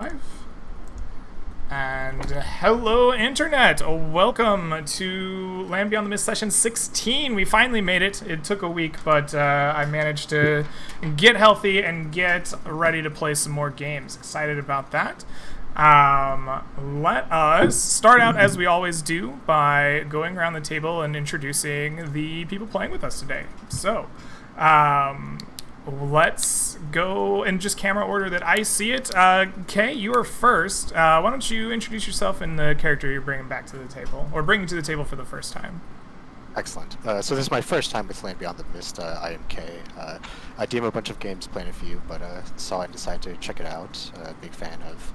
And hello, Internet! Welcome to Land Beyond the Mist Session 16. We finally made it. It took a week, but I managed to get healthy and get ready to play some more games. Excited about that. Let us start out, as we always do, by going around the table and introducing the people playing with us today. So, let's go in just camera order that I see it. Kay, you are first. Why don't you introduce yourself and the character you're bringing back to the table, or bringing to the table for the first time? Excellent. So this is my first time with Land Beyond the Mist. I am Kay. I DM a bunch of games, playing a few, but saw and decided to check it out. Big fan of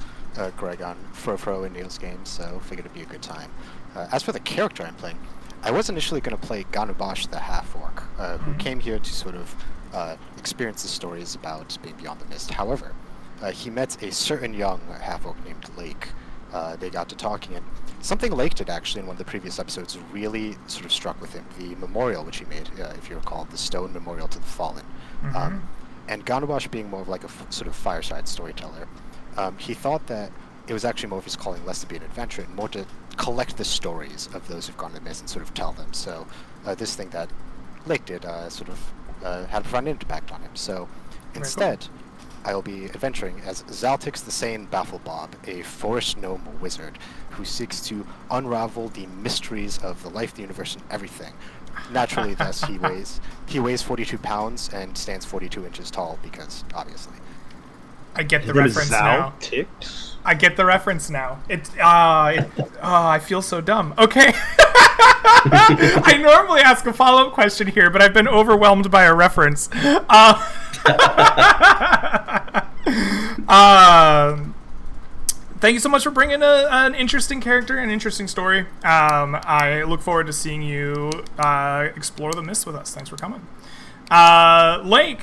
Greg on Fro and Neil's games, so figured it'd be a good time. As for the character I'm playing, I was initially going to play Ganubash the Half-Orc, who came here to sort of experience the stories about being beyond the mist. However, he met a certain young half-orc named Lake. They got to talking, and something Lake did actually in one of the previous episodes really sort of struck with him. The memorial which he made, if you recall, the stone memorial to the fallen. And Ganubash being more of like a sort of fireside storyteller, he thought that it was actually more of his calling less to be an adventurer and more to collect the stories of those who've gone to the mist and sort of tell them. So this thing that Lake did sort of had a profound impact on him. So instead, I will be adventuring as Zaltix the Sane Bafflebob, a forest gnome wizard who seeks to unravel the mysteries of the life, the universe, and everything. Naturally, thus, he weighs 42 pounds and stands 42 inches tall, because, obviously. I get the reference now. Zaltix? I get the reference now. I feel so dumb. Okay. I normally ask a follow-up question here, but I've been overwhelmed by a reference. Thank you so much for bringing an interesting character and interesting story. I look forward to seeing you explore the mist with us. Thanks for coming. Lake,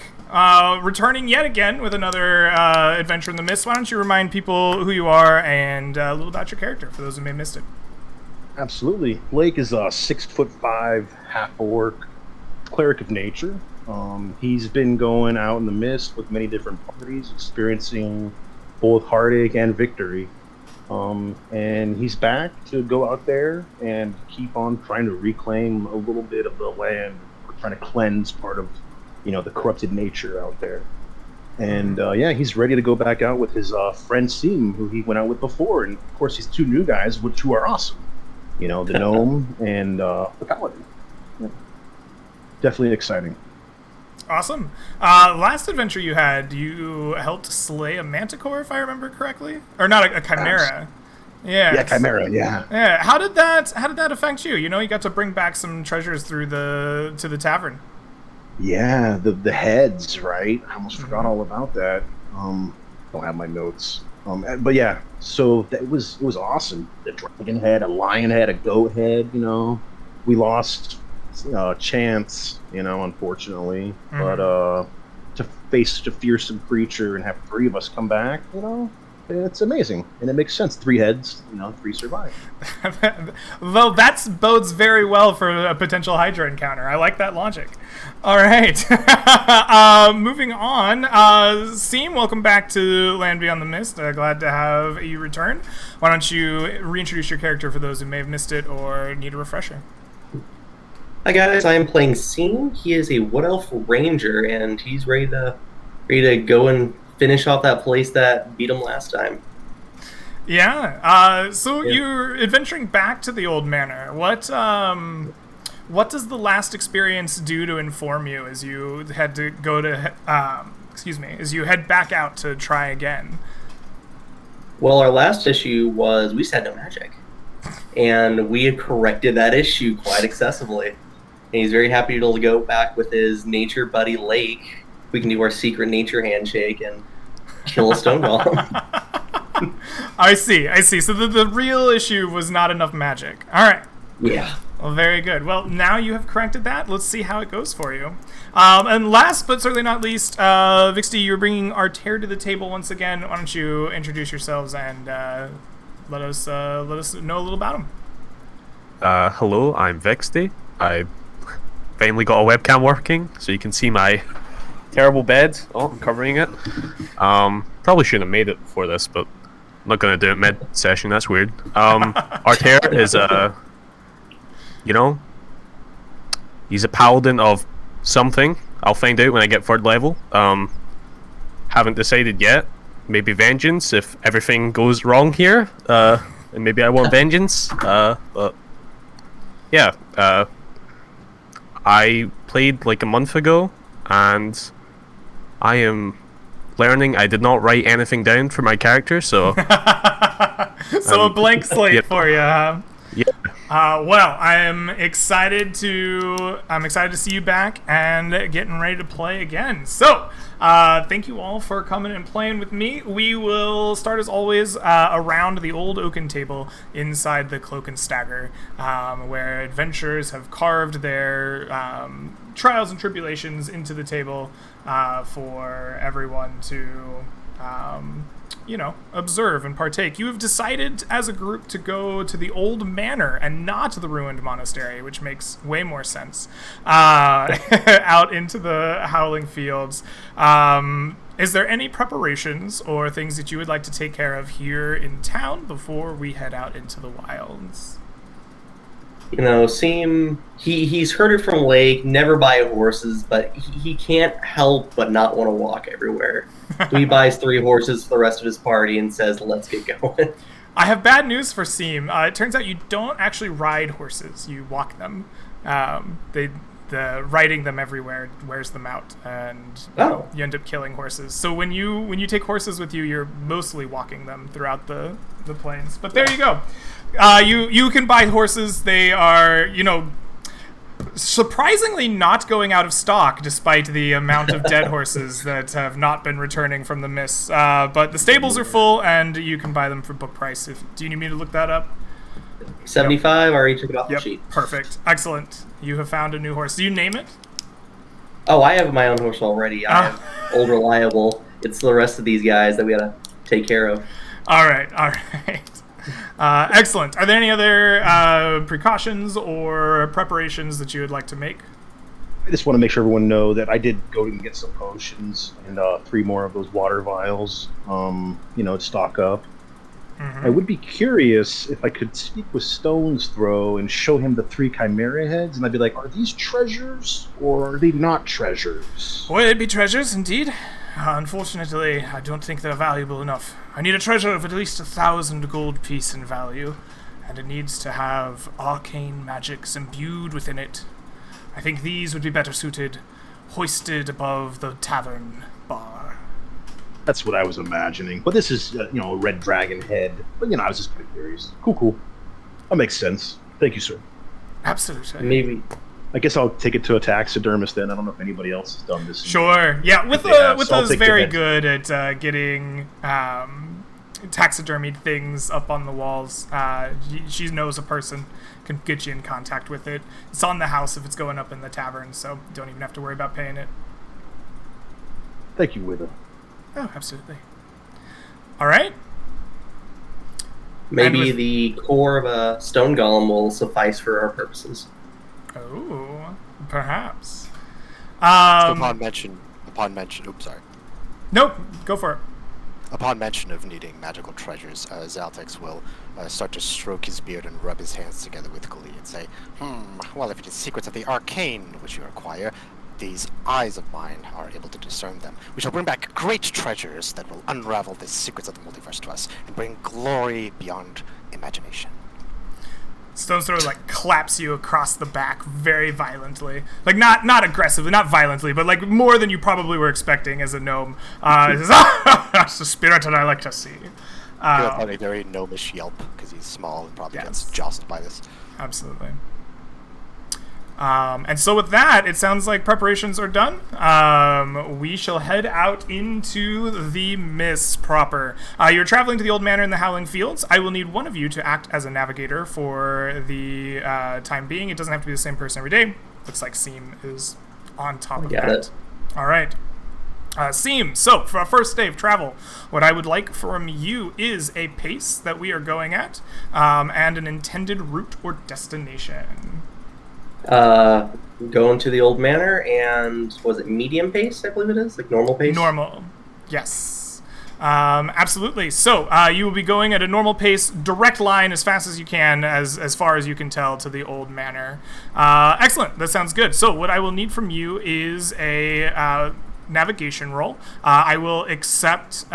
returning yet again with another adventure in the mist. Why don't you remind people who you are and a little about your character for those who may have missed it. Absolutely. Blake is a 6'5" half-orc cleric of nature. He's been going out in the mist with many different parties, experiencing both heartache and victory. And he's back to go out there and keep on trying to reclaim a little bit of the land. We're trying to cleanse part of, the corrupted nature out there. And he's ready to go back out with his friend Seam, who he went out with before. And of course, these two new guys, who are awesome. The gnome and the paladin. Yeah. Definitely exciting. Awesome. Last adventure you had, you helped slay a manticore, if I remember correctly, or not a chimera. Yeah, chimera. Yeah. Yeah. How did that affect you? You got to bring back some treasures to the tavern. Yeah, the heads, right? I almost forgot all about that. Don't have my notes. But yeah, so it was awesome. The dragon head, a lion head, a goat head. We lost Chance, unfortunately. But to face such a fearsome creature and have three of us come back, it's amazing, and it makes sense. 3 heads, 3 survive. Well, that bodes very well for a potential Hydra encounter. I like that logic. All right. Moving on. Seam, welcome back to Land Beyond the Mist. Glad to have you return. Why don't you reintroduce your character for those who may have missed it or need a refresher? Hi guys, I am playing Seam. He is a Wood Elf Ranger, and he's ready to go and finish off that place that beat him last time. Yeah. So you're adventuring back to the old manor. What does the last experience do to inform you as you had to go to as you head back out to try again? Well, our last issue was we just had no magic, and we had corrected that issue quite excessively. And he's very happy to go back with his nature buddy Lake. We can do our secret nature handshake and kill a stone golem. I see. So the real issue was not enough magic. All right. Yeah. Well, very good. Well, now you have corrected that. Let's see how it goes for you. And last but certainly not least, Vixty, you're bringing Arter to the table once again. Why don't you introduce yourselves and let us know a little about him. Hello, I'm Vixty. I finally got a webcam working, so you can see my terrible bed. Oh, I'm covering it. Probably shouldn't have made it before this, but not gonna do it mid-session. That's weird. Arter is you know, he's a paladin of something. I'll find out when I get 3rd level. Haven't decided yet. Maybe vengeance if everything goes wrong here. And maybe I want vengeance. But yeah. I played like a month ago, and I am learning. I did not write anything down for my character, so So a blank slate yeah. for you, huh? yeah. Well, I'm excited to see you back and getting ready to play again. So, thank you all for coming and playing with me. We will start as always around the old oaken table inside the Cloak and Stagger, where adventurers have carved their trials and tribulations into the table for everyone to observe and partake. You have decided as a group to go to the old manor and not the ruined monastery, which makes way more sense, out into the Howling Fields. Is there any preparations or things that you would like to take care of here in town before we head out into the wilds? He's heard it from Lake, never buy horses, but he can't help but not want to walk everywhere. So he buys 3 horses for the rest of his party and says, let's get going. I have bad news for Seam. It turns out you don't actually ride horses, you walk them. The riding them everywhere wears them out, and you end up killing horses. So when you take horses with you, you're mostly walking them throughout the plains. But there you go. You can buy horses. They are, surprisingly not going out of stock, despite the amount of dead horses that have not been returning from the mists. But the stables are full, and you can buy them for book price. Do you need me to look that up? 75, I already took it off the Yep, sheet. perfect. Excellent. You have found a new horse. Do you name it? Oh, I have my own horse already. I have Old Reliable. It's the rest of these guys that we gotta take care of. All right. Excellent. Are there any other precautions or preparations that you would like to make? I just want to make sure everyone know that I did go and get some potions and 3 more of those water vials, to stock up. Mm-hmm. I would be curious if I could speak with Stone's Throw and show him the 3 Chimera heads, and I'd be like, are these treasures, or are they not treasures? Would it be treasures, indeed? Unfortunately, I don't think they're valuable enough. I need a treasure of at least 1,000 gold piece in value, and it needs to have arcane magics imbued within it. I think these would be better suited, hoisted above the tavern bar. That's what I was imagining. But this is, a red dragon head. But, I was just kind of curious. Cool. That makes sense. Thank you, sir. Absolutely. Maybe. I guess I'll take it to a taxidermist then. I don't know if anybody else has done this. Sure. Yeah, with I'll those take the very head. good at getting taxidermied things up on the walls. She knows a person can get you in contact with it. It's on the house if it's going up in the tavern, so you don't even have to worry about paying it. Thank you, Wither. Oh, absolutely. All right. Maybe the core of a stone golem will suffice for our purposes. Oh, perhaps. Upon mention, oops, sorry. Nope, go for it. Upon mention of needing magical treasures, Zaltex will start to stroke his beard and rub his hands together with glee and say, well, if it is secrets of the arcane which you require, these eyes of mine are able to discern them. We shall bring back great treasures that will unravel the secrets of the multiverse to us and bring glory beyond imagination. Stone's Throw claps you across the back very violently, not aggressively, not violently, but more than you probably were expecting as a gnome. He says, "That's the spirit that I like to see." He'll have a very gnomish yelp because he's small and probably gets jostled by this. Absolutely. And so with that, it sounds like preparations are done. We shall head out into the mists proper. You're traveling to the old manor in the Howling Fields. I will need one of you to act as a navigator for the time being. It doesn't have to be the same person every day. Looks like Seam is on top of that. It. All right. Seam, so for our first day of travel, what I would like from you is a pace that we are going at, and an intended route or destination. Going to the old manor, and was it medium pace? I believe it is, normal pace. Normal, yes. Absolutely. So you will be going at a normal pace, direct line as fast as you can, as far as you can tell, to the old manor. Excellent. That sounds good. So what I will need from you is a navigation roll. I will accept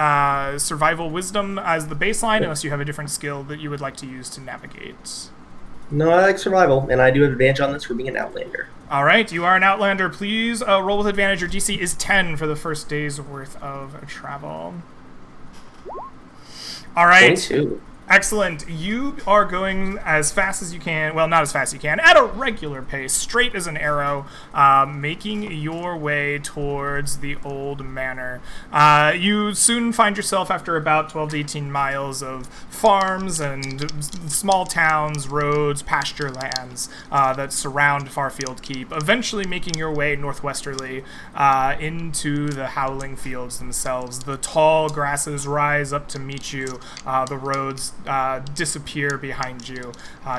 survival wisdom as the baseline, unless you have a different skill that you would like to use to navigate. No, I like survival, and I do have advantage on this for being an outlander. All right, you are an outlander. Please roll with advantage. Your DC is 10 for the first day's worth of travel. All right. 22. Excellent. You are going as fast as you can. Well, not as fast as you can. At a regular pace, straight as an arrow, making your way towards the old manor. You soon find yourself, after about 12 to 18 miles of farms and small towns, roads, pasture lands that surround Farfield Keep, eventually making your way northwesterly into the Howling Fields themselves. The tall grasses rise up to meet you. The roads disappear behind you.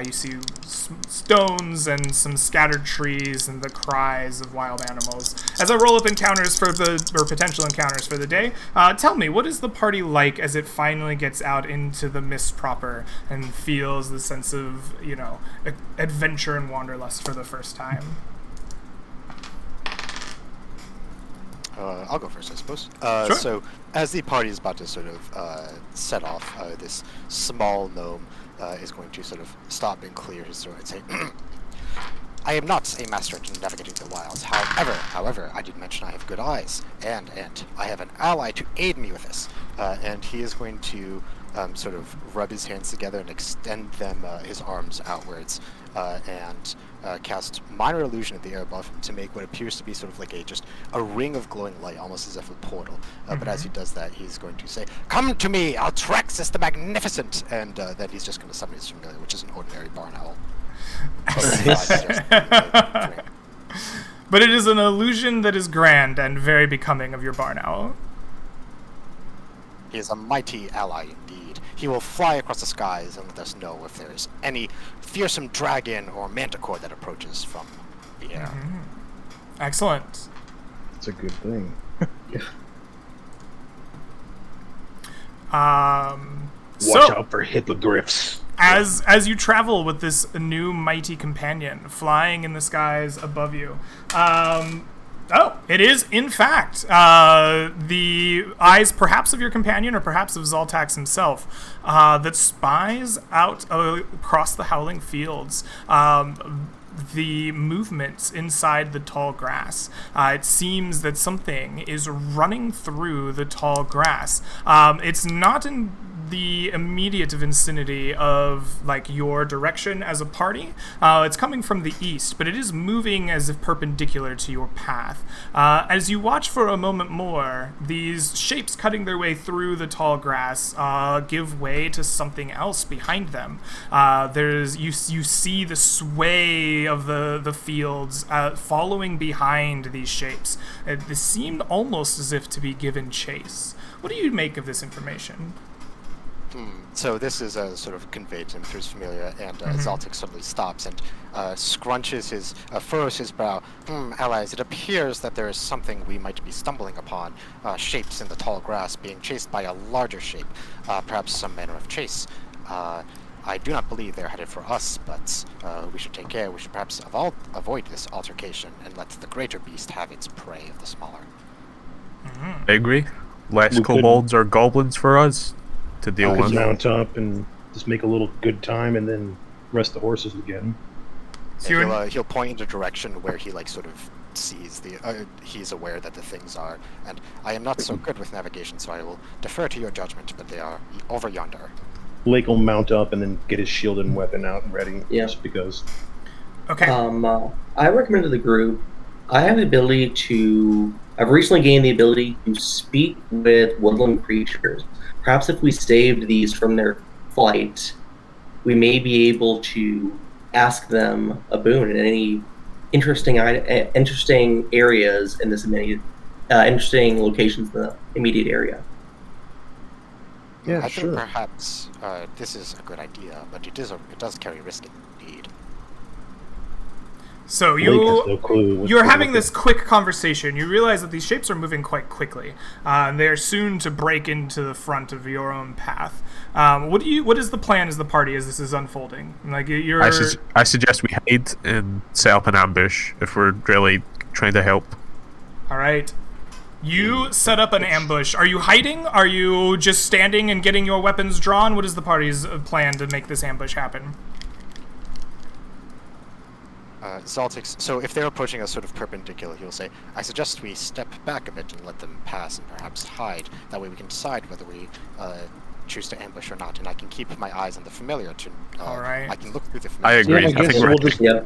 You see stones and some scattered trees and the cries of wild animals. As I roll up encounters or potential encounters for the day, tell me, what is the party like as it finally gets out into the mist proper and feels the sense of, adventure and wanderlust for the first time? I'll go first, I suppose. Sure. So, as the party is about to sort of set off, this small gnome is going to sort of stop and clear his throat and say, I am not a master at navigating the wilds. However, I did mention I have good eyes, and I have an ally to aid me with this. And he is going to sort of rub his hands together and extend them, his arms outwards, and cast minor illusion in the air above him to make what appears to be sort of like just a ring of glowing light, almost as if a portal. But as he does that, he's going to say, "Come to me, Altraxis the Magnificent!" And then he's just going to summon his familiar, which is an ordinary barn owl. But it is an illusion that is grand and very becoming of your barn owl. He is a mighty ally indeed. He will fly across the skies and let us know if there is any fearsome dragon or manticore that approaches from the air. Excellent. It's a good thing. Watch out for hippogriffs. As you travel with this new mighty companion flying in the skies above you, it is, in fact, the eyes perhaps of your companion or perhaps of Zaltax himself that spies out across the Howling Fields the movements inside the tall grass. It seems that something is running through the tall grass. It's not in the immediate vicinity of your direction as a party. It's coming from the east, but it is moving as if perpendicular to your path. As you watch for a moment more, these shapes cutting their way through the tall grass give way to something else behind them. You see the sway of the fields following behind these shapes. They seem almost as if to be given chase. What do you make of this information? So this is sort of conveyed to him through his familiar, and Zaltax suddenly stops and furrows his brow. Allies, it appears that there is something we might be stumbling upon. Shapes in the tall grass being chased by a larger shape, perhaps some manner of chase. I do not believe they're headed for us, but we should take care. We should perhaps avoid this altercation and let the greater beast have its prey of the smaller. I agree. Less kobolds or goblins for us to deal with. Mount up and just make a little good time and then rest the horses again. So he'll point in the direction where he sort of sees he's aware that the things are, and I am not so good with navigation, so I will defer to your judgment, but they are over yonder. Blake will mount up and then get his shield and weapon out and ready, just because. Okay. I recommend to the group, I've recently gained the ability to speak with woodland creatures. Perhaps if we saved these from their flight, we may be able to ask them a boon in any interesting areas in this interesting locations in the immediate area. Yeah, I sure. think perhaps this is a good idea, but it does carry risk indeed. So Blake has you no clue what's you're going having on. this quick conversation. You realize that these shapes are moving quite quickly, and they are soon to break into the front of your own path. What is the plan as the party as this is unfolding? Like you're. I suggest we hide and set up an ambush if we're really trying to help. All right. You set up an ambush. Are you hiding? Are you just standing and getting your weapons drawn? What is the party's plan to make this ambush happen? Zaltix, so if they're approaching us sort of perpendicular, he'll say, I suggest we step back a bit and let them pass and perhaps hide. That way we can decide whether we choose to ambush or not, and I can keep my eyes on the familiar to... All right. I can look through the I familiar. agree. Yeah, I I think guess we're we'll just Yeah.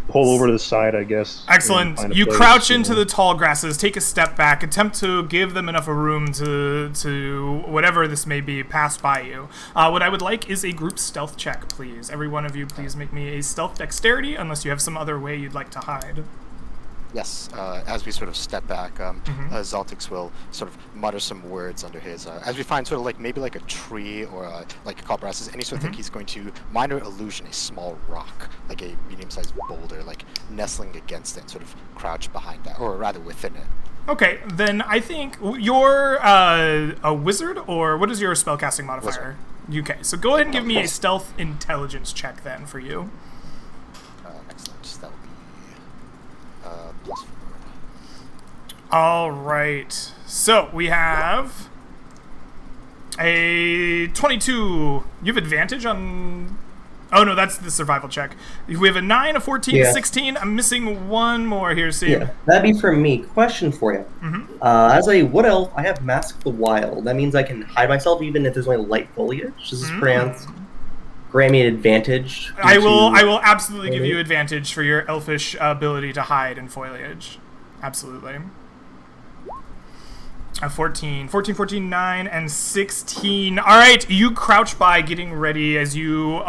pull over to the side, I guess. and Excellent. find a You place, crouch you into know. the tall grasses, take a step back, attempt to give them enough of room to whatever this may be pass by you. What I would like is a group stealth check, please. Every one of you, please make me a stealth dexterity, unless you have some other way you'd like to hide. Yes, as we sort of step back, Zaltix will sort of mutter some words under his, as we find sort of like maybe like a tree or like a copperasses, any sort of thing, he's going to minor illusion a small rock, like a medium-sized boulder, like nestling against it and sort of crouch behind that, or rather within it. Okay, then I think you're a wizard, or what is your spellcasting modifier? Okay, so go ahead and give me a stealth intelligence check then for you. Excellent. That will be +4. All right. So we have a 22. You have advantage on. Oh no, that's the survival check. We have a 9, a 14, a Yeah. 16. I'm missing one more here, Steve. Yeah, that'd be for me. Question for you. As a wood elf, I have Mask of the Wild. That means I can hide myself even if there's only light foliage. Does this grant me an advantage? I will to- absolutely give you advantage for your elfish ability to hide in foliage. Absolutely. A 14, 9, and 16. All right, you crouch by, getting ready as you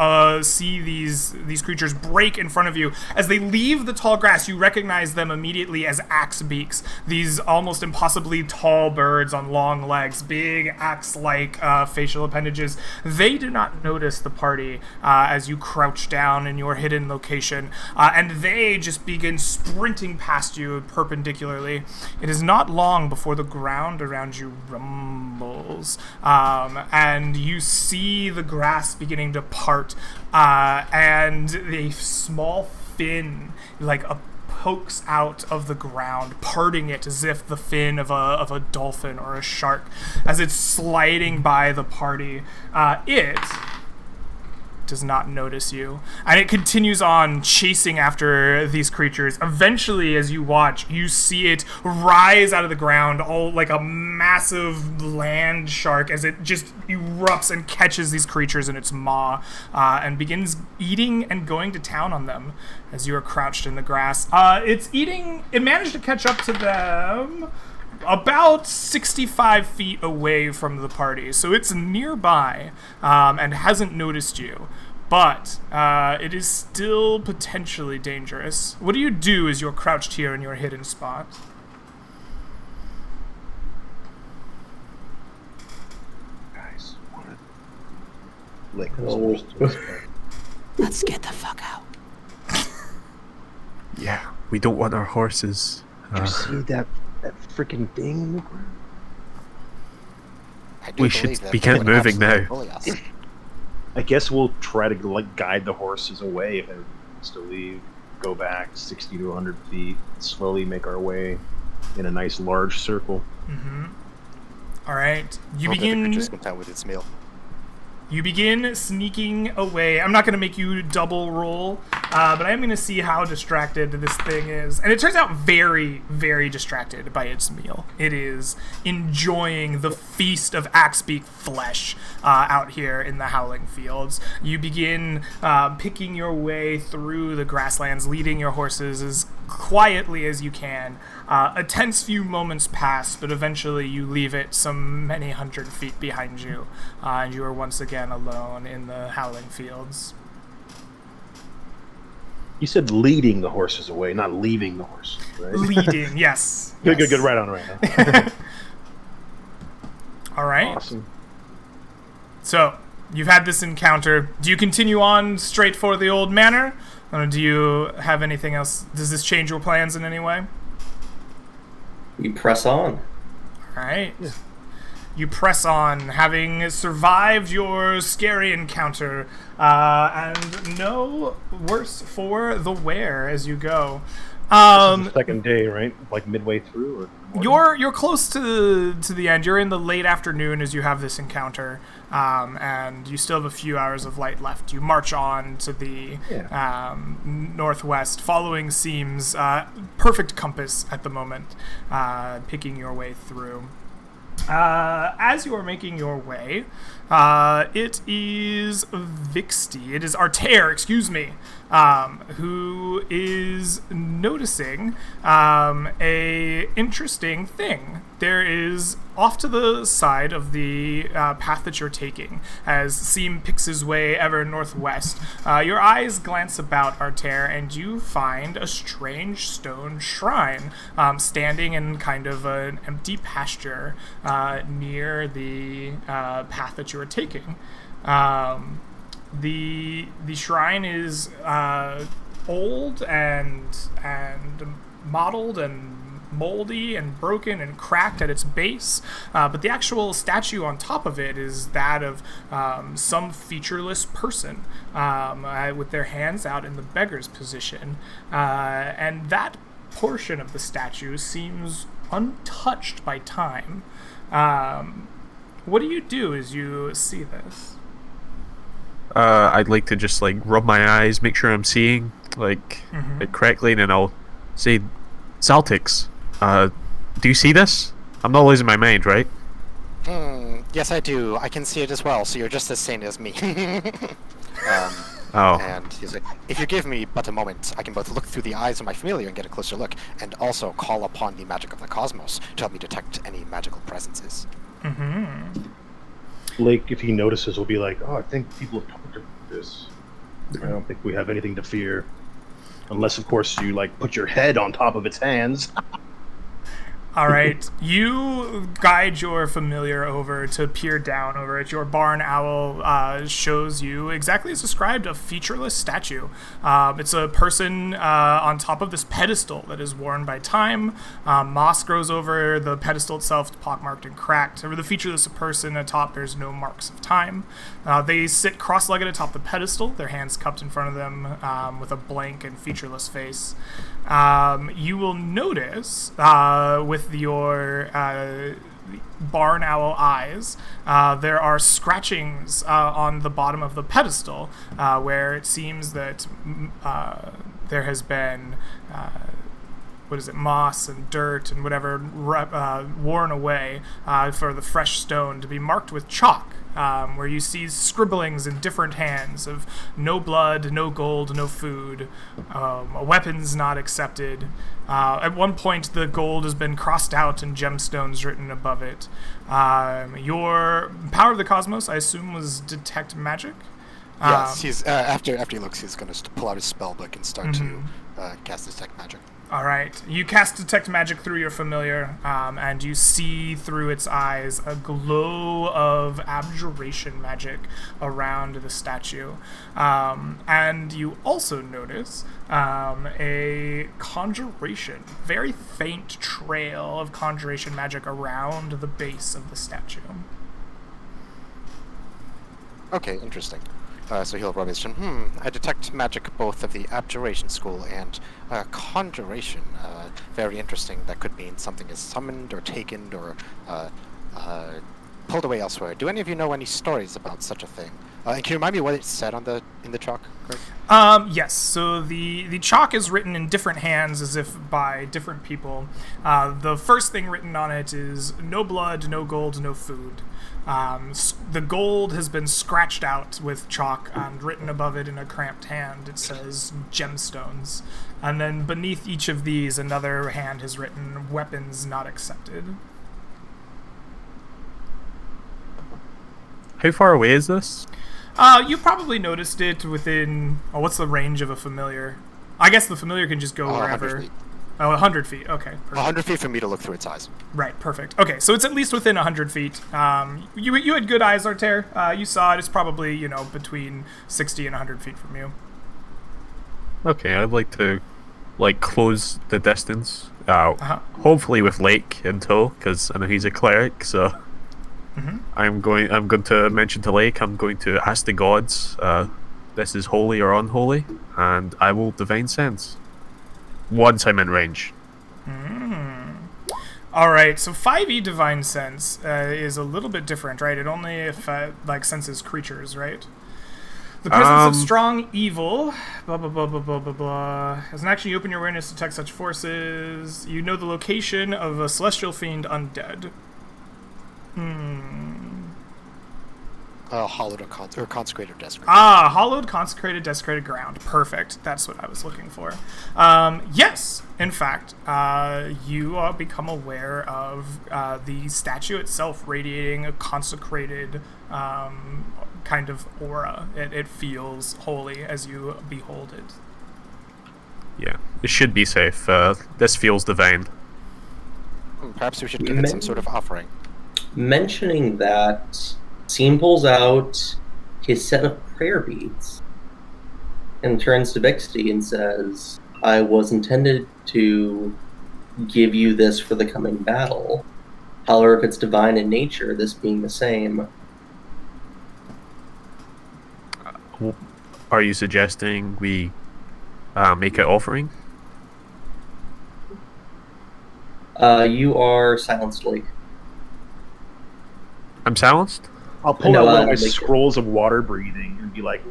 see these creatures break in front of you. As they leave the tall grass, you recognize them immediately as axe beaks. These almost impossibly tall birds on long legs, big axe-like facial appendages. They do not notice the party as you crouch down in your hidden location, and they just begin sprinting past you perpendicularly. It is not long before the ground around you rumbles, and you see the grass beginning to part, and a small fin pokes out of the ground, parting it as if the fin of a dolphin or a shark. As it's sliding by the party, it does not notice you, and it continues on chasing after these creatures. Eventually, as you watch, you see it rise out of the ground, all like a massive land shark, as it just erupts and catches these creatures in its maw, and begins eating and going to town on them as you are crouched in the grass. It managed to catch up to them about 65 feet away from the party, so it's nearby, and hasn't noticed you, but it is still potentially dangerous. What do you do as you're crouched here in your hidden spot? Guys, wanna lick Oh. this Let's get the fuck out. Yeah, we don't want our horses. You see that freaking thing in the ground? I do We should believe that begin they would moving absolutely now. bully us. I guess we'll try to guide the horses away if it wants to leave. Go back 60 to 100 feet, slowly make our way in a nice large circle. All right, you Hope that the begin. creature's content with its meal. You begin sneaking away. I'm not going to make you double roll, but I am going to see how distracted this thing is. And it turns out very, very distracted by its meal. It is enjoying the feast of Axebeak flesh out here in the Howling Fields. You begin picking your way through the grasslands, leading your horses as quietly as you can. A tense few moments pass, but eventually you leave it some many hundred feet behind you, and you are once again alone in the Howling Fields. You said leading the horses away, not leaving the horses, right? Leading, yes. Good, yes. good, right on, right on. All right. Awesome. So, you've had this encounter. Do you continue on straight for the old manor, Do you have anything else? Does this change your plans in any way? We press on. All right. You press on, having survived your scary encounter, and no worse for the wear as you go. This is the second day, right? Like midway through, or morning? You're close to the end. You're in the late afternoon as you have this encounter, and you still have a few hours of light left. You march on to the northwest, following Seam's perfect compass at the moment, picking your way through. As you are making your way, it is Vixty. It is Artair, excuse me, who is noticing a interesting thing. There is off to the side of the path that you're taking, as Seam picks his way ever northwest. Your eyes glance about, Artair, and you find a strange stone shrine standing in kind of an empty pasture near the path that you are taking. The shrine is old and mottled and moldy and broken and cracked at its base, but the actual statue on top of it is that of some featureless person with their hands out in the beggar's position, and that portion of the statue seems untouched by time. What do you do as you see this? I'd like to just like rub my eyes, make sure I'm seeing like it correctly, and then I'll say, Saltix, do you see this? I'm not losing my mind, right? Yes, I do. I can see it as well, so you're just as sane as me. Oh. And he's like, if you give me but a moment, I can both look through the eyes of my familiar and get a closer look, and also call upon the magic of the cosmos to help me detect any magical presences. Lake, if he notices, will be like, "Oh, I think people have talked about this. I don't think we have anything to fear, unless, of course, you like put your head on top of its hands." All right, you guide your familiar over to peer down over it. Your barn owl shows you exactly as described, a featureless statue. It's a person on top of this pedestal that is worn by time. Moss grows over the pedestal itself, pockmarked and cracked. Over the featureless person atop, there's no marks of time. They sit cross-legged atop the pedestal, their hands cupped in front of them with a blank and featureless face. You will notice with your barn owl eyes, there are scratchings on the bottom of the pedestal where it seems that there has been moss and dirt and whatever worn away for the fresh stone to be marked with chalk. Where you see scribblings in different hands of no blood, no gold, no food, weapons not accepted. At one point, the gold has been crossed out and gemstones written above it. Your power of the cosmos, I assume, was detect magic? Yes, he's after he looks, he's going to pull out his spellbook and start to cast detect magic. All right. You cast detect magic through your familiar, and you see through its eyes a glow of abjuration magic around the statue. And you also notice a conjuration, very faint trail of conjuration magic around the base of the statue. Okay, interesting. So he'll rub his chin. I detect magic both of the abjuration school and conjuration. Very interesting. That could mean something is summoned or taken or pulled away elsewhere. Do any of you know any stories about such a thing? And can you remind me what it said in the chalk, Greg? Yes. So the chalk is written in different hands, as if by different people. The first thing written on it is no blood, no gold, no food. The gold has been scratched out with chalk, and written above it in a cramped hand, it says gemstones. And then beneath each of these, another hand has written weapons not accepted. How far away is this? You probably noticed it within... what's the range of a familiar? I guess the familiar can just go wherever. 100 feet. Oh, 100 feet. Okay, perfect. 100 feet for me to look through its eyes. Right, perfect. Okay, so it's at least within 100 feet. You had good eyes, Artair. You saw it. It's probably, between 60 and 100 feet from you. Okay, I'd like to close the distance. Uh-huh. Hopefully with Lake in tow, because I know he's a cleric. So Mhm. I'm going to mention to Lake. I'm going to ask the gods. This is holy or unholy, and I will divine sense once I'm in range. All right, so 5e Divine Sense is a little bit different, right? It only senses creatures, right? The presence of strong evil, blah, blah, blah, blah, blah, blah, blah. As an action, you open your awareness to detect such forces. You know the location of a celestial fiend undead. Hallowed or consecrated desecrated. Ah, hallowed, consecrated, desecrated ground. Perfect. That's what I was looking for. Yes, in fact, you become aware of the statue itself radiating a consecrated kind of aura. It feels holy as you behold it. Yeah, it should be safe. This feels divine. Perhaps we should give it some sort of offering. Mentioning that, Seam pulls out his set of prayer beads and turns to Vixty and says, I was intended to give you this for the coming battle. However, if it's divine in nature, this being the same. Are you suggesting we make an offering? You are silenced, Lake. I'm silenced? I'll pull No, out one of my like- scrolls of water breathing and be like,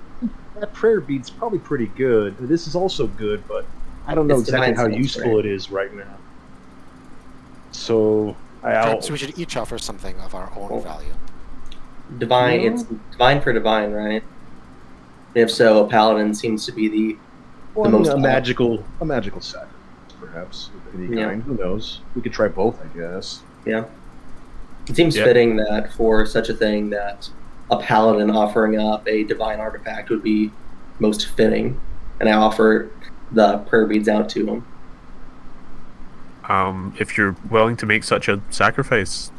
that prayer bead's probably pretty good. This is also good, but I don't know It's exactly divine how sense, useful right? it is right now. So I'll Perhaps we should each offer something of our own value. Divine, No. it's divine for divine, right? If so, a paladin seems to be the well, most a magical sacrifice, perhaps of any Yeah. kind. Who knows? We could try both, I guess. yeah. It seems Yeah. fitting that for such a thing that a paladin offering up a divine artifact would be most fitting, and I offer the prayer beads out to him. If you're willing to make such a sacrifice,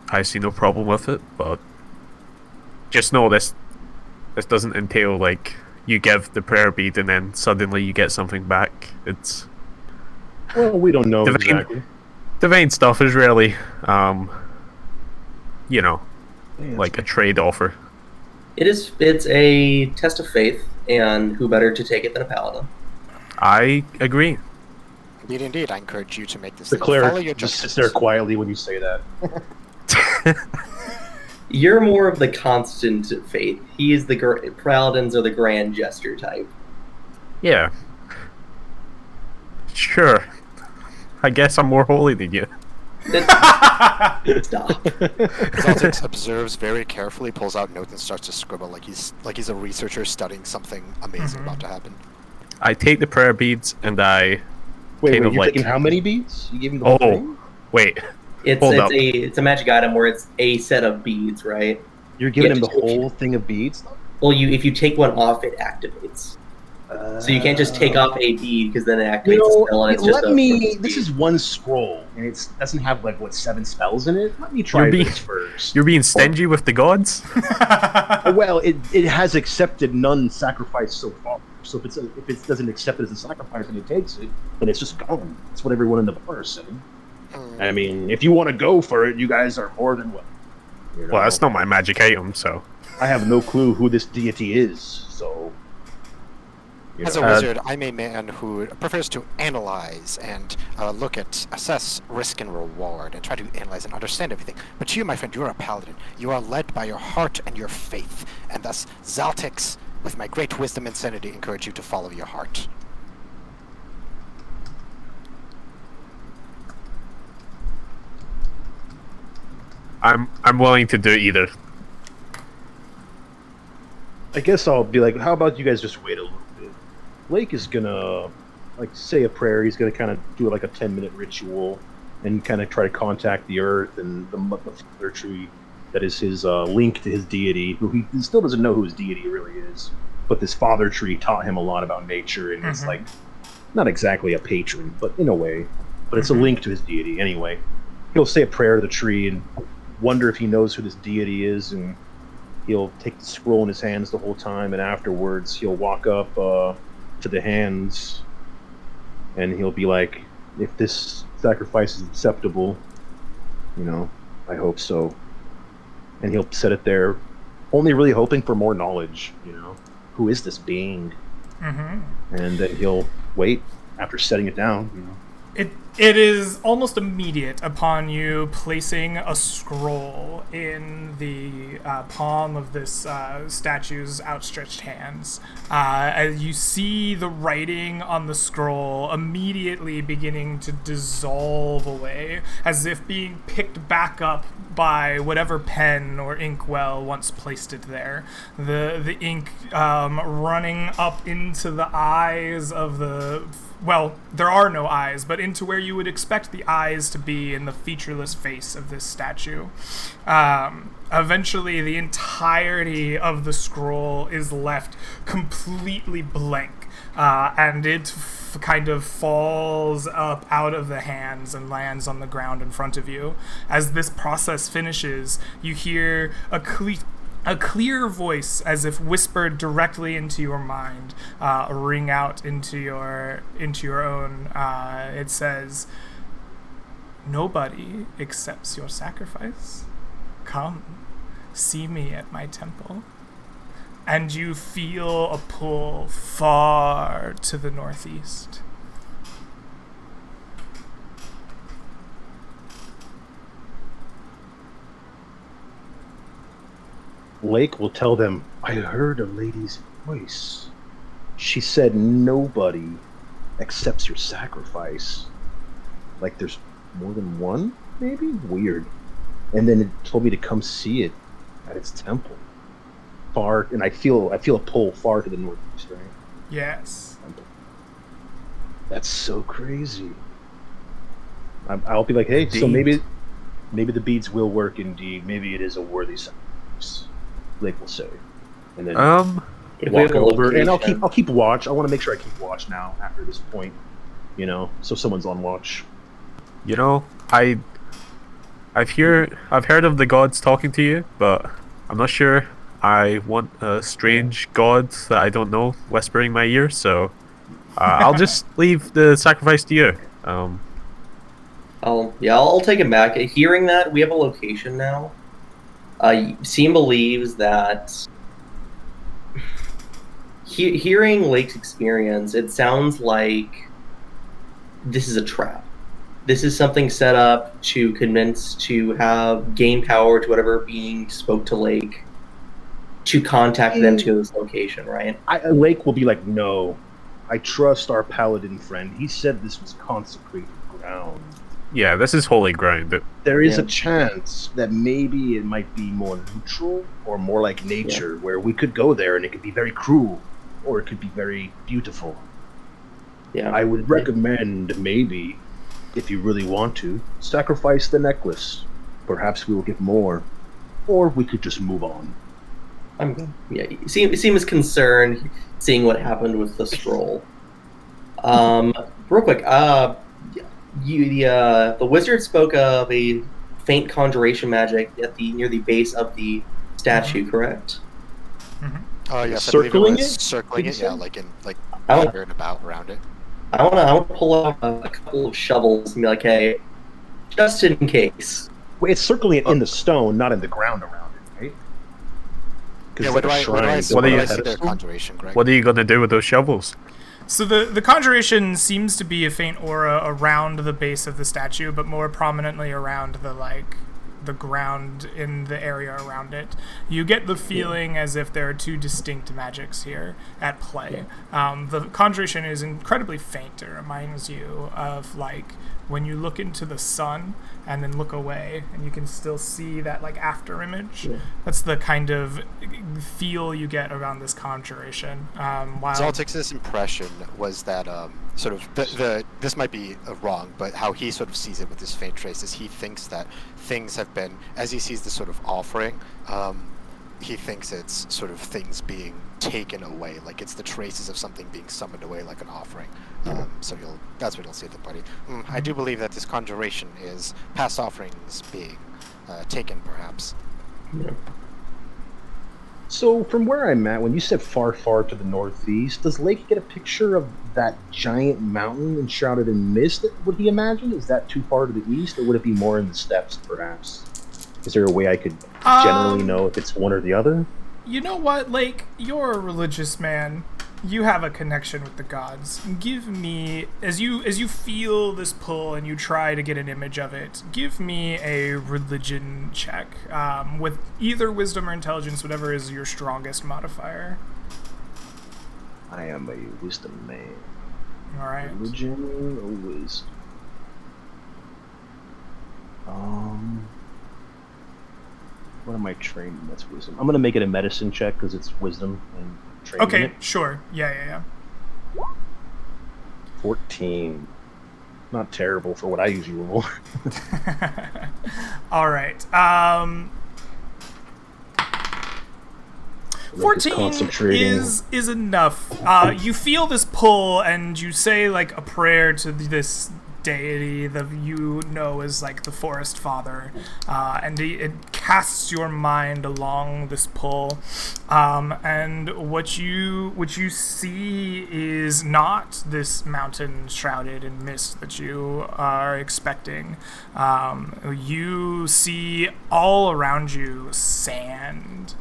I see no problem with it. But just know this doesn't entail like you give the prayer bead and then suddenly you get something back. It's Well, we don't know Divine- exactly. divine stuff is rarely, Yeah, like a trade offer. It's a test of faith, and who better to take it than a paladin? I agree. Indeed. I encourage you to make this. the Follow your cleric just sits justice. there quietly when you say that. You're more of the constant faith. He is the paladins are the grand gesture type. Yeah. Sure. I guess I'm more holy than you. Stop. Zaltix observes very carefully, pulls out notes, and starts to scribble like he's a researcher studying something amazing about to happen. I take the prayer beads and I Wait, Kind of you're like- taking how many beads? You gave me the whole Oh. thing? wait. It's Hold up. it's a magic item where it's a set of beads, right? You're giving Yeah, him the just- whole thing of beads? Well, if you take one off, it activates. So you can't just take off a bead because then it activates the spell, and it's just This is one scroll, and it doesn't have 7 spells in it. Let me try You're being- this first. You're being stingy with the gods? Well, it has accepted none sacrifice so far. So if it doesn't accept it as a sacrifice and it takes it, then it's just gone. That's what everyone in the bar is saying. I mean, if you want to go for it, you guys are more than welcome. You know? Well, that's not my magic item, so. I have no clue who this deity is, so. you As a know. wizard, I'm a man who prefers to analyze and assess risk and reward, and try to analyze and understand everything. But you, my friend, you are a paladin. You are led by your heart and your faith, and thus Zaltix, with my great wisdom and sanity, encourage you to follow your heart. I'm willing to do either. I guess I'll be like, how about you guys just wait a little bit? Blake is gonna, say a prayer. He's gonna kind of do a 10-minute ritual and kind of try to contact the earth and the father tree that is his link to his deity, who he still doesn't know who his deity really is. But this father tree taught him a lot about nature, and it's not exactly a patron, but in a way. But it's a link to his deity anyway. He'll say a prayer to the tree and wonder if he knows who this deity is, and he'll take the scroll in his hands the whole time, and afterwards he'll walk up to to the hands, and he'll be like, if this sacrifice is acceptable, I hope so. And he'll set it there, only really hoping for more knowledge, who is this being? Mm-hmm. And then he'll wait after setting it down, It is almost immediate upon you placing a scroll in the palm of this statue's outstretched hands. As you see the writing on the scroll immediately beginning to dissolve away, as if being picked back up by whatever pen or inkwell once placed it there. The ink running up into the eyes of the... Well, there are no eyes, but into where you would expect the eyes to be in the featureless face of this statue. Eventually, the entirety of the scroll is left completely blank, and it kind of falls up out of the hands and lands on the ground in front of you. As this process finishes, you hear a clear voice, as if whispered directly into your mind, ring out into your own. It says, "Nobody accepts your sacrifice. Come, see me at my temple." And you feel a pull far to the northeast. Lake will tell them, I heard a lady's voice. She said nobody accepts your sacrifice. Like there's more than one, maybe? Weird. And then it told me to come see it at its temple. Far, and I feel a pull far to the northeast, right? Yes. That's so crazy. I'll be like, hey, so Indeed. maybe the beads will work indeed. Maybe it is a worthy sacrifice. Lake will say, and then If we walk have a over, and location- I'll keep watch. I want to make sure I keep watch now after this point, so someone's on watch. I've heard of the gods talking to you, but I'm not sure I want a strange god that I don't know whispering in my ear, so I'll just leave the sacrifice to you. I'll take it back. Hearing that, we have a location now. Seam believes that hearing Lake's experience, it sounds like this is a trap. This is something set up to convince, to gain power to whatever being spoke to Lake, to contact them to this location, right? Lake will be like, no, I trust our paladin friend. He said this was consecrated ground. Yeah, this is holy ground. There is Yeah. a chance that maybe it might be more neutral or more like nature, where we could go there and it could be very cruel, or it could be very beautiful. Yeah. I would recommend, maybe, if you really want to, sacrifice the necklace. Perhaps we will get more, or we could just move on. You seem as concerned seeing what happened with the scroll. Real quick, the wizard spoke of a faint conjuration magic near the base of the statue, correct? Oh yes, Circling I believe it was it? circling Did it. you Yeah, say? like I want- here and about around it. I want to pull out a couple of shovels and be like, hey, just in case. Well, it's circling it in the stone, not in the ground around it, right? 'Cause Yeah, it's what do like a I shrine see? What built do on you a see their pedestal. conjuration, Greg? What are you gonna do with those shovels? So the conjuration seems to be a faint aura around the base of the statue, but more prominently around the ground in the area around it. You get the feeling as if there are two distinct magics here at play. The conjuration is incredibly faint. It reminds you of when you look into the sun and then look away and you can still see that after image. Yeah. That's the kind of feel you get around this conjuration. While Zaltix's impression was that sort of this might be wrong, but how he sort of sees it with this faint trace is he thinks that things have been, as he sees this sort of offering, he thinks it's sort of things being taken away, like it's the traces of something being summoned away like an offering. So that's what he'll see at the party. I do believe that this conjuration is past offerings being taken, perhaps. Yeah. So, from where I'm at, when you said far, far to the northeast, does Lake get a picture of that giant mountain enshrouded in mist? Would he imagine? Is that too far to the east, or would it be more in the steppes, perhaps? Is there a way I could generally know if it's one or the other? You know what, Lake? You're a religious man. You have a connection with the gods. Give me, as you feel this pull and you try to get an image of it, give me a religion check with either wisdom or intelligence, whatever is your strongest modifier. I am a wisdom man. All right. Religion or wisdom? What am I trained in? That's wisdom. I'm gonna make it a medicine check because it's wisdom and training. Okay, it. sure. Yeah. 14. Not terrible for what I usually roll. All right. 14 is enough. You feel this pull, and you say like a prayer to this deity that you know is like the Forest Father, and it casts your mind along this pull, and what you see is not this mountain shrouded in mist that you are expecting. You see all around you sand.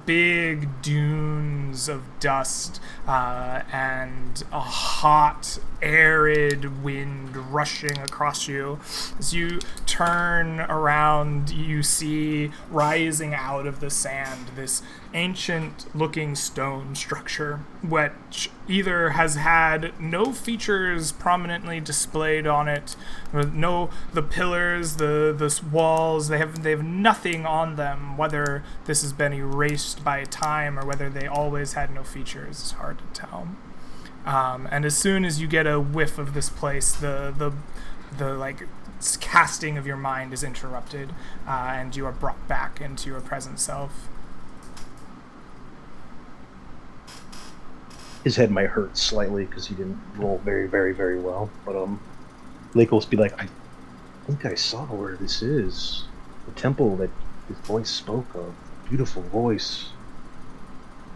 Big dunes of dust and a hot, arid wind rushing across you. As you turn around, you see rising out of the sand this ancient-looking stone structure, which either has had no features prominently displayed on it, the pillars, the walls, they have nothing on them. Whether this has been erased by time or whether they always had no features is hard to tell. And as soon as you get a whiff of this place, the like casting of your mind is interrupted, and you are brought back into your present self. His head might hurt slightly because he didn't roll very, very, very well. But Lake will be like, I think I saw where this is. The temple that his voice spoke of. Beautiful voice.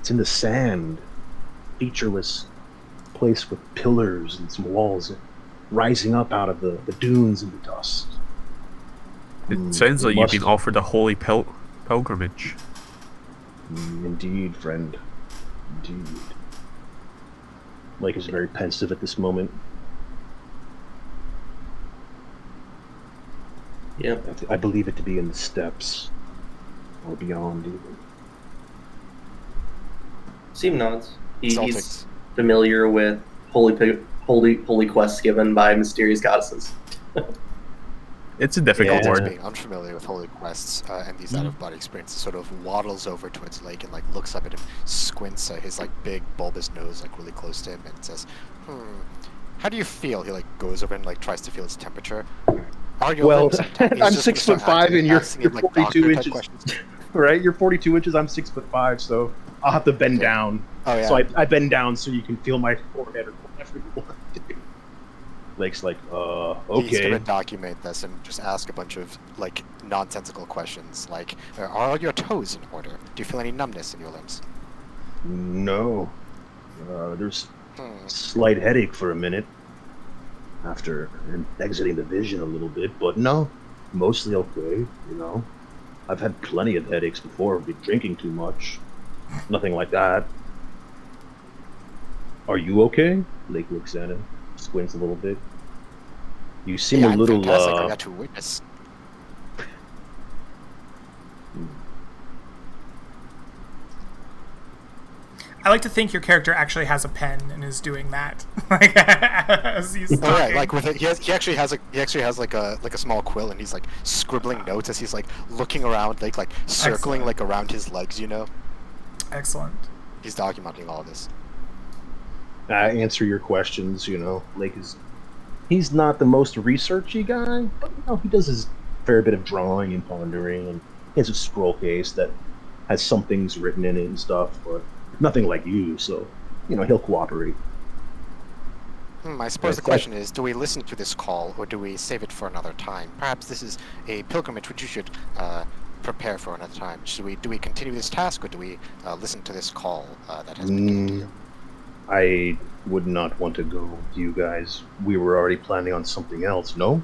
It's in the sand. Featureless place with pillars and some walls rising up out of the dunes and the dust. It sounds like you've been offered a holy pilgrimage. Indeed, friend. Indeed. Lake is very pensive at this moment. Yep. I believe it to be in the steppes. Or beyond, even. Seam nods. He's familiar with holy quests given by mysterious goddesses. It's a difficult word. Being unfamiliar with holy quests and these out-of-body experiences, sort of waddles over towards Lake and like looks up at him, squints his like big bulbous nose like really close to him, and says, "How do you feel?" He like goes over and like tries to feel his temperature. Are your limbs intact? I'm 6'5" and you're 42 inches. Questions. Right? You're 42 inches. I'm 6'5", so I'll have to bend down. Oh yeah. So I bend down so you can feel my forehead or whatever you want to do. Lake's like, okay. He's gonna document this and just ask a bunch of like nonsensical questions, like, are your toes in order? Do you feel any numbness in your limbs? No. There's a slight headache for a minute after exiting the vision a little bit, but no, mostly okay. You know, I've had plenty of headaches before. I've been drinking too much. Nothing like that. Are you okay? Lake looks at him. Squints a little bit. You seem a little fantastic. I got to witness. I like to think your character actually has a pen and is doing that, like as he's talking. Oh, right, like with it, he actually has like a small quill, and he's like scribbling notes as he's like looking around, like circling like around his legs, you know. Excellent. He's documenting all of this. Answer your questions, you know. Lake he's not the most researchy guy, but you know, he does his fair bit of drawing and pondering, and he has a scroll case that has some things written in it and stuff, but nothing like you, so, you know, he'll cooperate. I suppose the question is, do we listen to this call, or do we save it for another time? Perhaps this is a pilgrimage which you should prepare for another time. Do we continue this task, or do we listen to this call that has been given to you? I would not want to go with you guys. We were already planning on something else, no?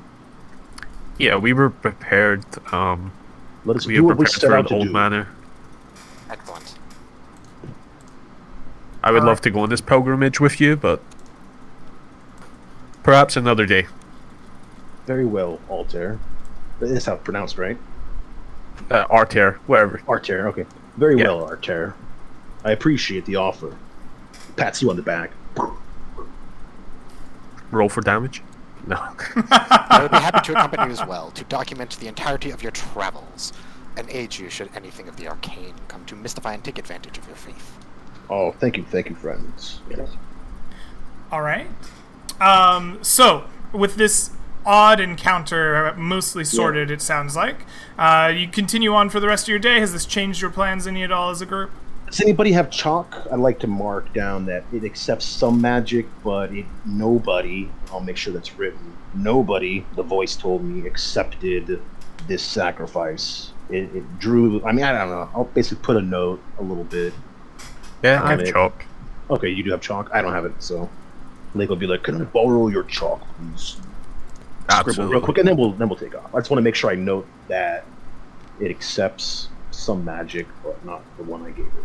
Yeah, we were prepared. Let us We do were what we prepared set for out the to old do. manor. Excellent. I would Alright. love to go on this pilgrimage with you, but perhaps another day. Very well, Altair. That's how it's pronounced, right? Arter, whatever. Artair, okay. Very Yeah. well, Artair. I appreciate the offer. Pats you on the back. Roll for damage. No. I would be happy to accompany you as well, to document the entirety of your travels, and aid you should anything of the arcane come to mystify and take advantage of your faith. Oh, thank you, friends. Yes. All right. So with this odd encounter mostly sorted, it sounds like you continue on for the rest of your day. Has this changed your plans any at all as a group? Does anybody have chalk? I'd like to mark down that it accepts some magic, but nobody, I'll make sure that's written, nobody, the voice told me, accepted this sacrifice. It drew, I don't know, I'll basically put a note a little bit. Yeah, I have Okay. chalk. Okay, you do have chalk? I don't have it, so Lake will be like, can I borrow your chalk, please? Scribble Absolutely. real quick, and then we'll take off. I just want to make sure I note that it accepts some magic, but not the one I gave it.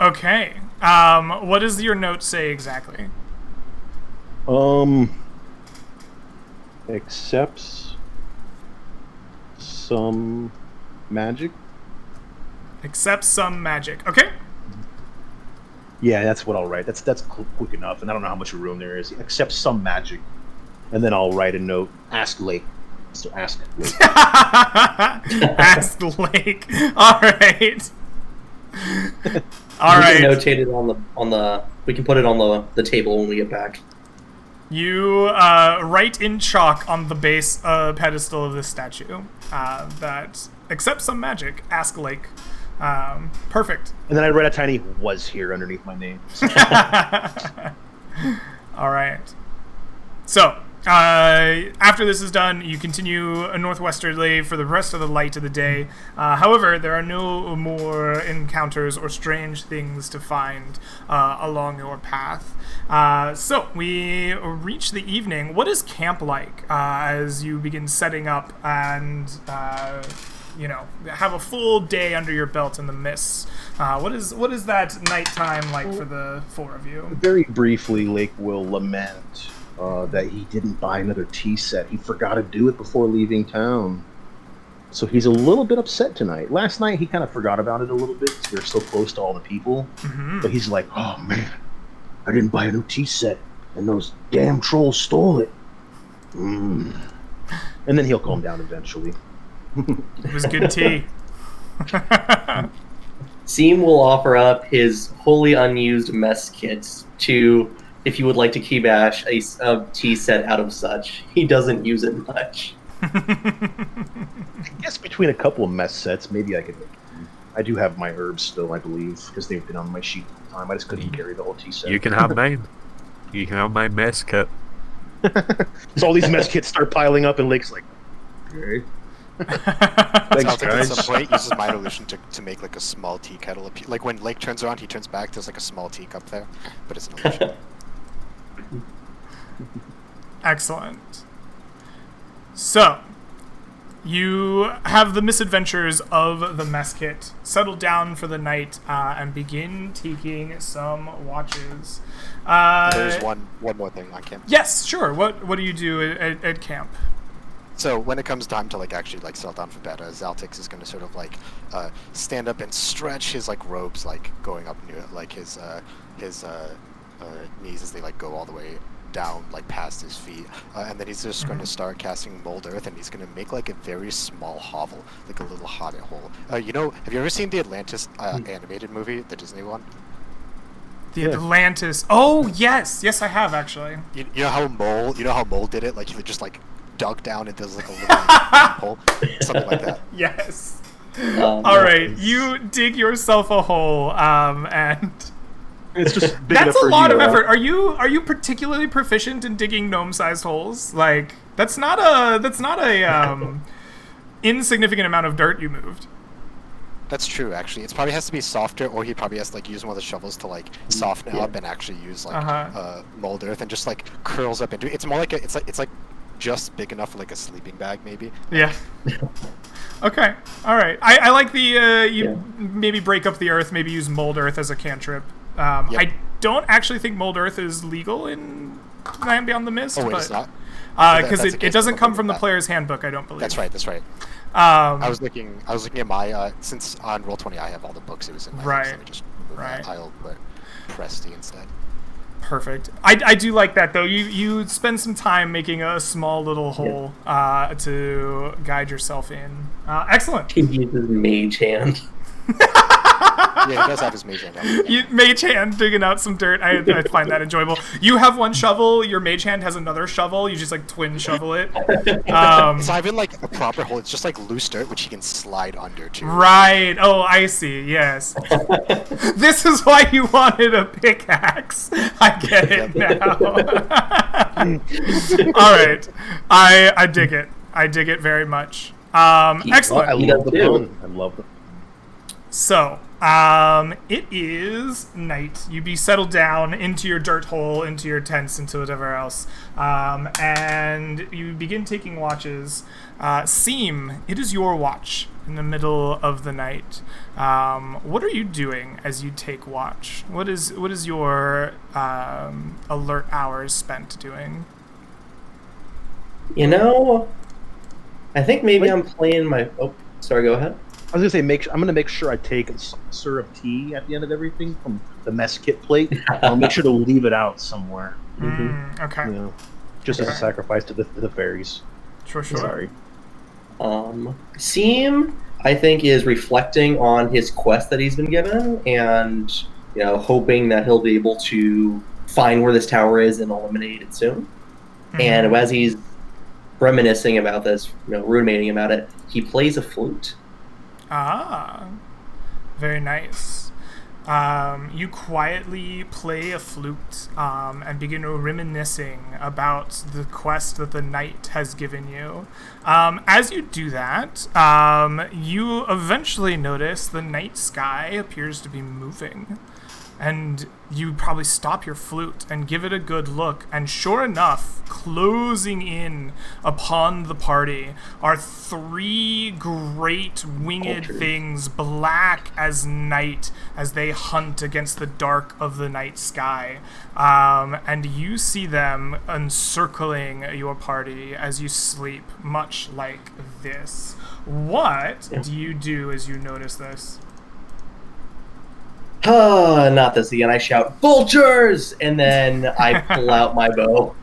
Okay. What does your note say exactly? Accepts some magic. Accept some magic. Okay. Yeah, that's what I'll write. That's quick enough, and I don't know how much room there is. Accepts some magic, and then I'll write a note. Ask Lake. So ask Lake. Ask Lake. All right. All We right. can notate it on the. We can put it on the table when we get back. You write in chalk on the base pedestal of this statue that accept some magic. Ask Lake. Perfect. And then I write a tiny "was here" underneath my name. All right. So, after this is done, you continue northwesterly for the rest of the light of the day. However, there are no more encounters or strange things to find along your path. So, we reach the evening. What is camp like as you begin setting up and have a full day under your belt in the mists? What is that nighttime like for the four of you? Very briefly, Lake will lament that he didn't buy another tea set. He forgot to do it before leaving town. So he's a little bit upset tonight. Last night, he kind of forgot about it a little bit because we were so close to all the people. Mm-hmm. But he's like, oh man, I didn't buy a new tea set, and those damn trolls stole it. And then he'll calm down eventually. It was good tea. Seam will offer up his wholly unused mess kits to, if you would like to keybash a tea set out of such. He doesn't use it much. I guess between a couple of mess sets, maybe I could make it. I do have my herbs still, I believe, because they've been on my sheet the whole time. I just couldn't carry the whole tea set. You can have mine. You can have my mess kit. So all these mess kits start piling up, and Lake's like, okay. Thanks, Celtic at guys. some point uses my illusion to make like a small tea kettle appear. Like when Lake turns around, he turns back. There's like a small teacup there, but it's an illusion. Excellent. So, you have the misadventures of the mess kit, settle down for the night, and begin taking some watches. There's one more thing on camp. Yes, sure. What do you do at camp? So when it comes time to like actually like settle down for bed, Zaltix is going to sort of like stand up and stretch his like robes, like going up near like his knees as they like go all the way down like past his feet, and then he's just going to start casting mold earth, and he's going to make like a very small hovel, like a little hobbit hole. Have you ever seen the Atlantis animated movie, the Disney one? The Atlantis. Oh yes, I have actually. You know how Mole did it? Like he would just like dug down into like a little hole, something like that. Yes. All right, you dig yourself a hole, and It's just big that's enough a for lot you, of huh? effort. Are you particularly proficient in digging gnome-sized holes? Like that's not a insignificant amount of dirt you moved. That's true, actually. It probably has to be softer, or he probably has to like use one of the shovels to like soften it up and actually use like mold earth and just like curls up into it. It's more like it's like just big enough for like a sleeping bag, maybe. Yeah. Okay. All right. I like the maybe break up the earth, maybe use mold earth as a cantrip. I don't actually think mold earth is legal in Land Beyond the Mist, Oh wait, but it's not. because That's it doesn't come from the that. player's handbook, I don't believe. That's right. That's right. I was looking at my since on Roll20 I have all the books. It was in my Right. books, let me just remove that. Right. I'll put Presty instead. Perfect. I do like that though. You spend some time making a small little hole to guide yourself in. Excellent. He uses mage hand. Yeah, he does have his mage hand out. You, mage hand digging out some dirt. I find that enjoyable. You have one shovel. Your mage hand has another shovel. You just like twin shovel it. It's not even like a proper hole. It's just like loose dirt which he can slide under too. Right. Oh, I see. Yes. This is why you wanted a pickaxe. I get it now. All right. I dig it. I dig it very much. Excellent. I He love does the too. pun. I love the. So, it is night. You be settled down into your dirt hole, into your tents, into whatever else, and you begin taking watches. Seem, it is your watch in the middle of the night. What are you doing as you take watch? What is your alert hours spent doing? You know, I think maybe I'm playing my. Oh, sorry. Go ahead. I was gonna say, I'm gonna make sure I take a syrup tea at the end of everything from the mess kit plate. I'll make sure to leave it out somewhere. Okay. You know, just as a Okay. sacrifice to the fairies. Sure. Sorry. Seem, I think, is reflecting on his quest that he's been given, and hoping that he'll be able to find where this tower is and eliminate it soon. And as he's reminiscing about this, ruminating about it, he plays a flute. Ah, very nice. You quietly play a flute and begin reminiscing about the quest that the knight has given you. As you do that, you eventually notice the night sky appears to be moving. And you probably stop your flute and give it a good look, and sure enough, closing in upon the party are 3 great winged things, black as night, as they hunt against the dark of the night sky. And you see them encircling your party as you sleep, much like this. What do you do as you notice this? Not this again. I shout, "Vultures!" and then I pull out my bow.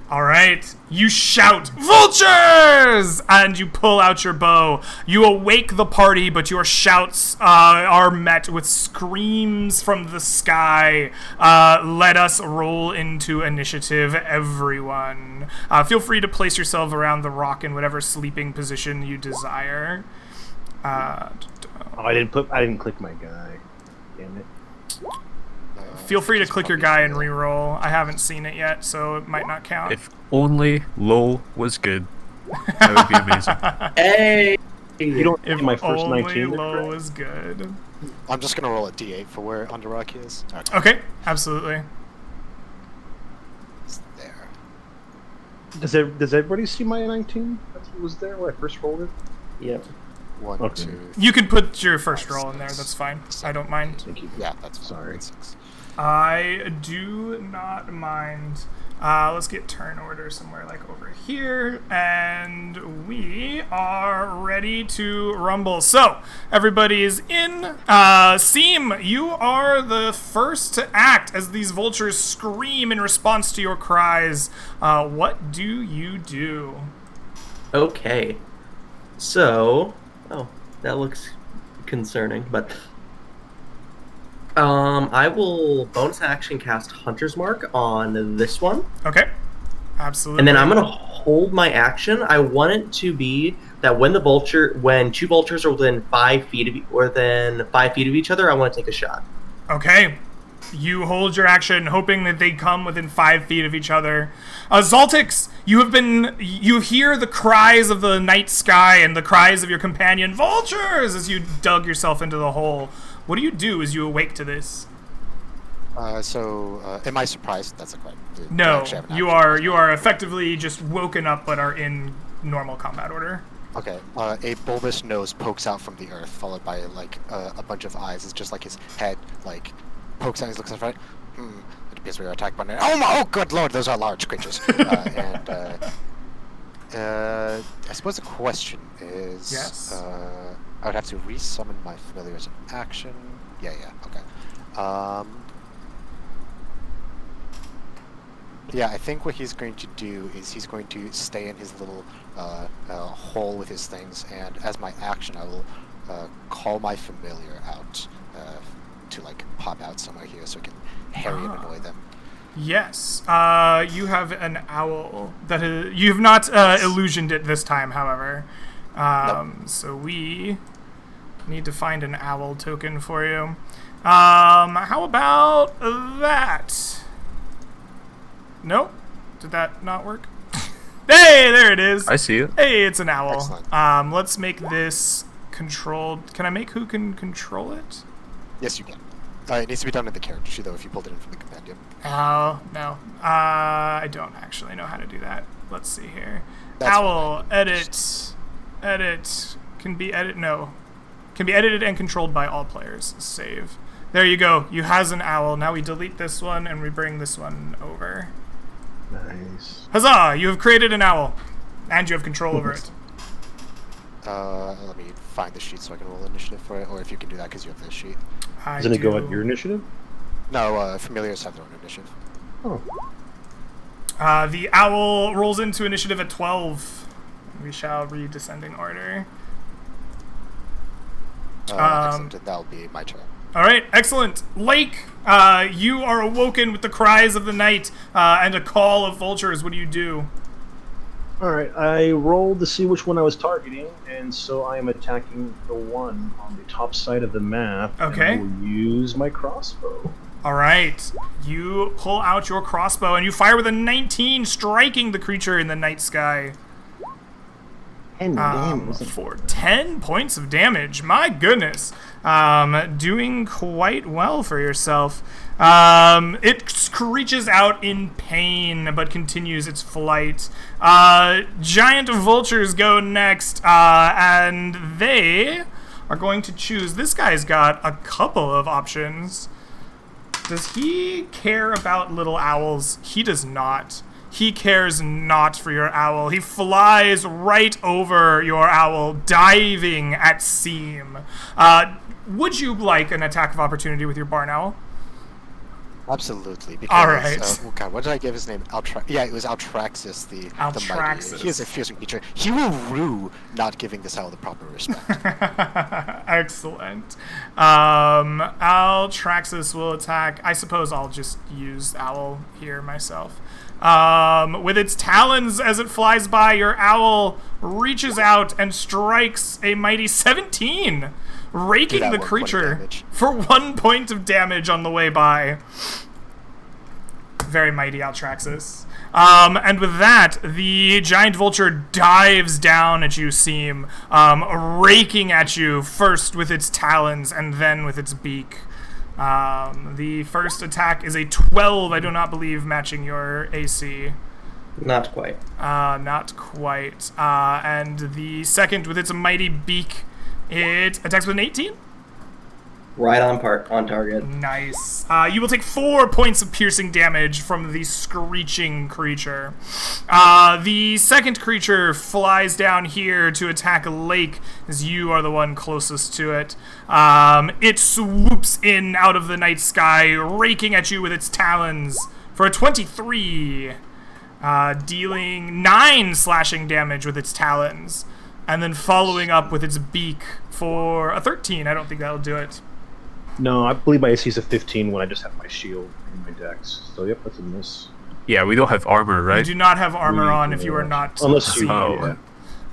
All right, you shout, "Vultures!" and you pull out your bow. You awake the party, but your shouts are met with screams from the sky. Let us roll into initiative, everyone. Feel free to place yourself around the rock in whatever sleeping position you desire. Oh, I didn't click my guy. Damn it. Feel free to click your guy and re-roll. I haven't seen it yet, so it might not count. If only low was good, that would be amazing. Hey! You don't if have my first only 19. low is good. I'm just gonna roll a d8 for where Underrock is. Okay, absolutely. It's there. Does everybody see my 19? That's what was there when I first rolled it. Yep. 1, Okay. 2, You can put your first roll in there, that's fine. I don't mind. Thank you. Yeah, that's fine. Sorry. 6. I do not mind. Let's get turn order somewhere like over here, and we are ready to rumble. So, everybody is in. Seem, you are the first to act as these vultures scream in response to your cries. What do you do? Okay. So, that looks concerning, but I will bonus action cast Hunter's Mark on this one, Okay, absolutely. and then I'm gonna hold my action. I want it to be that when 2 vultures are within 5 feet of each other, I want to take a shot. Okay, You hold your action, hoping that they come within 5 feet of each other. Zaltix, you hear the cries of the night sky and the cries of your companion vultures as you dug yourself into the hole. What do you do as you awake to this? Am I surprised? That's a question. No, you are effectively just woken up but are in normal combat order. Okay. A bulbous nose pokes out from the earth, followed by like a bunch of eyes. It's just like his head like pokes out. He looks in front. It appears we are attacked by an. Oh good lord! Those are large creatures. I suppose the question is. Yes. I would have to resummon my familiar as an action. Yeah. Okay. Yeah, I think what he's going to do is he's going to stay in his little hole with his things, and as my action, I will call my familiar out to like pop out somewhere here so I can harry and annoy them. Yes, you have an owl that you have not illusioned it this time, however. Nope. So we need to find an owl token for you. How about that? Nope. Did that not work? Hey, there it is. I see it. Hey, it's an owl. Excellent. Let's make this controlled. Can I make who can control it? Yes, you can. It needs to be done in the character sheet, though, if you pulled it in from the compendium. Oh, no. I don't actually know how to do that. Let's see here. That's Owl, fine. edit. Can be edited and controlled by all players. Save. There you go. You has an owl. Now we delete this one and we bring this one over. Nice. Huzzah! You have created an owl. And you have control over it. Let me find the sheet so I can roll initiative for it, or if you can do that because you have this sheet. Doesn't it go at your initiative? No, familiars have their own initiative. Oh. The owl rolls into initiative at 12. We shall read descending order. Excellent, and that'll be my turn. All right, excellent. Lake, you are awoken with the cries of the night and a call of vultures. What do you do? Alright, I rolled to see which one I was targeting, and so I am attacking the one on the top side of the map. Okay. And I will use my crossbow. All right, you pull out your crossbow and you fire with a 19, striking the creature in the night sky. 10 damage. For 10 points of damage. My goodness. Doing quite well for yourself. It screeches out in pain, but continues its flight. Giant vultures go next, and they are going to choose. This guy's got a couple of options. Does he care about little owls? He does not. He cares not for your owl. He flies right over your owl, diving at seam. Would you like an attack of opportunity with your barn owl? Absolutely. Because, All right. Oh God, what did I give his name? Yeah, it was Altraxis, the Altraxis. mighty. He is a fearsome creature. He will rue not giving this owl the proper respect. Excellent. Altraxis will attack. I suppose I'll just use owl here myself. With its talons as it flies by, your owl reaches out and strikes a mighty 17, raking the 1 point of creature damage. for 1 point of damage on the way by. Very mighty Altraxis. And with that, the giant vulture dives down at you, Seam, raking at you first with its talons and then with its beak. The first attack is a 12, I do not believe, matching your AC. Not quite. Not quite. And the second, with its mighty beak, it attacks with an 18. Right on target. Nice. You will take 4 points of piercing damage from the screeching creature. The second creature flies down here to attack Lake, as you are the one closest to it. It swoops in out of the night sky, raking at you with its talons for a 23, dealing 9 slashing damage with its talons, and then following up with its beak for a 13. I don't think that'll do it. No, I believe my AC is a 15 when I just have my shield in my dex. So, yep, that's a miss. Yeah, we don't have armor, You right? do not have armor on if you are not Unless you... sealed. Oh.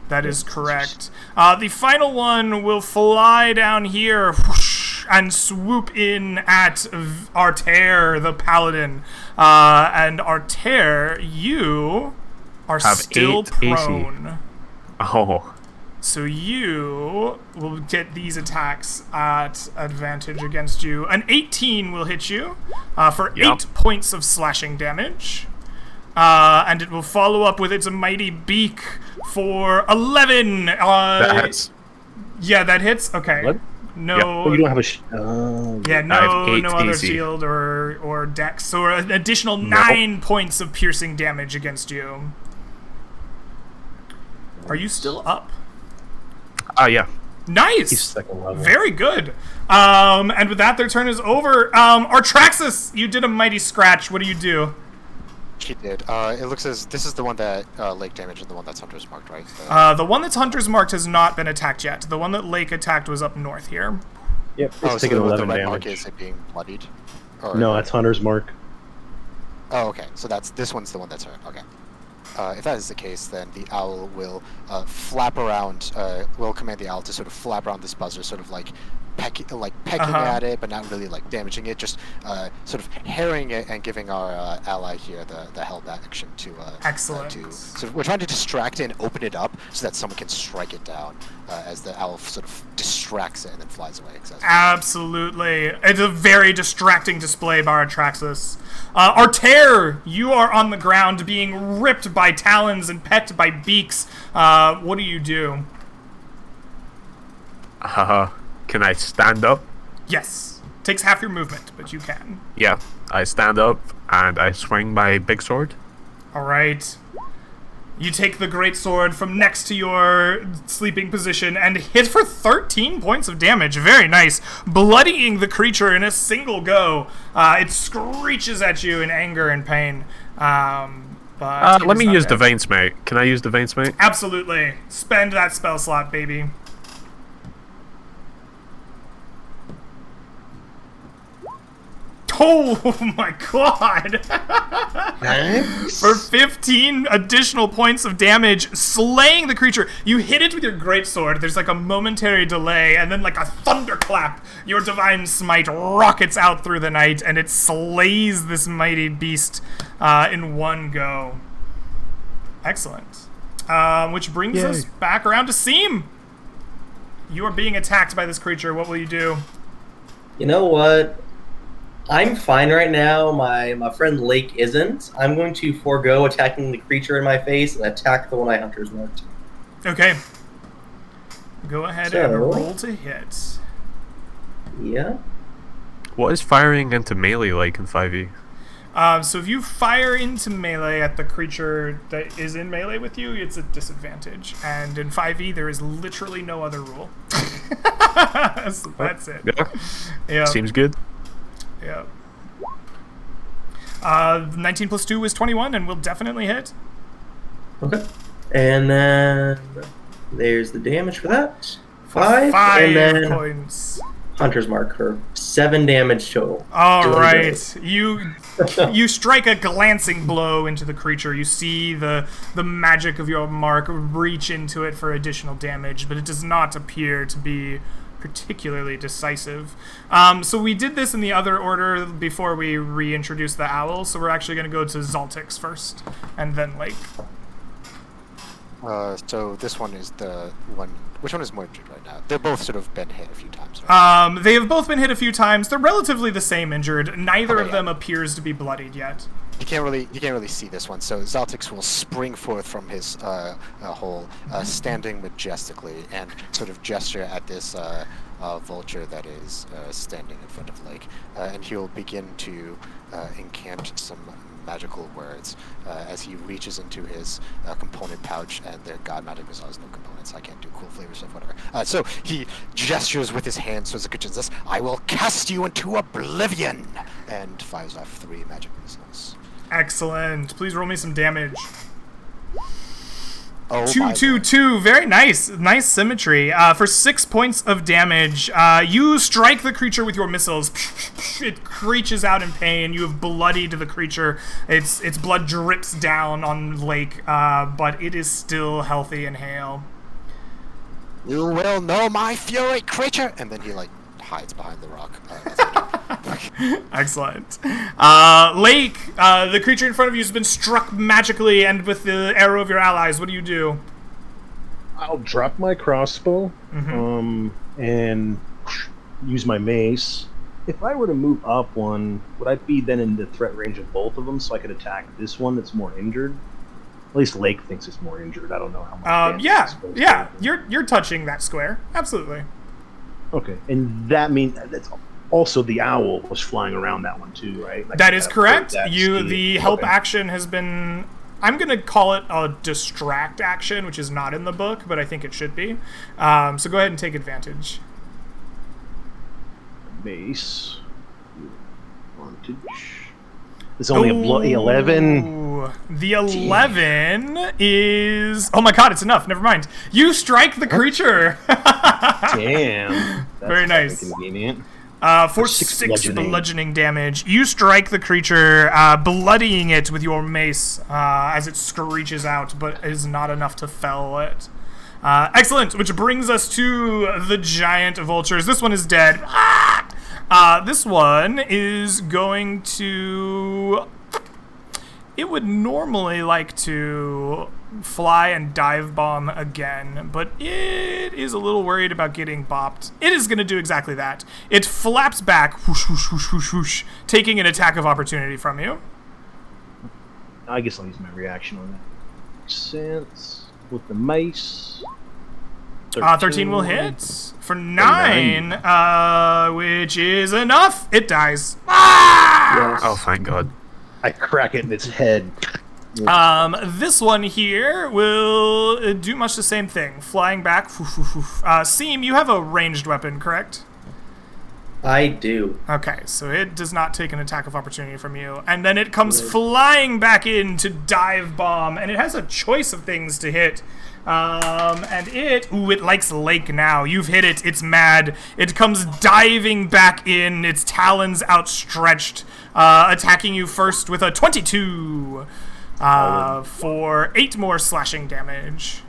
That is correct. The final one will fly down here, whoosh, and swoop in at Artair, the paladin. And Artair, you are Have still 8 AC. prone. Oh. So you will get these attacks at advantage against you. An 18 will hit you for Yep. 8 points of slashing damage. And it will follow up with its mighty beak for 11. That's. Yeah, that hits. Okay. What? No. Oh, you don't have a. Yeah, I have no 8 other AC. shield or dex. So an additional Nope. 9 points of piercing damage against you. Are you still up? Yeah. Nice. He's second level. Very good. And with that, their turn is over. Artraxis, you did a mighty scratch. What do you do? She did. It looks as this is the one that Lake damaged and the one that's Hunter's marked, right? The one that's Hunter's marked has not been attacked yet. The one that Lake attacked was up north here. Yep, it's so taking the 11 red mark damage. is it being bloodied? Or, No, that's Hunter's mark. Oh, okay. So this one's the one that's hurt. Okay. If that is the case, then the owl will flap around. Will command the owl to sort of flap around this buzzer, sort of like pecking at it, but not really like damaging it. Just sort of harrying it and giving our ally here the held action to. Excellent. So we're trying to distract it and open it up so that someone can strike it down as the owl sort of distracts it and then flies away. Absolutely. It's a very distracting display by Artraxis. Artair, you are on the ground being ripped by talons and pecked by beaks. What do you do? Can I stand up? Yes. Takes half your movement, but you can. Yeah. I stand up and I swing my big sword. All right. You take the great sword from next to your sleeping position and hit for 13 points of damage. Very nice. Bloodying the creature in a single go. It screeches at you in anger and pain. But it Let is me not use dead. Divine Smite. Can I use Divine Smite? Absolutely. Spend that spell slot, baby. Oh my god! For 15 additional points of damage, slaying the creature. You hit it with your greatsword. There's like a momentary delay, and then like a thunderclap, your divine smite rockets out through the night, and it slays this mighty beast in one go. Excellent. Which brings Yay. us back around to Seam. You are being attacked by this creature. What will you do? You know what? I'm fine right now. My friend Lake isn't. I'm going to forego attacking the creature in my face and attack the one I Hunter's marked. Okay. Go ahead So- and roll to hit. Yeah. What is firing into melee like in 5e? So if you fire into melee at the creature that is in melee with you, it's a disadvantage. And in 5e, there is literally no other rule. So that's it. Yeah. Yeah. Seems good. Yeah. 19 plus 2 is 21 and will definitely hit. Okay. And then there's the damage for that. 5. 5 And then points. Hunter's mark for 7 damage total. All Really right, you strike a glancing blow into the creature. You see the magic of your mark reach into it for additional damage, but it does not appear to be particularly decisive. So we did this in the other order before we reintroduced the owl. So we're actually going to go to Zaltix first, and then Lake. So this one is the one. Which one is more injured right now? They've both sort of been hit a few times. Right? They have both been hit a few times. They're relatively the same injured. Neither Okay, of them appears to be bloodied yet. You can't really see this one. So Zaltix will spring forth from his hole, standing majestically, and sort of gesture at this vulture that is standing in front of Lake, and he will begin to incant some magical words as he reaches into his component pouch, and their god magic is always no components. I can't do cool flavor stuff, whatever. So he gestures with his hands towards the creature and says, "I will cast you into oblivion," and fires off 3 magic missiles. Excellent. Please roll me some damage. Oh, 2, my 2, lord. 2. Very nice. Nice symmetry. For 6 points of damage, you strike the creature with your missiles. It screeches out in pain. You have bloodied the creature. Its blood drips down on Lake, but it is still healthy and hale. You will know my fury, creature! And then he, like, hides behind the rock. Excellent. Lake, the creature in front of you has been struck magically and with the arrow of your allies. What do you do? I'll drop my crossbow, and use my mace. If I were to move up one, would I be then in the threat range of both of them, so I could attack this one that's more injured? At least Lake thinks it's more injured. I don't know how much. damage Yeah. it's doing. You're touching that square. Absolutely. Okay, and that means that's also the owl was flying around that one too, right? Like, That I is gotta correct. put that You speed. the help Okay. action has been. I'm gonna call it a distract action, which is not in the book, but I think it should be. So go ahead and take advantage. Mace. Advantage. It's only a bloody 11. Ooh, the 11 is. Oh my god, it's enough. Never mind. You strike the creature. Damn. That's Very nice. Convenient. For Six 6 bludgeoning. bludgeoning damage. You strike the creature, bloodying it with your mace as it screeches out, but is not enough to fell it. Excellent, which brings us to the giant vultures. This one is dead. This one is going to... It would normally like to fly and dive bomb again, but it is a little worried about getting bopped. It is going to do exactly that. It flaps back, whoosh, whoosh, whoosh, whoosh, whoosh, taking an attack of opportunity from you. I guess I'll use my reaction on that. Makes sense. With the mace. 13 will hit for 9, which is enough. It dies. Yes. Oh, thank God. I crack it in its head. This one here will do much the same thing. Flying back. Seam, you have a ranged weapon, correct? I do. Okay, so it does not take an attack of opportunity from you. And then it comes flying back in to dive bomb, and it has a choice of things to hit. And it likes Lake now. You've hit it. It's mad. It comes diving back in, its talons outstretched, attacking you first with a 22 for 8 more slashing damage.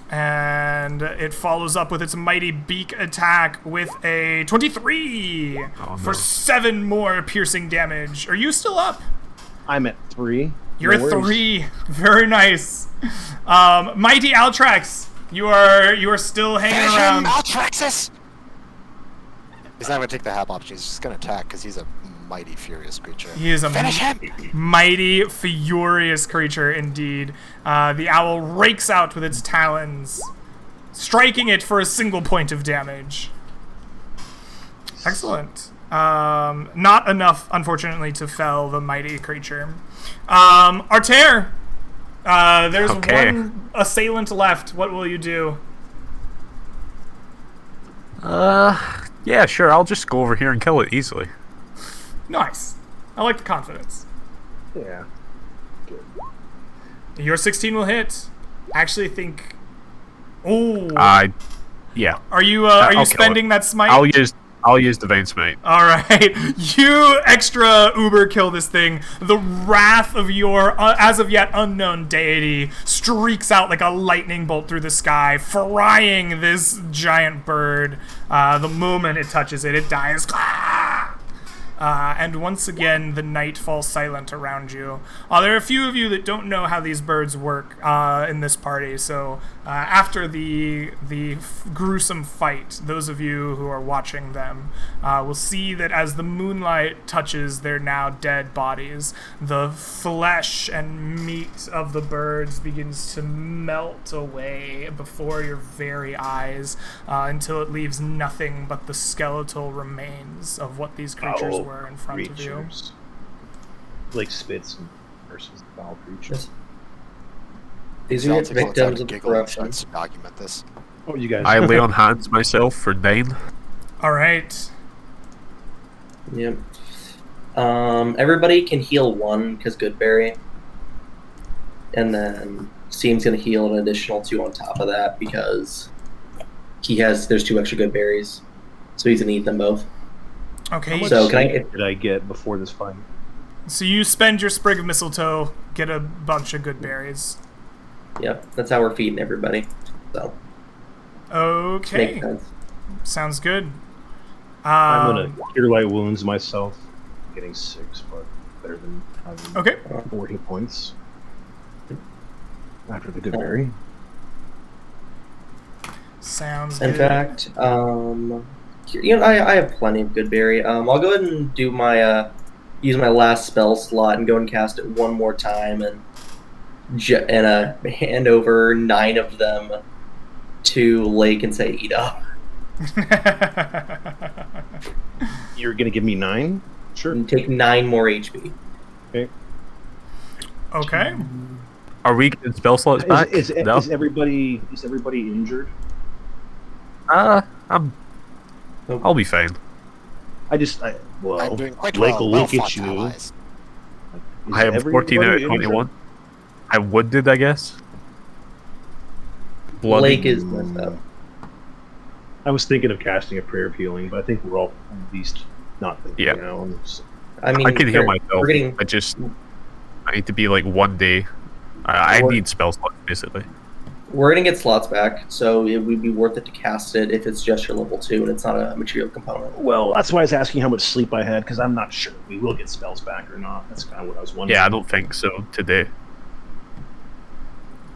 And it follows up with its mighty beak attack with a 23 for 7 more piercing damage. Are you still up? I'm at 3. You're No at worries. 3. Very nice. Mighty Altrax, you are still hanging around. Altraxis! He's not going to take the hap option. He's just going to attack because he's a mighty furious creature. He is a Finish him! mighty, furious creature indeed. The owl rakes out with its talons, striking it for a single point of damage. Excellent. Not enough, unfortunately, to fell the mighty creature. Artair, there's Okay. one assailant left. What will you do? Yeah, sure. I'll just go over here and kill it easily. Nice. I like the confidence. Yeah. Your 16 will hit. Actually think... Oh. Yeah. Are you I'll kill spending that smite? I'll use Divine Smite. All right, you extra uber kill this thing. The wrath of your as of yet unknown deity streaks out like a lightning bolt through the sky, frying this giant bird. The moment it touches it, it dies. And once again, the night falls silent around you. There are a few of you that don't know how these birds work in this party, so after the gruesome fight, those of you who are watching them will see that as the moonlight touches their now dead bodies, the flesh and meat of the birds begins to melt away before your very eyes until it leaves nothing but the skeletal remains of what these creatures Foul were in front of you. creatures. Like spits versus foul creatures. These So are I'll yet take a look victims at of it, giggle, and corruption. let's document this. Oh, you guys. I lay on hands myself for Dane. All right. Yep. Everybody can heal 1 because Goodberry, and then Seam's gonna heal an additional 2 on top of that because there's 2 extra good berries, so he's gonna eat them both. Okay. So can I? did I get before this fight? So you spend your sprig of mistletoe, get a bunch of good berries. Yep, that's how we're feeding everybody. So Okay. makes sense. Sounds good. I'm gonna cure light wounds myself, getting 6, but better than having Okay. 4 hit points after the good berry. Sounds In good. fact, I have plenty of good berry. I'll go ahead and do my use my last spell slot and go and cast it one more time and hand over 9 of them to Lake and say, "Eat up." You're gonna give me 9? Sure. And take 9 more HP. Okay. Are we getting spell slots back? No. Is everybody injured? I'll be fine. I'm Well, doing quite Lake well. will Well look at fought, you. allies. Is I am 14 out of everybody 21. I'm wounded, I guess. Bloody. Lake is messed up. I was thinking of casting a prayer of healing, but I think we're all at least not thinking Yeah. now. I mean, I can heal we're myself. getting I need to be like 1 day. I Or- need spell slots basically. we're gonna get slots back, so it would be worth it to cast it if it's just your level 2 and it's not a material component. Well, that's why I was asking how much sleep I had, because I'm not sure we will get spells back or not. That's kind of what I was wondering. Yeah, I don't think so today.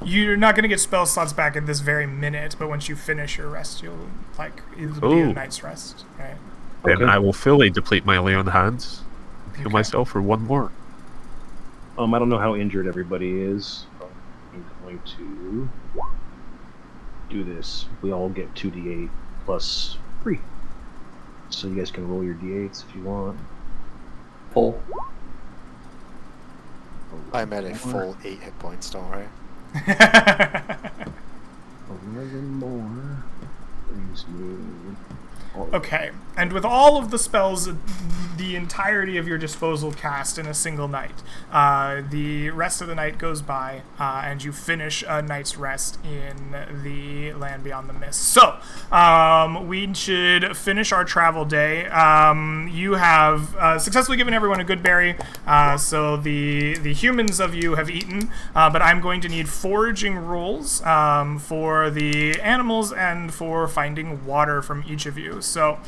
You're not going to get spell slots back at this very minute, but once you finish your rest, it'll be a Ooh. night's rest, right? Then Okay. I will fully deplete my lay on hands. Heal myself for 1 more. I don't know how injured everybody is. I'm going to do this. We all get 2d8 plus 3. So you guys can roll your d8s if you want. Pull. I'm at a full 8 hit points, don't worry. 11 more brings me. Okay, and with all of the spells, the entirety of your disposal cast in a single night, the rest of the night goes by, and you finish a night's rest in the land beyond the mist. So, we should finish our travel day. You have successfully given everyone a good berry, so the humans of you have eaten, but I'm going to need foraging rules for the animals and for finding water from each of you. So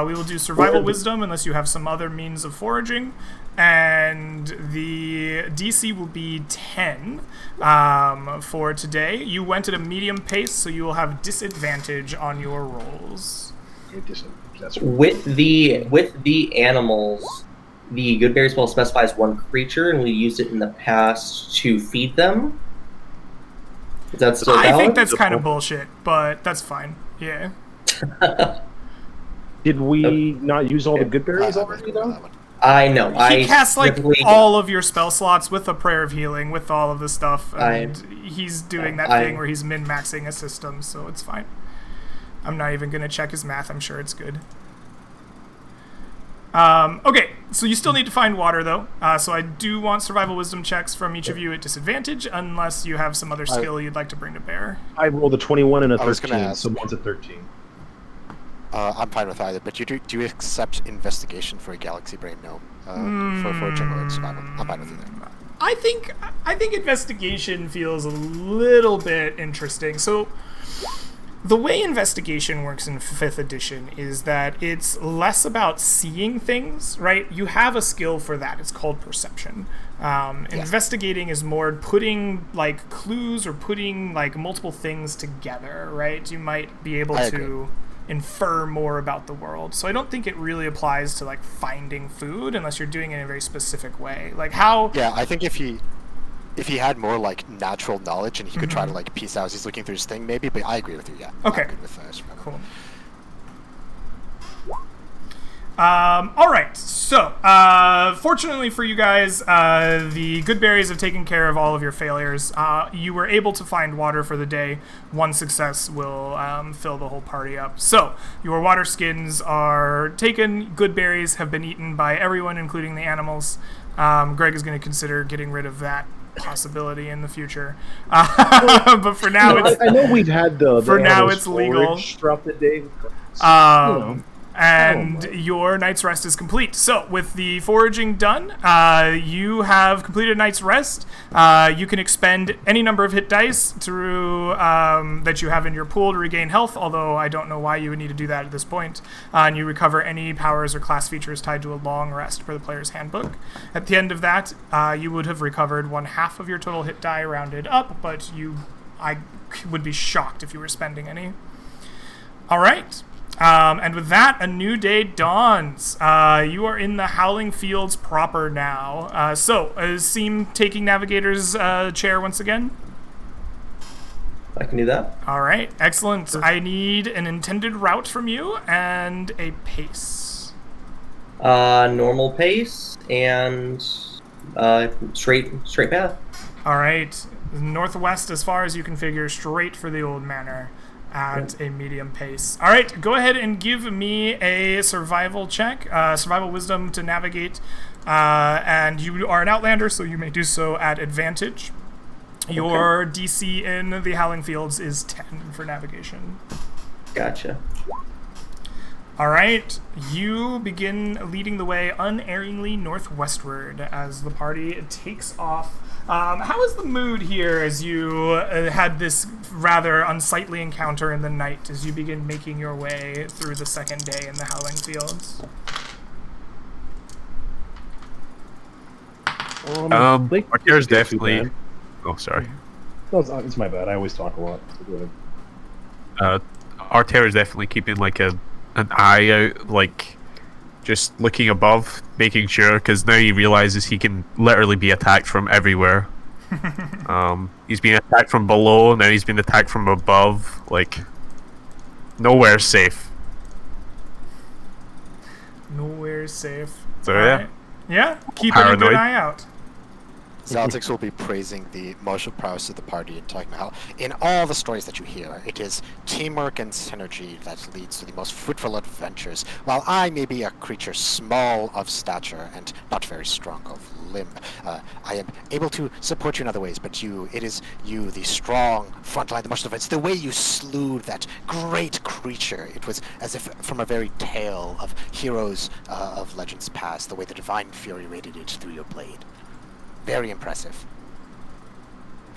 we will do survival wisdom unless you have some other means of foraging, and the DC will be 10 for today. You went at a medium pace, so you will have disadvantage on your rolls. That's With the animals, the good berry spell specifies 1 creature, and we used it in the past to feed them. Is that still I valid? think that's kind of bullshit, but that's fine. Yeah. Did we not use all the good berries I already, wouldn't go for though? that one. I know. He casts like specifically- all of your spell slots with a prayer of healing, with all of the stuff, and he's doing that I- thing where he's min-maxing a system, so it's fine. I'm not even gonna check his math. I'm sure it's good. Okay, so you still need to find water though. So I do want survival wisdom checks from each of you at disadvantage, unless you have some other skill you'd like to bring to bear. I rolled a 21 and a I was gonna 13, ask. so one's a 13. I'm fine with either, but do you accept investigation for a galaxy brain gnome for foraging or survival? I'm fine with either. I think investigation feels a little bit interesting. So the way investigation works in 5th edition is that it's less about seeing things, right? You have a skill for that. It's called perception. Investigating is more putting like clues or putting like multiple things together, right? You might be able I to agree. infer more about the world. So I don't think it really applies to like finding food unless you're doing it in a very specific way. Like how Yeah, I think if he had more like natural knowledge and he could try to like piece out as he's looking through his thing, maybe. But I agree with you. Yeah. Okay. I'm good with survival. Cool. All right. So, fortunately for you guys, the good berries have taken care of all of your failures. You were able to find water for the day. 1 success will fill the whole party up. So, your water skins are taken. Good berries have been eaten by everyone, including the animals. Greg is going to consider getting rid of that possibility in the future. But for now, it's I know we've had the For now, animal it's legal. storage throughout the day. and Oh my. your night's rest is complete. So, with the foraging done, you have completed a night's rest. You can expend any number of hit dice through that you have in your pool to regain health, although I don't know why you would need to do that at this point. And you recover any powers or class features tied to a long rest per the player's handbook. At the end of that, you would have recovered 1/2 of your total hit die rounded up, but I would be shocked if you were spending any. All right. And with that, a new day dawns. You are in the Howling Fields proper now. So, is Seam taking Navigator's chair once again? I can do that. All right, excellent. I need an intended route from you and a pace. Normal pace and straight path. All right, northwest as far as you can figure, straight for the old manor at a medium pace. All right, go ahead and give me a survival check, survival wisdom to navigate, and you are an outlander, so you may do so at advantage. Your DC in the Howling Fields is 10 for navigation. Gotcha. All right, you begin leading the way unerringly northwestward as the party takes off. How is the mood here as you had this rather unsightly encounter in the night as you begin making your way through the second day in the Howling Fields? Blake- Artera's Too definitely. bad. Oh, sorry. No, it's my bad. I always talk a lot. So go ahead. Artera's definitely keeping like an eye out, like just looking above, making sure, because now he realizes he can literally be attacked from everywhere. He's being attacked from below, now he's being attacked from above. Like, nowhere's safe. Nowhere's safe. So All yeah. right. Yeah, keeping a good Paranoid. eye out. Zaltix will be praising the martial prowess of the party and talking about how, in all the stories that you hear, it is teamwork and synergy that leads to the most fruitful adventures. While I may be a creature small of stature and not very strong of limb, I am able to support you in other ways, but it is you, the strong frontline, the martial defense, the way you slew that great creature. It was as if from a very tale of heroes of legends past, the way the divine fury radiated through your blade. Very impressive.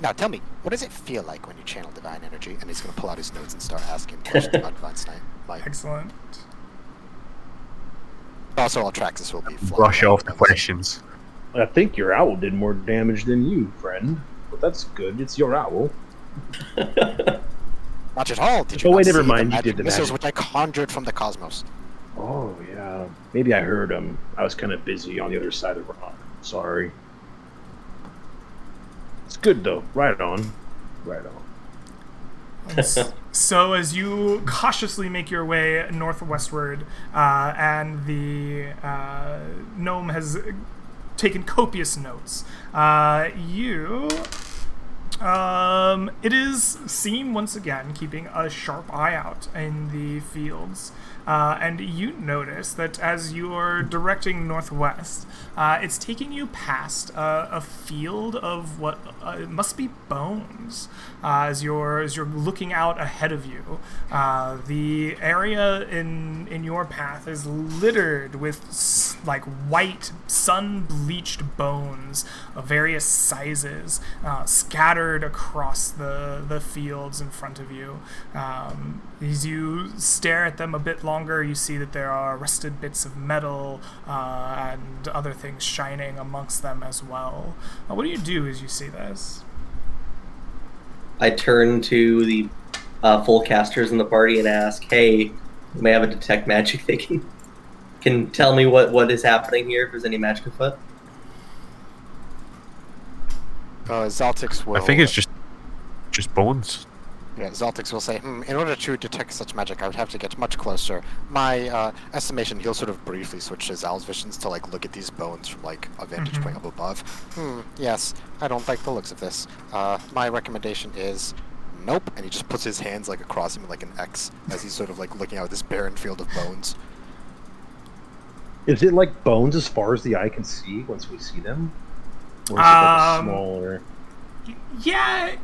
Now tell me, what does it feel like when you channel divine energy? And he's going to pull out his notes and start asking questions about divine might. Excellent. Also, Altraxis will be flying Brush around off the with us. questions. I think your owl did more damage than you, friend. But that's good. It's your owl. Not at all. Did you Oh, not wait, never see mind, the you magic did the missiles magic. which I conjured from the cosmos? Oh, yeah. Maybe I heard him. I was kind of busy on the other side of the rock. Sorry. It's good, though. Right on. Right on. So as you cautiously make your way northwestward, and the gnome has taken copious notes, it is Seam once again keeping a sharp eye out in the fields. And you notice that as you're directing northwest, it's taking you past a field of what must be bones. As you're looking out ahead of you, the area in your path is littered with like white sun-bleached bones of various sizes, scattered across the fields in front of you. As you stare at them a bit longer, you see that there are rusted bits of metal and other things shining amongst them as well. What do you do as you see this? I turn to the full casters in the party and ask, "Hey, you may have a detect magic. They can tell me what is happening here. If there's any magic afoot." Zaltix will... I think it's just bones. Yeah, Zaltix will say, in order to detect such magic, I would have to get much closer. My estimation, he'll sort of briefly switch to Zal's visions to like look at these bones from like a vantage point up above. Yes, I don't like the looks of this. My recommendation is nope, and he just puts his hands like across him like an X as he's sort of like looking out at this barren field of bones. Is it like bones as far as the eye can see once we see them? Or is it like a smaller... Yeah,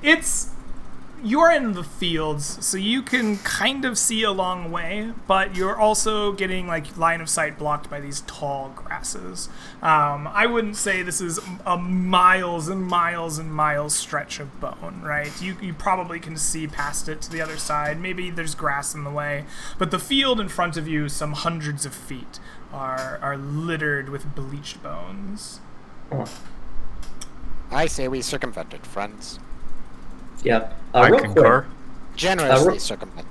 you're in the fields, so you can kind of see a long way, but you're also getting like line of sight blocked by these tall grasses. I wouldn't say this is a miles and miles and miles stretch of bone, right? You probably can see past it to the other side. Maybe there's grass in the way, but the field in front of you, some hundreds of feet, are littered with bleached bones. I say we circumvent it, friends. Yeah. I Real concur. quick. Generously circumvent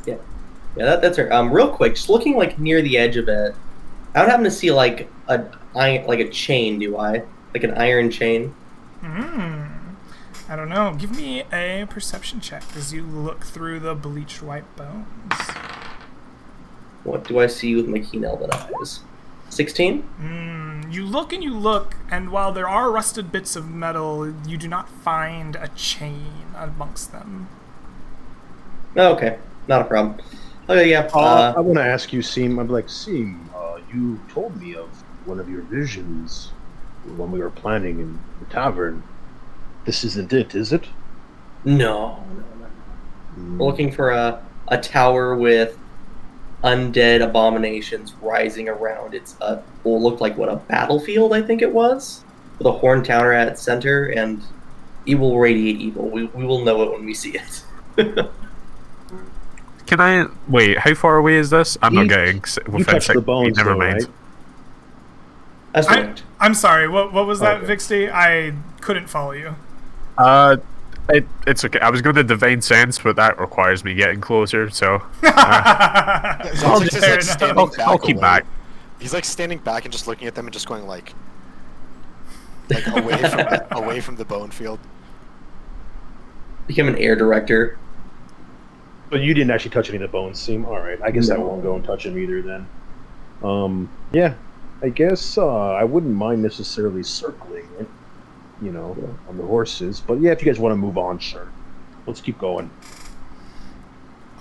it. Yeah, that's right. Real quick, just looking like near the edge of it, I would happen to see like a chain. Do I like an iron chain? I don't know. Give me a perception check as you look through the bleached white bones. What do I see with my keen elven eyes? 16? You look, and while there are rusted bits of metal, you do not find a chain amongst them. Oh, okay, not a problem. Okay, yeah. I want to ask you, Seem. I'm like, Seem, you told me of one of your visions when we were planning in the tavern. This isn't it, is it? No. We're looking for a tower with undead abominations rising around. It's will look like a battlefield, I think it was, with a horn tower at its center, and it will radiate evil. We will know it when we see it. Can I wait? How far away is this? I'm not getting You touched the bones, Never though, mind. right? That's correct. I'm sorry, what was that, Okay. Vixty? I couldn't follow you. It's okay. I was going to divine sense, but that requires me getting closer. So I'll just Fair like enough. standing I'll back keep away. back. He's like standing back and just looking at them and just going like away from the bone field. Become an air director. But you didn't actually touch any of the bones, Seem. All right, I guess I won't go and touch them either then. Yeah, I guess I wouldn't mind necessarily circling it, on the horses. But yeah, if you guys want to move on, sure. Let's keep going.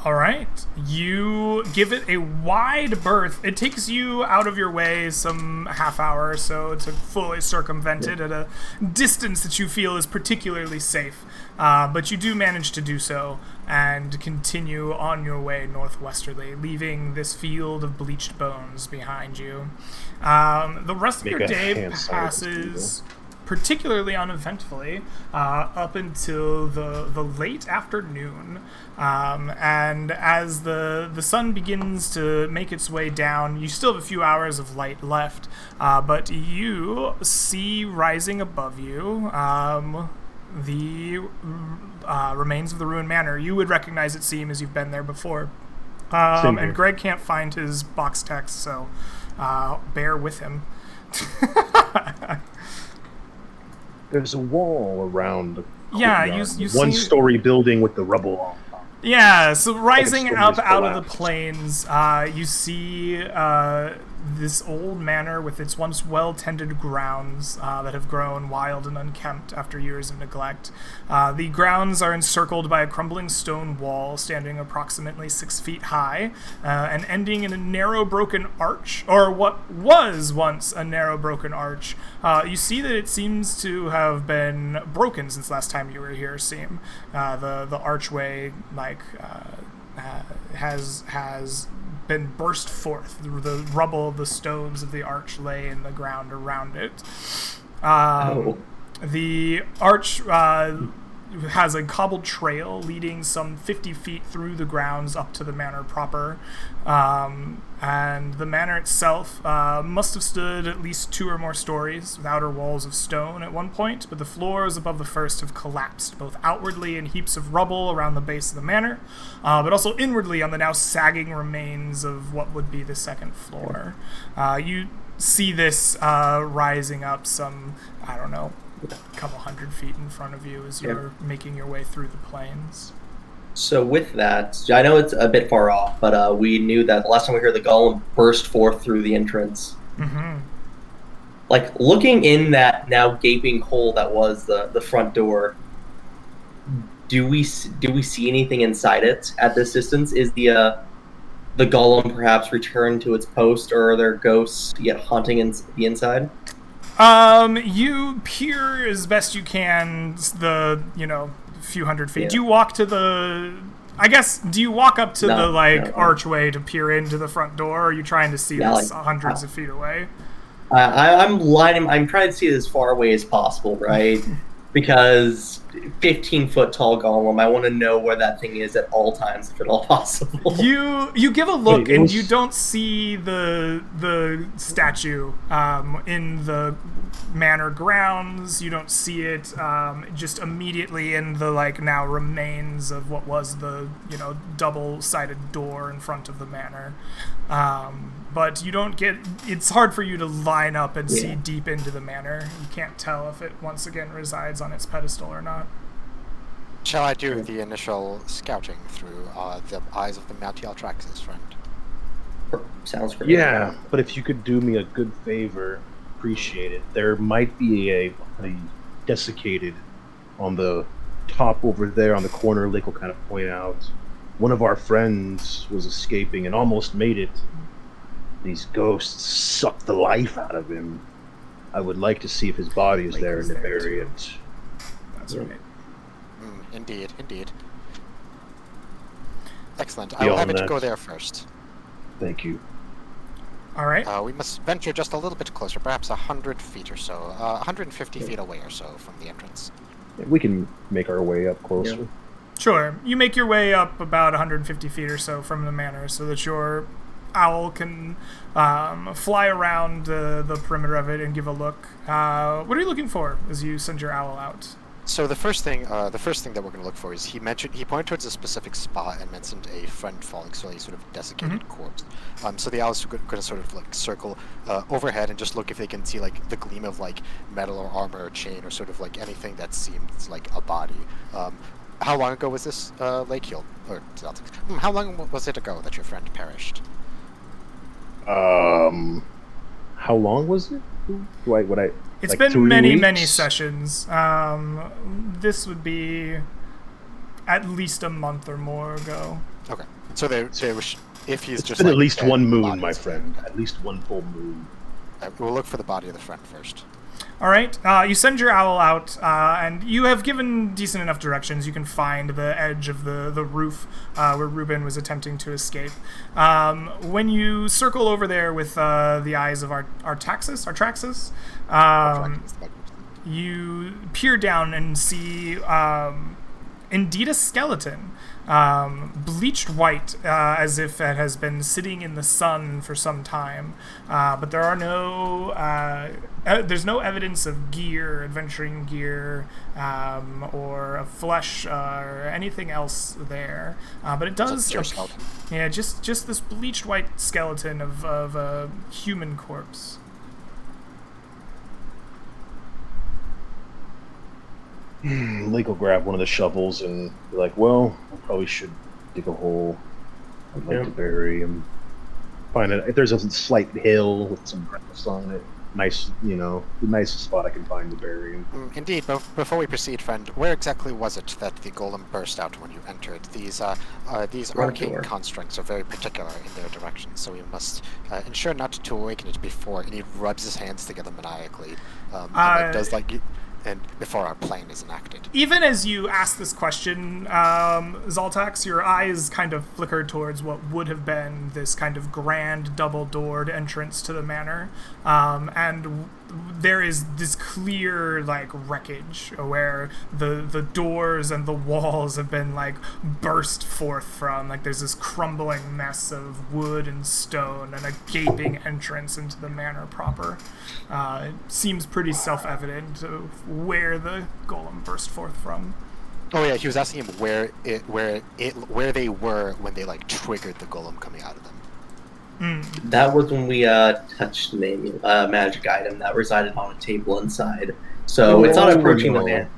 All right. You give it a wide berth. It takes you out of your way some half hour or so to fully circumvent it at a distance that you feel is particularly safe. But you do manage to do so and continue on your way northwesterly, leaving this field of bleached bones behind you. The rest of Make your a day hand sign with this passes particularly uneventfully up until the late afternoon. And as the sun begins to make its way down, you still have a few hours of light left, but you see rising above you the remains of the ruined manor. You would recognize it, Seem, as you've been there before. Same here. And Greg can't find his box text, so bear with him. There's a wall around. Yeah, courtyard. you One see- story building with the rubble on top. Yeah, so rising storm up just out of the collapsed. plains, you see this old manor with its once well-tended grounds that have grown wild and unkempt after years of neglect. The grounds are encircled by a crumbling stone wall standing approximately 6 feet high and ending in a narrow broken arch, or what was once a narrow broken arch. You see that it seems to have been broken since last time you were here, Seem. The archway has been burst forth. The rubble of the stones of the arch lay in the ground around it. The arch has a cobbled trail leading some 50 feet through the grounds up to the manor proper. And the manor itself must have stood at least 2 or more stories with outer walls of stone at one point, but the floors above the first have collapsed, both outwardly in heaps of rubble around the base of the manor, but also inwardly on the now sagging remains of what would be the second floor. You see this rising up some, a couple hundred feet in front of you as you're making your way through the plains. So with that, I know it's a bit far off, but we knew that the last time we heard the golem burst forth through the entrance. Mm-hmm. Like, looking in that now gaping hole that was the front door, do we see anything inside it at this distance? Is the golem perhaps returned to its post, or are there ghosts yet haunting in the inside? You peer as best you can, few hundred feet. Yeah. Do you walk to the? I guess. Do you walk up to No, the no. archway to peer into the front door? Or are you trying to see Yeah, this like, hundreds of feet away? I'm trying to see it as far away as possible, right? Because 15-foot tall golem, I want to know where that thing is at all times, if at all possible. You give a look Wait, it and was- you don't see the statue in the manor grounds. You don't see it just immediately in the now remains of what was the double-sided door in front of the manor. But you don't get. It's hard for you to line up and see deep into the manor. You can't tell if it once again resides on its pedestal or not. Shall I do the initial scouting through the eyes of the Mount Yaltraxis, friend? Sounds great. Yeah, but if you could do me a good favor, appreciate it. There might be a desiccated on the top over there on the corner. Lake will kind of point out. One of our friends was escaping and almost made it. These ghosts sucked the life out of him. I would like to see if his body is Lake there is and to there, bury too. it. That's right. Indeed, indeed. Excellent. I will have Beyond it go that- there first. Thank you. All right. We must venture just a little bit closer, perhaps 100 feet or so, 150 feet away or so from the entrance. We can make our way up closer. Sure. You make your way up about 150 feet or so from the manor so that your owl can fly around the perimeter of it and give a look. What are you looking for as you send your owl out? So the first thing that we're going to look for is he pointed towards a specific spot and mentioned a friend falling, so a sort of desiccated corpse. So the owl's going to sort of circle overhead and just look if they can see the gleam of metal or armor or chain or sort of anything that seems like a body. How long ago was this, Lake Hill? Or how long was it ago that your friend perished? How long was it? It's like been 3 many weeks? sessions. This would be at least a month or more ago. Okay. So if he's It's just been at least dead, one the moon, body my is- friend. At least one full moon. We'll look for the body of the friend first. All right. You send your owl out, and you have given decent enough directions. You can find the edge of the roof where Ruben was attempting to escape. When you circle over there with the eyes of Artaxis, you peer down and see indeed a skeleton, bleached white, as if it has been sitting in the sun for some time. But there are there's no evidence of gear, adventuring gear, or of flesh, or anything else there. But it does, pure skeleton. yeah, just this bleached white skeleton of a human corpse. Lake will grab one of the shovels and be like, well, I probably should dig a hole. I'd like to bury him. Find it. If there's a slight hill with some grass on it, nice, the nicest spot I can find to bury him. Indeed, but before we proceed, friend, where exactly was it that the golem burst out when you entered? These arcane door. constructs are very particular in their direction, so we must ensure not to awaken it before. And he rubs his hands together maniacally, and before our plan is enacted. Even as you ask this question, Zaltax, your eyes kind of flicker towards what would have been this kind of grand double-doored entrance to the manor, and there is this clear wreckage where the doors and the walls have been burst forth from. There's this crumbling mess of wood and stone and a gaping entrance into the manor proper. It seems pretty self-evident where the golem burst forth from. Oh yeah, he was asking him where they were when they triggered the golem coming out of them. That was when we touched the magic item that resided on a table inside. So it's not approaching the man.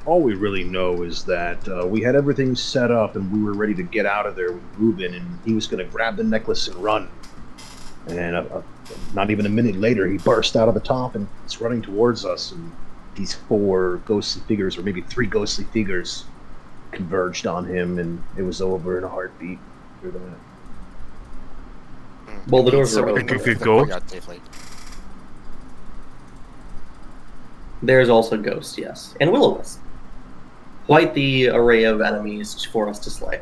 All we really know is that we had everything set up and we were ready to get out of there with Ruben, and he was going to grab the necklace and run. And not even a minute later, he burst out of the top and it's running towards us. And these 4 ghostly figures, or maybe 3 ghostly figures, converged on him, and it was over in a heartbeat. After that. Well, the doors So were we open. can If move you the go- courtyard safely. There's also ghosts, yes, and will-o-wisp. quite the array of enemies for us to slay.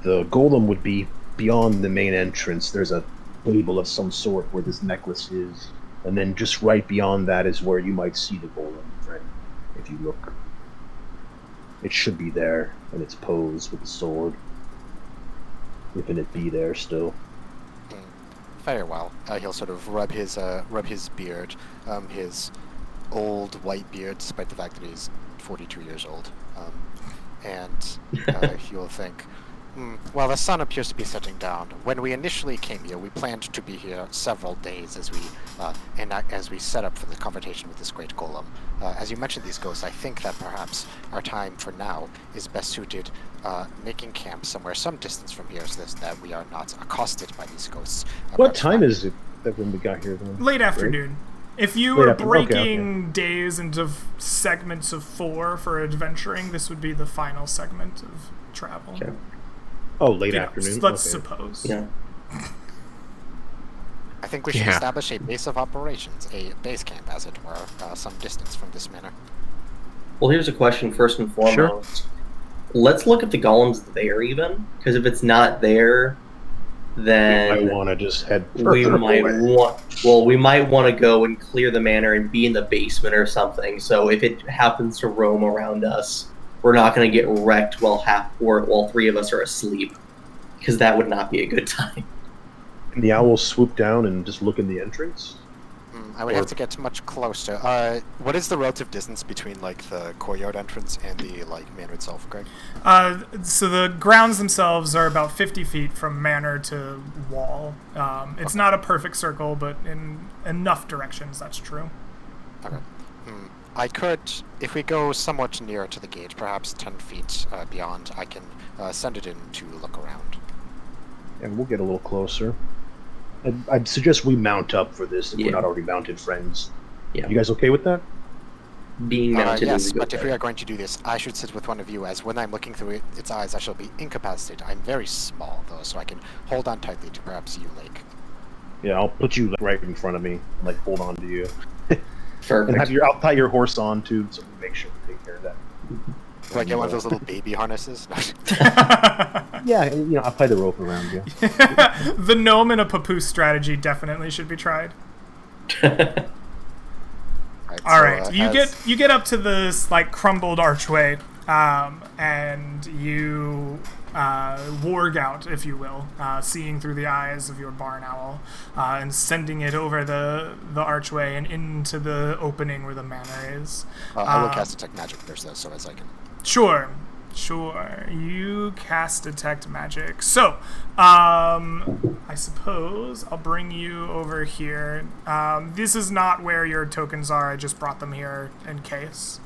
The golem would be beyond the main entrance. There's a table of some sort where this necklace is, and then just right beyond that is where you might see the golem, friend. If you look, it should be there in its pose with the sword. If it be there still. Very well. He'll sort of rub his beard, his old white beard, despite the fact that he's 42 years old. And he'll think, well, the sun appears to be setting down. When we initially came here, we planned to be here several days as we set up for the confrontation with this great golem. As you mentioned these ghosts, I think that perhaps our time for now is best suited making camp somewhere some distance from here so that we are not accosted by these ghosts. What time is it that when we got here then? Late afternoon. If you Late were afternoon, okay, breaking days into segments of 4 for adventuring, this would be the final segment of travel. Okay. Oh, late You know, afternoon. let's Okay. suppose. Yeah. I think we should Yeah. establish a base of operations, a base camp, as it were, some distance from this manor. Well, here's a question first and foremost. Let's look if the golem's there even, because if it's not there, then I want to just head. we further might away. we might want to go and clear the manor and be in the basement or something. So if it happens to roam around us, we're not going to get wrecked while all 3 of us are asleep, because that would not be a good time. And the owl swoop down and just look in the entrance. I would have to get much closer. What is the relative distance between like the courtyard entrance and the manor itself, Greg? So the grounds themselves are about 50 feet from manor to wall. It's not a perfect circle, but in enough directions, that's true. Okay. I could, if we go somewhat nearer to the gate, perhaps 10 feet beyond, I can send it in to look around. And we'll get a little closer. I'd suggest we mount up for this if Yeah. we're not already mounted friends. Yeah. You guys okay with that? Being mounted Yes, is a good but if we thing. are going to do this, I should sit with one of you, as when I'm looking through its eyes, I shall be incapacitated. I'm very small, though, so I can hold on tightly to perhaps you, Lake. Yeah, I'll put you right in front of me and hold on to you. Perfect. And I'll tie your horse on too, so we make sure we take care of that. Do I get one of those little baby harnesses? Yeah, I'll tie the rope around you. The gnome and a papoose strategy definitely should be tried. All right, you get up to this crumbled archway, and you warg out, if you will, seeing through the eyes of your barn owl, and sending it over the archway and into the opening where the manor is. I will cast Detect Magic first, though, so as I can... Sure. You cast Detect Magic. So, I suppose I'll bring you over here. This is not where your tokens are. I just brought them here in case.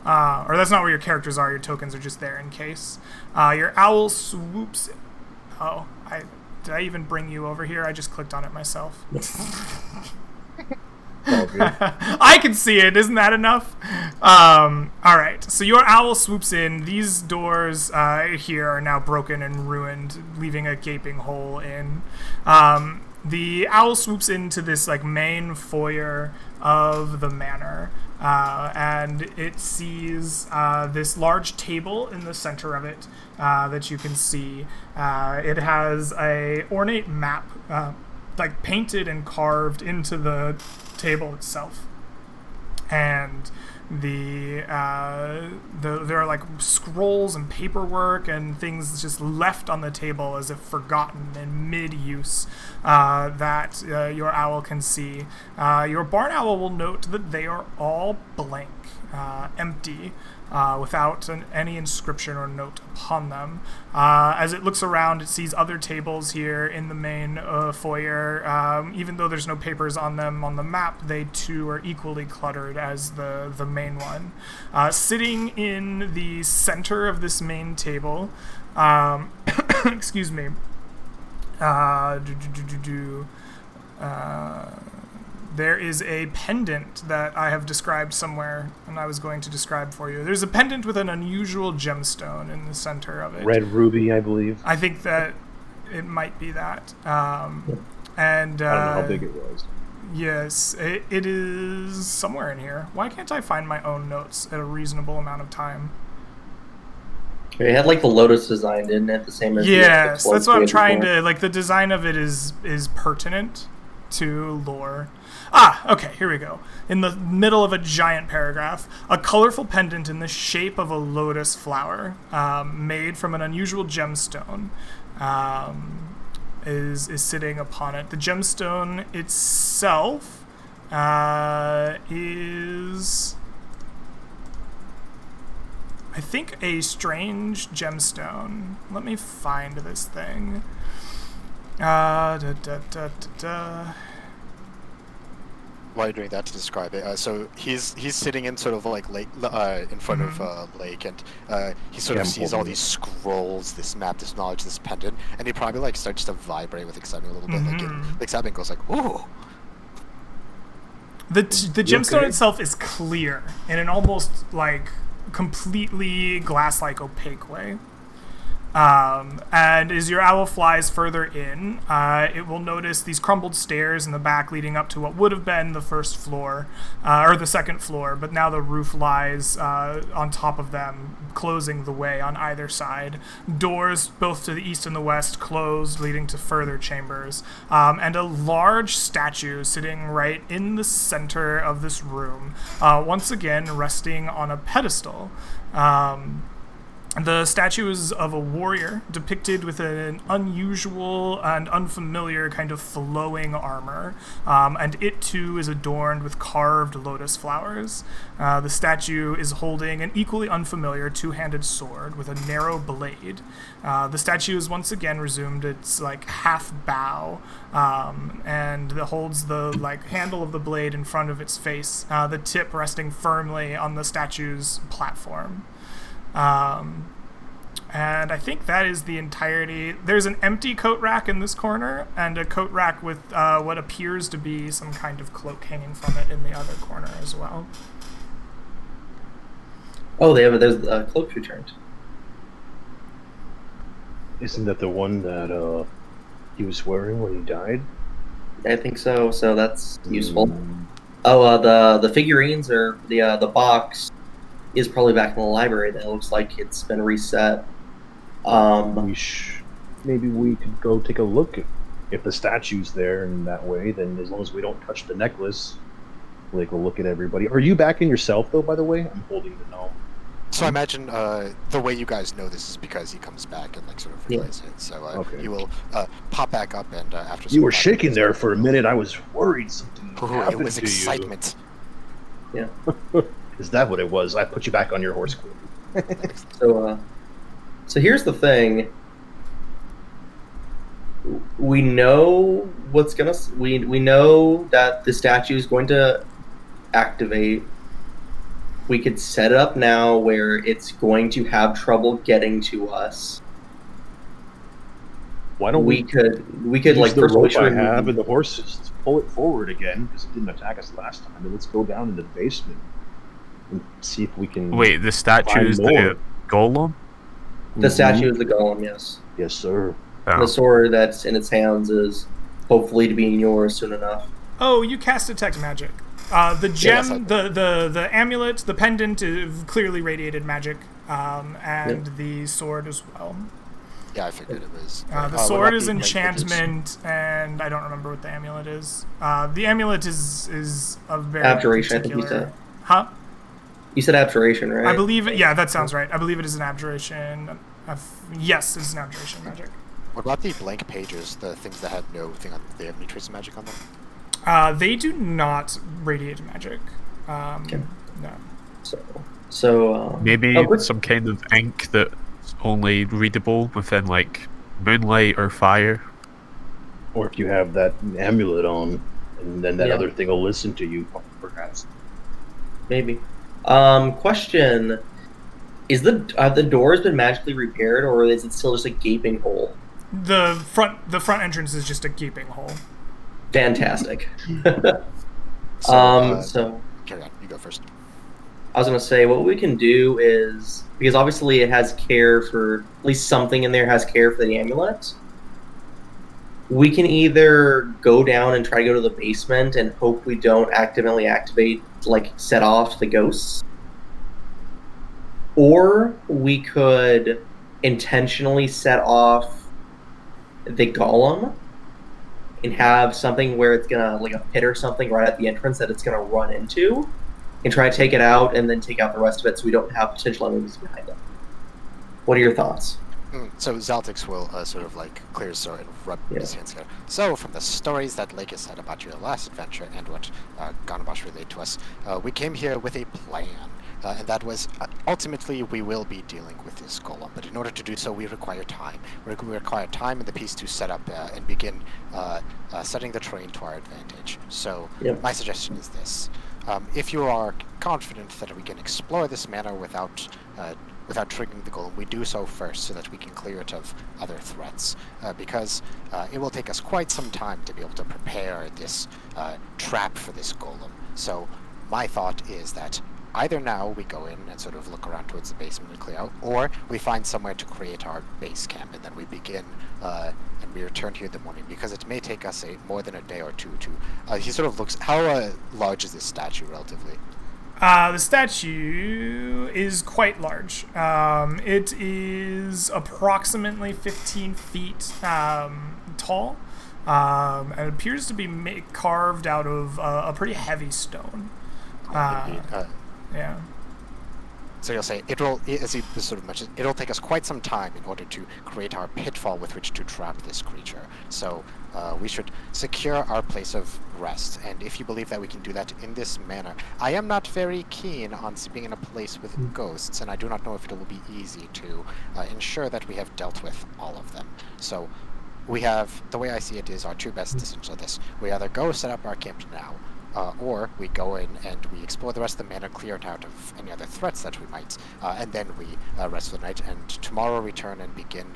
Or that's not where your characters are. Your tokens are just there in case. Your owl swoops... Oh, did I even bring you over here? I just clicked on it myself. All good. I can see it. Isn't that enough? All right. So your owl swoops in. These doors here are now broken and ruined, leaving a gaping hole in. The owl swoops into this main foyer of the manor, and it sees this large table in the center of it that you can see. It has a ornate map, painted and carved into the table itself, and there are scrolls and paperwork and things just left on the table as if forgotten in mid-use that your owl can see. Your barn owl will note that they are all blank, empty, without any inscription or note upon them. As it looks around, it sees other tables here in the main foyer. Even though there's no papers on them on the map, they too are equally cluttered as the main one. Sitting in the center of this main table, excuse me, there is a pendant that I have described somewhere, and I was going to describe for you. There's a pendant with an unusual gemstone in the center of it. Red ruby, I believe. I think that it might be that. And I don't know how big it was. Yes, it is somewhere in here. Why can't I find my own notes at a reasonable amount of time? It had like the Lotus design, didn't it? The same as Yes, the that's what I'm trying before. to, like, the design of it is pertinent to lore. Ah, okay, here we go. In the middle of a giant paragraph, a colorful pendant in the shape of a lotus flower, made from an unusual gemstone, is sitting upon it. The gemstone itself is, I think, a strange gemstone. Let me find this thing. While you're doing that, to describe it, so he's sitting in sort of like lake, in front of lake, and he sort of sees all these scrolls, this map, this knowledge, this pendant, and he probably like starts to vibrate with excitement a little bit, like excitement goes like, ooh. The gemstone okay? itself is clear in an almost like completely glass-like opaque way. And as your owl flies further in, it will notice these crumbled stairs in the back leading up to what would have been the first floor, or the second floor, but now the roof lies on top of them, closing the way on either side. Doors, both to the east and the west, closed, leading to further chambers, and a large statue sitting right in the center of this room, once again resting on a pedestal. The statue is of a warrior depicted with an unusual and unfamiliar kind of flowing armor, and it too is adorned with carved lotus flowers. The statue is holding an equally unfamiliar two-handed sword with a narrow blade. The statue is once again resumed its like half bow, and it holds the like handle of the blade in front of its face, the tip resting firmly on the statue's platform. And I think that is the entirety. There's an empty coat rack in this corner, and a coat rack with what appears to be some kind of cloak hanging from it in the other corner as well. Oh, there's a cloak returned. Isn't that the one that he was wearing when he died? I think so. So that's useful. Oh, the figurines or the box is probably back in the library. That looks like it's been reset. Maybe we could go take a look if the statue's there in that way. Then as long as we don't touch the necklace, like we'll look at everybody. Are you back in yourself though? By the way, I'm holding the gnome. So I imagine the way you guys know this is because he comes back and like sort of relays it. So Okay. you will pop back up, and after You were shaking there for a minute. I was worried something Ooh, happened it was to excitement. Yeah. you. Is that what it was? I put you back on your horse. So here's the thing. We know what's gonna. We know that the statue is going to activate. We could set it up now where it's going to have trouble getting to us. Why don't We could use like the first we rope should I remove have and the horses? Let's pull it forward again because it didn't attack us last time. And let's go down into the basement and see if we can. Wait, the statue is Find more. the golem? the Mhm. statue is the golem. Yes. Yes, sir. Oh. The sword that's in its hands is hopefully to be in yours soon enough. Oh, you cast detect magic. The Yes, gem, the amulet, the pendant clearly radiated magic, and the sword as well. Yeah, I figured it was. The what sword about is the light pages? enchantment, and I don't remember what the amulet is. The amulet is a very Abjuration, I think particular. you said. Huh? You said abjuration, right? I believe it. Yeah, that sounds right. I believe it is an abjuration. Yes, it's an abjuration magic. What about the blank pages, the things that have no thing on? They have any trace of magic on them? They do not radiate magic. Okay. No. So Maybe oh, quick- some kind of ink that's only readable within like moonlight or fire. Or if you have that amulet on, and then that Yeah. other thing will listen to you, perhaps. maybe. Question: Is have the doors been magically repaired, or is it still just a gaping hole? The front entrance is just a gaping hole. Fantastic. So, So carry on. You go first. I was gonna say what we can do is, because obviously it has care for at least something in there has care for the amulet. we can either go down and try to go to the basement and hope we don't accidentally set off the ghosts, or we could intentionally set off the golem and have something where it's gonna, like a pit or something right at the entrance that it's gonna run into, and try to take it out and then take out the rest of it so we don't have potential enemies behind it. What are your thoughts? So Zaltix will sort of like clear his throat and rub his hands together. So from the stories that Lake has said about your last adventure and what Garnabash relayed to us, we came here with a plan. And that was, ultimately, we will be dealing with this golem. But in order to do so, we require time. We require time and the piece to set up and begin setting the terrain to our advantage. So my suggestion is this. If you are confident that we can explore this manor without triggering the golem, we do so first so that we can clear it of other threats. Because it will take us quite some time to be able to prepare this trap for this golem. So my thought is that either now we go in and sort of look around towards the basement and clear out, or we find somewhere to create our base camp, and then we begin and we return here in the morning, because it may take us more than a day or two to... he sort of looks... How large is this statue relatively? The statue is quite large. It is approximately 15 feet tall. And it appears to be carved out of a pretty heavy stone. Yeah. So you'll say it'll take us quite some time in order to create our pitfall with which to trap this creature. So we should secure our place of rest. And if you believe that we can do that in this manner, I am not very keen on being in a place with ghosts, and I do not know if it will be easy to ensure that we have dealt with all of them. So we have, the way I see it is, our two best decisions are this: we either go set up our camp now, or we go in and we explore the rest of the manor, clear it out of any other threats that we might, and then we rest for the night, and tomorrow return and begin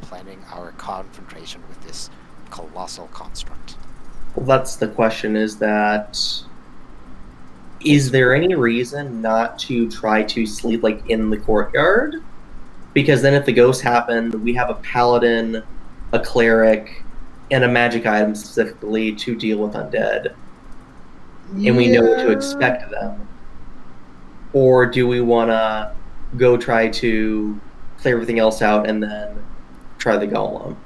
planning our confrontation with this colossal construct. Well, that's the question, is there any reason not to try to sleep like in the courtyard? Because then if the ghosts happen, we have a paladin, a cleric, and a magic item specifically to deal with undead. And we know what to expect of them. Or do we want to go try to clear everything else out and then try the golem?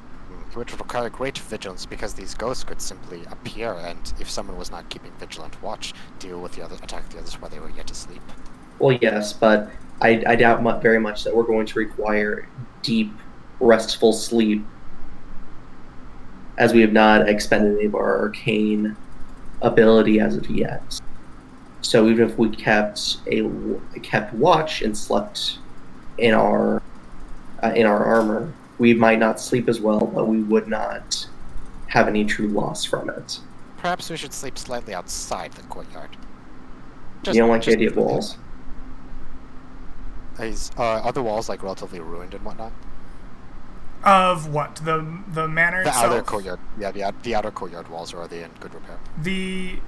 It would require great vigilance, because these ghosts could simply appear, and if someone was not keeping vigilant watch, deal with attack the others while they were yet asleep. Well, yes, but I doubt very much that we're going to require deep, restful sleep, as we have not expended any of our arcane ability as of yet. So even if we kept watch and slept in our armor, we might not sleep as well, but we would not have any true loss from it. Perhaps we should sleep slightly outside the courtyard. You don't like the idea of walls? Are the walls like relatively ruined and whatnot? Of what? The manor the itself? outer courtyard. Yeah, the outer courtyard walls, or are they in good repair? The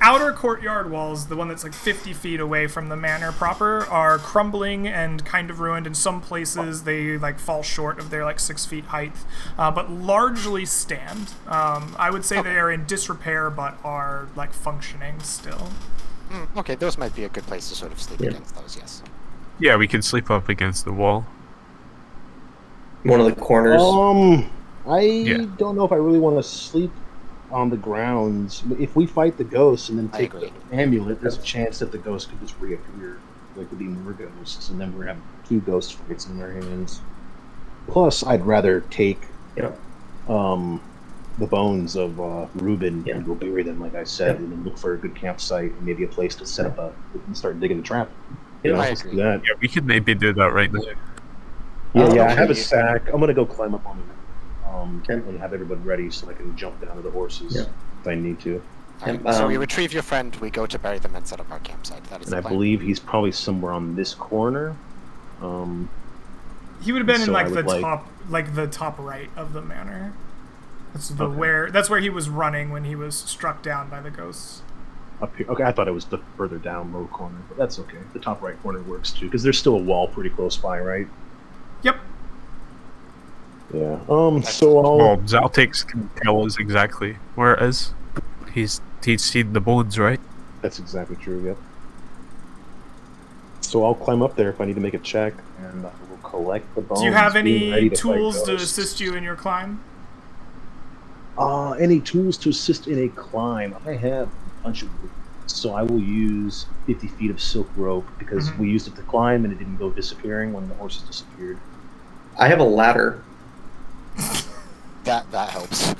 outer courtyard walls, the one that's like 50 feet away from the manor proper, are crumbling and kind of ruined. In some places, they like fall short of their like 6 feet height, but largely stand. I would say they are in disrepair, but are like functioning still. Okay, those might be a good place to sort of sleep against those. Yes. Yeah, we can sleep up against the wall. One of the corners. I don't know if I really want to sleep on the grounds. If we fight the ghosts and then take the amulet, there's a chance that the ghost could just reappear. Like there'd be more ghosts, and then we're having 2 ghost fights in our hands. Plus, I'd rather take the bones of Reuben and go bury them, like I said, and then look for a good campsite and maybe a place to set up and start digging the trap. I agree. That. Yeah, we could maybe do that right now. Yeah, I have a sack. I'm gonna go climb up on it and have everybody ready so I can jump down to the horses if I need to. Right, so we retrieve your friend, we go to bury them and set up our campsite. That is and the I plan. believe he's probably somewhere on this corner. He would have been in So like I the would the top right of the manor. That's where he was running when he was struck down by the ghosts. Up here. Okay, I thought it was the further down low corner, but that's okay. The top right corner works too, because there's still a wall pretty close by, right? Yep. Yeah. So I'll. Well, Zaltix can tell us exactly where it is. He's seen the bones, right? That's exactly true. Yep. So I'll climb up there if I need to make a check, and I will collect the bones. Do you have being ready any to fight tools to ghosts. assist you in your climb? Any tools to assist in a climb? I have a bunch of them. So I will use 50 feet of silk rope because we used it to climb and it didn't go disappearing when the horses disappeared. I have a ladder. That helps.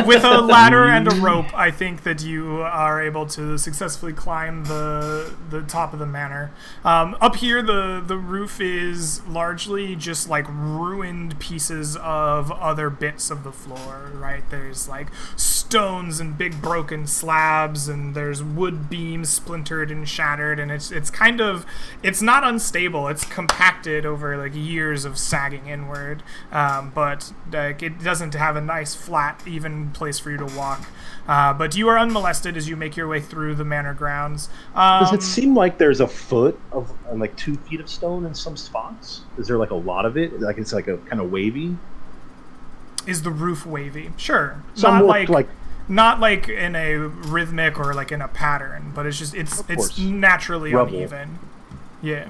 With a ladder and a rope, I think that you are able to successfully climb the top of the manor. Up here, the roof is largely just like ruined pieces of other bits of the floor, right? There's like stones and big broken slabs, and there's wood beams splintered and shattered, and it's kind of, it's not unstable. It's compacted over like years of sagging inward, but like it doesn't have a nice flat even place for you to walk, but you are unmolested as you make your way through the manor grounds. Does it seem like there's a foot of like 2 feet of stone in some spots? Is there like a lot of it? Like it's like a kind of wavy? Is the roof wavy? Sure. Some Not look like not like in a rhythmic or like in a pattern, but it's just it's course. naturally Rubble. uneven. Yeah.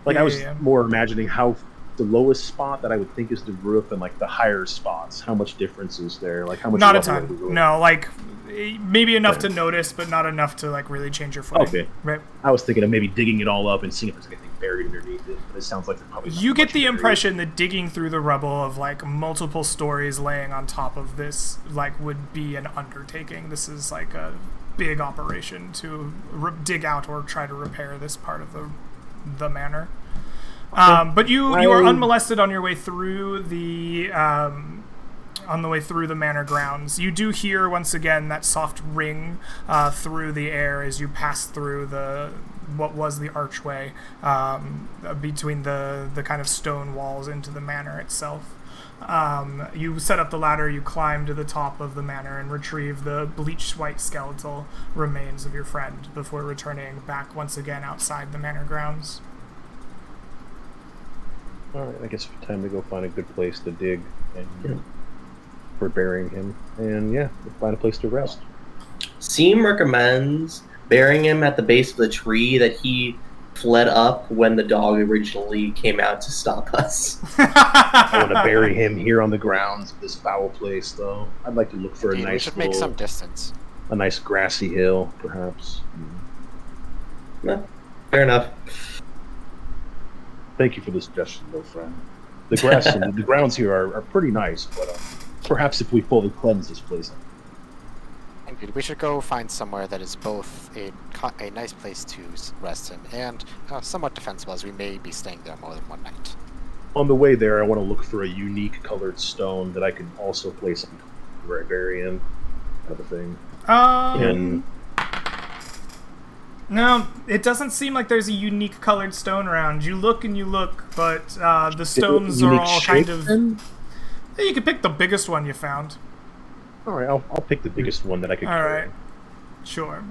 like Yeah, I was yeah. more imagining how the lowest spot that I would think is the roof and like the higher spots. How much difference is there? Like how much? Not a rubble are we ton. going? No, like maybe enough Okay. to notice, but not enough to like really change your footing. Okay. Right. I was thinking of maybe digging it all up and seeing if there's anything buried underneath it. But it sounds like there's probably not You get much the buried. impression that digging through the rubble of like multiple stories laying on top of this like would be an undertaking. This is like a big operation to dig out or try to repair this part of the manor. But you are unmolested on your way through the manor grounds. You do hear once again that soft ring through the air as you pass through what was the archway between the kind of stone walls into the manor itself. You set up the ladder, you climb to the top of the manor and retrieve the bleached white skeletal remains of your friend before returning back once again outside the manor grounds. All right, I guess it's time to go find a good place to dig and for burying him. And yeah, we'll find a place to rest. Seam recommends burying him at the base of the tree that he fled up when the dog originally came out to stop us. I want to bury him here on the grounds of this foul place, though. I'd like to look for a Indeed, we nice should make some distance. a nice grassy hill, perhaps. Eh, fair enough. Thank you for the suggestion, though, friend. The grass and the grounds here are pretty nice, but perhaps if we fully cleanse this place. Indeed, we should go find somewhere that is both a nice place to rest in and somewhat defensible, as we may be staying there more than one night. On the way there, I want to look for a unique colored stone that I can also place where I bury him, kind of a thing. And No, it doesn't seem like there's a unique colored stone around. You look and you look, but the stones are unique all shape, kind of... then? Yeah, you could pick the biggest one you found. All right, I'll pick the biggest one that I could. All carry. right. Sure.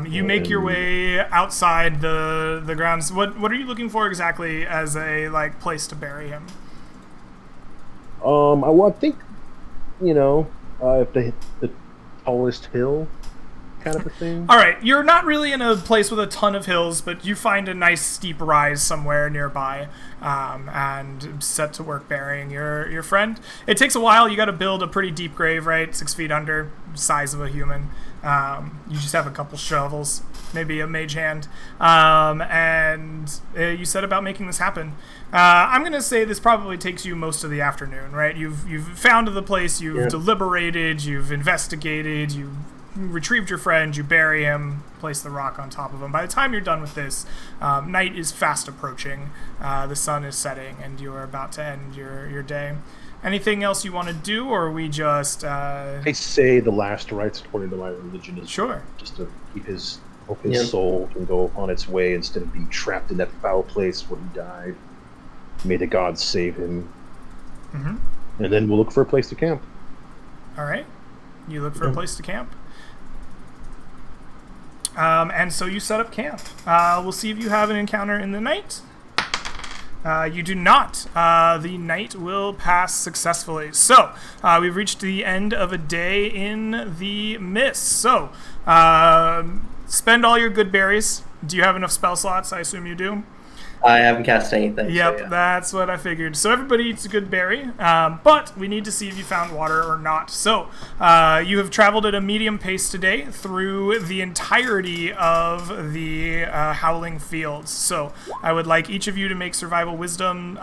You make your way outside the grounds. What are you looking for exactly as a like place to bury him? I think, if they hit the tallest hill, kind of a thing. All right, you're not really in a place with a ton of hills, but you find a nice steep rise somewhere nearby, and set to work burying your friend. It takes a while. You got to build a pretty deep grave, right? 6 feet under, size of a human. You just have a couple shovels, maybe a mage hand, and you set about making this happen. I'm gonna say this probably takes you most of the afternoon, right? You've found the place, you've deliberated, you've investigated, you've retrieved your friend, you bury him, place the rock on top of him. By the time you're done with this, night is fast approaching, the sun is setting, and you are about to end your day. Anything else you want to do, or are we just... I say the last rites according to my religion is Sure. just to keep his soul can go on its way instead of being trapped in that foul place where he died. May the gods save him. Mm-hmm. And then we'll look for a place to camp. All right. You look for a place to camp. And so you set up camp. We'll see if you have an encounter in the night. You do not. The night will pass successfully. So, we've reached the end of a day in the mist. So, spend all your good berries. Do you have enough spell slots? I assume you do. I haven't cast anything. Yep, So, yeah. that's what I figured. So everybody eats a good berry, but we need to see if you found water or not. So you have traveled at a medium pace today through the entirety of the Howling Fields. So I would like each of you to make survival wisdom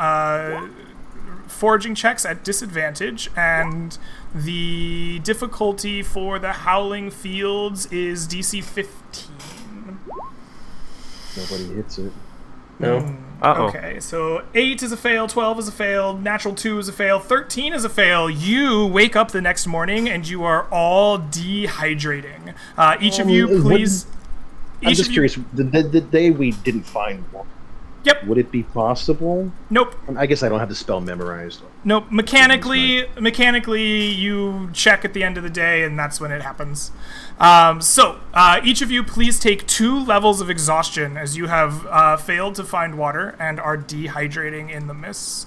foraging checks at disadvantage, and the difficulty for the Howling Fields is DC 15. Nobody hits it. No. Uh-oh. Okay, so 8 is a fail, 12 is a fail, natural 2 is a fail, 13 is a fail. You wake up the next morning and you are all dehydrating. Each of you, please. I'm just curious. The day we didn't find one. Yep. Would it be possible? Nope. I guess I don't have the spell memorized. Nope. Mechanically, you check at the end of the day, and that's when it happens. So, each of you, please take 2 levels of exhaustion as you have failed to find water and are dehydrating in the mists.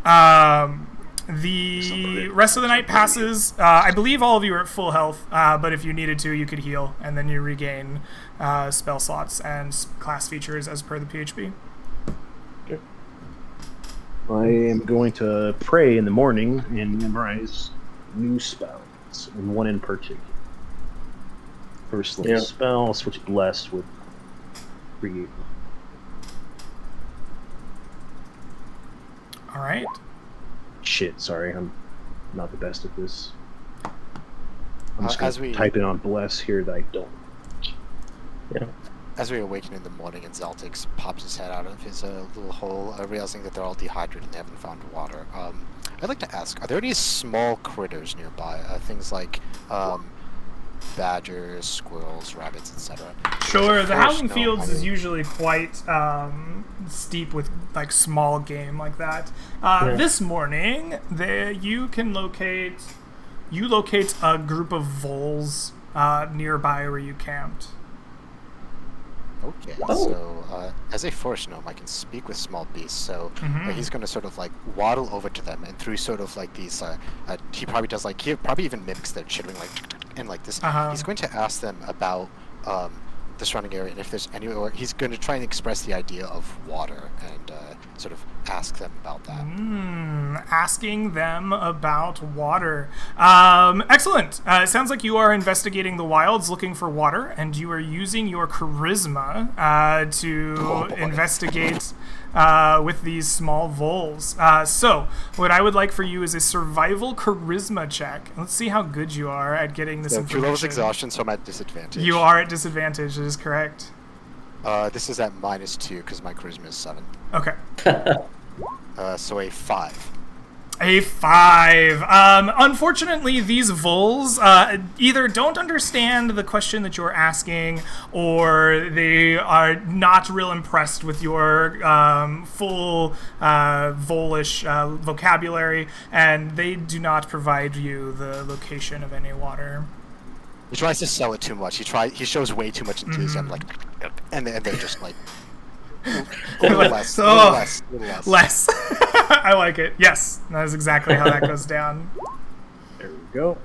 The rest of the night passes. I believe all of you are at full health, but if you needed to, you could heal, and then you regain spell slots and class features as per the PHB. I am going to pray in the morning and memorize new spells, and one in particular. First level spell, switch blessed with create. All right. Shit, sorry, I'm not the best at this. I'm just as gonna we- type in on bless here that I don't. Yeah. As we awaken in the morning and Zeltix pops his head out of his little hole, realizing that they're all dehydrated and they haven't found water, I'd like to ask, are there any small critters nearby? Things like badgers, squirrels, rabbits, etc.? Sure, the Howling No, Fields I is mean- usually quite steep with like small game like that. This morning, you locate a group of voles nearby where you camped. Okay, Oh. so as a forest gnome, I can speak with small beasts. So he's going to sort of like waddle over to them, and through sort of like these, he probably does like he probably even mimics their chittering like and like this. He's going to ask them about the surrounding area and if there's any, or he's going to try and express the idea of water and sort of ask them about that. Asking them about water. Excellent. It sounds like you are investigating the wilds looking for water, and you are using your charisma to investigate with these small voles. So, what I would like for you is a survival charisma check. Let's see how good you are at getting this So 2 information. levels exhaustion, so I'm at disadvantage. You are at disadvantage, that is correct. This is at -2 because my charisma is 7. Okay. So a 5. A 5. Unfortunately, these voles either don't understand the question that you're asking, or they are not real impressed with your full volish vocabulary, and they do not provide you the location of any water. He tries to sell it too much. He shows way too much enthusiasm, like, and they're just like, a little less, a little less, a little less. Less. I like it. Yes, that is exactly how that goes down. There we go.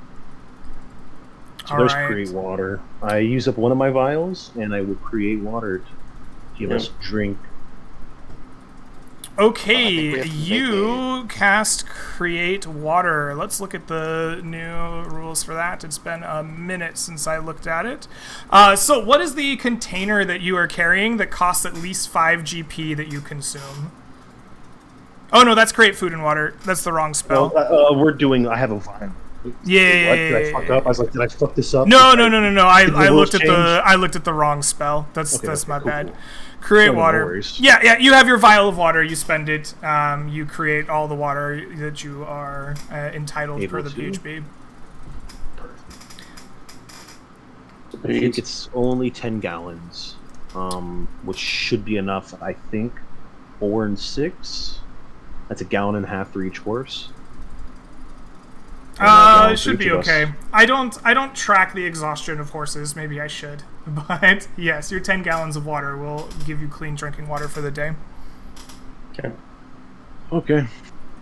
So All there's right. create water. I use up one of my vials, and I will create water to give us drink. I think we Okay, have to make you cast Create Water. Let's look at the new rules for that. It's been a minute since I looked at it. So what is the container that you are carrying that costs at least 5 GP that you consume? Oh no, that's Create Food and Water. That's the wrong spell. We're doing. I have a vial. Yeah. What? Did I fuck up? I was like, did I fuck this up? No. I Did the rules change? I looked at the wrong spell. That's Okay, my cool, bad. cool. Create No water. worries. Yeah. You have your vial of water. You spend it. You create all the water that you are entitled per Able the to. PHB. I think it's only 10 gallons, which should be enough. I think 4 and 6. That's a gallon and a half for each horse. It should be okay. I don't track the exhaustion of horses. Maybe I should. But yes, your 10 gallons of water will give you clean drinking water for the day. Okay. Okay.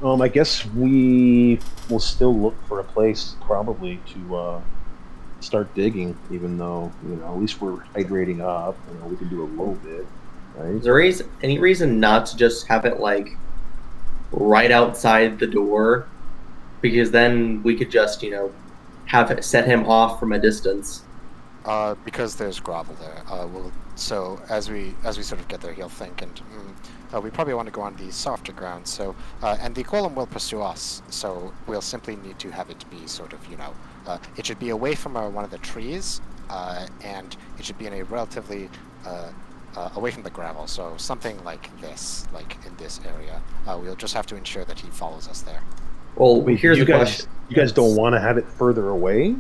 I guess we will still look for a place probably to start digging, even though at least we're hydrating up. We can do a little bit, right? Is there any reason not to just have it like right outside the door? Because then we could just, have it set him off from a distance. Because there's gravel there. So as we sort of get there, he'll think, and we probably want to go on the softer ground. So and the golem will pursue us. So we'll simply need to have it be sort of it should be away from one of the trees, and it should be in a relatively away from the gravel. So something like this, like in this area. We'll just have to ensure that he follows us there. Well, Wait, here's you the guys, question. you guys don't want to have it further away?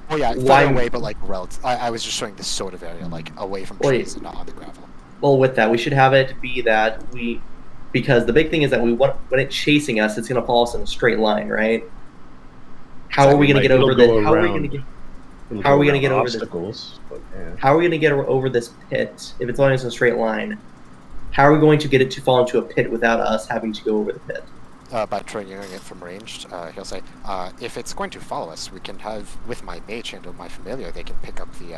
Oh yeah, Why- further away, but like relative. I was just showing this sort of area, like away from Wait. trees and not on the gravel. Well, with that, we should have it be that because the big thing is that when it's chasing us, it's going to follow us in a straight line, right? How are we going to get over this? How are we going to get? How are we gonna get over this? obstacles? But, yeah. How are we going to get over this pit if it's only in a straight line? How are we going to get it to fall into a pit without us having to go over the pit? By triggering it from ranged, he'll say, if it's going to follow us, we can have, with my mage hand or my familiar, they can pick up the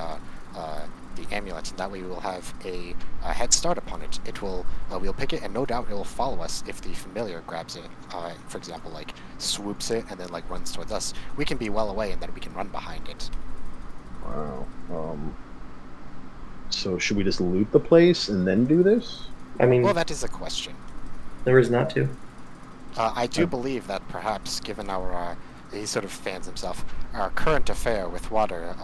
amulet, and that way we will have a head start upon it. We'll pick it, and no doubt it will follow us if the familiar grabs it. For example, like swoops it and then like runs towards us. We can be well away, and then we can run behind it. Wow. So should we just loot the place and then do this? I mean, Well, that is a question. there is not to. I do believe that perhaps, given our, he sort of fans himself, our current affair with water,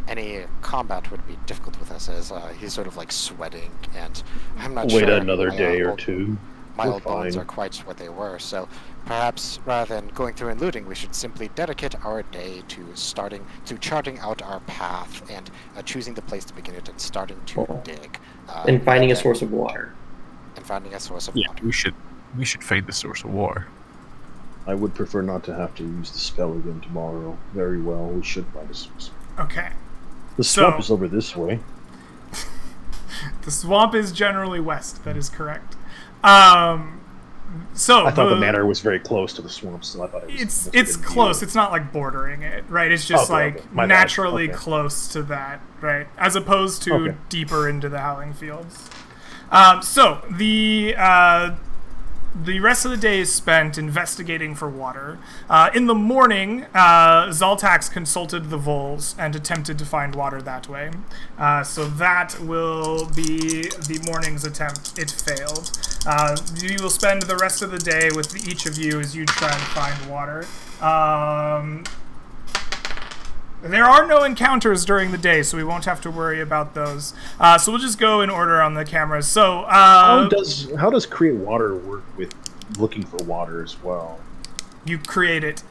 any combat would be difficult with us, as he's sort of like sweating, and I'm not Wait sure. another my, day or old- two. My We're old bones fine. are quite what they were, so perhaps rather than going through and looting, we should simply dedicate our day to charting out our path and choosing the place to begin it and starting to Cool. dig. And finding a then- source of water. And finding a source of Yeah, water. we should find the source of water. I would prefer not to have to use the spell again tomorrow. Very well, we should find a source. Okay. The swamp So- is over this way. The swamp is generally west. That is correct. So I thought the manor was very close to the swamp, so I thought it was. it's close. It's not like bordering it, right? It's just Okay, like okay. My bad. naturally Okay. close to that, right? As opposed to Okay. deeper into the Howling Fields. So the rest of the day is spent investigating for water. In the morning, Zaltax consulted the Vols and attempted to find water that way. So that will be the morning's attempt. It failed. You will spend the rest of the day with each of you as you try to find water. There are no encounters during the day, so we won't have to worry about those. So we'll just go in order on the cameras. So How does create water work with looking for water as well? you create it.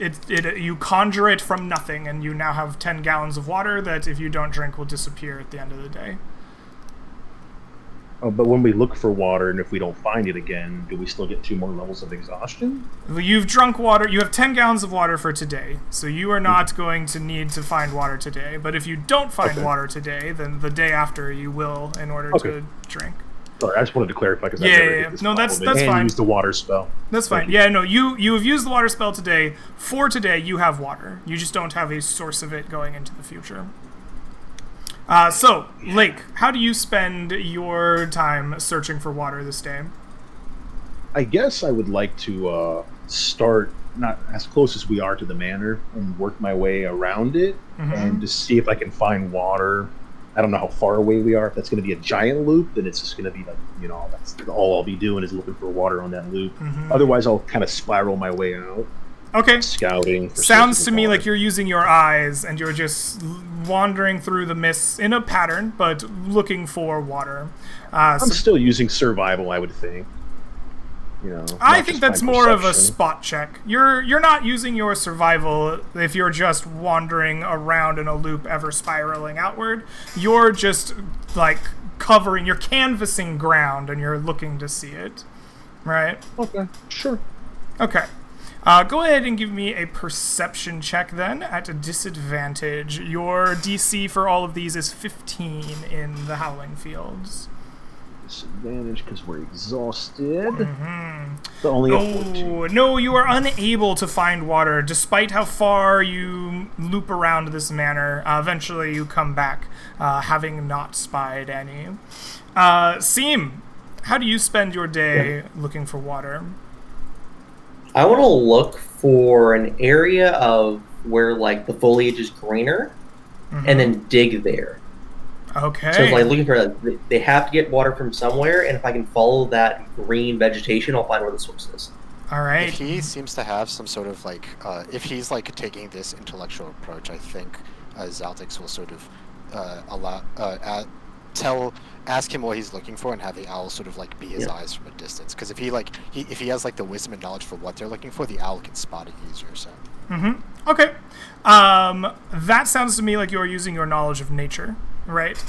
You conjure it from nothing, and you now have 10 gallons of water that, if you don't drink, will disappear at the end of the day. Oh, but when we look for water and if we don't find it again, do we still get 2 more levels of exhaustion? You've drunk water. You have 10 gallons of water for today, so you are not going to need to find water today. But if you don't find Okay. water today, then the day after you will, in order Okay. to drink. Sorry, I just wanted to clarify because Yeah, I never yeah, get yeah. this No, that's problem. And fine. use the water spell. That's fine. Thank you. Yeah, no, you have used the water spell today. For today, you have water. You just don't have a source of it going into the future. So, Lake, how do you spend your time searching for water this day? I guess I would like to start not as close as we are to the manor and work my way around it and to see if I can find water. I don't know how far away we are. If that's going to be a giant loop, then it's just going to be like, that's all I'll be doing is looking for water on that loop. Otherwise, I'll kind of spiral my way out, Okay. scouting. For Sounds sources to of me water. like you're using your eyes and you're just wandering through the mists in a pattern, but looking for water. I'm still using survival, I would think. I not think just that's my more of a perception. spot check. You're not using your survival if you're just wandering around in a loop, ever spiraling outward. You're just like you're canvassing ground and you're looking to see it, right? Okay, sure. Okay. Go ahead and give me a perception check then at a disadvantage. Your DC for all of these is 15 in the Howling Fields. disadvantage because we're exhausted. So only a 14. Oh, no, you are unable to find water despite how far you loop around this manor. Eventually, you come back, having not spied any. Seem, how do you spend your day looking for water? I want to look for an area of where like the foliage is greener, and then dig there. Okay. So it's like looking for they have to get water from somewhere, and if I can follow that green vegetation, I'll find where the source is. All right. If he seems to have some sort of like, if he's like taking this intellectual approach, I think Zaltix will sort of ask him what he's looking for, and have the owl sort of like be his eyes from a distance. Because if he has like the wisdom and knowledge for what they're looking for, the owl can spot it easier. So. Okay. That sounds to me like you're using your knowledge of nature, right?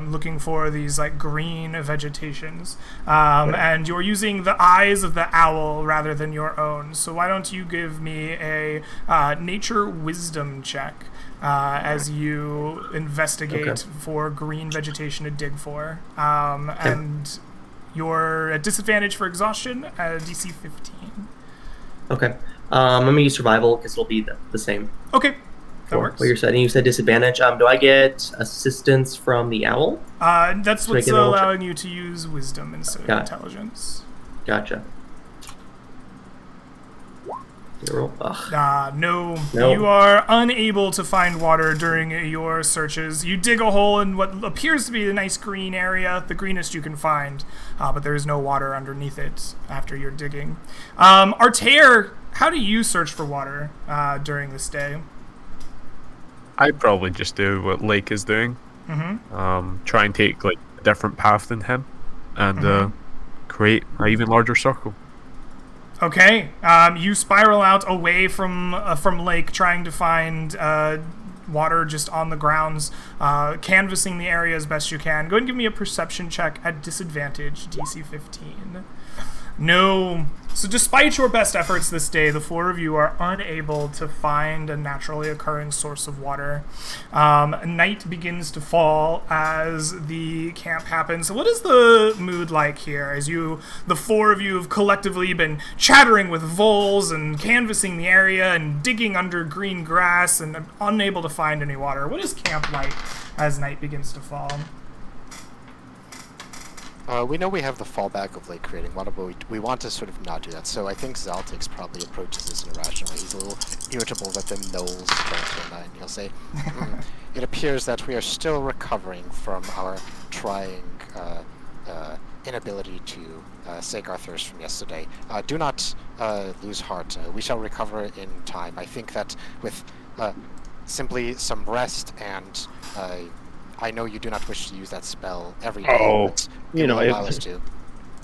Looking for these like green vegetations. And you're using the eyes of the owl rather than your own. So why don't you give me a nature wisdom check as you investigate for green vegetation to dig for. And you're at disadvantage for exhaustion at DC 15. Okay. I'm gonna use survival because it'll be the same. Okay, that works. What you're setting, you said disadvantage. Do I get assistance from the owl? That's So I what's get a roll allowing you to use wisdom instead of intelligence. Gotcha. Roll. Ugh. No, Nope. you are unable to find water during your searches. You dig a hole in what appears to be a nice green area, the greenest you can find, but there is no water underneath it after your digging. Artair, how do you search for water during this day? I'd probably just do what Lake is doing. Try and take like a different path than him, and create an even larger circle. Okay, you spiral out away from Lake, trying to find water just on the grounds, canvassing the area as best you can. Go ahead and give me a perception check at disadvantage, DC 15. No. So despite your best efforts this day, the four of you are unable to find a naturally occurring source of water. Night begins to fall as the camp happens. What is the mood like here as the four of you have collectively been chattering with voles and canvassing the area and digging under green grass and unable to find any water? What is camp like as night begins to fall? We know we have the fallback of like creating water, but we want to sort of not do that. So I think Zaltix probably approaches this in a rational way. He's a little irritable that the gnolls don't turn, and he'll say, "It appears that we are still recovering from our trying inability to sake our thirst from yesterday. Do not lose heart. We shall recover in time. I think that with simply some rest and I know you do not wish to use that spell every day. But allow us to.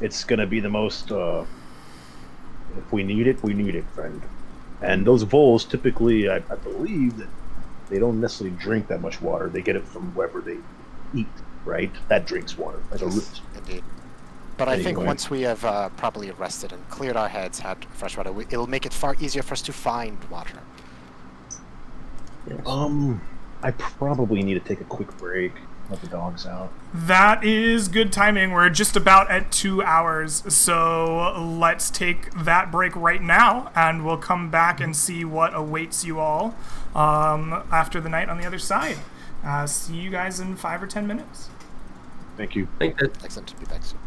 It's going to be the most. If we need it, we need it, friend. And those voles typically, I believe that they don't necessarily drink that much water. They get it from wherever they eat, right? That drinks water, like a root. Indeed. But I think Anyway. once we have properly rested and cleared our heads, had fresh water, it'll make it far easier for us to find water. I probably need to take a quick break. Let the dogs out. That is good timing. We're just about at 2 hours, so let's take that break right now, and we'll come back and see what awaits you all after the night on the other side. See you guys in 5 or 10 minutes. Thank you. Excellent to be back soon.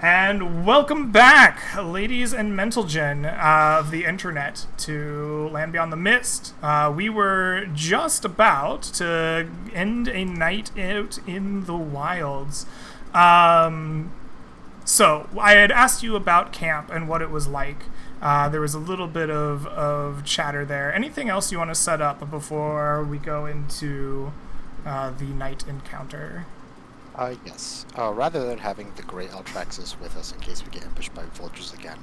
And welcome back, ladies and mental gen of the internet, to Land Beyond the Mist. We were just about to end a night out in the wilds. So, I had asked you about camp and what it was like. There was a little bit of chatter there. Anything else you want to set up before we go into the night encounter? Yes. Rather than having the Great Altraxis with us in case we get ambushed by vultures again,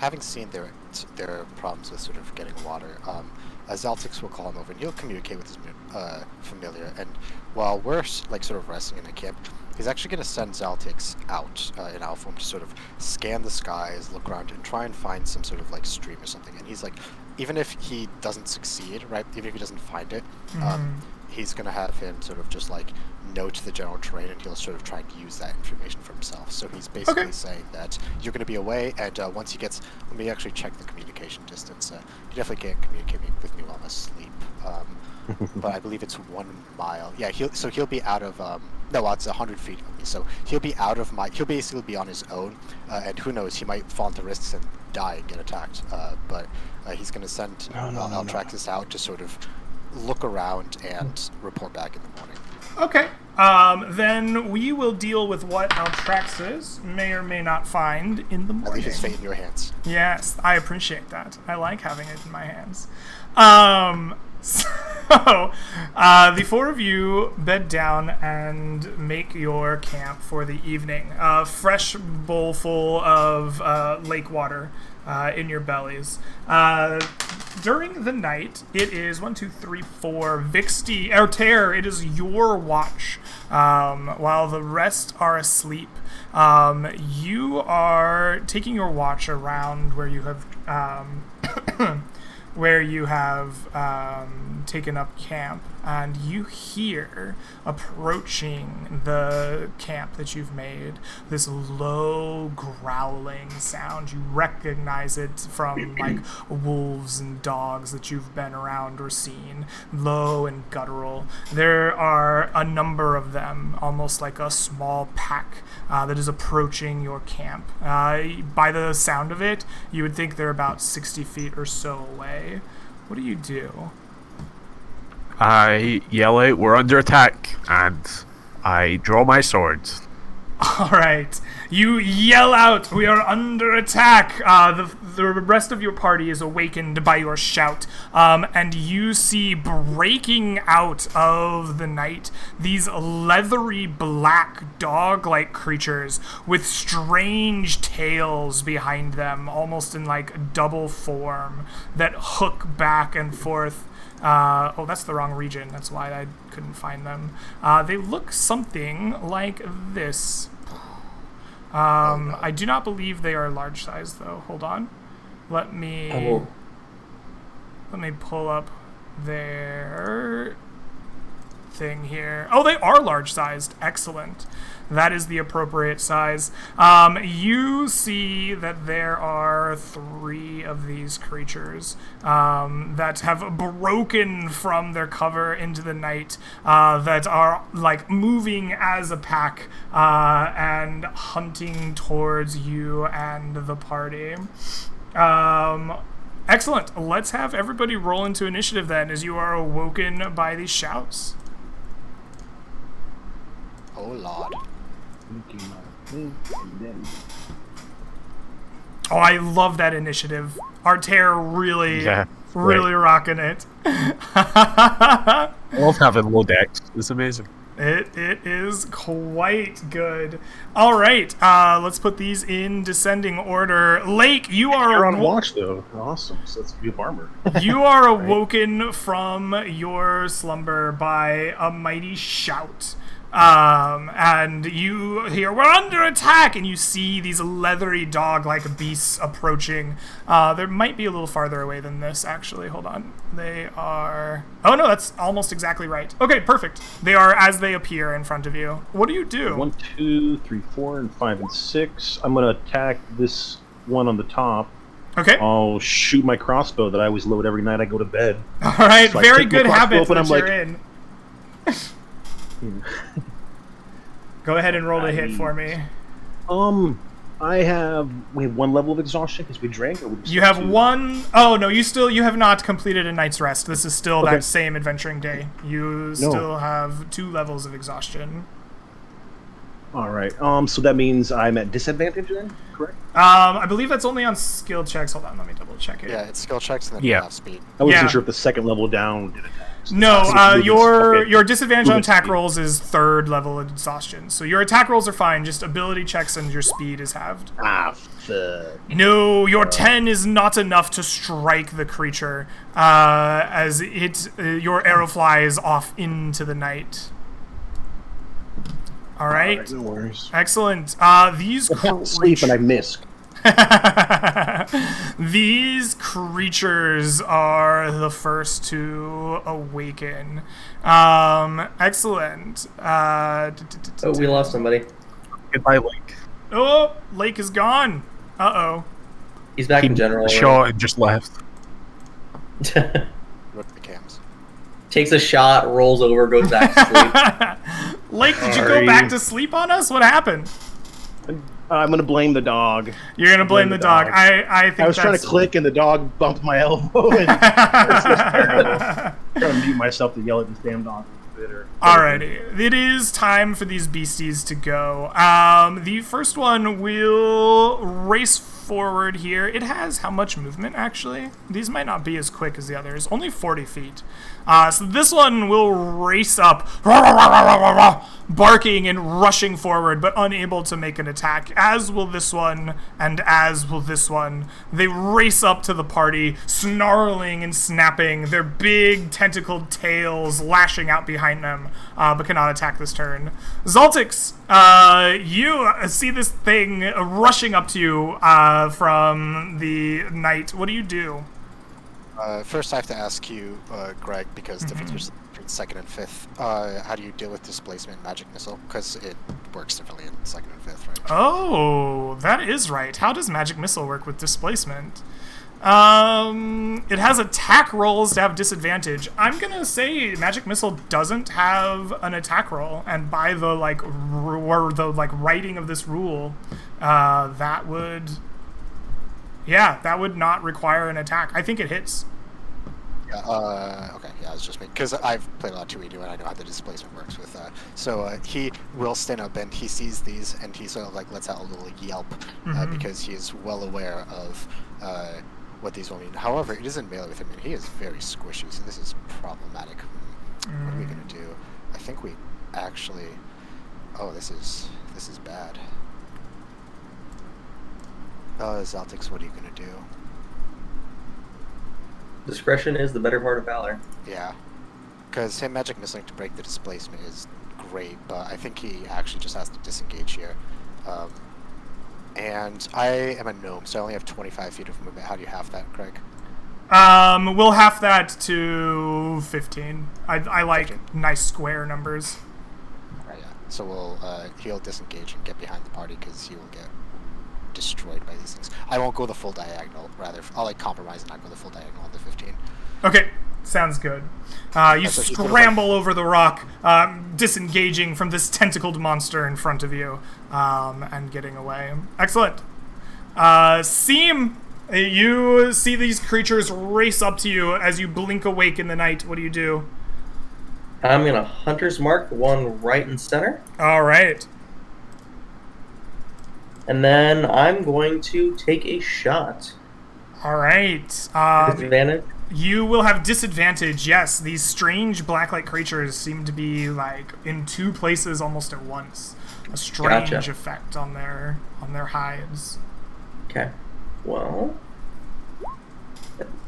having seen their problems with sort of getting water, Zaltix will call him over and he'll communicate with his familiar. And while we're like sort of resting in a camp, he's actually going to send Zaltix out in owl form to sort of scan the skies, look around, and try and find some sort of like stream or something. And he's like, even if he doesn't succeed, right? Even if he doesn't find it, he's going to have him sort of just like note the general terrain, and he'll sort of try and use that information for himself. So he's basically saying that you're going to be away, and once he gets, let me actually check the communication distance. He definitely can't communicate with me while I'm asleep, but I believe it's 1 mile. Yeah, he'll be out of no, it's 100 feet of me. So he'll be out of he'll basically be on his own, and who knows, he might fall into risks and die and get attacked. But he's going to send Altraxis out to sort of look around and report back in the morning. Okay. Then we will deal with what Altraxis may or may not find in the morning. I leave his fate in your hands. Yes, I appreciate that. I like having it in my hands. So, the four of you bed down and make your camp for the evening. A fresh bowl full of lake water in your bellies. During the night, it is 1, 2, 3, 4. Vixty, Altair, it is your watch. While the rest are asleep, you are taking your watch around where you have taken up camp, and you hear approaching the camp that you've made this low growling sound. You recognize it from like wolves and dogs that you've been around or seen, low and guttural. There are a number of them, almost like a small pack that is approaching your camp. By the sound of it, you would think they're about 60 feet or so away. What do you do? I yell out, "We're under attack," and I draw my sword. All right. You yell out, "We are under attack." The rest of your party is awakened by your shout, and you see breaking out of the night these leathery black dog-like creatures with strange tails behind them, almost in like double form, that hook back and forth. Oh, that's the wrong region. That's why I couldn't find them. They look something like this. I do not believe they are large size, though. Hold on. Let me pull up their thing here. Oh, they are large sized. Excellent. That is the appropriate size. You see that there are 3 of these creatures that have broken from their cover into the night, that are like moving as a pack and hunting towards you and the party. Excellent. Let's have everybody roll into initiative then, as you are awoken by these shouts. Oh Lord. Oh, I love that initiative. Altair really rocking it. I love having low decks. It's amazing. It is quite good. All right, let's put these in descending order. Lake, You're on watch though. Awesome. So that's good armor. You are awoken from your slumber by a mighty shout. And you hear, "We're under attack!" And you see these leathery dog-like beasts approaching. They might be a little farther away than this, actually. Hold on. They are... Oh, no, that's almost exactly right. Okay, perfect. They are as they appear in front of you. What do you do? 1, 2, 3, 4, and 5, and 6. I'm going to attack this one on the top. Okay. I'll shoot my crossbow that I always load every night I go to bed. All right, so very good habit that you're in. Go ahead and roll a hit for me. We have one level of exhaustion because we drank. Or we just You had have two? one oh no, you have not completed a night's rest. This is still Okay. that same adventuring day. You still have 2 levels of exhaustion. All right. So that means I'm at disadvantage then, correct? I believe that's only on skill checks. Hold on, let me double check it. Yeah, it's skill checks and then Yeah. you have speed. I wasn't Yeah. sure if the second level down did attacks. No, Movement- your okay. your disadvantage on Movement attack speed. rolls is 3rd level exhaustion. So your attack rolls are fine, just ability checks and your speed is halved. Ah, fuck. No, your 10 is not enough to strike the creature, as your arrow flies off into the night. All right. No worries. Excellent. These Sleep and I miss. These creatures are the first to awaken. Excellent. Oh, we lost somebody. Goodbye, Lake. Oh, Lake is gone. Uh-oh. He's back in general. Shot and just left. Rip the cams. Takes a shot, rolls over, goes back to sleep. Lake, did you go Sorry. back to sleep on us? What happened? I'm gonna blame the dog. You're gonna blame the dog. I think I was trying to that's- click and the dog bumped my elbow. And it's just terrible. I'm trying to mute myself to yell at this damn dog. Alrighty, it is time for these beasties to go. The first one will race forward here. It has how much movement, actually? These might not be as quick as the others. Only 40 feet. So this one will race up, barking and rushing forward, but unable to make an attack, as will this one, and as will this one. They race up to the party, snarling and snapping, their big tentacled tails lashing out behind them, but cannot attack this turn. Zaltix, you see this thing rushing up to you from the night. What do you do? First, I have to ask you, Greg, because difference between 2nd and 5th. How do you deal with displacement and magic missile? Because it works differently in 2nd and 5th, right? Oh, that is right. How does magic missile work with displacement? It has attack rolls to have disadvantage. I'm gonna say magic missile doesn't have an attack roll, and by the writing of this rule, that would not require an attack. I think it hits. Yeah, okay, yeah, it's just me. Because I've played a lot of 2E2 and I know how the displacement works with that. So he will stand up and he sees these and he sort of like lets out a little yelp because he is well aware of what these will mean. However, it isn't melee with him and he is very squishy, so this is problematic. What are we going to do? I think we actually... Oh, this is bad. Zaltix, what are you going to do? Discretion is the better part of valor. Yeah, because him magic missing to break the displacement is great, but I think he actually just has to disengage here. And I am a gnome, so I only have 25 feet of movement. How do you half that, Craig? We'll half that to 15. I like 15. nice square numbers. Right, yeah. So he'll disengage and get behind the party because he will get destroyed by these things. I won't go the full diagonal. Rather, I'll like compromise and not go the full diagonal on the 15. Okay, sounds good. You So he's sort of scramble over the rock, disengaging from this tentacled monster in front of you, and getting away. Excellent. Seam, you see these creatures race up to you as you blink awake in the night. What do you do? I'm gonna Hunter's Mark the one right in center, All right. and then I'm going to take a shot. All right. Disadvantage. You will have disadvantage, yes. These strange black-light creatures seem to be, like, in 2 places almost at once. A strange Gotcha. effect on their hides. Okay. Well,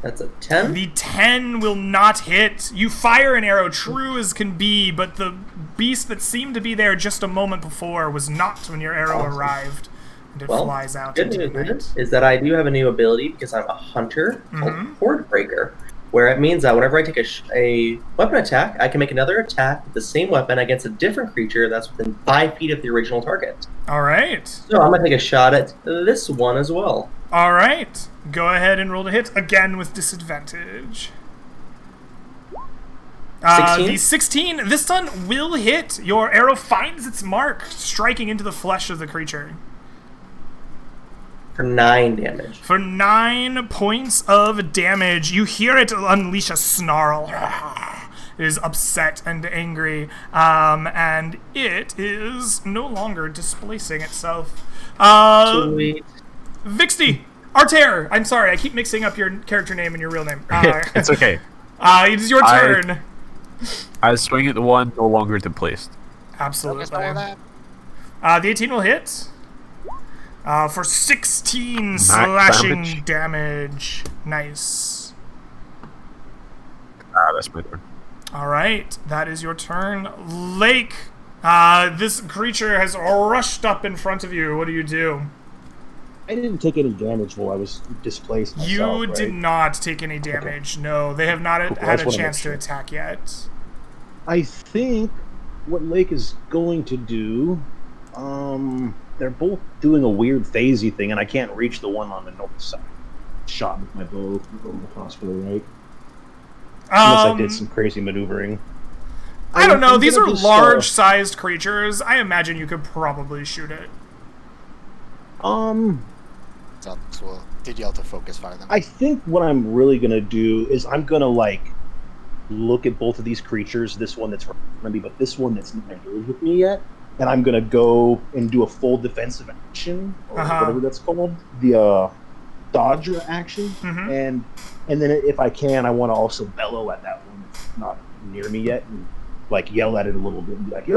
that's a 10. The 10 will not hit. You fire an arrow true as can be, but the beast that seemed to be there just a moment before was not when your arrow Awesome. arrived. And it Well, flies out good into the news night. is that I do have a new ability because I'm a hunter called Mhm. Horde Breaker, where it means that whenever I take a weapon attack, I can make another attack with the same weapon against a different creature that's within 5 feet of the original target. All right. So I'm going to take a shot at this one as well. All right. Go ahead and roll to hit again with disadvantage. 16? The 16, this one will hit. Your arrow finds its mark, striking into the flesh of the creature. For 9 damage. For 9 points of damage, you hear it unleash a snarl. It is upset and angry, and it is no longer displacing itself. Sweet. Vixty, Arter. I'm sorry, I keep mixing up your character name and your real name. It's okay. It is your turn. I swing at the one no longer displaced. Absolutely. that. The 18 will hit. For 16 slashing damage. Nice. That's my turn. All right, that is your turn. Lake, this creature has rushed up in front of you. What do you do? I didn't take any damage while I was displaced myself, You right? did not take any damage. No, they have not Cool. I had just a wanna chance make to sure. attack yet. I think what Lake is going to do, they're both doing a weird phasey thing, and I can't reach the one on the north side. Shot with my bow going across for the right. Unless I did some crazy maneuvering. I don't know. I'm These are gonna just, large-sized creatures. I imagine you could probably shoot it. So did yell to focus fire them? I think what I'm really gonna do is I'm gonna look at both of these creatures. This one that's right in front of me, but this one that's not engaged with me yet. And I'm gonna go and do a full defensive action, or whatever that's called, the dodger action. Mhm. And then if I can, I want to also bellow at that one that's not near me yet, and yell at it a little bit and be like, "Yeah!"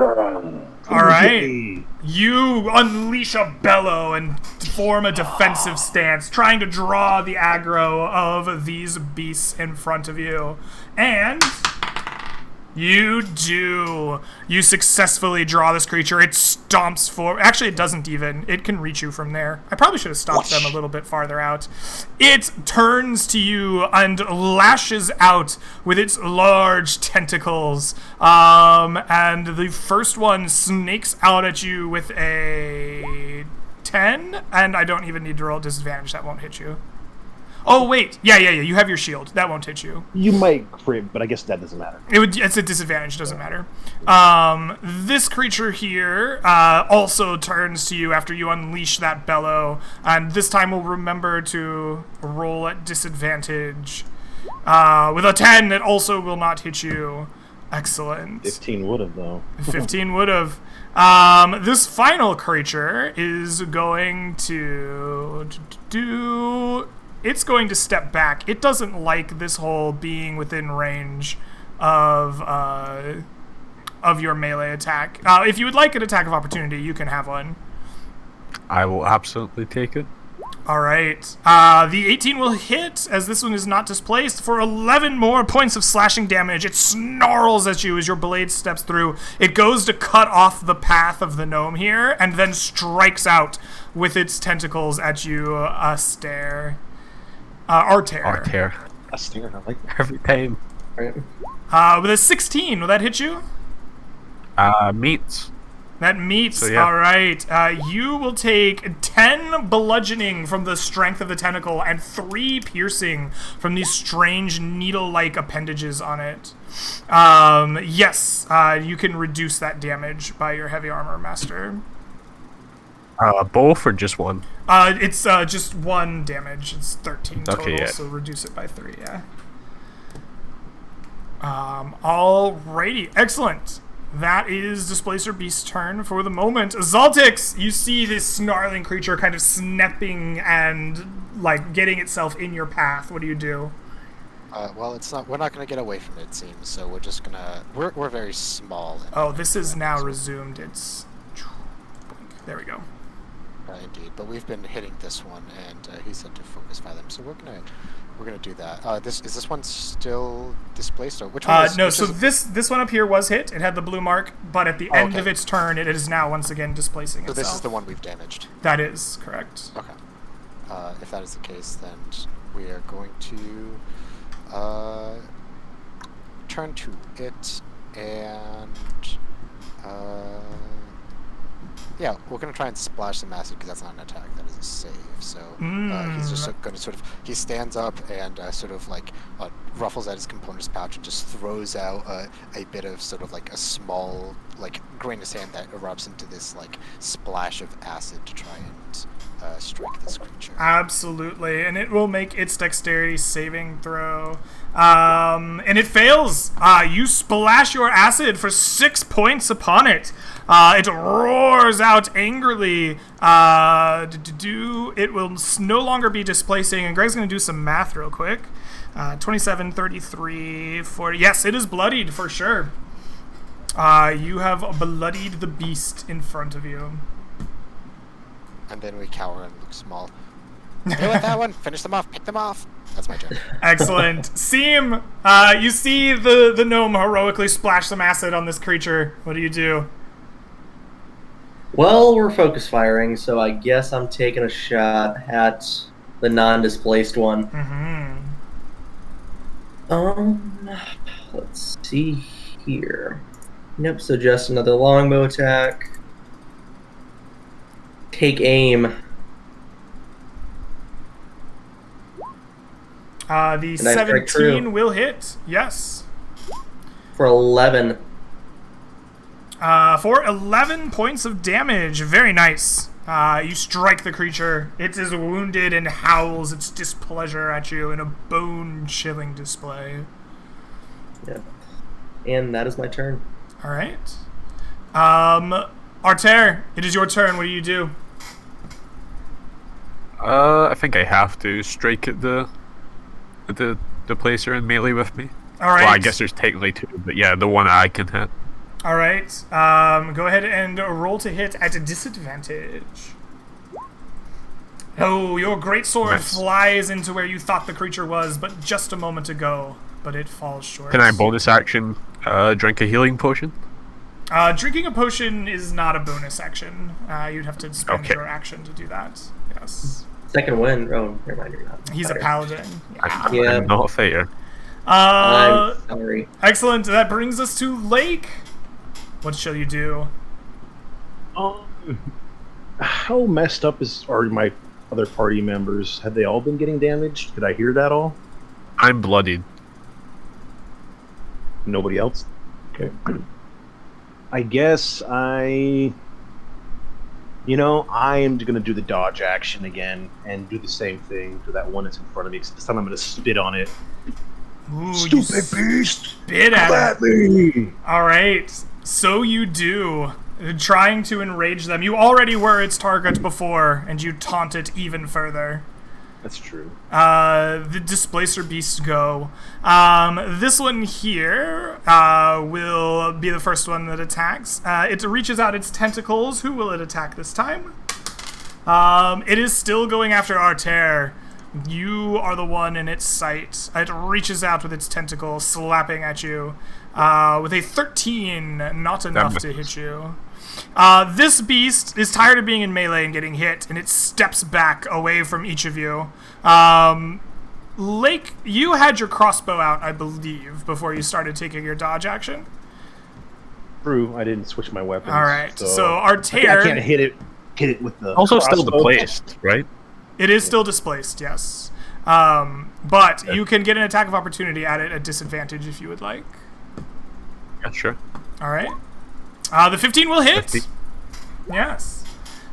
All right. You unleash a bellow and form a defensive stance, trying to draw the aggro of these beasts in front of you. And you do. You successfully draw this creature. It stomps forward. Actually, it doesn't even. It can reach you from there. I probably should have stopped them a little bit farther out. It turns to you and lashes out with its large tentacles. And the first one snakes out at you with a 10. And I don't even need to roll disadvantage. That won't hit you. Oh, wait. Yeah. You have your shield. That won't hit you. You might crit, but I guess that doesn't matter. It's a disadvantage. Doesn't matter. This creature here also turns to you after you unleash that bellow, and this time we'll remember to roll at disadvantage. With a 10, it also will not hit you. Excellent. 15 would have, though. 15 would have. This final creature is going to do. It's going to step back. It doesn't like this whole being within range of your melee attack. If you would like an attack of opportunity, you can have one. I will absolutely take it. All right. The 18 will hit, as this one is not displaced, for 11 more points of slashing damage. It snarls at you as your blade steps through. It goes to cut off the path of the gnome here, and then strikes out with its tentacles at you. Arter. Arter. A stinger, I like that. Every time. Right. With a 16, will that hit you? Meets. That meets. So, yeah. All right. You will take 10 bludgeoning from the strength of the tentacle and 3 piercing from these strange needle-like appendages on it. Yes, you can reduce that damage by your heavy armor master. Both or just one? It's just 1 damage. It's 13 total, Okay, yeah. so reduce it by 3, yeah. Alrighty, excellent. That is Displacer Beast's turn for the moment. Zaltix, you see this snarling creature kind of snapping and, getting itself in your path. What do you do? Well, it's not. We're not gonna get away from it. It seems. So we're just gonna. We're very small. Oh, this is now resumed. It's... There we go. Indeed, but we've been hitting this one, and he said to focus fire them. So we're gonna do that. Is this one still displaced, or which one? No. So this one up here was hit. It had the blue mark, but at the end of its turn, it is now once again displacing itself. So this is the one we've damaged. That is correct. Okay. If that is the case, then we are going to turn to it, and yeah, we're gonna try and splash some acid because that's not an attack, that is a save. So he's just going to he stands up and ruffles at his component's pouch and just throws out a bit of sort of like a small like grain of sand that erupts into this like splash of acid to try and strike this creature. Absolutely, and it will make its dexterity saving throw. And it fails. You splash your acid for 6 points upon it. It roars out angrily. It will no longer be displacing, and Greg's going to do some math real quick. 27, 33, 40. Yes, it is bloodied for sure. You have bloodied the beast in front of you. And then we cower and look small. Deal with that one. Finish them off. Pick them off. That's my turn. Excellent. Seam, you see the gnome heroically splash some acid on this creature. What do you do? Well, we're focus firing, so I guess I'm taking a shot at the non-displaced one. Let's see here. Yep, so just another longbow attack. Take aim. The 17 will hit. Yes. For 11. For 11 points of damage. Very nice. You strike the creature. It is wounded and howls its displeasure at you in a bone-chilling display. Yeah. And that is my turn. All right. Arter, it is your turn. What do you do? I think I have to strike at the placer in melee with me. All right. Well, I guess there's technically two, but yeah, the one I can hit. All right. Go ahead and roll to hit at a disadvantage. Oh, your greatsword Nice. flies into where you thought the creature was, but just a moment ago. But it falls short. Can I bonus action drink a healing potion? Drinking a potion is not a bonus action. You'd have to spend Okay. your action to do that. Yes. Second win. Oh, never mind. You're not. He's a Sorry. paladin. Yeah. I'm not a fighter. Uh, I'm sorry. excellent. That brings us to Lake. What shall you do? How messed up are my other party members? Have they all been getting damaged? Could I hear that all? I'm bloodied. Nobody else? Okay. I guess I am going to do the dodge action again and do the same thing to that one that's in front of me. Except this time I'm going to spit on it. Ooh, Stupid beast! Spit Come at at me! All right. So you do. Trying to enrage them. You already were its target before, and you taunt it even further. That's true. The displacer beasts go. This one here will be the first one that attacks. It reaches out its tentacles. Who will it attack this time? It is still going after Arter. You are the one in its sight. It reaches out with its tentacle, slapping at you. With a 13, not enough to hit you. This beast is tired of being in melee and getting hit, and it steps back away from each of you. Lake, you had your crossbow out, I believe, before you started taking your dodge action. True, I didn't switch my weapons. All right, so I Arter, can't hit it with the Also still crossbow. displaced, right? it is still displaced, yes. But you can get an attack of opportunity at it at disadvantage if you would like. Yeah, sure. All right. The 15 will hit. 15. Yes.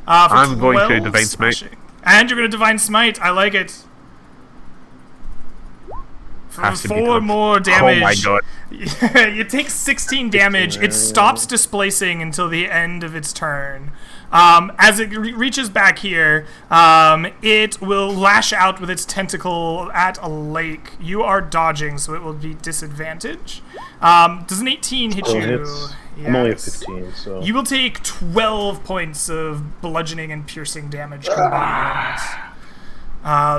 For I'm going to 12 Divine Smite. slashing. And you're going to Divine Smite. I like it. For Has to be 4 good. more damage. Oh my god. You take 16 damage. It stops displacing until the end of its turn. As it reaches back here, it will lash out with its tentacle at a lake. You are dodging, so it will be disadvantage. Does an 18 hit Still you? hits. I'm only at Yes. 15, so You will take 12 points of bludgeoning and piercing damage combined.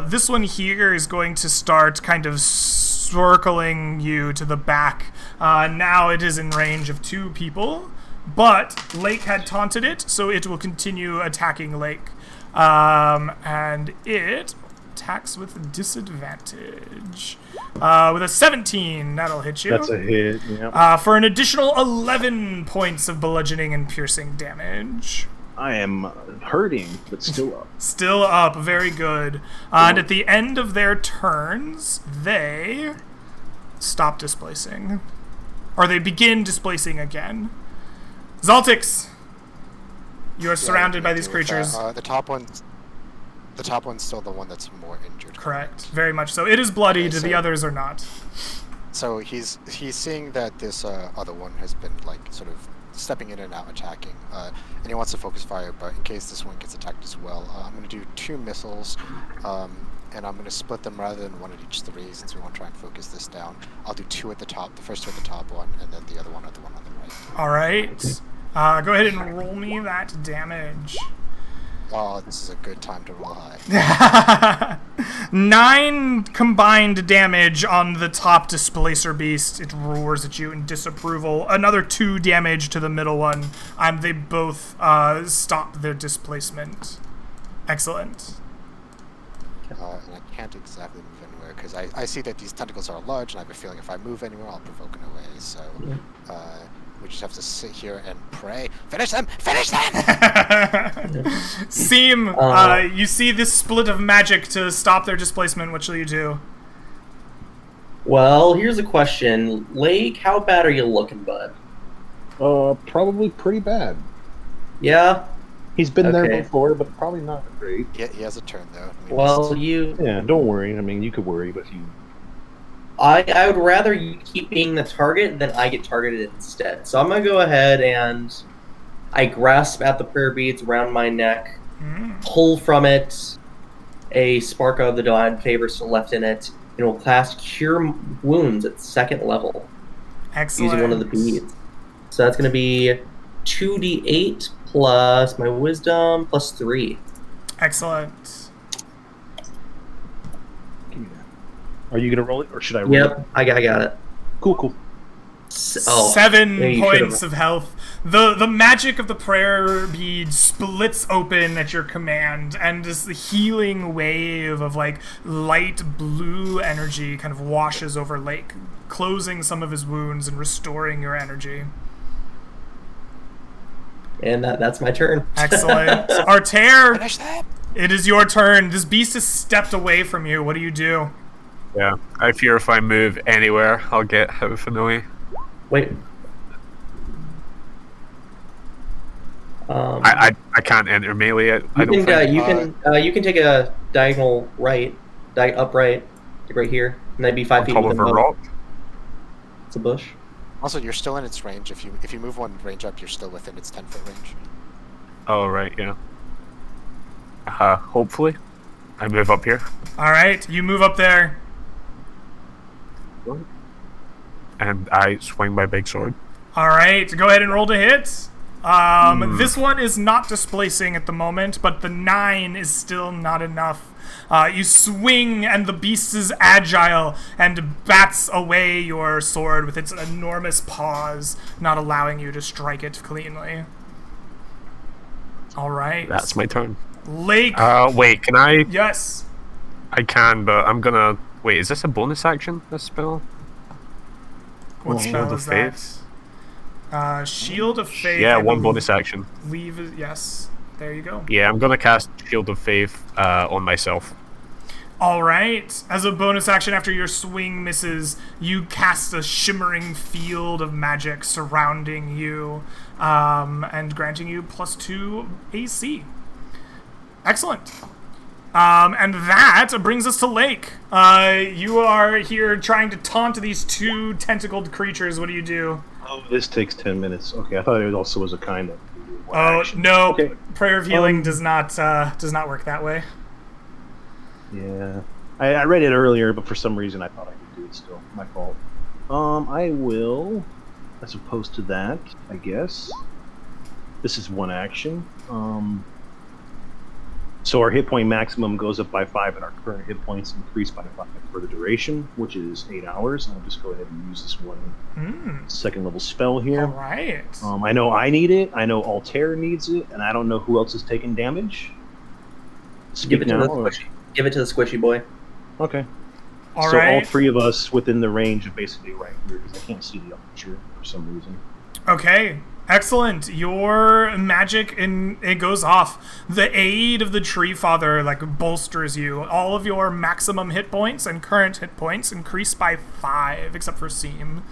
This one here is going to start kind of circling you to the back. Now it is in range of 2 people, but Lake had taunted it, so it will continue attacking Lake. And it attacks with disadvantage. With a 17, that'll hit you. that's a hit. Yeah. For an additional 11 points of bludgeoning and piercing damage. I am hurting, but still up. Still up, very good. And at the end of their turns, they stop displacing. Or they begin displacing again. Zaltix! You are surrounded by these creatures. The top one's still the one that's more injured. Correct. Very much so. It is bloodied, Okay, so- the others are not. So he's seeing that this other one has been like sort of stepping in and out attacking, and he wants to focus fire. But in case this one gets attacked as well, I'm going to do 2 missiles, and I'm going to split them rather than one at each 3, since we want to try and focus this down. I'll do 2 at the top, the first 2 at the top one, and then the other one at the one on the right. All right. Go ahead and roll me that damage. Oh, this is a good time to roll high. 9 combined damage on the top displacer beast. It roars at you in disapproval. Another 2 damage to the middle one. And they both stop their displacement. Excellent. And I can't exactly move anywhere because I see that these tentacles are large, and I have a feeling if I move anywhere, I'll provoke an away. So we just have to sit here and pray. Finish them! Finish them! Seam, you see this split of magic to stop their displacement. What shall you do? Well, here's a question. Lake, how bad are you looking, bud? Probably pretty bad. Yeah? He's been there Okay. before, but probably not great. Yeah, he has a turn though. Well, you... Yeah, don't worry. I mean, you could worry, but you... I would rather you keep being the target than I get targeted instead. So I'm going to go ahead and I grasp at the prayer beads around my neck, pull from it a spark of the divine favor still left in it, and will cast Cure Wounds at 2nd level Excellent. using one of the beads. So that's going to be 2d8 plus my wisdom plus 3. Excellent. Are you going to roll it, or should I roll it? Yep, I got it. Cool. Oh, 7 yeah, you points should've- of health. The magic of the prayer bead splits open at your command, and this healing wave of like light blue energy kind of washes over Lake, closing some of his wounds and restoring your energy. And that's my turn. Excellent. Artair, Finish that! it is your turn. This beast has stepped away from you. What do you do? Yeah, I fear if I move anywhere, I'll get hit with an away. Wait. I can't enter melee. I don't You think. you can take a diagonal upright, like right here, and that'd be 5 On feet top within of a the- rock. It's a bush. Also, you're still in its range. If you move 1 range up, you're still within its 10-foot range. Oh right, yeah. Hopefully, I move up here. All right, you move up there. And I swing my big sword. All right, go ahead and roll to hit. This one is not displacing at the moment, but the 9 is still not enough. You swing, and the beast is agile and bats away your sword with its enormous paws, not allowing you to strike it cleanly. All right. That's my turn. Lake. Wait, can I? Yes. I can, but I'm gonna. Wait, is this a bonus action? This spell? What Shield spell of is that? Shield of Faith. Yeah, I one believe- bonus action. Yes. There you go. Yeah, I'm gonna cast Shield of Faith on myself. All right. As a bonus action, after your swing misses, you cast a shimmering field of magic surrounding you, and granting you +2 AC. Excellent. And that brings us to Lake. You are here trying to taunt these 2 tentacled creatures. What do you do? Oh, this takes 10 minutes. Okay, I thought it also was a kind of... Oh no! Okay. Prayer of healing does not work that way. Yeah. I read it earlier, but for some reason I thought I could do it still. My fault. I will, as opposed to that, I guess. This is 1 action. So our hit point maximum goes up by 5, and our current hit points increase by 5 for the duration, which is 8 hours. I'll just go ahead and use this 1 second level spell here. All right. I know I need it. I know Altair needs it, and I don't know who else is taking damage. Give it to now, the or- squishy. Give it to the squishy boy. Okay. All so right. all 3 of us within the range of basically right here, because I can't see the archer for some reason. Okay, excellent. Your magic it goes off. The aid of the Tree Father bolsters you. All of your maximum hit points and current hit points increase by 5, except for Seam.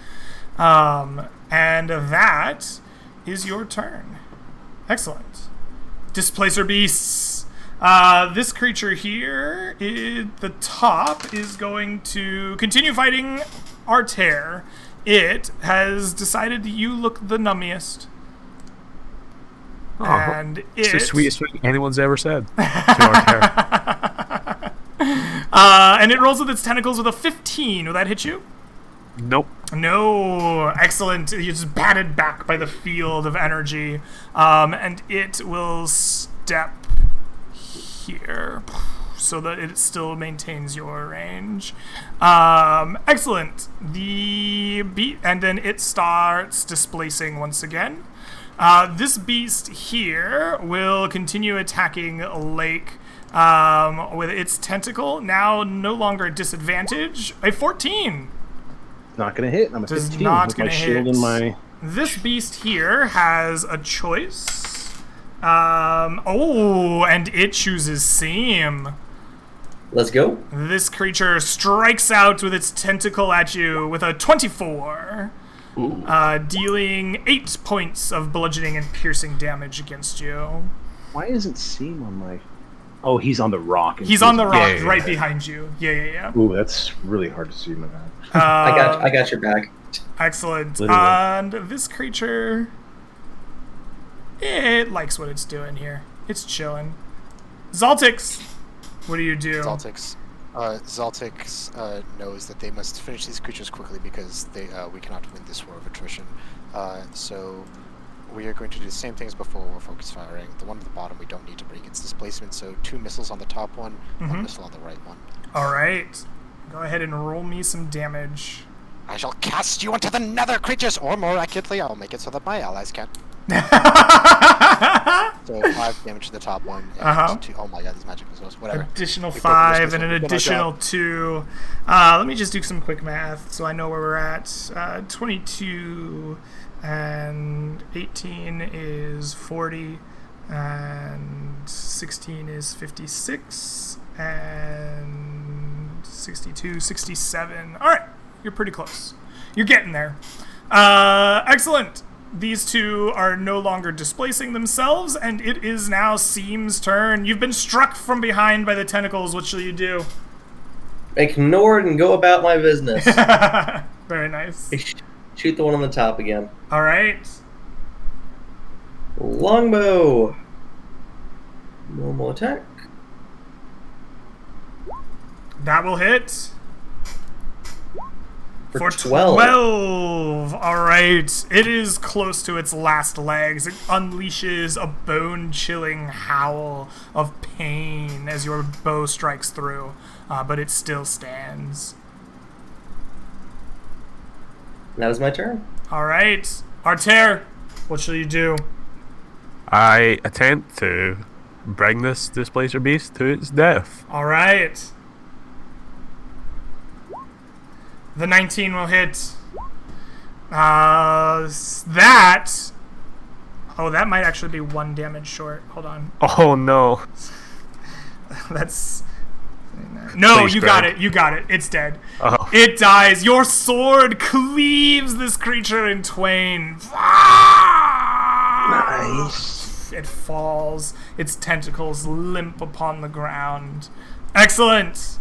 And that is your turn. Excellent. Displacer Beasts. This creature here, the top, is going to continue fighting Artair. It has decided you look the nummiest. And it's the sweetest thing anyone's ever said to Artair. And it rolls with its tentacles with a 15. Will that hit you? Nope. No. Excellent. You're just batted back by the field of energy. And it will step here so that it still maintains your range. Excellent. And then it starts displacing once again. This beast here will continue attacking Lake with its tentacle. Now no longer at disadvantage. A 14. Not gonna hit. I'm a Does 15 not with my gonna shield hit. and my. This beast here has a choice. And it chooses Seam. Let's go. This creature strikes out with its tentacle at you with a 24. Dealing 8 points of bludgeoning and piercing damage against you. Why isn't Seam on my? Oh, he's on the rock. He's on the rock Yeah. right behind you. Yeah. Ooh, that's really hard to see, my bad. I got your back. Excellent. Literally. And this creature, it likes what it's doing here. It's chilling. Zaltix, what do you do? Zaltix knows that they must finish these creatures quickly because we cannot win this war of attrition. So we are going to do the same things before. We're focus firing. The one at the bottom we don't need to break its displacement, so 2 missiles on the top one, 1 missile on the right one. All right. Go ahead and roll me some damage. I shall cast you into the nether, creatures, or more accurately, I'll make it so that my allies can't. So 5 damage to the top one, and 2. Oh my god, these magic missiles. Whatever. Additional We 5 focus and an missile. additional 2. Let me just do some quick math so I know where we're at. 22 and 18 is 40, and 16 is 56, and 62, 67. All right, you're pretty close. You're getting there. Excellent. These two are no longer displacing themselves, and it is now Seam's turn. You've been struck from behind by the tentacles. What shall you do? Ignore it and go about my business. Very nice. Shoot the one on the top again. All right. Longbow. Normal attack. That will hit. For 12. 12. All right. It is close to its last legs. It unleashes a bone-chilling howl of pain as your bow strikes through, but it still stands. That was my turn. All right. Artair, what shall you do? I attempt to bring this displacer beast to its death. All right. The 19 will hit. That. Oh, that might actually be 1 damage short. Hold on. Oh no. That's. No, Please, you got Greg. it. You got it. It's dead. Oh. It dies. Your sword cleaves this creature in twain. Nice. It falls. Its tentacles limp upon the ground. Excellent.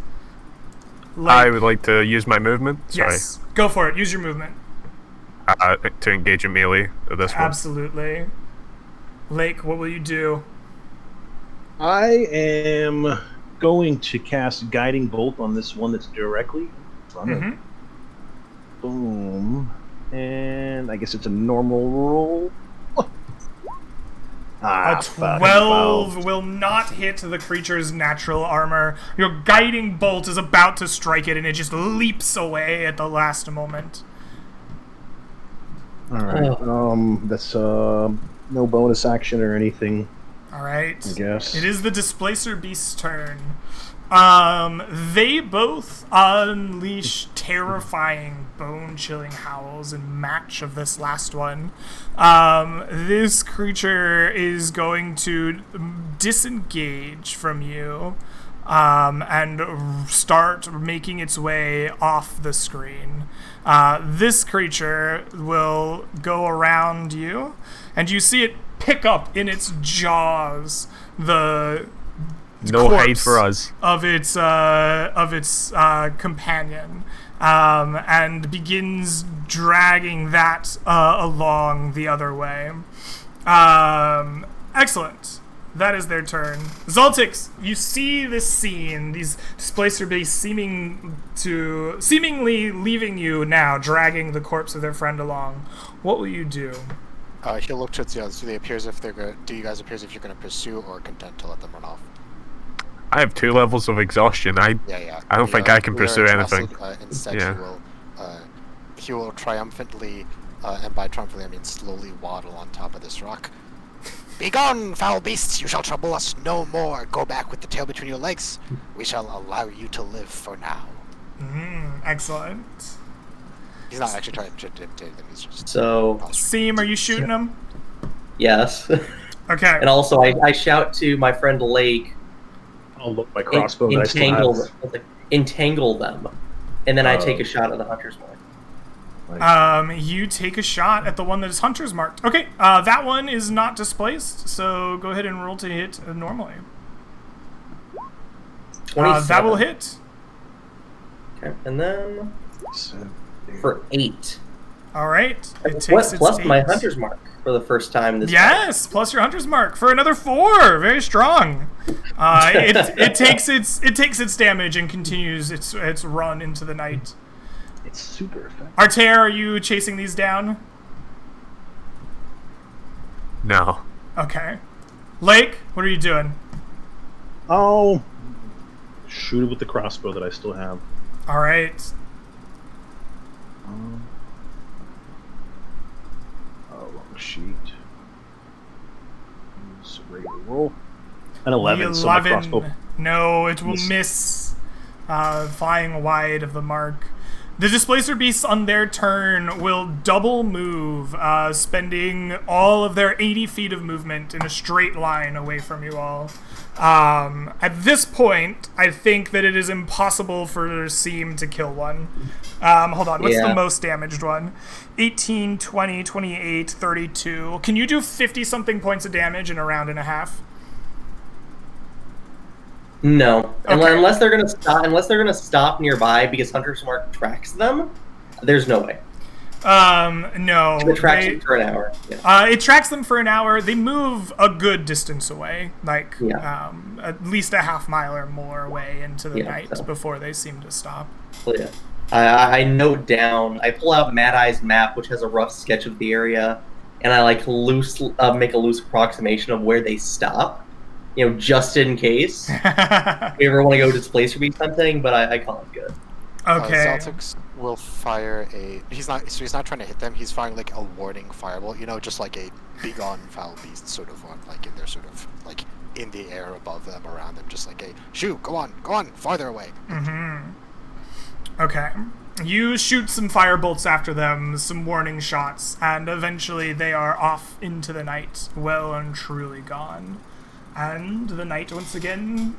I would like to use my movement. Sorry. Yes. Go for it. Use your movement. To engage a melee of this one. Absolutely. Lake, what will you do? I am going to cast Guiding Bolt on this one that's directly in front of me. Boom. And I guess it's a normal roll. A 12 will not hit the creature's natural armor. Your guiding bolt is about to strike it, and it just leaps away at the last moment. Alright. That's no bonus action or anything, All right. I guess. It is the Displacer Beast's turn. They both unleash terrifying, bone-chilling howls in match of this last one. This creature is going to disengage from you and start making its way off the screen. This creature will go around you, and you see it pick up in its jaws the No hide corpse for us. of its companion, and begins dragging that along the other way. Excellent. That is their turn. Zoltix, you see this scene, these displacer beasts seemingly leaving you now, dragging the corpse of their friend along. What will you do? He'll look towards the others. Do you guys appear as if you're going to pursue or content to let them run off? I have 2 levels of exhaustion. I don't think I can pursue anything. Instead, Yeah. he will triumphantly, and by triumphantly I mean slowly waddle on top of this rock. Begone, foul beasts! You shall trouble us no more. Go back with the tail between your legs. We shall allow you to live for now. Excellent. He's not actually trying to intimidate them. He's just So, Seam, are you shooting him? yes. Okay. And also, I shout to my friend Lake, I'll look my crossbow that I still have. entangle them. And then I take a shot at the hunter's mark. You take a shot at the one that is hunter's marked. Okay, that one is not displaced, so go ahead and roll to hit normally. 27. That will hit. Okay, and then for 8. All right. It takes Plus its my 8. hunter's mark for the first time this Yes, plus your hunter's mark for another 4. Very strong. It takes its damage and continues its run into the night. It's super effective. Artair, are you chasing these down? No. Okay. Lake, what are you doing? I'll shoot it with the crossbow that I still have. All right. Wrong sheet. Use regular roll. An 11, so my crossbow. No, it will Miss. miss, flying wide of the mark. The displacer beasts on their turn will double move, spending all of their 80 feet of movement in a straight line away from you all. At this point, I think that it is impossible for Seam to kill one. Hold on, what's the most damaged one? 18, 20, 28, 32. Can you do 50-something points of damage in a round and a half? No, Okay. unless they're gonna stop nearby because Hunter's Mark tracks them. There's no way. No. It tracks they- them for an hour. Yeah. It tracks them for an hour. They move a good distance away, like Yeah. at least a half mile or more away into the Yeah, night so. before they seem to stop. So, yeah. I note down. I pull out Mad Eye's map, which has a rough sketch of the area, and I make a loose approximation of where they stop. Just in case if you ever want to go displacer beat something. But I call it good. Okay. Celtics will fire a. He's not trying to hit them. He's firing like a warning fireball. Just like a begone foul beast sort of one. Like they're sort of like in the air above them, around them, just like a shoo. Go on, farther away. Okay. You shoot some fire bolts after them, some warning shots, and eventually they are off into the night, well and truly gone. And the night once again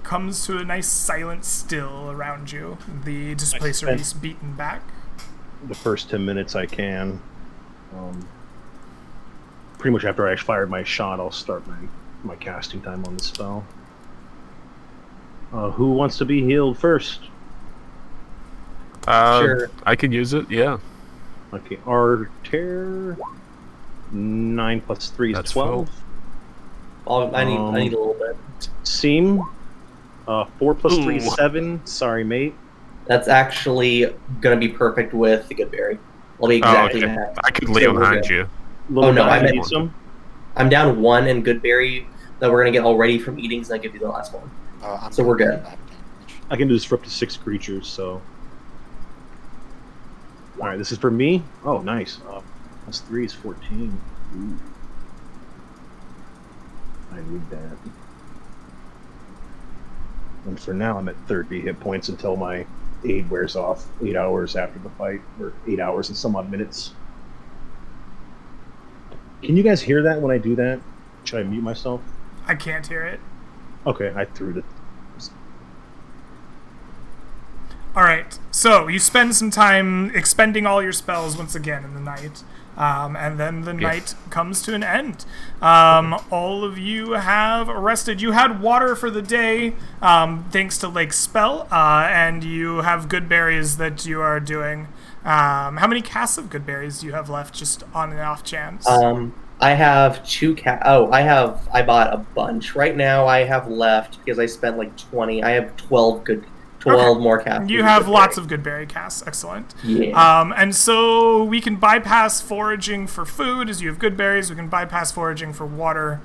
comes to a nice silent still around you. The displacer spent- beast beaten back. The first 10 minutes I can. Pretty much after I fired my shot, I'll start my casting time on the spell. Who wants to be healed first? Sure. I could use it, yeah. Okay, Artair. 9 plus 3 is That's 12. I need a little bit. Seam. 4 plus 3 is Ooh. 7. Sorry, mate. That's actually gonna be perfect with the Goodberry. I'll be exactly okay. half. I could Leon we're hand good. you. Little no, guy I meant- need some. I'm down 1 in Goodberry that we're gonna get all ready from eatings, and I give you the last one. So we're good. I can do this for up to 6 creatures, so. Alright, this is for me. Oh, nice. Plus 3 is 14. Ooh. I need that. And for now, I'm at 30 hit points until my aid wears off 8 hours after the fight, or 8 hours and some odd minutes. Can you guys hear that when I do that? Should I mute myself? I can't hear it. Okay, I threw it. All right, so you spend some time expending all your spells once again in the night, and then the night comes to an end. All of you have rested. You had water for the day, thanks to Lake's spell, and you have good berries that you are doing. How many casts of good berries do you have left, just on an off chance? I have two I bought a bunch. Right now I have left, because I spent like 20. I have 12 more casts. You have lots of good berry casts. Excellent. Yeah. And so we can bypass foraging for food, as you have good berries. We can bypass foraging for water,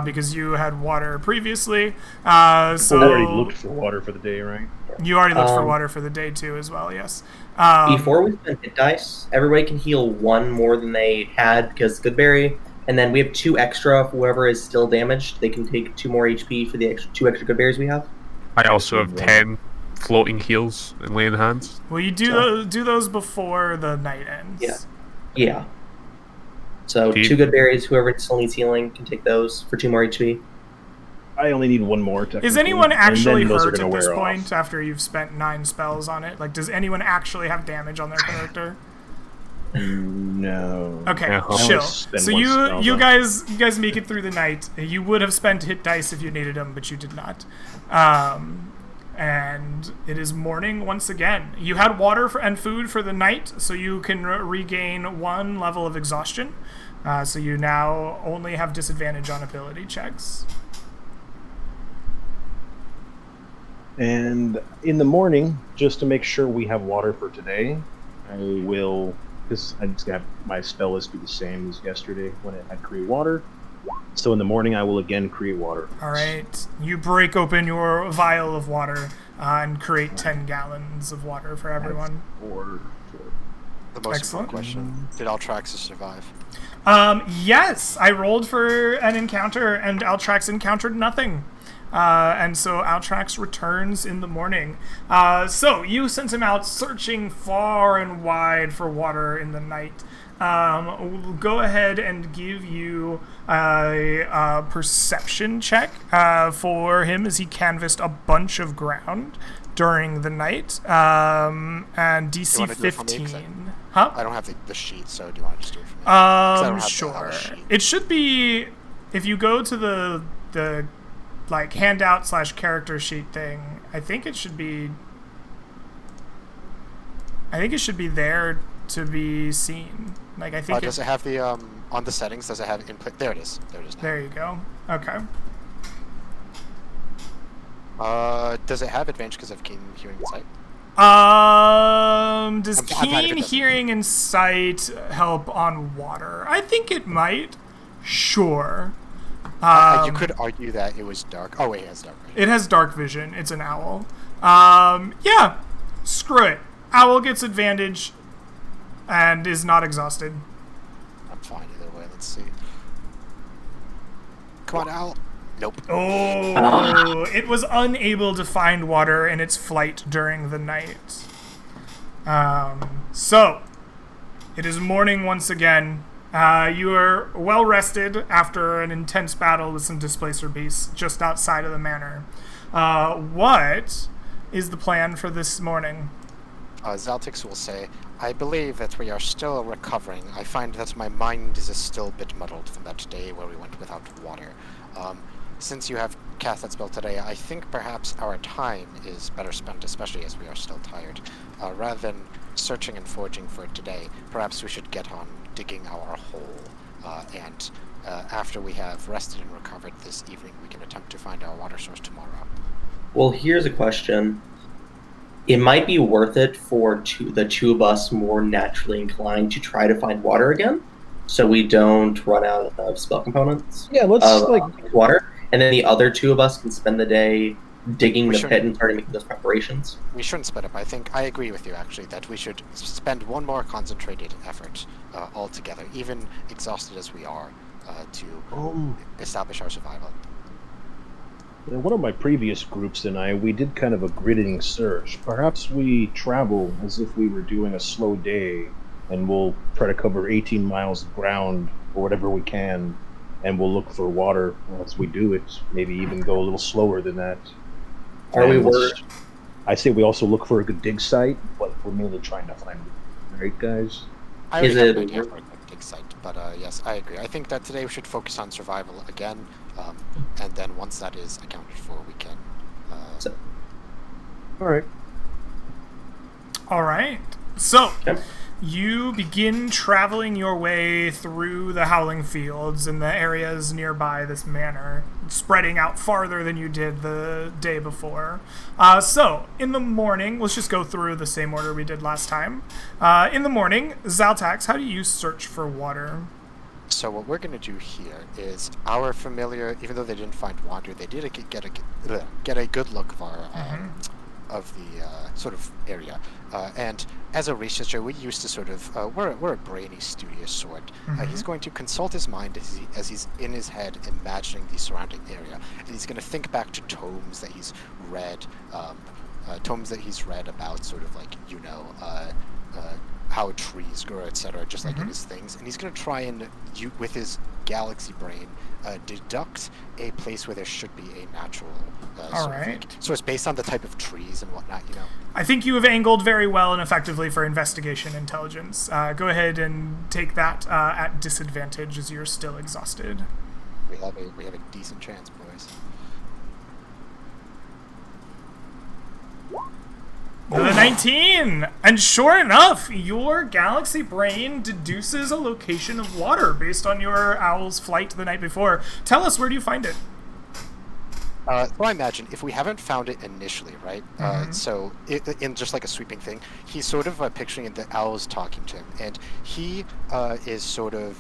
because you had water previously. So I already looked for water for the day, right? You already looked for water for the day too, as well. Yes. Before we spend hit dice, everybody can heal one more than they had, because good berry. And then we have 2 extra. Whoever is still damaged, they can take 2 more HP for the 2 extra good berries we have. I also have 10 floating heals and laying hands. Well, you do those before the night ends. Yeah. So Do you- 2 good berries. Whoever still needs healing can take those for 2 more HP. I only need one more. Is anyone actually and then those are hurt gonna at this wear off. point after you've spent 9 spells on it? Like, does anyone actually have damage on their character? No. Okay, Yeah, I'll chill. spend So one you spell, guys make it through the night. You would have spent hit dice if you needed them, but you did not. And it is morning once again. You had water and food for the night, so you can regain 1 level of exhaustion. So you now only have disadvantage on ability checks. And in the morning, just to make sure we have water for today, I will, because I just got my spell list be the same as yesterday when it had create water. So in the morning, I will again create water. All right. You break open your vial of water and create 10 gallons of water for everyone. The most Excellent. important question: did Altraxis survive? Yes, I rolled for an encounter, and Altrax encountered nothing. And so Altrax returns in the morning. So you sent him out searching far and wide for water in the night. We'll go ahead and give you a perception check for him as he canvassed a bunch of ground during the night. And DC wanna do it for me? 15. Huh? I don't have the sheet, so do you want to just do it for me? 'Cause I don't have Sure. our sheet. It should be, if you go to the like handout / character sheet thing, I think it should be there to be seen. Like, I think Does it have the on the settings? Does it have input? There it is. There it is now. there you go. Okay. Does it have advantage because of keen hearing and sight? Does I'm glad it keen doesn't. hearing and sight help on water? I think it might. Sure. You could argue that it was dark. Oh wait, it has dark vision. It has dark vision. It's an owl. Yeah. Screw it. Owl gets advantage and is not exhausted. I'm fine either way. Let's see. Come on, Owl. Nope. Oh, it was unable to find water in its flight during the night. So, it is morning once again. You are well rested after an intense battle with some displacer beasts just outside of the manor. What is the plan for this morning? Zaltix will say, I believe that we are still recovering. I find that my mind is still a bit muddled from that day where we went without water. Since you have cast that spell today, I think perhaps our time is better spent, especially as we are still tired. Rather than searching and foraging for it today, perhaps we should get on digging our hole, and after we have rested and recovered this evening, we can attempt to find our water source tomorrow. Well, here's a question. It might be worth it for the 2 of us more naturally inclined to try to find water again, so we don't run out of spell components. Yeah, let's Water, and then the other 2 of us can spend the day digging We the should- pit and starting making those preparations. We shouldn't split up. I think I agree with you, actually, that we should spend one more concentrated effort all together, even exhausted as we are, to establish our survival. In one of my previous groups and I, we did kind of a gridding search. Perhaps we travel as if we were doing a slow day, and we'll try to cover 18 miles of ground or whatever we can, and we'll look for water as we do it. Maybe even go a little slower than that. Are we And worried? I say we also look for a good dig site, but we're mainly trying to find it. Right, guys? I Is already have it- an idea for a big site, but yes, I agree. I think that today we should focus on survival again, and then once that is accounted for, we can. So- All right. All right. So, Okay. you begin traveling your way through the Howling Fields and the areas nearby this manor, spreading out farther than you did the day before. So, in the morning, let's just go through the same order we did last time. In the morning, Zaltax, how do you search for water? So what we're going to do here is our familiar, even though they didn't find water, they did get a good look of our of the sort of area. And as a researcher, we used to sort of we're a brainy, studious sort. He's going to consult his mind as he's in his head imagining the surrounding area, and he's going to think back to tomes that he's read, about sort of like how trees grow, etc., just like in his things. And he's going to try and, with his galaxy brain, deduct a place where there should be a natural sort of like, so it's based on the type of trees and whatnot, I think you have angled very well and effectively for investigation intelligence. Go ahead and take that at disadvantage as you're still exhausted. We have a decent chance, boys. The 19! And sure enough, your galaxy brain deduces a location of water based on your owl's flight the night before. Tell us, where do you find it? So I imagine if we haven't found it initially, right? So in just like a sweeping thing, he's sort of picturing the owl's talking to him, and he is sort of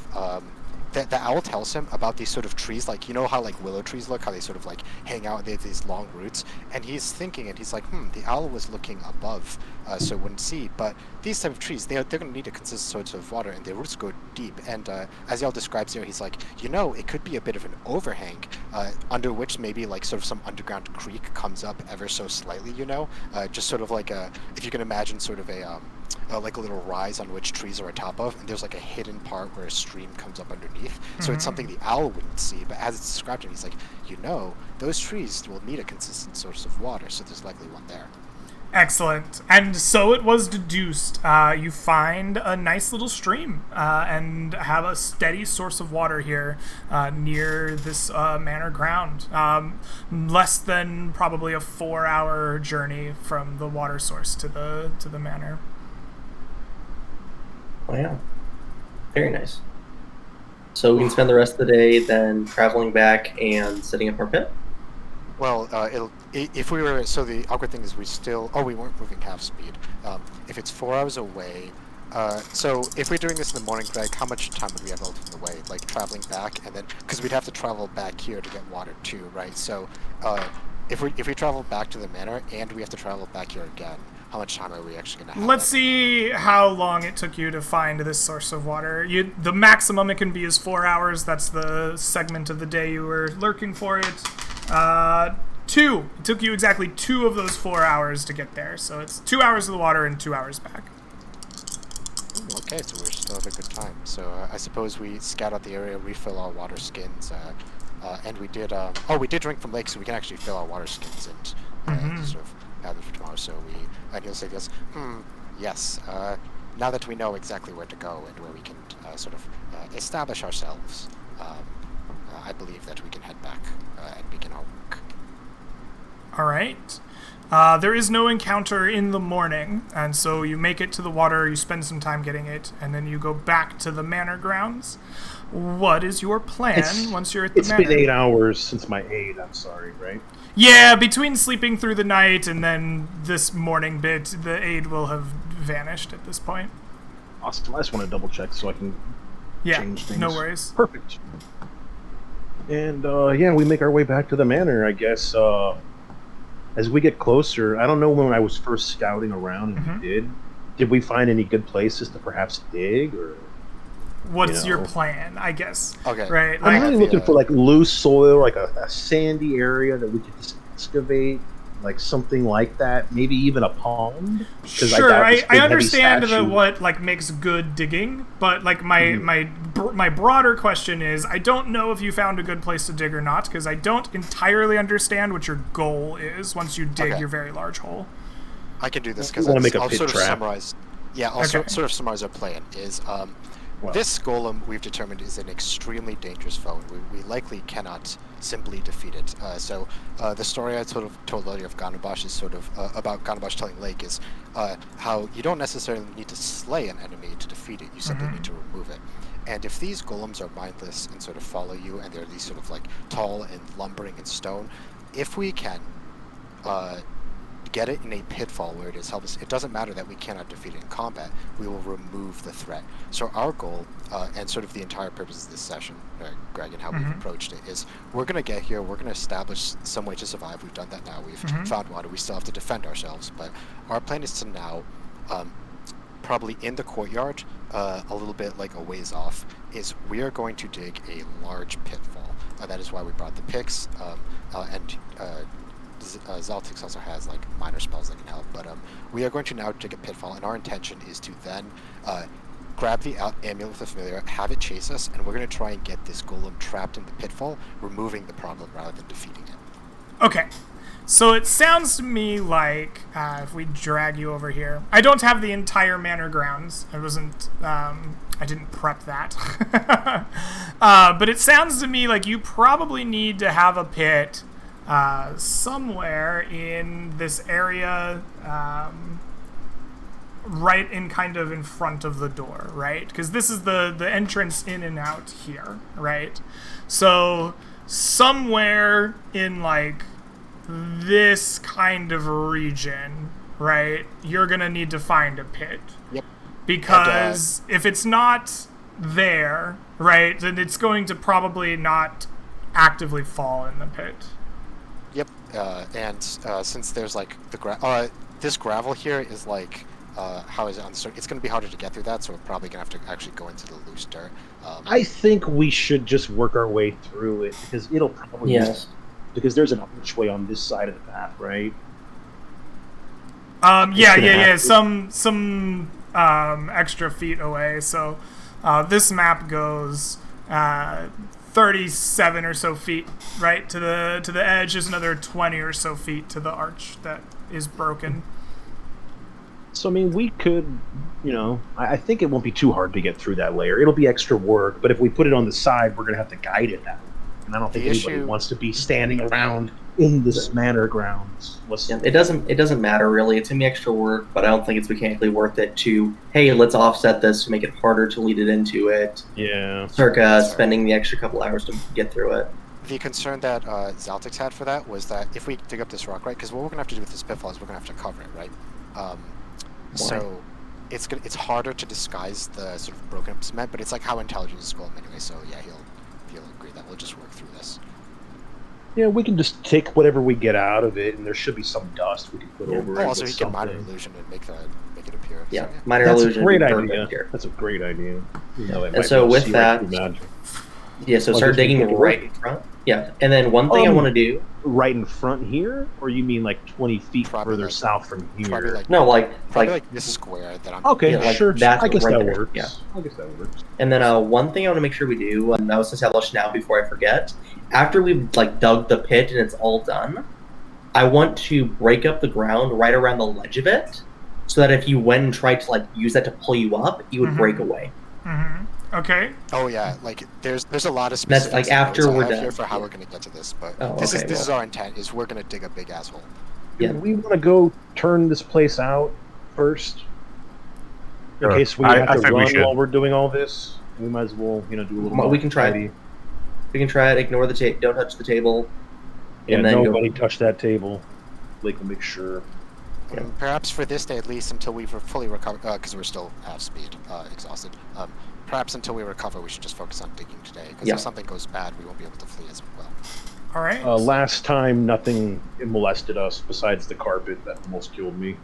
the owl tells him about these sort of trees, like how like willow trees look, how they sort of like hang out, they have these long roots, and he's thinking, and he's like, the owl was looking above, so it wouldn't see, but these type of trees, they're going to need a consistent source of water, and their roots go deep, and as the owl describes here, he's like, it could be a bit of an overhang, under which maybe like sort of some underground creek comes up ever so slightly, just sort of like if you can imagine sort of like a little rise on which trees are atop of, and there's like a hidden part where a stream comes up underneath. So it's something the owl wouldn't see, but as it's described to him, he's like, those trees will need a consistent source of water, so there's likely one there. Excellent. And so it was deduced. You find a nice little stream and have a steady source of water here near this manor ground. Less than probably a 4-hour journey from the water source to the manor. Oh, yeah. Very nice. So we can spend the rest of the day then traveling back and setting up our pit? Well, if we were, so the awkward thing is we weren't moving half speed. If it's 4 hours away, so if we're doing this in the morning, Greg, how much time would we have left in the way? Like traveling back, and then, because we'd have to travel back here to get water too, right? So if we travel back to the manor and we have to travel back here again, how much time are we actually going to have? Let's see how long it took you to find this source of water. The maximum it can be is 4 hours. That's the segment of the day you were lurking for it. 2. It took you exactly 2 of those 4 hours to get there. So it's 2 hours of the water and 2 hours back. Okay, so we're still having a good time. So I suppose we scout out the area, refill our water skins, and we did drink from lakes, so we can actually fill our water skins and sort of have it for tomorrow. So and you'll say this, yes, now that we know exactly where to go and where we can sort of establish ourselves, I believe that we can head back and begin our work. All right. There is no encounter in the morning, and so you make it to the water, you spend some time getting it, and then you go back to the manor grounds. What is your plan once you're at the manor? It's been 8 hours since my aid, I'm sorry, right? Yeah, between sleeping through the night and then this morning bit, the aid will have vanished at this point. Awesome. I just want to double check so I can change things. No worries. Perfect. And we make our way back to the manor, I guess. As we get closer, I don't know when I was first scouting around, if we did we find any good places to perhaps dig, or? what's You your know. plan, I guess. Okay. Right. I'm Like, really looking for like loose soil, like a sandy area that we could just excavate, like something like that. Maybe even a pond. 'Cause sure, doubt this I big, heavy understand statue- what like makes good digging, but like my broader question is, I don't know if you found a good place to dig or not, because I don't entirely understand what your goal is once you dig Okay. your very large hole. I can do this You because wanna make a I'll pit sort of trap. summarize. Yeah, I'll Okay. sort of summarize our plan. Is Well. this golem we've determined is an extremely dangerous foe, and we likely cannot simply defeat it. So the story I told earlier of Ganabash is sort of about Ganabash telling Lake is how you don't necessarily need to slay an enemy to defeat it. You simply need to remove it. And if these golems are mindless and sort of follow you, and they're these sort of like tall and lumbering in stone, if we can get it in a pitfall where it is helpless, it doesn't matter that we cannot defeat it in combat. We will remove the threat. So our goal, and sort of the entire purpose of this session, Greg, and how we've approached it, is we're going to get here, we're going to establish some way to survive. We've done that now. We've found water. We still have to defend ourselves. But our plan is to now, probably in the courtyard, a little bit like a ways off, is we are going to dig a large pitfall. That is why we brought the picks, and Zaltix also has like minor spells that can help, but we are going to now dig a pitfall, and our intention is to then grab the amulet of the familiar, have it chase us, and we're going to try and get this golem trapped in the pitfall, removing the problem rather than defeating it. Okay. So it sounds to me like if we drag you over here, I don't have the entire manor grounds. I wasn't. I didn't prep that. But it sounds to me like you probably need to have a pit somewhere in this area, right in kind of in front of the door, right? Because this is the entrance in and out here, right? So somewhere in like this kind of region, right, you're gonna need to find a pit. Yep. Because if it's not there, right, then it's going to probably not actively fall in the pit. Yep. And since there's like this gravel here is like, how is it on the start? It's going to be harder to get through that, so we're probably going to have to actually go into the loose dirt. I think we should just work our way through it because it'll probably because there's an archway on this side of the path, right? Yeah. Some extra feet away. So this map goes 37 or so feet right to the edge. There's another 20 or so feet to the arch that is broken. So I mean, we could, I think it won't be too hard to get through that layer. It'll be extra work, but if we put it on the side, we're gonna have to guide it that way. And I don't think anybody wants to be standing around in this manor grounds. It doesn't matter really. It's gonna be extra work, but I don't think it's mechanically worth it to, hey, let's offset this to make it harder to lead it into it. Yeah. Circa spending the extra couple hours to get through it. The concern that Zaltix had for that was that if we dig up this rock, right, because what we're going to have to do with this pitfall is we're going to have to cover it, right? So it's harder to disguise the sort of broken up cement, but it's like how intelligent is Golem anyway, so yeah, he'll agree that we'll just work through this. Yeah, we can just take whatever we get out of it, and there should be some dust we can put over it. Also, with he can minor something. illusion and make it appear. Yeah, So, minor That's illusion. a great would be perfect idea. here. That's a great idea. And so with that, so start digging right in front. Yeah, and then one thing I want to do. Right in front here, or you mean like 20 feet Probably further like- south from here? Probably like No, probably like this square that I'm. Okay, Yeah, like sure. that I guess right that there, works. yeah. I guess that works. And then one thing I want to make sure we do, and I was established now before I forget, after we've dug the pit and it's all done, I want to break up the ground right around the ledge of it, so that if you went and tried to use that to pull you up, you would break away. Mm-hmm. Okay. Oh yeah, like there's a lot of That's, specifics after notes I we're have done. here for how we're gonna get to this, but Oh, this okay, is our intent. Is we're gonna dig a big asshole. Do Yeah. we want to go turn this place out first? In Sure. case we I have to think we run should. while we're doing all this, we might as well, do a little. Well, we can try it. tidy. We can try it. Ignore the table. Don't touch the table. Yeah, And then nobody go. touch that table. Blake will make sure. Yeah. Perhaps for this day at least, until we've fully recovered, because we're still half speed, exhausted. Perhaps until we recover, we should just focus on digging today. Because Yeah. if something goes bad, we won't be able to flee as well. All right. Last time, nothing molested us besides the carpet that almost killed me.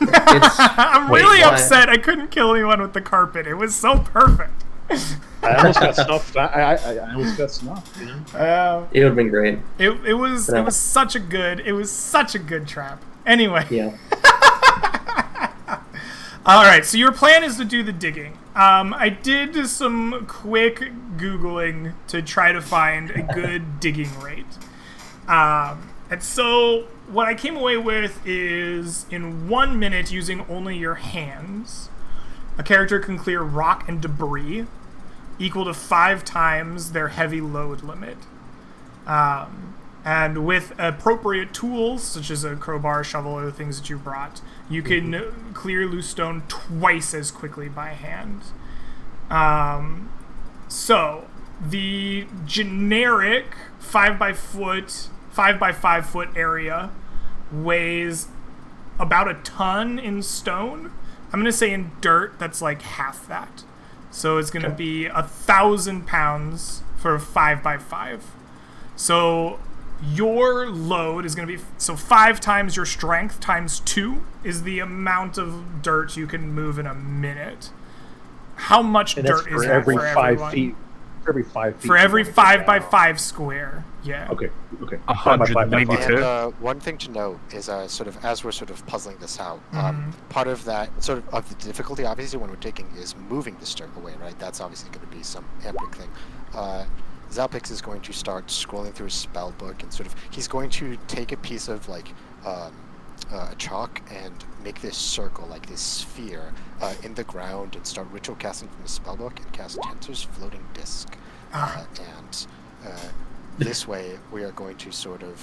I'm Wait, really why? upset I couldn't kill anyone with the carpet. It was so perfect. I almost got snuffed. I almost got snuffed. You know? It would have been great. It was such a good trap. Anyway. Yeah. All right, so your plan is to do the digging. I did some quick Googling to try to find a good digging rate. And so what I came away with is in 1 minute, using only your hands, a character can clear rock and debris equal to 5 times their heavy load limit. And with appropriate tools, such as a crowbar, shovel, or the things that you brought, you can clear loose stone twice as quickly by hand. So, the generic 5 by 5 foot area weighs about a ton in stone. I'm going to say in dirt, that's like half that. So it's going to be 1,000 pounds for 5 by 5. So your load is going to be, so 5 times your strength times 2 is the amount of dirt you can move in a minute. How much And dirt that's is for that every for 5 everyone? feet. For every 5 feet. For every you wanna dig 5 by down. 5 square. Yeah. Okay. 192. And one thing to note is sort of as we're sort of puzzling this out, part of that sort of the difficulty, obviously, when we're digging is moving the dirt away, right? That's obviously going to be some epic thing. Zalpix is going to start scrolling through his spell book and sort of he's going to take a piece of like a chalk and make this circle, like this sphere, in the ground and start ritual casting from the spell book and cast Tensor's floating disc. And this way we are going to sort of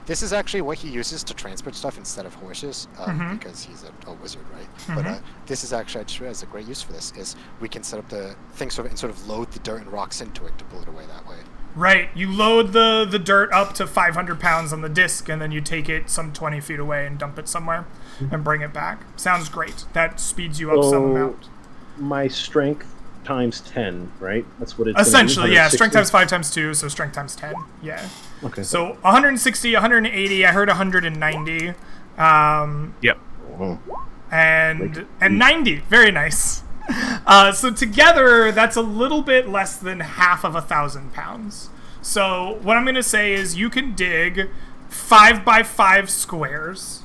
this is actually what he uses to transport stuff instead of horses, because he's a wizard, right? But this is actually, I just realized, a great use for this is we can set up the thing and sort of load the dirt and rocks into it to pull it away that way. Right, you load the dirt up to 500 pounds on the disc, and then you take it some 20 feet away and dump it somewhere and bring it back. Sounds great. That speeds you up some amount. My strength times 10, right? That's what it's Essentially, yeah. 160? Strength times 5 times 2, so strength times 10. Yeah. Okay. So 160, 180, I heard 190. Yep. Oh. And 90. Very nice. So together, that's a little bit less than half of 1,000 pounds. So what I'm going to say is you can dig 5 by 5 squares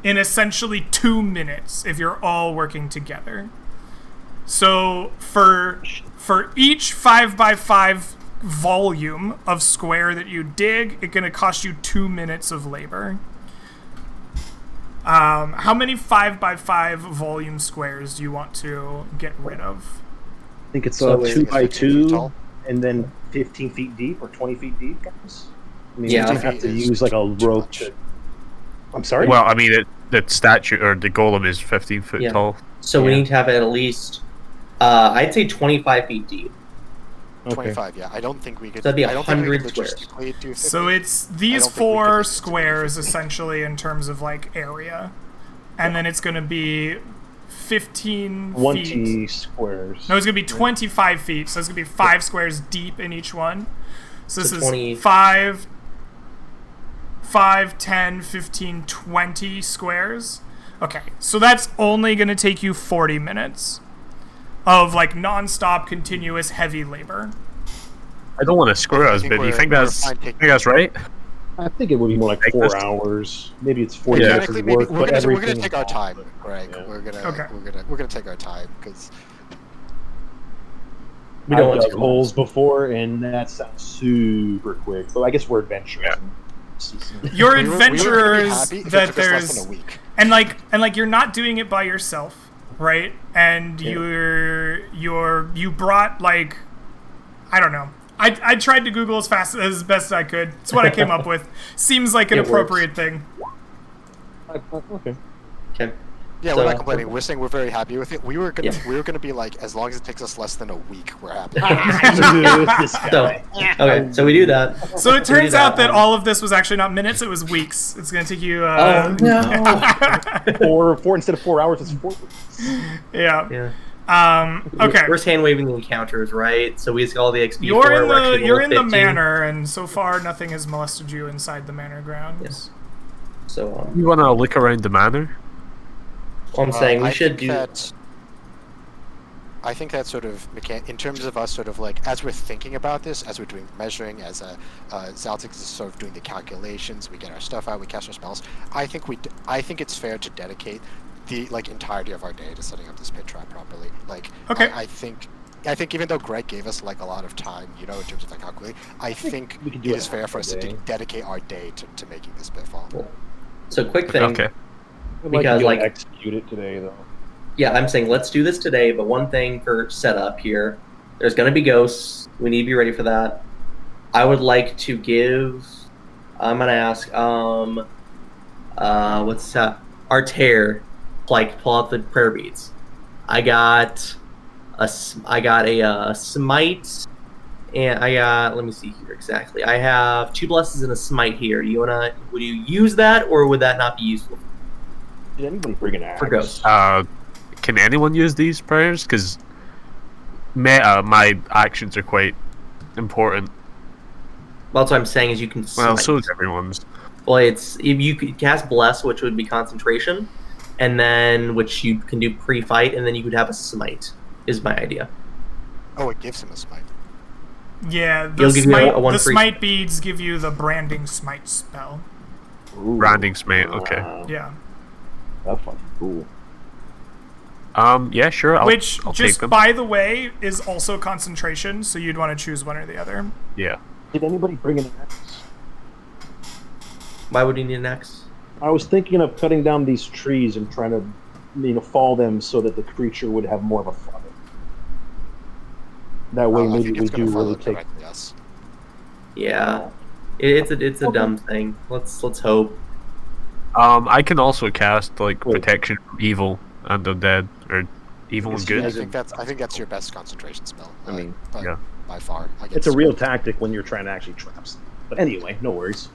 in essentially 2 minutes if you're all working together. So for each 5 by 5 volume of square that you dig, it's going to cost you 2 minutes of labor. How many 5 by 5 volume squares do you want to get rid of? I think it's So 2 by 15 feet 2, tall. and then 15 feet deep or 20 feet deep, guys. I mean, Yeah. you have to 50 is use like a too rope much. to... I'm sorry? Well, I mean, the statue or the golem is 15 foot Yeah. tall. So we Yeah. need to have it at least, I'd say 25 feet deep. 25, yeah. I don't think we could. That'd be I don't think we 100 could squares. logistically do 50. So it's I these don't think we could 4 do squares 50. essentially in terms of like area. And then it's going to be 15 feet. 20 squares. No, it's going to be 25 feet. So it's going to be 5 squares deep in each one. So this So is 20 5, 10, 15, 20 squares. Okay, so that's only going to take you 40 minutes of like non-stop, continuous, heavy labor. I don't want to screw I us, think but do you we're- think we're that's fine I taking- think that's right? I think it would be more like Take 4 this- hours. Maybe it's 40 Yeah. minutes Technically, of maybe work, we're but gonna everything take our is time, awesome. Greg. Yeah. We're gonna take our time because We don't I've want dug to. holes before, and that sounds super quick. But I guess we're adventurous. Yeah. You're we were gonna be adventurers happy if it that took us less there's than a week. and like you're not doing it by yourself, right? And Yeah. you brought like, I don't know. I tried to Google as best I could. It's what I came up with. Seems like an It works. appropriate thing. Okay. Okay. Yeah, So- we're not complaining. We're saying we're very happy with it. We were gonna Yeah. be like, as long as it takes us less than a week, we're happy. This So, guy. okay, so we do that. So it We do turns out that one. all of this was actually not minutes; it was weeks. It's gonna take you. Oh no! Four instead of 4 hours, it's 4 weeks. Yeah. Yeah. Okay. We're hand waving the encounters, right? So we just got all the XP. You're for it. in We're actually the level 15. manor, and so far nothing has molested you inside the manor grounds. So You want to look around the manor? I'm saying we I should think do. that. I think that sort of in terms of us sort of like as we're thinking about this, as we're doing measuring, as Zaltix is sort of doing the calculations, we get our stuff out, we cast our spells. I think it's fair to dedicate the like entirety of our day to setting up this pit trap properly. Like, Okay. I think even though Greg gave us like a lot of time, you know, in terms of like calculating, I think we could it do it is fair half for a us to day. dedicate our day to making this pit fall. So quick thing. Okay. I'd like Because, to like- execute it today, though. Yeah, I'm saying let's do this today, but one thing for setup here, there's going to be ghosts. We need to be ready for that. I would like to give. I'm going to ask. What's that? Artair, like pull out the prayer beads. I got a smite, and I got. Let me see here exactly. I have 2 blesses and a smite here. Would you use that, or would that not be useful Did anybody bring an axe? for ghosts? Can anyone use these prayers? Because my actions are quite important. Well, that's what I'm saying is you can. Well, smite. so is everyone's. Well, it's if you could cast bless, which would be concentration, and then which you can do pre-fight, and then you could have a smite. Is my idea. Oh, it gives him a smite. Yeah, He'll give you a one the free- smite beads give you the branding smite spell. Ooh. Branding smite, okay. Wow. Yeah. That's fucking cool. Yeah, sure. I'll Which, take just them. by the way, is also concentration, so you'd want to choose one or the other. Yeah. Did anybody bring an axe? Why would you need an axe? I was thinking of cutting down these trees and trying to, fall them so that the creature would have more of a fire. That way, I maybe think we it's gonna do follow really take. directly us. Yeah, it's a Okay. dumb thing. Let's hope. I can also cast like Wait. protection from evil and undead, or evil and It's good. I think that's your best concentration spell. I mean, yeah. by far. It's a real tactic when you're trying to actually trap something. But anyway, no worries.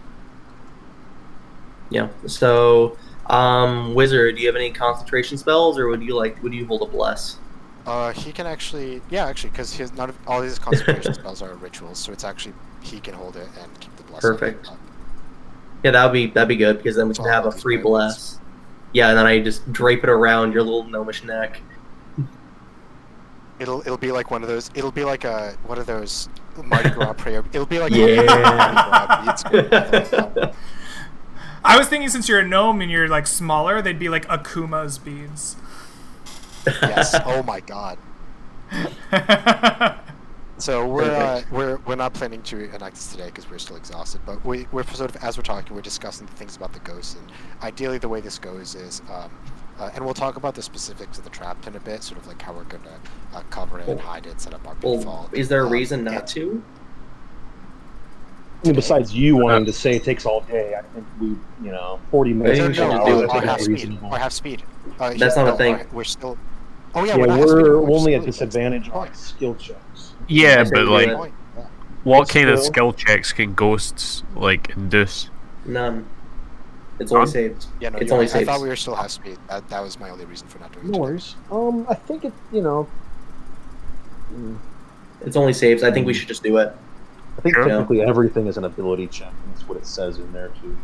Yeah. So, wizard, do you have any concentration spells, or would you hold a bless? He can actually, because none of all these concentration spells are rituals, so it's actually he can hold it and keep the blessing. Perfect. Yeah, that'd be good because then we So can have all a these free prayer beads. bless. Yeah, and then I just drape it around your little gnomish neck. It'll be like one of those. It'll be like one of those Mardi Gras prayer. It'll be like Yeah. Mardi Gras beads. I was thinking since you're a gnome and you're like smaller, they'd be like Akuma's beads. Yes. Oh my God. So we're not planning to enact this today because we're still exhausted. But we're sort of, as we're talking, we're discussing things about the ghosts, and ideally the way this goes is, and we'll talk about the specifics of the trap in a bit, sort of like how we're gonna cover it and hide it, set up our pitfall. Well, is there a reason not to? I mean, besides you wanting to say it takes all day, I think 40 minutes. Maybe or we so should hours, do I it. think Our half is speed. reasonable. Our half speed. That's not a thing. We're still. Oh yeah, Yeah, we're not half speed, we're just only at really disadvantage on Point. skill checks. Yeah, I say but do like, it. Point. Yeah. what kind of Skill? skill checks can ghosts like induce? None. It's only None? saved. Yeah, no, It's you're only right. I saves. thought we were still half speed. That was my only reason for not doing it. No today. worries. I think it. It's only saves. I think we should just do it. I think Sure. technically everything is an ability check. And that's what it says in there too.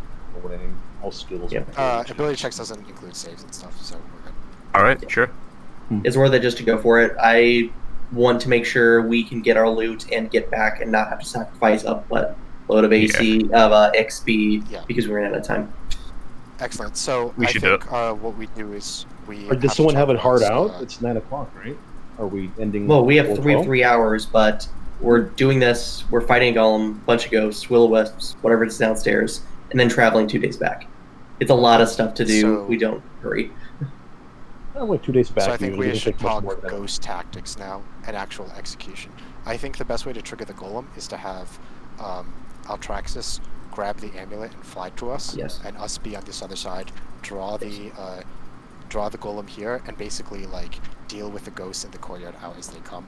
All skills. Yeah. are ability checks. Ability checks doesn't include saves and stuff, so we're good. All right, sure. It's worth it just to go for it. I want to make sure we can get our loot and get back and not have to sacrifice a load of AC of XP Yeah. because we ran out of time. Excellent. So We I should do think what we do is we. Or does someone to have it talk hard about, out? It's 9 o'clock, right? Are we ending? Well, we have before 12? 3 hours, but we're doing this. We're fighting a golem, bunch of ghosts, will-o-wisps, whatever it's downstairs, and then traveling 2 days back. It's a lot of stuff to do. So- We don't hurry. I'm like 2 days back. So I think usually. we It should takes much talk more than that. ghost tactics now and actual execution. I think the best way to trigger the golem is to have Altraxis grab the amulet and fly to us, Yes. and us be on this other side, draw the golem here, and basically like deal with the ghosts in the courtyard out as they come.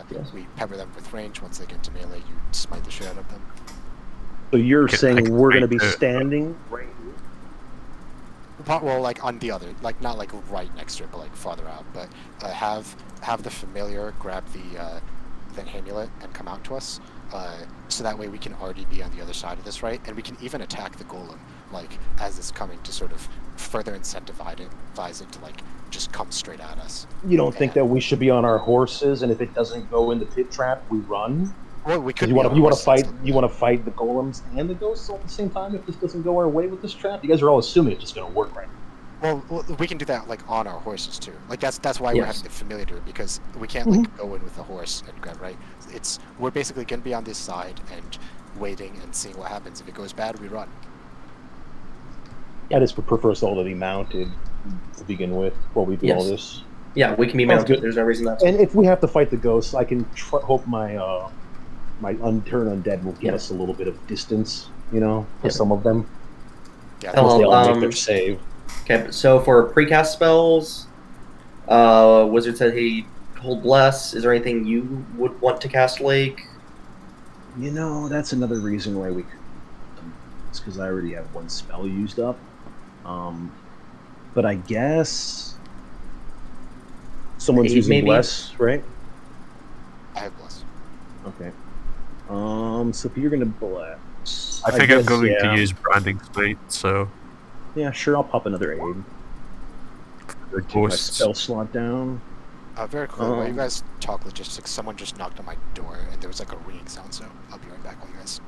Yes. We pepper them with range. Once they get to melee, you smite the shit out of them. So you're I saying can we're going to break be the- standing right here? Well, like on the other, like not like right next to it, but like farther out. But have the familiar grab the amulet and come out to us, so that way we can already be on the other side of this, right? And we can even attack the golem, like as it's coming, to sort of further incentivize it to like just come straight at us. You don't think that we should be on our horses, and if it doesn't go in the pit trap, we run? Well, we could. You want to fight the golems and the ghosts all at the same time if this doesn't go our way with this trap? You guys are all assuming it's just going to work right now. Well, we can do that like on our horses too. Like that's why we're having the familiar, because we can't like go in with the horse and grab, right. We're basically gonna be on this side and waiting and seeing what happens. If it goes bad, we run. I just would prefer us all to be mounted to begin with while we do all this. Yeah, we can be Sounds mounted. good. There's no reason not to. And if we have to fight the ghosts, I can hope my my turn undead will give us a little bit of distance, for some of them. Yeah. Once they all make their save. Okay, so for precast spells, Wizard said he hold bless. Is there anything you would want to cast Lake? That's another reason why we could. It's because I already have one spell used up. But I guess someone's using bless, right? I have bless. Okay. So if you're gonna bless, I think I'm going to use Branding Smite, so. Yeah, sure. I'll pop another aid. Take my spell slot down. Very cool. While you guys talk logistics, someone just knocked on my door and there was like a ringing sound, so I'll be right back while you guys.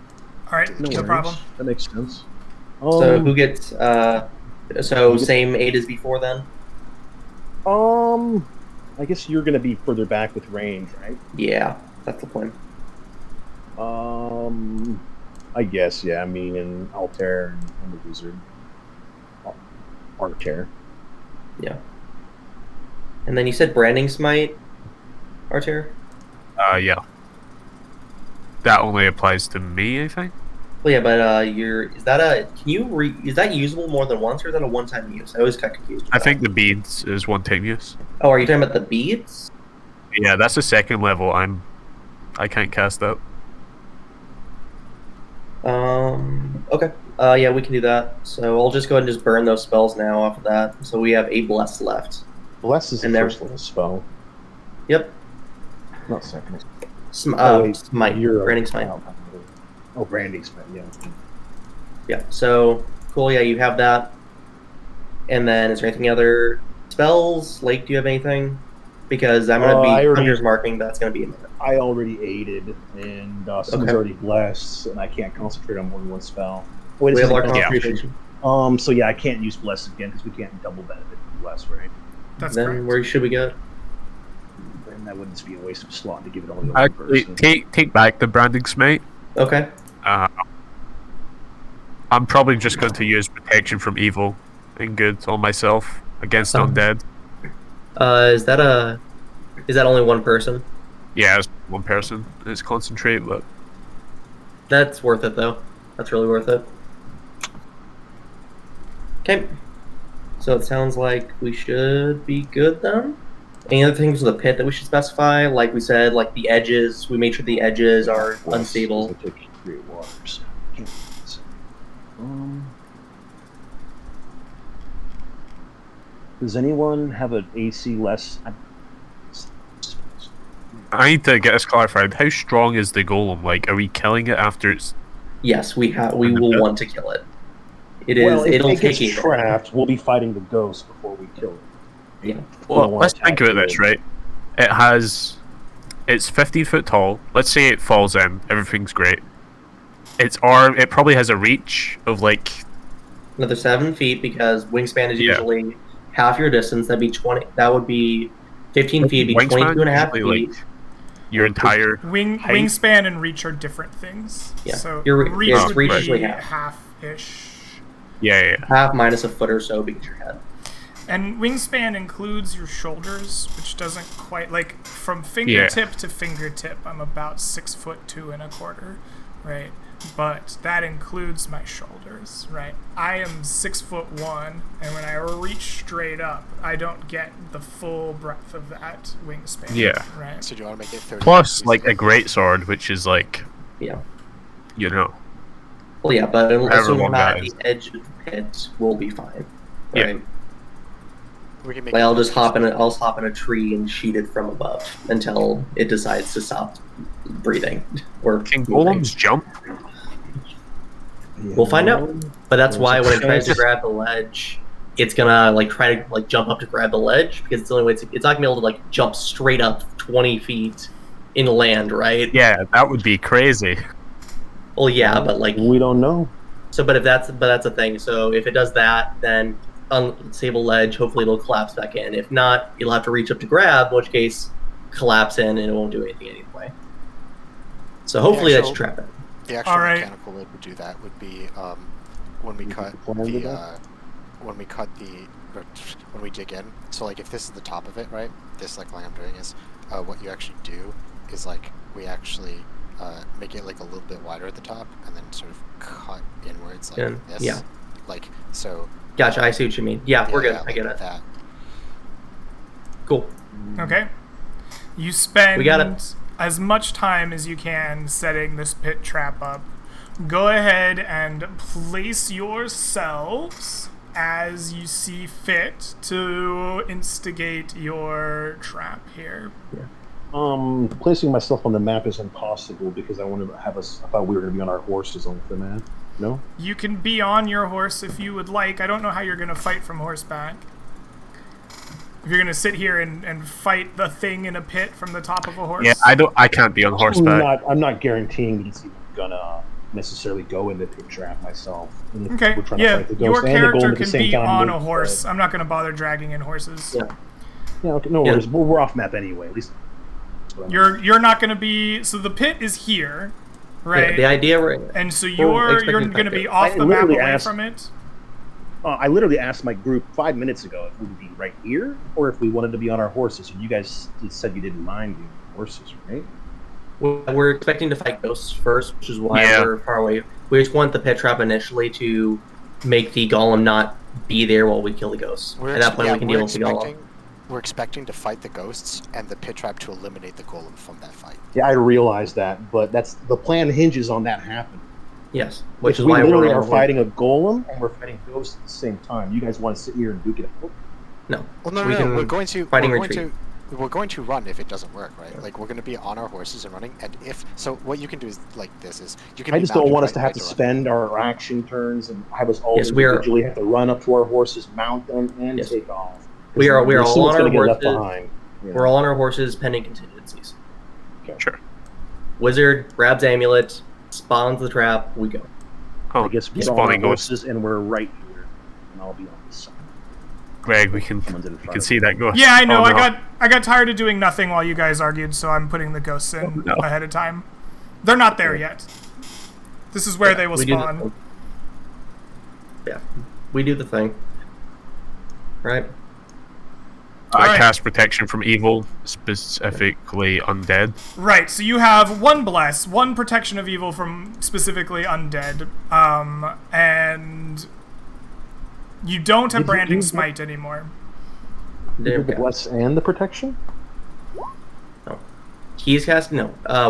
All right, no worries. problem. That makes sense. So who gets? Same 8 as before then. I guess you're gonna be further back with range, right? Yeah, that's the plan. I guess, yeah. Me and Altair and the wizard. Artair. Yeah. And then you said Branding Smite, Artair? Yeah. That only applies to me, I think. Well, yeah, but is that usable more than once, or is that a one-time use? I always got confused. I think the beads is one-time use. Oh, are you talking about the beads? Yeah, that's the second level. I can't cast that. Okay. Yeah, we can do that. So I'll just go ahead and just burn those spells now off of that. So we have a bless left. Bless is the first level spell. Yep. Not second. Smite. Branding Smite. Oh, Branding Smite, yeah. Yeah, so, cool, yeah, you have that. And then, is there anything other spells? Lake, do you have anything? Because I'm going to be Hunter's Marking, that's going to be in there. I already aided, and someone's already blessed, and I can't concentrate on more than one spell. Wait, we have our concentration. So yeah, I can't use bless again, because we can't double benefit from bless, right? That's then correct. Where should we go? And that wouldn't be a waste of slot to give it all to one Actually, person. take back the Branding Smite. Okay. I'm probably just going to use Protection from Evil and Good on myself against undead. Is that only one person? Yeah, it's one person. It's concentrate, but That's worth it, though. That's really worth it. Okay. So it sounds like we should be good then. Any other things with the pit that we should specify? Like we said, like the edges, we made sure the edges are unstable. Great waters. Does anyone have an AC less? I need to get this clarified. How strong is the golem? Like, are we killing it after it's... Yes, we will want to kill it. It is. Well, if it'll it take gets trapped, we'll be fighting the ghost before we kill it. Yeah. Well, let's think about this, right? It's 15 foot tall. Let's say it falls in. Everything's great. It probably has a reach of like... Another 7 feet, because wingspan is usually half your distance. That'd be 20. That would be 15 feet. It'd be 22 and a half feet. Like your entire wingspan and reach are different things. Yeah. So Your reach would reach be is like half-ish. Yeah. Half minus a foot or so because your head. And wingspan includes your shoulders, which doesn't quite, like, from fingertip to fingertip, I'm about 6'2" and a quarter, right? But that includes my shoulders, right? I am 6'1", and when I reach straight up, I don't get the full breadth of that wingspan. Yeah. Right. So do you want to make it 30? Plus, like a greatsword, which is like, Yeah. you know. Well, yeah, but unless we're long not that at is. the edge of the pit, we'll be fine. Yeah. Right? We can make Like it I'll just 30. hop in a tree and shoot it from above until it decides to stop breathing. Or Can moving. golems jump? We'll find out. But that's There's why a when it tries to chance. grab the ledge, it's gonna like try to like jump up to grab the ledge because it's the only way it's not gonna be able to like jump straight up 20 feet inland, right? Yeah, that would be crazy. Well, yeah, but like We don't know. so, but that's a thing. So if it does that, then unstable ledge, hopefully it'll collapse back in. If not, you'll have to reach up to grab, in which case collapse in and it won't do anything anyway. So hopefully that's trap it. The actual All right. mechanical way to do that would be when we cut plan to the that? when we cut the when we dig in. So like if this is the top of it, right? This like what I'm doing is what you actually do is like we actually make it like a little bit wider at the top and then sort of cut inwards like this. Yeah. Like so. Gotcha. I see what you mean. Yeah, we're good. Yeah, I get like it. that. Cool. Okay. You spend We got it. as much time as you can setting this pit trap up. Go ahead and place yourselves as you see fit to instigate your trap here. Placing myself on the map is impossible because I wanted to have us. I thought we were going to be on our horses on the map. No. You can be on your horse if you would like. I don't know how you're going to fight from horseback. If you're going to sit here and fight the thing in a pit from the top of a horse. Yeah, I can't be on horseback. I'm not guaranteeing it's even gonna necessarily go in the pit trap myself. And if Okay, we're trying to yeah, fight the your ghost and the golem character at the can same be time, on a then- horse. I'm not going to bother dragging in horses. Yeah. Yeah, okay, no Yeah. worries. We're off map anyway. At least that's what I'm- You're not going to be. So the pit is here, right? The idea, right? And so Well, you're expecting going to be to- off I the map literally away asked- from it. I literally asked my group 5 minutes ago if we would be right here or if we wanted to be on our horses, and you guys said you didn't mind being on horses, right? We're expecting to fight ghosts first, which is why Yeah. we're far away. We just want the pit trap initially to make the golem not be there while we kill the ghosts. At that point, we can deal with the golem. We're expecting to fight the ghosts and the pit trap to eliminate the golem from that fight. Yeah, I realize that, but that's the plan hinges on that happening. Yes, which If is we why literally we're are fighting a golem and we're fighting ghosts at the same time. You guys want to sit here and duke it out? No, Well, no, We no, can we're going to fighting we're going retreat. to we're going to run if it doesn't work, right? Like we're going to be on our horses and running, and if so, what you can do is like this is you can. I be just don't mounted want us right to have right to run. spend our action turns and have us all Yes, we are- individually have to run up to our horses, mount them, and Yes. take off. We are all Someone's on gonna our get left horses. behind. you know. we're all on our horses pending contingencies. Sure. Wizard grabs amulet, spawns the trap. We go. Oh, I guess we're on our spawning ghosts. horses and we're right here, and I'll be on this side. Greg, we can Someone's in front of see that ghost. Yeah, I know. Oh, no. I got tired of doing nothing while you guys argued, so I'm putting the ghosts in no. ahead of time. They're not there yet. This is where they will We do the spawn. thing. Yeah, we do the thing. Right? I Alright. cast protection from evil, specifically undead. Right, so you have one bless, one protection of evil from specifically undead, and you don't have Did you branding use smite anymore. You There did we the go. bless and the protection. He's casting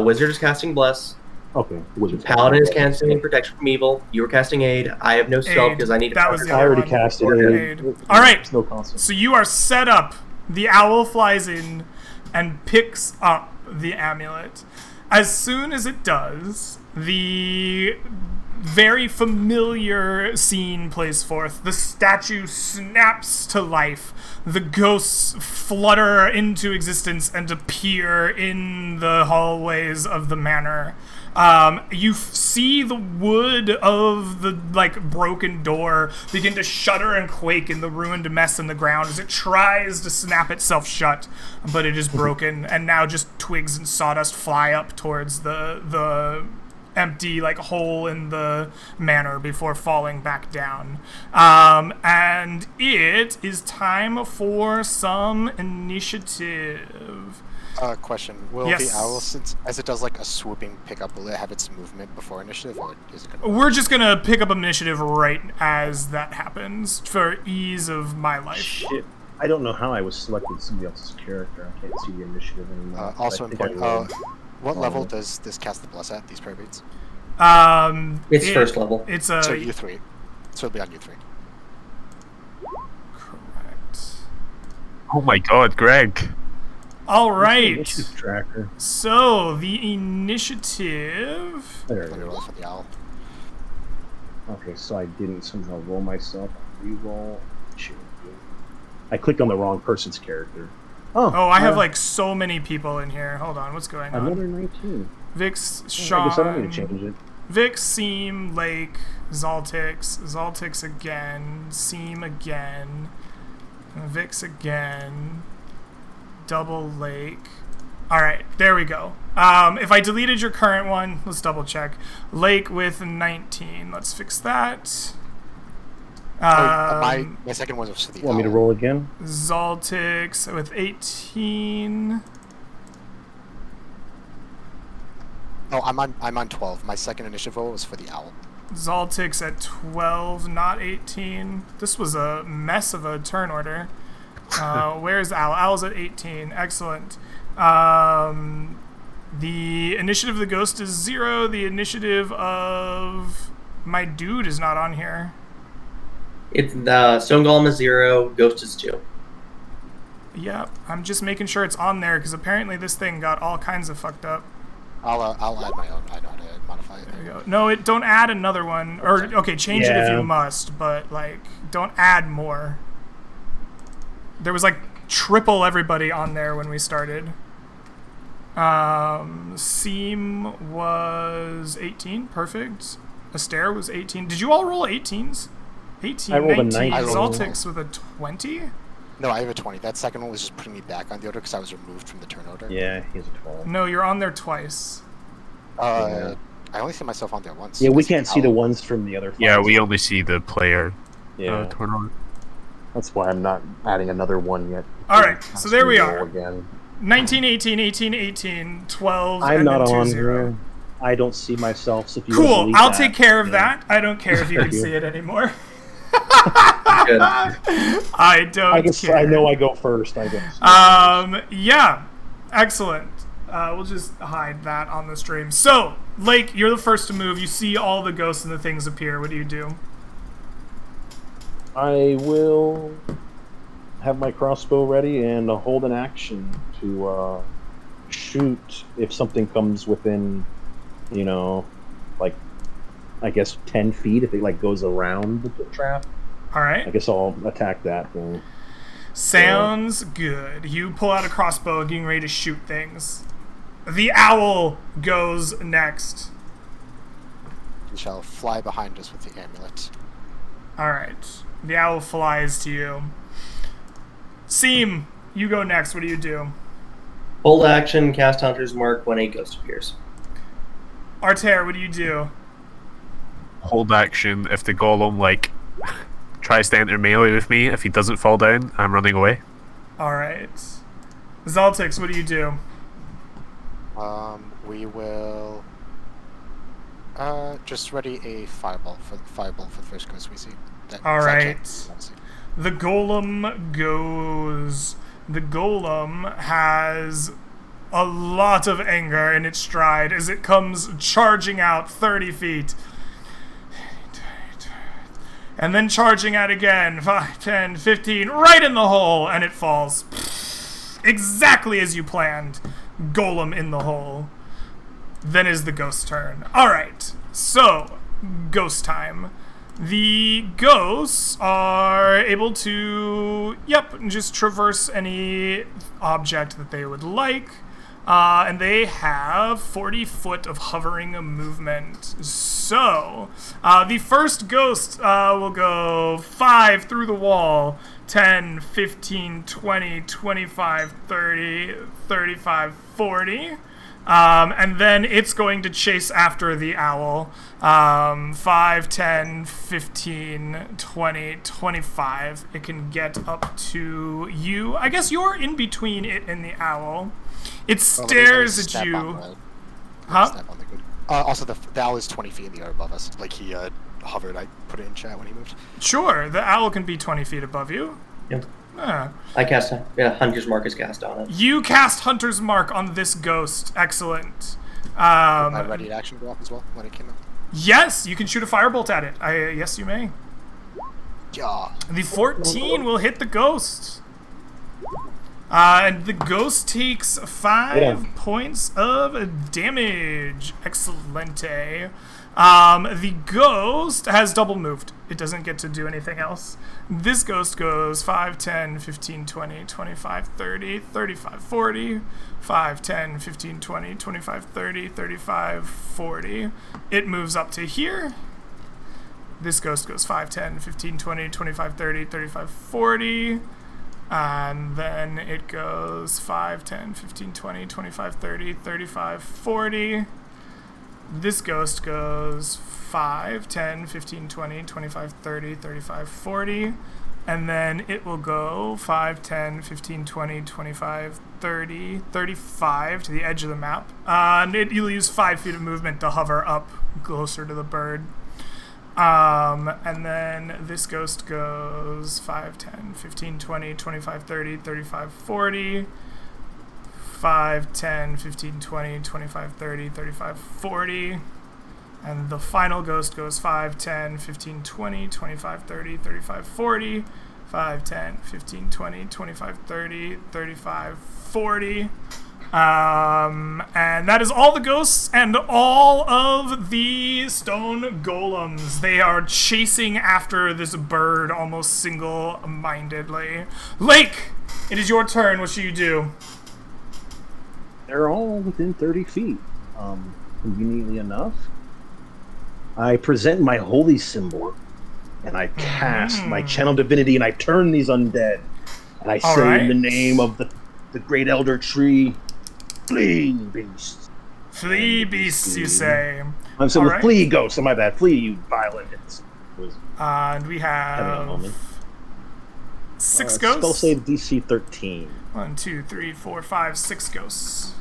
Wizard is casting bless. Okay, wizards. Paladin is casting protection from evil. You were casting aid. I have no spell Aid. because I need to. That was counter- the I already one. casted Aid. it. All right. It's no concept. So you are set up. The owl flies in and picks up the amulet. As soon as it does, the very familiar scene plays forth. The statue snaps to life. The ghosts flutter into existence and appear in the hallways of the manor. You see the wood of the broken door begin to shudder and quake in the ruined mess in the ground as it tries to snap itself shut, but it is broken, and now just twigs and sawdust fly up towards the empty hole in the manor before falling back down. And it is time for some initiative. Question: Will Yes. the owl, since as it does like a swooping pickup, will it have its movement before initiative, or is it gonna? We're just gonna pick up initiative right as that happens for ease of my life. Shit. I don't know how I was selected somebody else's character. I can't see the initiative anymore. Also I think I important. rolled. What level does this cast the bless at? These prayer beads. It's first level. It's So a U3. So it'll be on U3. correct. Oh my god, Greg. All right. Initiative tracker. So the initiative. There Let it me roll is. for the owl. Okay, so I didn't somehow roll myself. Reroll. shoot. I clicked on the wrong person's character. Oh, I have like so many people in here. Hold on, what's going on? another 19. Vix, I guess I don't need to Sean, change it. Vix, Seam, Lake, Zaltix, Zaltix again, Seam again, Vix again, double Lake. All right, there we go. If I deleted your current one, let's double check. Lake with 19. Let's fix that. my second one was for the Want me to owl. roll again? Zaltix with 18. No, I'm on 12. My second initiative roll was for the owl. Zaltix at 12, not 18. This was a mess of a turn order. Where's Owl? Owl's at 18. Excellent. The initiative of the ghost is 0. The initiative of my dude is not on here. It's Stone Golem is 0, Ghost is 2. Yep, I'm just making sure it's on there because apparently this thing got all kinds of fucked up. I'll add my own. I know how to modify it. There we go. No, don't add another one. Or, okay, change it if Yeah. you must, but, like, don't add more. There was, like, triple everybody on there when we started. Seam was 18. Perfect. Astaire was 18. Did you all roll 18s? 18, I rolled a 19. 19. I rolled a Zaltix with a 20? No, I have a 20. That second one was just putting me back on the order because I was removed from the turn order. Yeah, he's a 12. No, you're on there twice. I only see myself on there once. Yeah, we That's can't see the owl. ones from the other. Yeah, files. we only see the player Yeah, tournament. that's why I'm not adding another one yet. All right, so there we Roll are. Again. 19, 18, 18, 18, 12, I'm and not then 2, on 0. here. I don't see myself. So if you Cool. delete I'll that, take care of yeah. that. I don't care if you can you. see it anymore. Good. I don't I guess care. I know I go first. I guess. Yeah. Excellent. We'll just hide that on the stream. So, Lake, you're the first to move. You see all the ghosts and the things appear. What do you do? I will have my crossbow ready and hold an action to shoot if something comes within, like, I guess 10 feet. If it like goes around the trap, All I right. guess I'll attack that thing. Sounds good. You pull out a crossbow, getting ready to shoot things. The owl goes next. He shall fly behind us with the amulet. All right. The owl flies to you. Seam, you go next. What do you do? Hold action, cast Hunter's Mark when a ghost appears. Artair, what do you do? Hold action if the golem tries to enter melee with me. If he doesn't fall down, I'm running away. All right. Zaltix, what do you do? We will just ready a fireball for the first ghost we see. All 'cause I right. can't honestly. The golem goes. The golem has a lot of anger in its stride as it comes charging out 30 feet. And then charging out again, 5, 10, 15, right in the hole, and it falls. Exactly as you planned. Golem in the hole. Then is the ghost turn. Alright, so, ghost time. The ghosts are able to, just traverse any object that they would like. And they have 40 foot of hovering movement. So, the first ghost will go 5 through the wall, 10, 15, 20, 25, 30, 35, 40. And then it's going to chase after the owl. 5, 10, 15, 20, 25. It can get up to you. I guess you're in between it and the owl. It Oh, let me stares snap at you. on the- Huh? snap on the good. Also, the owl is 20 feet in the air above us. Like he hovered. I put it in chat when he moved. Sure, the owl can be 20 feet above you. Yep. Ah. I cast Hunter's Mark is cast on it. You cast Hunter's Mark on this ghost. Excellent. My ready to action go off as well when it came out. Yes, you can shoot a firebolt at it. Yes, you may. Yeah. The 14 will hit the ghost. And the ghost takes Hold 5 on. points of damage. Excelente. The ghost has double moved. It doesn't get to do anything else. This ghost goes 5, 10, 15, 20, 25, 30, 35, 40. 5, 10, 15, 20, 25, 30, 35, 40. It moves up to here. This ghost goes 5, 10, 15, 20, 25, 30, 35, 40. And then it goes 5, 10, 15, 20, 25, 30, 35, 40. This ghost goes 5, 10, 15, 20, 25, 30, 35, 40. And then it will go 5, 10, 15, 20, 25, 30, 35 to the edge of the map. And you'll use 5 feet of movement to hover up closer to the bird. And then this ghost goes 5, 10, 15, 20, 25, 30, 35, 40. 5, 10, 15, 20, 25, 30, 35, 40. And the final ghost goes 5, 10, 15, 20, 25, 30, 35, 40. 5, 10, 15, 20, 25, 30, 35, 40. And that is all the ghosts and all of the stone golems. They are chasing after this bird almost single-mindedly. Lake, it is your turn. What should you do? They're all within 30 feet. Conveniently enough, I present my holy symbol, and I cast my channel divinity, and I turn these undead. And I All say right. in the name of the great elder tree, flee, beasts. Flee beasts, you say. I'm saying All with right. flee, ghosts. My bad. Flee, you violent. Was And we having a have moment. 6 Spell ghosts. save DC 13. 1, 2, 3, 4, 5, 6 ghosts.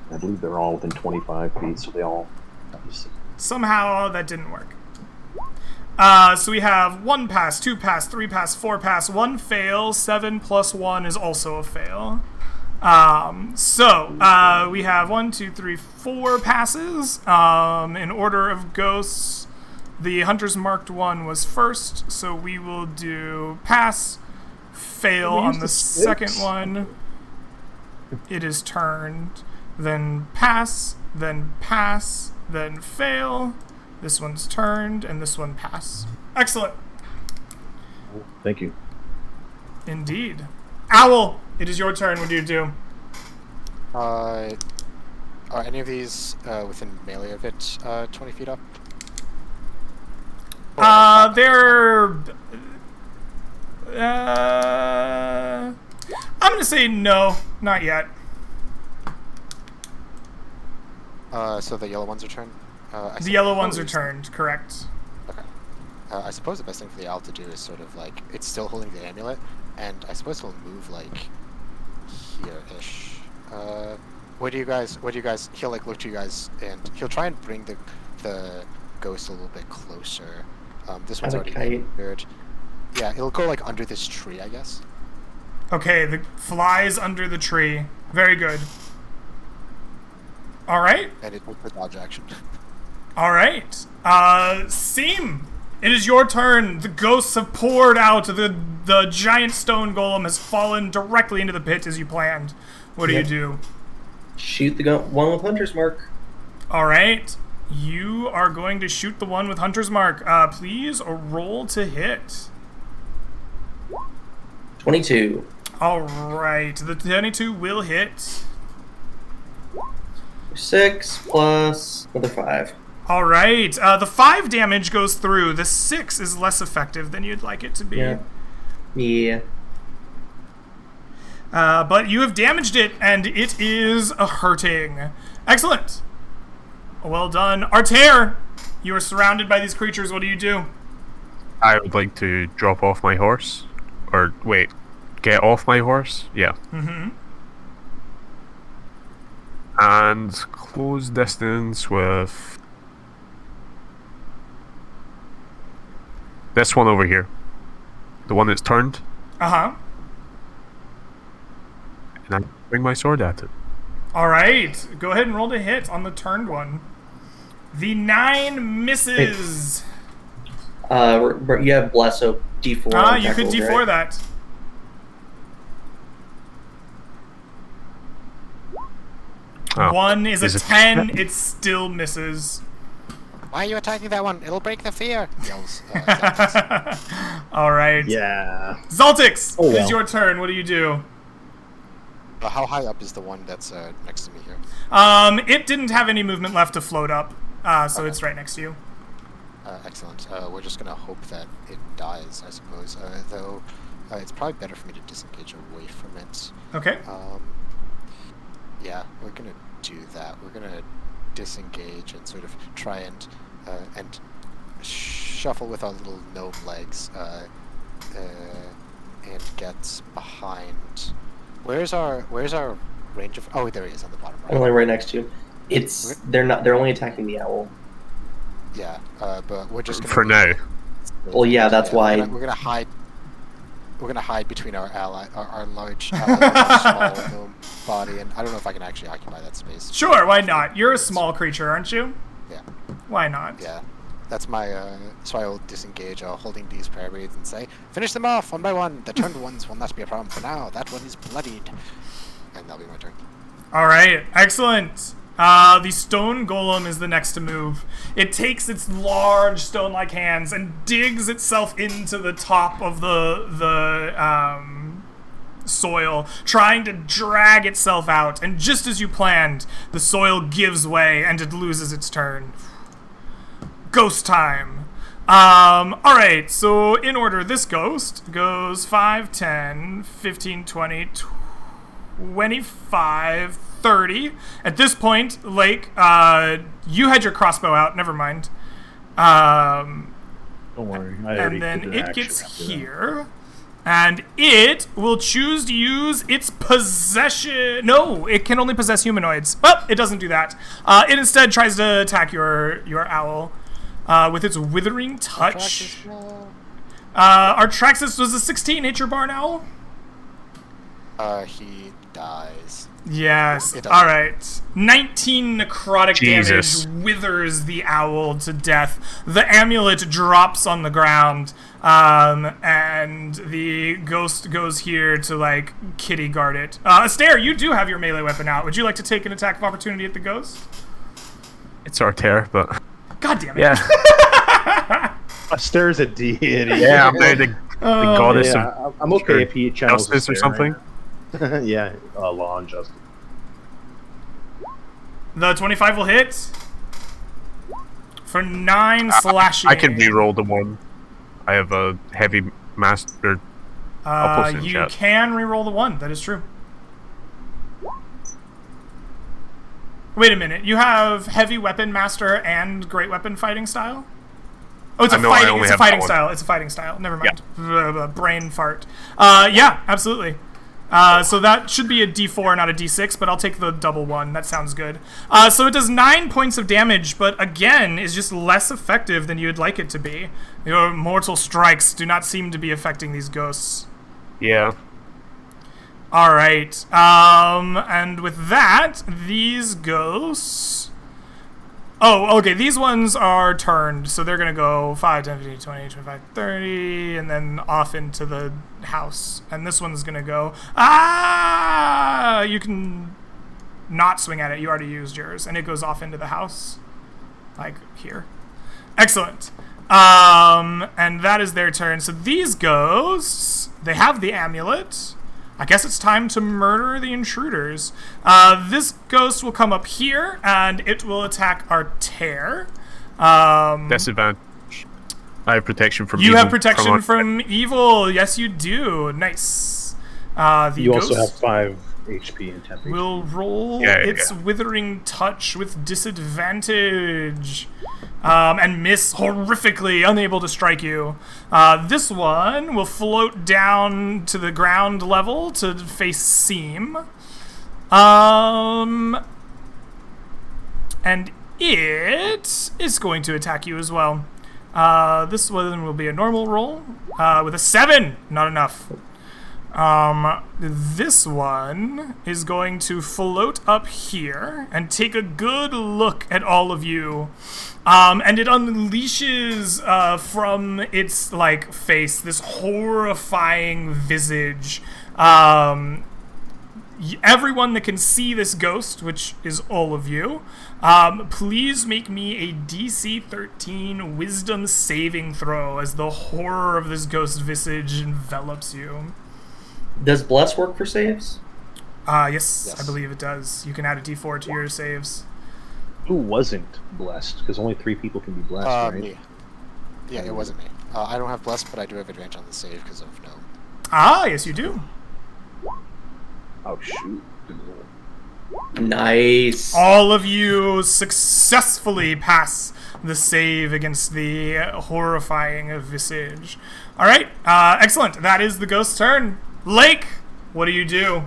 I believe they're all within 25 feet, so they all have to see. Somehow that didn't work. So we have 1 pass, 2 pass, 3 pass, 4 pass, 1 fail, 7 plus 1 is also a fail. We have 1, 2, 3, 4 passes. In order of ghosts, the Hunter's Marked one was first, so we will do pass, fail Can we on use the the second sticks? one. It is turned, then pass, then fail. This one's turned, and this one pass. Excellent. Thank you. Indeed. Owl, it is your turn. What do you do? Are any of these within melee of it 20 feet up? They're... I'm gonna say no, not yet. So the yellow ones are turned? The yellow ones are turned, correct. Okay. I suppose the best thing for the owl to do is sort of like, it's still holding the amulet, and I suppose it'll move like here-ish. What do you guys, he'll like look to you guys, and he'll try and bring the ghost a little bit closer. This one's Kinda already kite. weird. Yeah, it'll go like under this tree, I guess. Okay, the flies under the tree. Very good. All right. And it will dodge action. All right. Seam, it is your turn. The ghosts have poured out. The giant stone golem has fallen directly into the pit as you planned. What do you Yep. do? Shoot the one with Hunter's Mark. All right. You are going to shoot the one with Hunter's Mark. Please roll to hit. 22. All right. The 22 will hit. 6 plus another 5. All right. The 5 damage goes through. The 6 is less effective than you'd like it to be. Yeah. But you have damaged it, and it is hurting. Excellent. Well done. Artair, you are surrounded by these creatures. What do you do? I would like to drop off my horse. Or, wait, get off my horse? Yeah. Mm-hmm. And close distance with this one over here. The one that's turned. Uh-huh. And I bring my sword at it. All right. Go ahead and roll to hit on the turned one. The 9 misses. You have bless, so D4. on You could tackles, D4 right? that. Oh. 1 is a Is it- 10. It still misses. Why are you attacking that one? It'll break the fear. Yells. Xaltix. All right. Yeah. Zaltix, Oh, it is well. your turn. What do you do? How high up is the one that's next to me here? It didn't have any movement left to float up, so it's right next to you. Excellent. We're just gonna hope that it dies, I suppose. Though it's probably better for me to disengage away from it. Okay. Yeah, we're gonna do that. We're gonna disengage and sort of try and shuffle with our little gnome legs and get behind. Where's our range of? Oh, there he is on the bottom right. Only right next to you. They're only attacking the owl. Yeah, but we're just gonna For now. Well, yeah, that's why. We're gonna hide. We're gonna hide between our large, small gnome body, and I don't know if I can actually occupy that space. Sure, why not? You're a small creature, aren't you? Yeah, Why not? yeah. That's my. So I will disengage, holding these prayer beads, and say, "Finish them off one by one. The turned ones will not be a problem for now. That one is bloodied." And that'll be my turn. All right, excellent. The stone golem is the next to move. It takes its large stone-like hands and digs itself into the top of the soil, trying to drag itself out. And just as you planned, the soil gives way and it loses its turn. Ghost time. Alright, so in order, this ghost goes 5, 10, 15, 20, 25, 30. At this point, Lake, you had your crossbow out, never mind. Don't worry. I already And then did an it action gets after that. here. And it will choose to use its possession. No, it can only possess humanoids. Well, it doesn't do that. It instead tries to attack your owl with its withering touch. Artraxis was a 16 hit your barn owl? He dies. Yes. It doesn't. All right. 19 necrotic Jesus. damage withers the owl to death. The amulet drops on the ground, and the ghost goes here to like kitty guard it. Astaire, you do have your melee weapon out. Would you like to take an attack of opportunity at the ghost? It's Artair, but God damn it. yeah, Astaire's a deity. yeah, I'm now the goddess Yeah, of I'm okay if he channels justice or Astaire something. right now. Yeah, law and justice. The 25 will hit for 9 slashing. I can re-roll the one. I have a heavy master. I'll post it in You chat. can reroll the 1. That is true. Wait a minute. You have heavy weapon master and great weapon fighting style? Oh, it's a No, I fighting. only It's a have fighting that one. style. It's a fighting style. Never mind. Brain fart. Yeah, absolutely. So that should be a D4, not a D6, but I'll take the double 1. That sounds good. So it does 9 points of damage, but again, is just less effective than you'd like it to be. Your mortal strikes do not seem to be affecting these ghosts. Yeah. All right. And with that, these ghosts... Oh, okay, these ones are turned, so they're going to go 5, 10, 15, 20, 25, 30, and then off into the house. And this one's going to go... Ah! You can not swing at it. You already used yours. And it goes off into the house. Like here. Excellent. And that is their turn. So these ghosts, they have the amulet. I guess it's time to murder the intruders. This ghost will come up here, and it will attack Artair. Disadvantage. I have protection from You evil. have protection Artair. from evil. Yes, you do. Nice. The You ghost also have 5 HP and 10 HP. will roll Yeah, its yeah. withering touch with disadvantage. And miss horrifically, unable to strike you. This one will float down to the ground level to face Seam. And it is going to attack you as well. This one will be a normal roll with a 7. Not enough. This one is going to float up here and take a good look at all of you. And it unleashes from its like face this horrifying visage. everyone that can see this ghost, which is all of you, please make me a DC 13 Wisdom saving throw as the horror of this ghost visage envelops you. Does Bless work for saves? Yes, Yes. I believe it does. You can add a D4 to your saves. Who wasn't blessed? Because only 3 people can be blessed, right? Me. Yeah, it wasn't me. I don't have blessed, but I do have advantage on the save because of no. Yes, you do. Oh shoot! Nice. All of you successfully pass the save against the horrifying visage. All right, excellent. That is the ghost's turn. Lake, what do you do?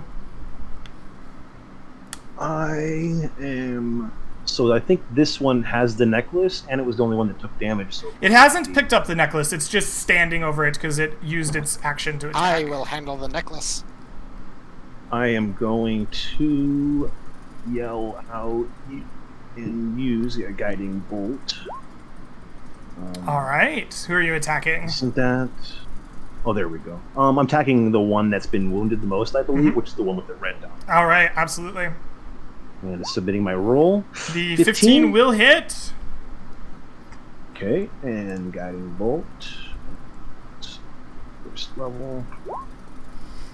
I am. So I think this one has the necklace, and it was the only one that took damage. So It hasn't picked up the necklace. It's just standing over it because it used its action to attack. I will handle the necklace. I am going to yell out and use a guiding bolt. All right. Who are you attacking? Isn't that? Oh, there we go. I'm attacking the one that's been wounded the most, I believe, which is the one with the red dot. All right. Absolutely. And submitting my roll. The 15 will hit. Okay, and guiding bolt. First level.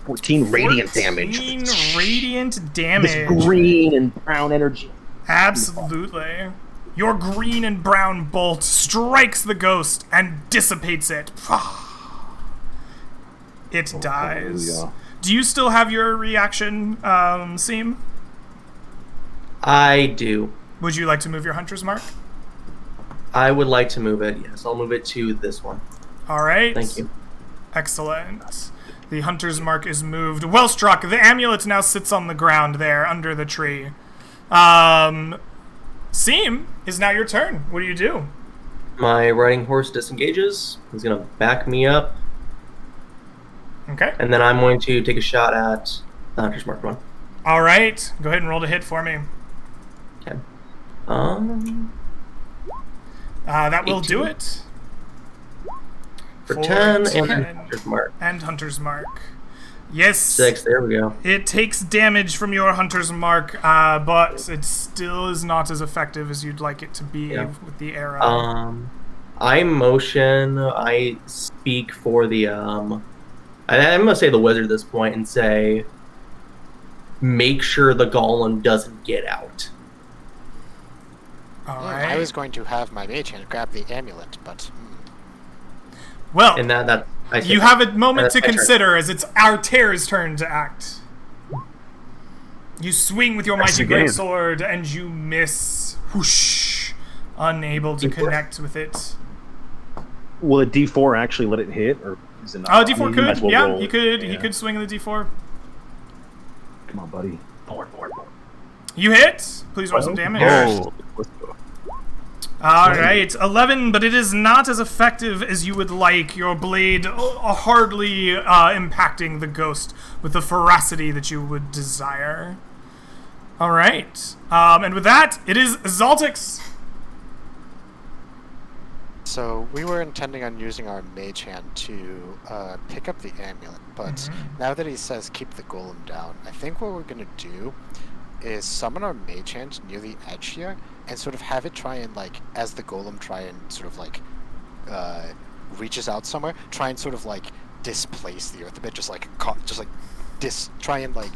14 radiant damage. 14 radiant This damage. green and brown energy. Absolutely. Your green and brown bolt strikes the ghost and dissipates it. It dies. Hallelujah. Do you still have your reaction, Seam? I do. Would you like to move your hunter's mark? I would like to move it. Yes, I'll move it to this one. All right. Thank you. Excellent. The hunter's mark is moved. Well struck. The amulet now sits on the ground there under the tree. Seam, is now your turn. What do you do? My riding horse disengages. He's going to back me up. Okay. And then I'm going to take a shot at the Hunter's Mark one. All right. Go ahead and roll to hit for me. Okay. That will 18. do it. For For 10 and 10. Hunter's Mark. And hunter's mark. Yes. 6. There we go. It takes damage from your hunter's mark, but it still is not as effective as you'd like it to be Yeah. with the arrow. I motion. I speak for the. I'm going to say the wizard at this point and say, make sure the golem doesn't get out. All I right. was going to have my mage hand grab the amulet, but Well, And that I say you have a moment to That's my turn. consider as it's Altair's turn to act. You swing with your Yes, mighty again. greatsword and you miss. Whoosh. Unable to D4? connect with it. Will a D4 actually let it hit, or is it not? Oh, I D4 mean, you might as could. well Yeah, roll he it. could. He Yeah. could swing the D4. Come on, buddy. Forward. You hit. Please roll some damage. Oh, let's go. All right, 11, but it is not as effective as you would like. Your blade hardly impacting the ghost with the ferocity that you would desire. All right, and with that, it is Zaltix. so we were intending on using our mage hand to pick up the amulet, but now that he says keep the golem down, I think what we're gonna do is summon our mage hand near the edge here and sort of have it try and like, as the golem try and sort of like reaches out somewhere, try and sort of like displace the earth a bit, try and like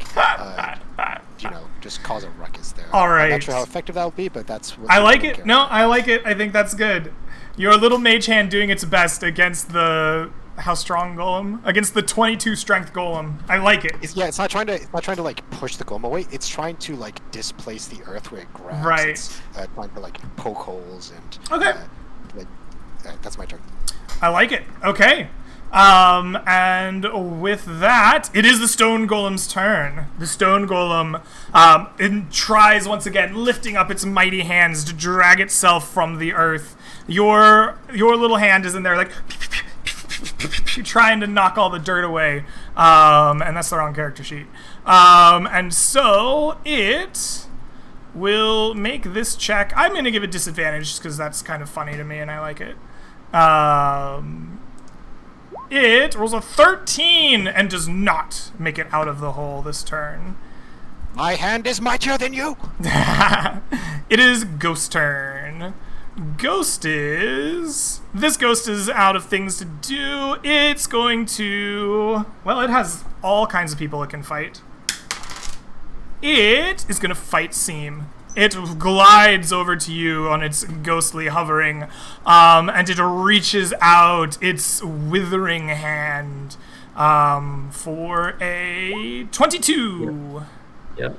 just cause a ruckus there. All I'm right. not sure how effective that will be, but that's what I we're like gonna it. go. No, I like it. I think that's good. Your little mage hand doing its best against the how strong golem? Against the 22 strength golem. I like it. It's not trying to like push the golem away. It's trying to like displace the earth where it grabs. Right. It's trying to like poke holes and. Okay. That's my turn. I like it. Okay. And with that, it is the stone golem's turn. The stone golem it tries once again, lifting up its mighty hands to drag itself from the earth. Your little hand is in there, like trying to knock all the dirt away. And that's the wrong character sheet. And so it will make this check. I'm going to give it disadvantage just because that's kind of funny to me and I like it. It rolls a 13 and does not make it out of the hole this turn. My hand is mightier than you. It is Ghost turn. This ghost is out of things to do. It's going to, well, it has all kinds of people it can fight. It is going to fight Seam. It glides over to you on its ghostly hovering, and it reaches out its withering hand for a 22. Yep.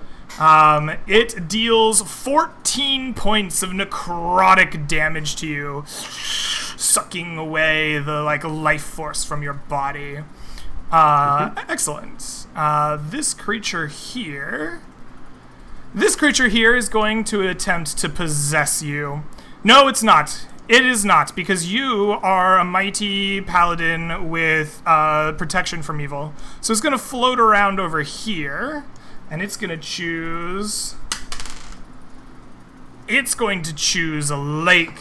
It deals 14 points of necrotic damage to you, sucking away the life force from your body. Excellent. This creature here is going to attempt to possess you. No, it's not. It is not, because you are a mighty paladin with protection from evil. So it's going to float around over here. And it's going to choose... It's going to choose a Lake.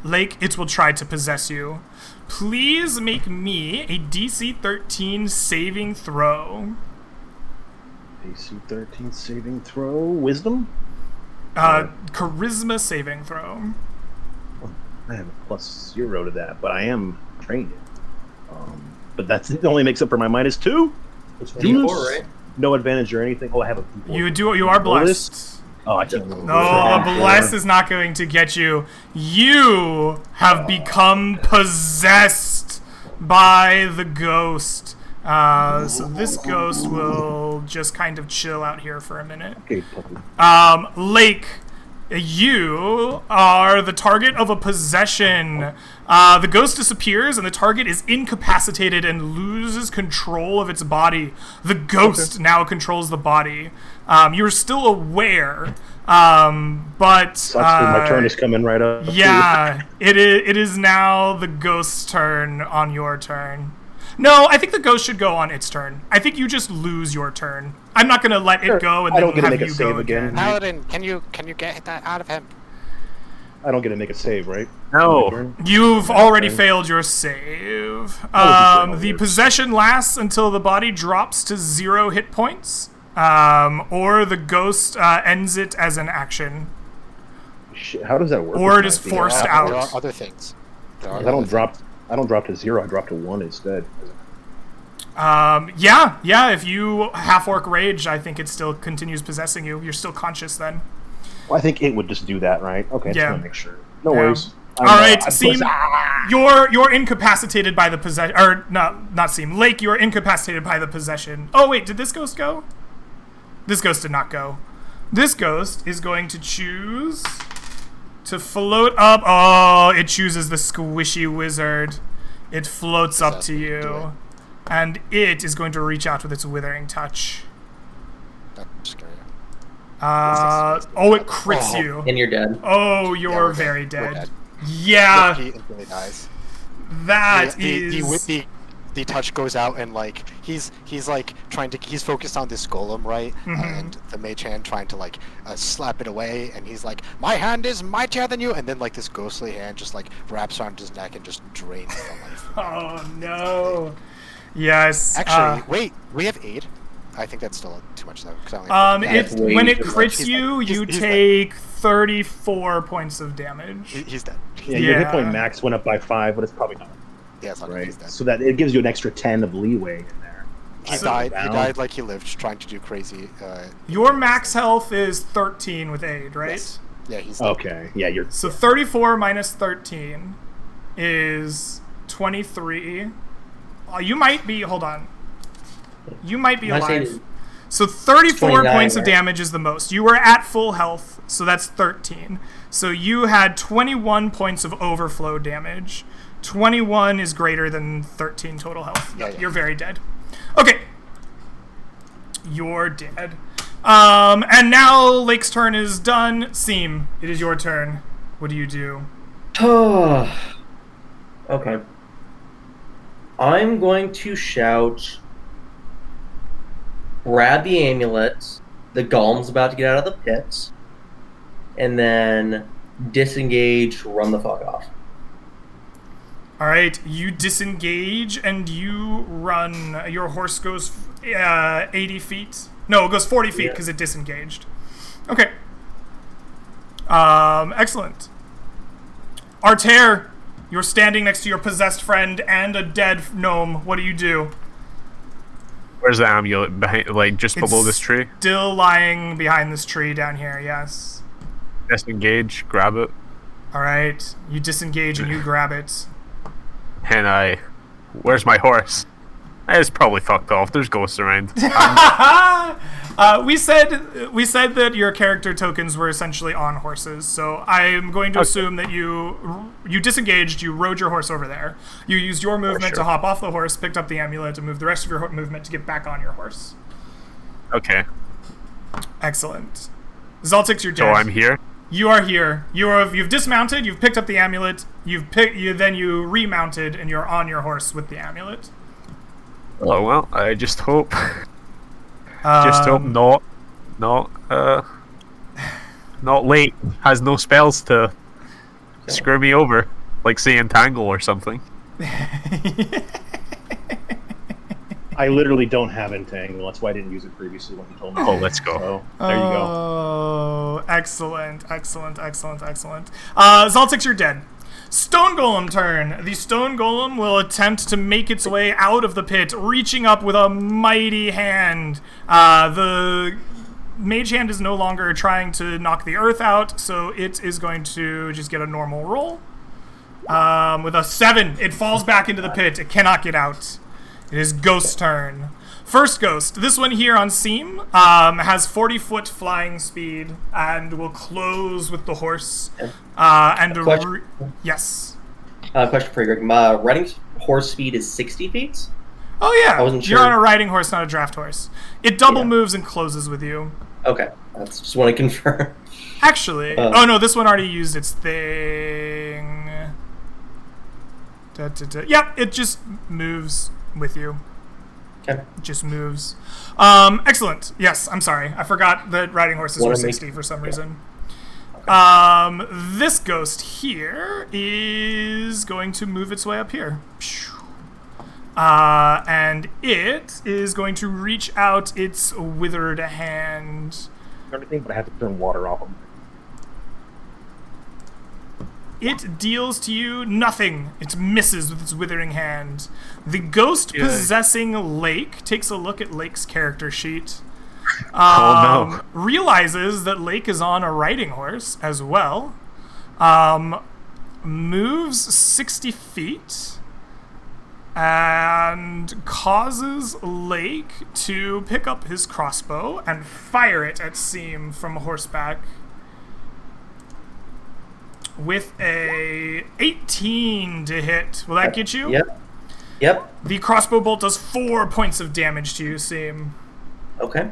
Lake, it will try to possess you. Please make me a DC 13 saving throw. AC 13 saving throw. Wisdom? Charisma saving throw. I have a +0 to that, but I am trained. But it only makes up for my -2. It's D4, right? No advantage or anything. Oh, I have a. You are blessed. Oh, I can't remember. No, bless is not going to get you. You have become possessed by the ghost. So this ghost will just kind of chill out here for a minute. Okay, puppy. Lake, you are the target of a possession. The ghost disappears and the target is incapacitated and loses control of its body. The ghost now controls the body. You're still aware, but... Sucks, my turn is coming right up. Yeah, it is now the ghost's turn on your turn. No, I think the ghost should go on its turn. I think you just lose your turn. I'm not going to let it go and I then don't get to have make a you save go again. again. Paladin, can you get that out of him? I don't get to make a save, right? No. You've already failed your save. The possession lasts until the body drops to 0 hit points, or the ghost ends it as an action, Shit, how does that work? or with it is my forced thing? out. There are other things. I don't drop to 0. I drop to 1 instead. Yeah. If you half orc rage, I think it still continues possessing you. You're still conscious then. Well, I think it would just do that, right? Okay, just Yeah. want to make sure. No Yeah. worries. All right, Seam, you're incapacitated by the possession, or not Seam. Lake, you're incapacitated by the possession. Oh wait, did this ghost go? This ghost did not go. This ghost is going to choose to float up. Oh, it chooses the squishy wizard. It floats up to you, and it is going to reach out with its withering touch. That's scary. Oh, it crits you. And you're dead. Oh, you're we're very dead. We're dead. dead. Yeah, He instantly dies. that The is. the touch goes out and he's he's focused on this golem, right? And the mage hand trying to slap it away, and he's like, my hand is mightier than you, and then this ghostly hand just wraps around his neck and just drains the life. Oh no. Yes. Actually, wait, we have aid. I think that's still too much though. 'Cause I only have way when it too much. crits He's you, dead. you He's take 34 points of damage. he's dead. Yeah, your hit Yeah. point max went up by 5, but it's probably not Yeah, it's not right. he's dead. So that it gives you an extra 10 of leeway in there. He So- died. He Down. died like he lived, trying to do crazy. Your max health is 13 with aid, right? Yes. Yeah, he's dead. Okay. Yeah, you're. So 34 minus 13 is 23. You might be. Hold on. You might be My save alive. is So 34 29, points of right? damage is the most. You were at full health, so that's 13. So you had 21 points of overflow damage. 21 is greater than 13 total health. Yeah, yeah. You're very dead. Okay. You're dead. And now Lake's turn is done. Seam, it is your turn. What do you do? Okay. I'm going to shout, grab the amulet, the golem's about to get out of the pit, and then disengage, run the fuck off. All right, you disengage and you run. Your horse goes 80 feet. No, it goes 40 feet Yeah. because it disengaged. Okay. Excellent. Artair, you're standing next to your possessed friend and a dead gnome. What do you do? Where's the amulet? Behind, like just below It's this tree? Still lying behind this tree down here, yes. Disengage, grab it, Alright, you disengage and you grab it. and I. Where's my horse? It's probably fucked off. There's ghosts around. We said that your character tokens were essentially on horses, so I'm going to assume that you disengaged, you rode your horse over there. You used your movement to sure. hop off the horse, picked up the amulet, and moved the rest of your movement to get back on your horse. Okay, Excellent. Zaltix, you're dead. so I'm here. You are here. You've dismounted. You've picked up the amulet. Then you remounted, and you're on your horse with the amulet. Oh well, I just hope. Just hope not late has no spells to screw me over, like say Entangle or something. I literally don't have Entangle. That's why I didn't use it previously when you told me. Oh, let's go. So, there you go. Oh, excellent. Zaltix, you're dead. Stone Golem turn. The Stone Golem will attempt to make its way out of the pit, reaching up with a mighty hand. The Mage Hand is no longer trying to knock the earth out, so it is going to just get a normal roll. With a 7, it falls back into the pit. It cannot get out. It is Ghost's turn. First Ghost. This one here on Seam has 40-foot flying speed and will close with the horse. Question. Yes. Question for you, Greg. My riding horse speed is 60 feet. Oh yeah. I wasn't You're sure. on a riding horse, not a draft horse. It double Yeah. moves and closes with you. Okay, that's just want to confirm. Actually, oh no, this one already used its thing. Yep, it just moves with you. Okay. It just moves. Excellent. Yes, I'm sorry. I forgot that riding horses were 60 for some reason. This ghost here is going to move its way up here. And it is going to reach out its withered hand. Everything, but I have to turn water off them. It deals to you nothing. It misses with its withering hand. The ghost possessing Lake takes a look at Lake's character sheet. Oh no. Realizes that Lake is on a riding horse as well. Moves 60 feet. And causes Lake to pick up his crossbow and fire it at Seam from horseback. With a 18 to hit. Will that get you? Yep. The crossbow bolt does 4 points of damage to you, Seam. Okay.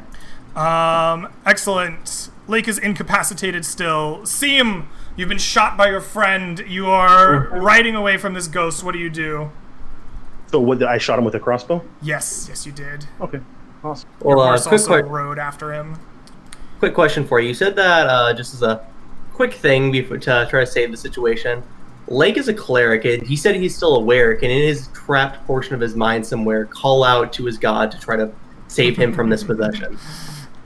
Excellent. Lake is incapacitated still. Seam, you've been shot by your friend. You are riding away from this ghost. What do you do? So what? I shot him with a crossbow? Yes, you did. Okay, awesome. Your Well, horse also rode after him. quick question for you. You said that just as a quick thing before to try to save the situation. Lake is a cleric, and he said he's still aware. Can in his trapped portion of his mind somewhere call out to his god to try to save him from this possession?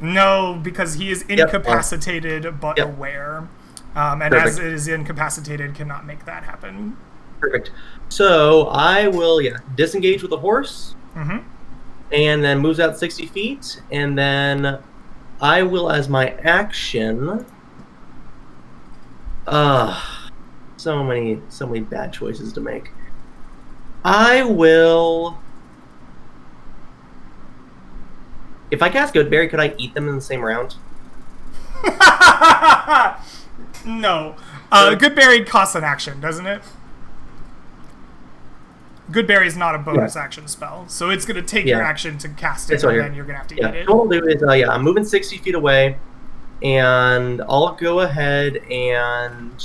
No, because he is incapacitated but aware. And Perfect. as it is incapacitated, cannot make that happen. Perfect. So I will, disengage with the horse, and then moves out 60 feet, and then I will, as my action, so many bad choices to make. I will. If I cast Goatberry, could I eat them in the same round? No. Goodberry costs an action, doesn't it? Goodberry is not a bonus action spell, so it's going to take your action to cast it, and then you're going to have to eat it. What I'll do is, I'm moving 60 feet away, and I'll go ahead and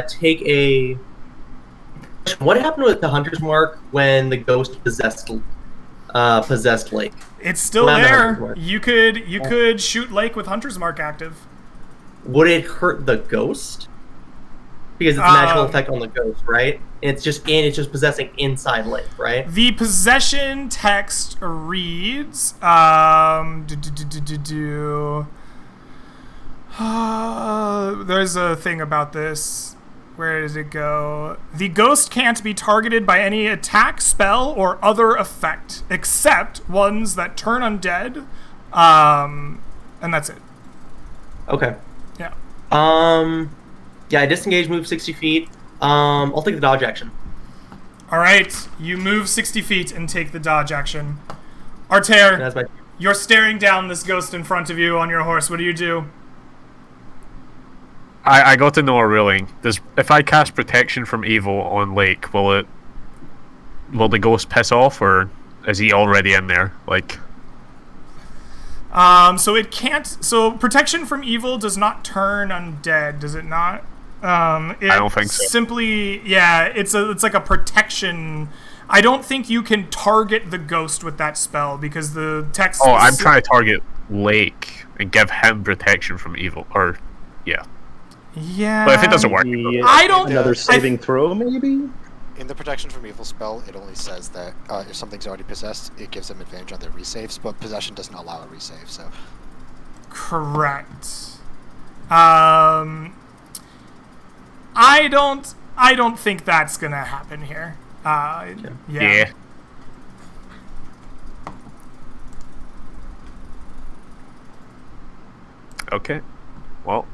take a. What happened with the Hunter's Mark when the ghost possessed Lake? It's still Not the there. Hunter's Mark. You could shoot Lake with Hunter's Mark active. Would it hurt the ghost? Because it's a magical effect on the ghost, right? And it's just possessing inside Lake, right? The possession text reads, there's a thing about this. Where does it go? The ghost can't be targeted by any attack, spell, or other effect, except ones that turn undead. And that's it. Okay. Yeah. Yeah, I disengage, move 60 feet. I'll take the dodge action. All right. You move 60 feet and take the dodge action. Artair, That's my... you're staring down this ghost in front of you on your horse. What do you do? I got to know a ruling. If I cast protection from evil on Lake, will the ghost piss off, or is he already in there? Like, so it can't. So protection from evil does not turn undead, does it not? I don't think so. Simply, yeah, it's like a protection. I don't think you can target the ghost with that spell because the text. oh, I'm trying to target Lake and give him protection from evil, or yeah. Yeah. But if it doesn't work, I don't. Another saving throw, maybe? In the protection from evil spell, it only says that if something's already possessed, it gives them advantage on their resaves, but possession doesn't allow a resave, so... Correct. I don't think that's gonna happen here. Yeah. Okay. Well,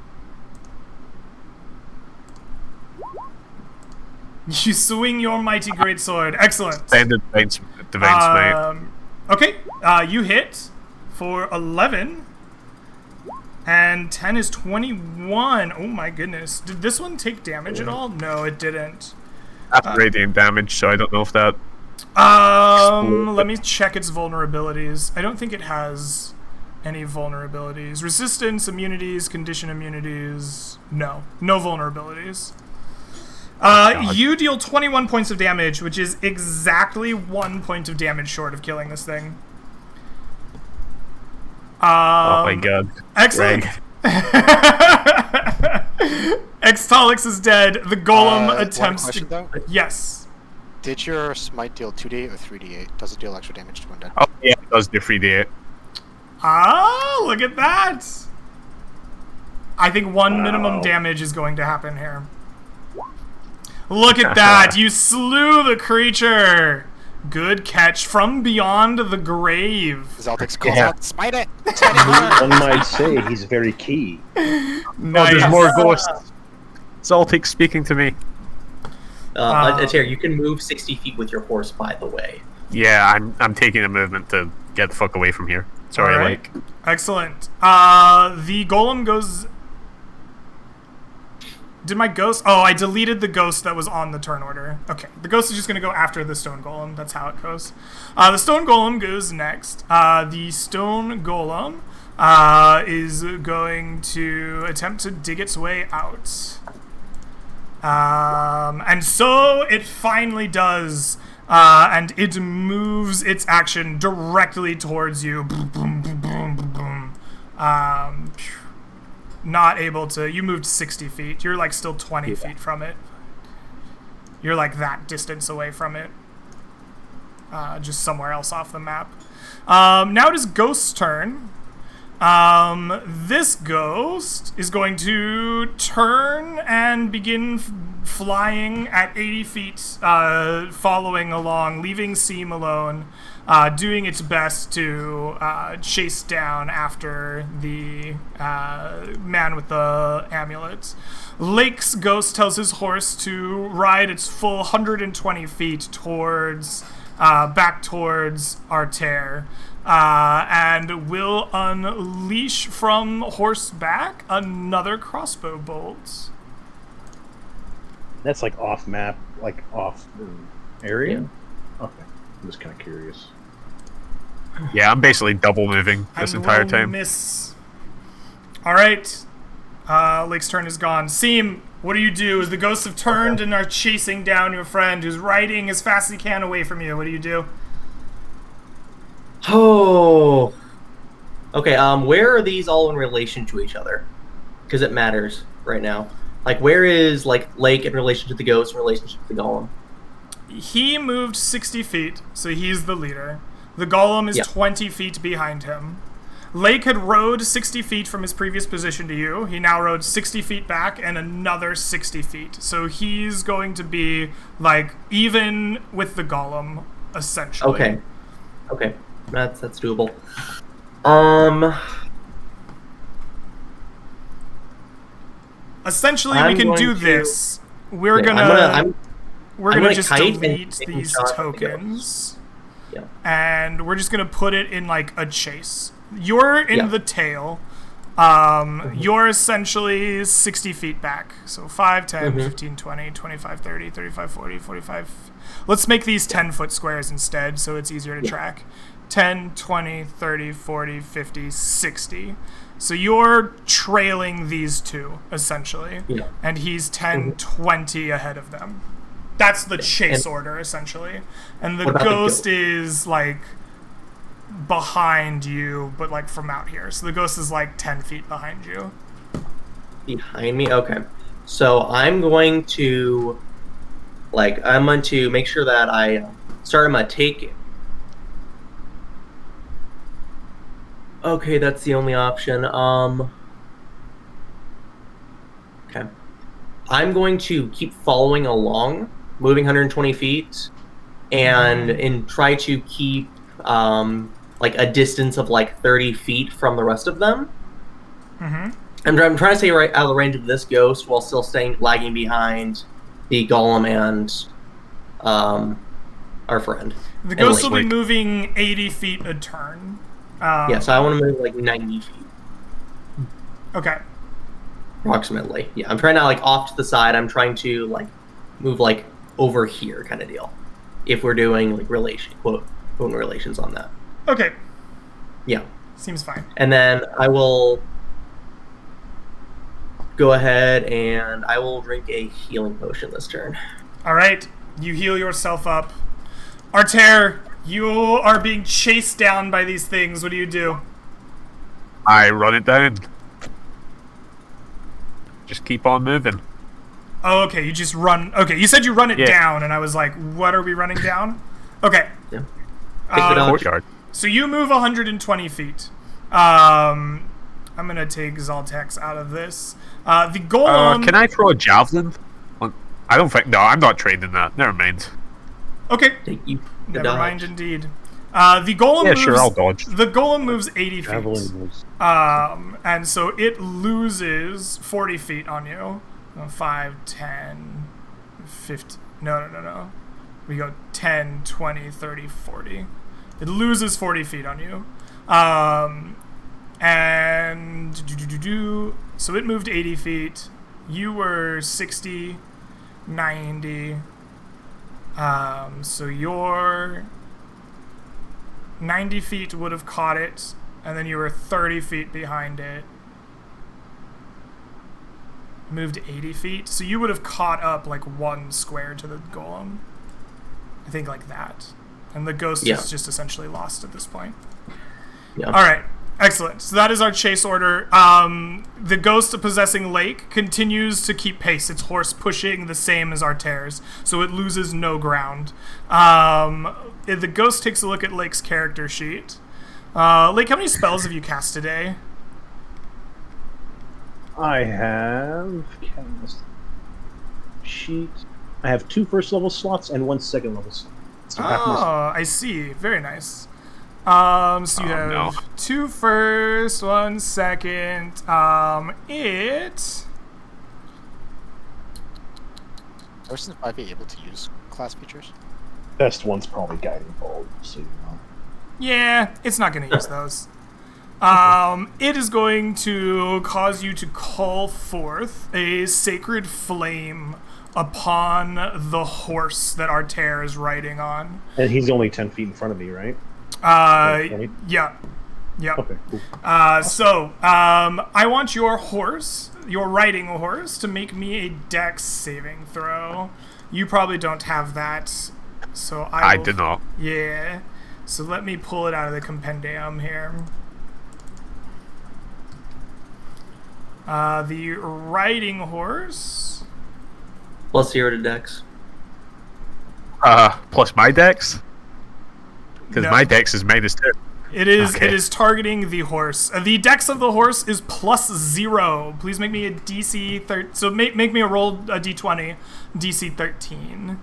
You swing your mighty greatsword. Excellent. standard divine smite. Okay, you hit for 11. And 10 is 21. Oh my goodness. Did this one take damage at all? No, it didn't. That's radiant damage, so I don't know if that. Let me check its vulnerabilities. I don't think it has any vulnerabilities. Resistance, immunities, condition immunities. No vulnerabilities. You deal 21 points of damage, which is exactly 1 point of damage short of killing this thing. Oh my god. Excellent. Extolix is dead. The golem attempts one question, though. Yes. Did your smite deal 2d8 or 3d8? Does it deal extra damage to undead? Oh yeah, it does do 3d8. Ah, look at that. I think one minimum damage is going to happen here. Look at that. You slew the creature. Good catch from beyond the grave. Zaltix calls Yeah. out, smite it! Smite it hard! One might say he's very key. Oh, Nice. there's more ghosts. Zaltic speaking to me. Atair, you can move 60 feet with your horse, by the way. Yeah, I'm taking a movement to get the fuck away from here. Sorry, All right. Lake. Excellent. The golem goes... Did my ghost... Oh, I deleted the ghost that was on the turn order. Okay, the ghost is just going to go after the stone golem. That's how it goes. The stone golem goes next. The stone golem is going to attempt to dig its way out. And so it finally does. And it moves its action directly towards you. Boom, boom, boom, boom, boom, boom. Not able to. You moved 60 feet. You're like still 20 feet from it. You're like that distance away from it. Just somewhere else off the map. Now it is Ghost's turn. This ghost is going to turn and begin flying at 80 feet, following along, leaving Seam alone, doing its best to chase down after the man with the amulet. Lake's ghost tells his horse to ride its full 120 feet towards, back towards Artair. And will unleash from horseback another crossbow bolt. That's like off map, like off area? Okay. I'm just kind of curious. Yeah, I'm basically double moving this And entire will time. miss. Alright. Lake's turn is gone. Seam, what do you do? As the ghosts have turned and are chasing down your friend who's riding as fast as he can away from you. What do you do? Oh. Okay, where are these all in relation to each other? Because it matters right now. Like, where is like Lake in relation to the ghost, in relationship to the golem? He moved 60 feet, so he's the leader. The golem is Yeah. 20 feet behind him. Lake had rode 60 feet from his previous position to you. He now rode 60 feet back and another 60 feet. So he's going to be, like, even with the golem, essentially. Okay. Okay. That's doable. Essentially, we I'm can going do to- this. We're Yeah, gonna... We're I'm gonna gonna just kite and delete take these shots at the tokens, Yeah. and we're just gonna put it in like a chase. You're in Yeah. the tail. You're essentially 60 feet back. So 5, 10, 15, 20, 25, 30, 35, 40, 45. Let's make these 10-foot squares instead so it's easier to track. 10, 20, 30, 40, 50, 60. So you're trailing these two, essentially. Yeah. And he's 10, 20 ahead of them. That's the chase order, essentially. And the What about the ghost ghost? is, like, behind you, but, like, from out here. So the ghost is, like, 10 feet behind you. Behind me? Okay. So I'm going to make sure that I'm gonna take. Okay, that's the only option. Okay. I'm going to keep following along, moving 120 feet, and try to keep like a distance of like 30 feet from the rest of them. Mm-hmm. I'm trying to stay right out of the range of this ghost while still lagging behind the golem and our friend. The And ghost will Lake. be moving 80 feet a turn. Yeah, so I want to move like 90 feet. Okay. Approximately. Yeah, I'm trying to like off to the side. I'm trying to like move like over here kind of deal. If we're doing like quote relations on that. Okay. Yeah. Seems fine. And then I will go ahead and I will drink a healing potion this turn. All right. You heal yourself up. Arter, you are being chased down by these things. What do you do? I run it down. Just keep on moving. Oh, okay. You just run. Okay. You said you run it Yeah. down, and I was like, what are we running down? Okay. Yeah. Courtyard. So you move 120 feet. I'm going to take Zaltex out of this. The golem... Can I throw a javelin? I don't think. No, I'm not trained in that. Never mind. Okay. Take you. the Never mind, dodge. indeed. The golem Yeah, moves... sure, I'll dodge. The golem moves 80 feet. Javelin was And so it loses 40 feet on you. 5, 10, 50... No. We go 10, 20, 30, 40. It loses 40 feet on you. And... So it moved 80 feet. You were 60, 90... so your 90 feet would have caught it, and then you were 30 feet behind it. Moved 80 feet, so you would have caught up like one square to the golem. I think like that. And the ghost Yeah. is just essentially lost at this point. Yeah. All right. Excellent. So that is our chase order. The ghost possessing Lake continues to keep pace. Its horse pushing the same as Arter's, so it loses no ground. The ghost takes a look at Lake's character sheet. Lake, how many spells have you cast today? I have cast sheet. I have 2 first level slots and 1 second level slot. So half my Oh, I see. Very nice. So you have no. 2 first, 1 second. It... Person 5e able to use class features? best one's probably guiding bolt. So you know. Yeah, it's not going to use those. It is going to cause you to call forth a sacred flame upon the horse that Arter is riding on. And he's only 10 feet in front of me, right? Yeah. Yeah. Okay, cool. So, I want your horse, your riding horse, to make me a dex saving throw. You probably don't have that, so I will- did not. Yeah. So let me pull it out of the compendium here. The riding horse. +0 to Dex. Plus my dex? Because No. my dex is -2. It is. Okay. It is targeting the horse. The dex of the horse is +0. Please make me a DC 13. So make me a roll a D20, DC 13.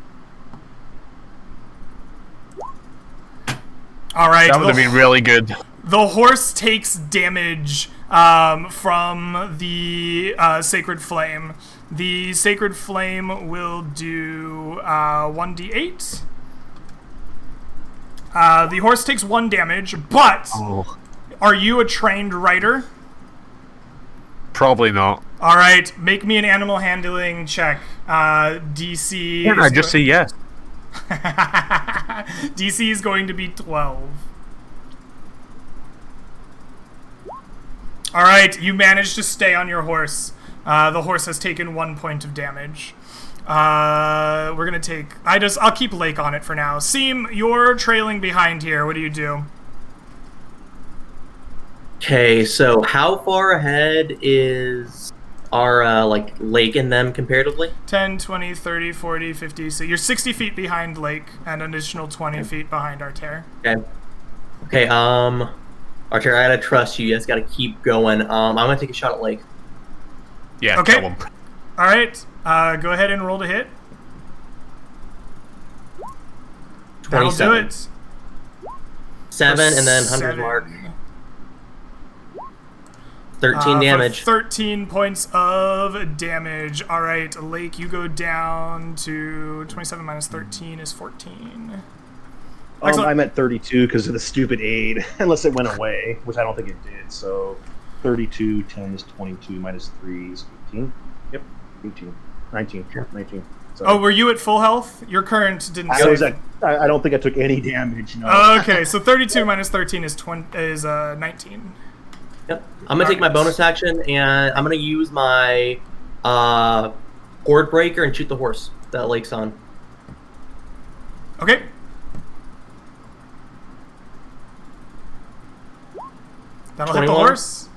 All right. That would have been really good. The horse takes damage from the sacred flame. The sacred flame will do 1d8. The horse takes 1 damage, but Oh, are you a trained rider? probably not. All right, make me an animal handling check. DC. Can't I just say yes? DC is going to be 12. All right, you managed to stay on your horse. The horse has taken 1 point of damage. We're gonna take. I'll keep Lake on it for now. Seam, you're trailing behind here. What do you do? Okay, so how far ahead is our like Lake and them comparatively? 10, 20, 30, 40, 50. So you're 60 feet behind Lake and an additional 20 feet behind Arter. Okay, Archer, I gotta trust you. You just gotta keep going. I'm gonna take a shot at Lake. Yeah, Okay. kill him. All right, go ahead and roll to hit. That'll do 27. it. 7 and then 100 7. mark. 13 For damage. 13 points of damage. All right, Lake, you go down to 27 minus 13 is 14. Excellent. I'm at 32 because of the stupid aid, unless it went away, which I don't think it did. So 32 10 is 22 minus 3 is 15. Yep, 18, 19, 19. So Oh, were you at full health? Your current didn't I save. was at. I don't think I took any damage. No. Okay, so 32 minus 13 is 19. Yep. I'm gonna take my bonus action and I'm gonna use my board breaker and shoot the horse that Lake's on. Okay. That'll hit the 21. horse.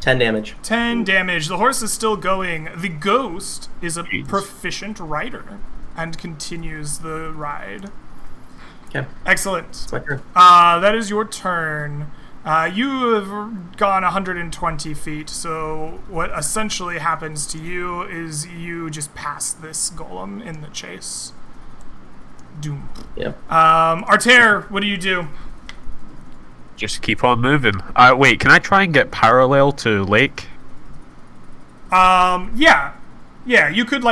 10 damage. 10 damage. The horse is still going. The ghost is a Jeez. proficient rider and continues the ride. Okay, Excellent. my turn. That is your turn. You have gone 120 feet, so what essentially happens to you is you just pass this golem in the chase. Doom. Yeah. Arter, what do you do? Just keep on moving. Wait, can I try and get parallel to Lake? Yeah, you could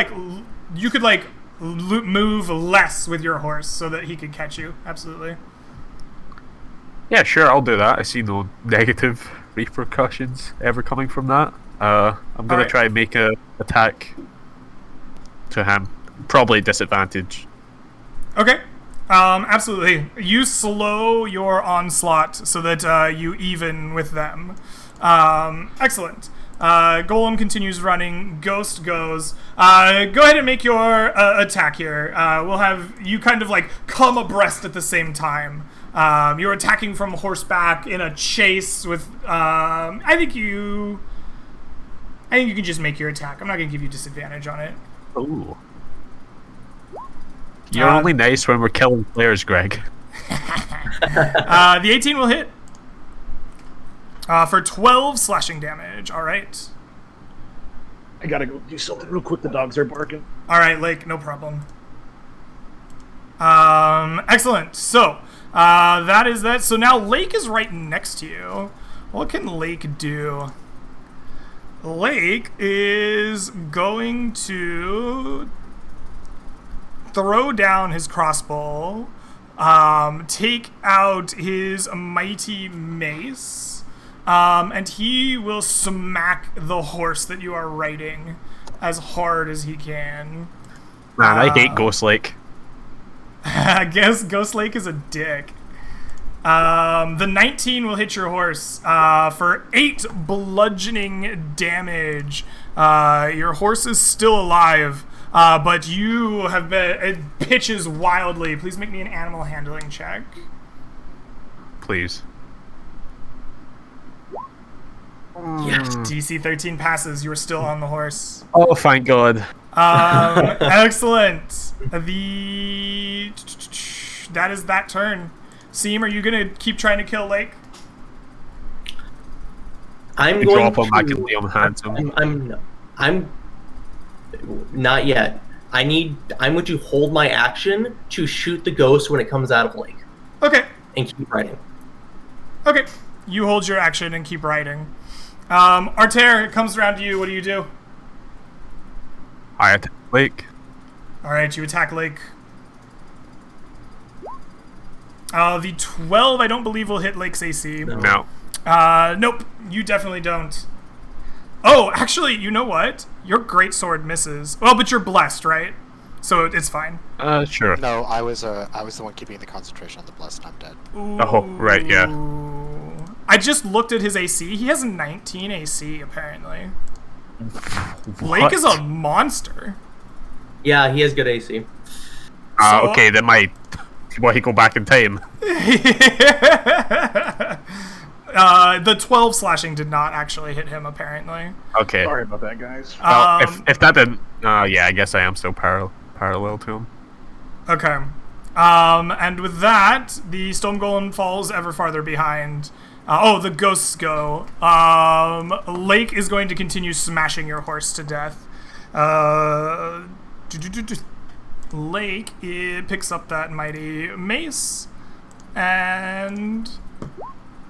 move less with your horse so that he could catch you. Absolutely. Yeah, sure, I'll do that. I see no negative repercussions ever coming from that. I'm gonna Alright. try and make a attack to him. Probably disadvantage. Okay. Absolutely. You slow your onslaught so that you even with them. Excellent. Golem continues running. Ghost goes. Go ahead and make your attack here. We'll have you kind of like come abreast at the same time. You're attacking from horseback in a chase with. I think you can just make your attack. I'm not gonna give you disadvantage on it. Ooh. You're Uh, only nice when we're killing players, Greg. The 18 will hit. For 12 slashing damage. All right. I gotta go do something real quick. The dogs are barking. All right, Lake, no problem. Excellent. So, that is that. So now Lake is right next to you. What can Lake do? Lake is going to throw down his crossbow, take out his mighty mace, and he will smack the horse that you are riding as hard as he can. Man, I hate Ghost Lake. I guess Ghost Lake is a dick. The 19 will hit your horse for 8 bludgeoning damage. Your horse is still alive, but you have been. It pitches wildly. Please make me an animal handling check. Please. Yes. DC 13 passes. You are still on the horse. Oh, thank God. Excellent. That is that turn. Seam, are you gonna keep trying to kill Lake? I'm You going drop him, I to. can lay him handsome. I'm not yet. I'm going to hold my action to shoot the ghost when it comes out of Lake Okay. and keep riding. Okay. You hold your action and keep riding. Arter, it comes around to you. What do you do? I attack Lake. All right, you attack Lake. The 12, I don't believe, will hit Lake's AC. No. Nope, you definitely don't. Oh, actually, you know what? Your greatsword misses. Well, but you're blessed, right? So it's fine. Sure. No, I was the one keeping the concentration on the blessed. I'm dead. Oh, right, yeah. Ooh. I just looked at his AC. He has a 19 AC, apparently. Blake is a monster. Yeah, he has good AC. So- Okay, then my... Well, he go back in time. The 12 slashing did not actually hit him, apparently. Okay. Sorry about that, guys. Well, if that didn't... yeah, I guess I am still parallel to him. Okay. And with that, the Stone Golem falls ever farther behind. The ghosts go. Lake is going to continue smashing your horse to death. Lake, it picks up that mighty mace and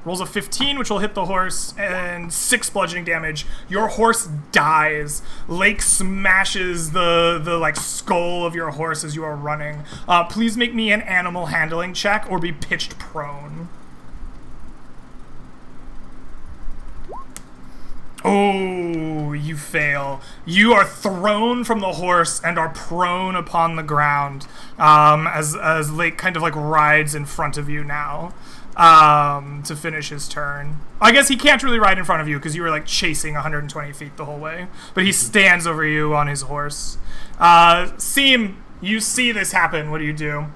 rolls a 15, which will hit the horse, and 6 bludgeoning damage. Your horse dies. Lake smashes the like skull of your horse as you are running. Please make me an animal handling check or be pitched prone. Oh, you fail. You are thrown from the horse and are prone upon the ground as Lake kind of like rides in front of you now to finish his turn. I guess he can't really ride in front of you because you were like chasing 120 feet the whole way, but he stands over you on his horse. Seam, you see this happen. What do you do?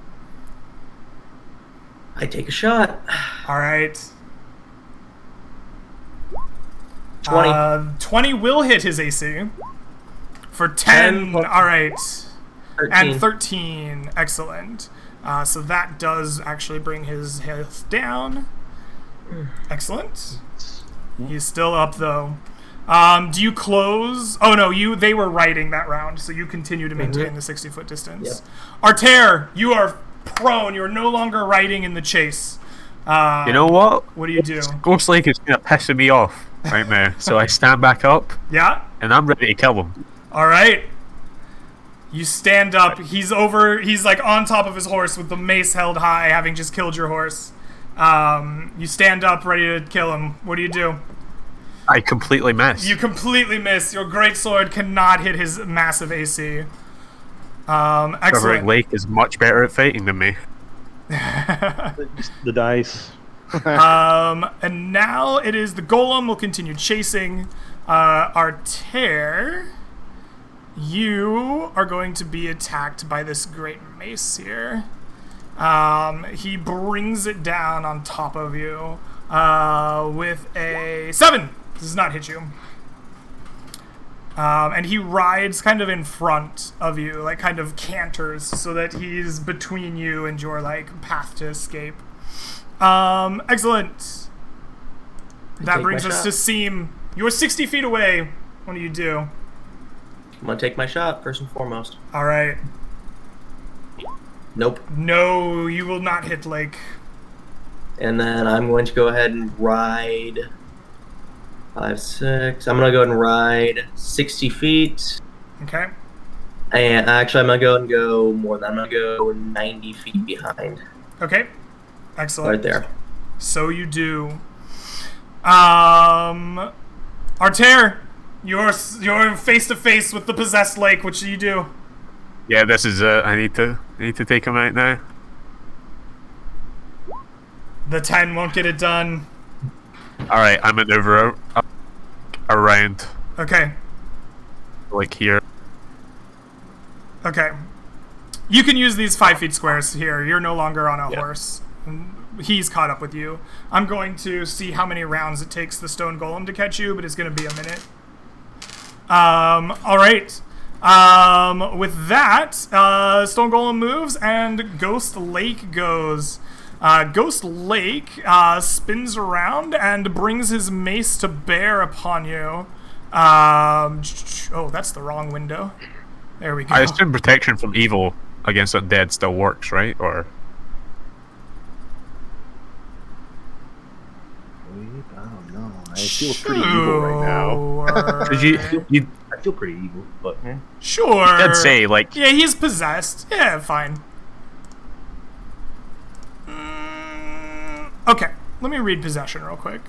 I take a shot. All right. 20. 20 will hit his AC. For 10. 10. All right. 13. And 13. Excellent. So that does actually bring his health down. Excellent. He's still up, though. Do you close? Oh, no, they were riding that round, so you continue to maintain the 60-foot distance. Yep. Arter, you are prone. You are no longer riding in the chase. You know what? What do you do? Ghost Lake is kind of pissing me off right now. So I stand back up, Yeah? and I'm ready to kill him. All right. You stand up. He's like on top of his horse with the mace held high, having just killed your horse. You stand up, ready to kill him. What do you do? I completely miss. You completely miss. Your greatsword cannot hit his massive AC. Covering Excellent. Lake is much better at fighting than me. The dice. And now it is the golem will continue chasing. Arter, you are going to be attacked by this great mace here. He brings it down on top of you with a 7. Does not hit you. And he rides kind of in front of you, like kind of canters, so that he's between you and your like path to escape. Excellent. That take brings my us shot. to Seam. You're 60 feet away. What do you do? I'm gonna take my shot first and foremost. All right. Nope. No, you will not hit Lake. And then I'm going to go ahead and ride 5, 6. I'm gonna go ahead and ride 60 feet. Okay. And actually, I'm gonna go and go more than I'm gonna go 90 feet behind, Okay. Excellent. right there. So you do. Arter, you're face to face with the possessed Lake. What should you do? Yeah, this is I need to take him out now. The 10 won't get it done. All right, I'm maneuver around Okay. like here. Okay. You can use these 5 feet squares here. You're no longer on a Yeah. horse. he's caught up with you. I'm going to see how many rounds it takes the stone golem to catch you, but it's going to be a minute. All right. With that, Stone Golem moves and Ghost Lake goes. Ghost Lake spins around and brings his mace to bear upon you. Oh, that's the wrong window. There we go. I assume protection from evil against undead still works, right? Or I don't know. I feel pretty evil right now. did you I feel pretty evil, but Sure. I'd say like Yeah, he's possessed. Yeah, fine. Okay, let me read possession real quick.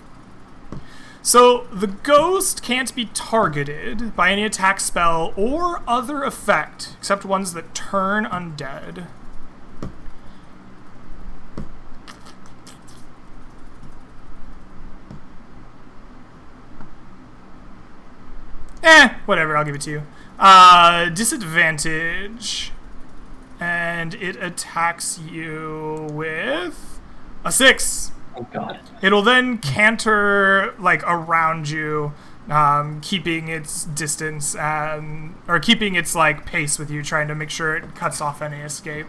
So, the ghost can't be targeted by any attack spell or other effect, except ones that turn undead. Whatever, I'll give it to you. Disadvantage. And it attacks you with a 6. Oh God. It'll then canter, like, around you, keeping its distance, or keeping its, like, pace with you, trying to make sure it cuts off any escape.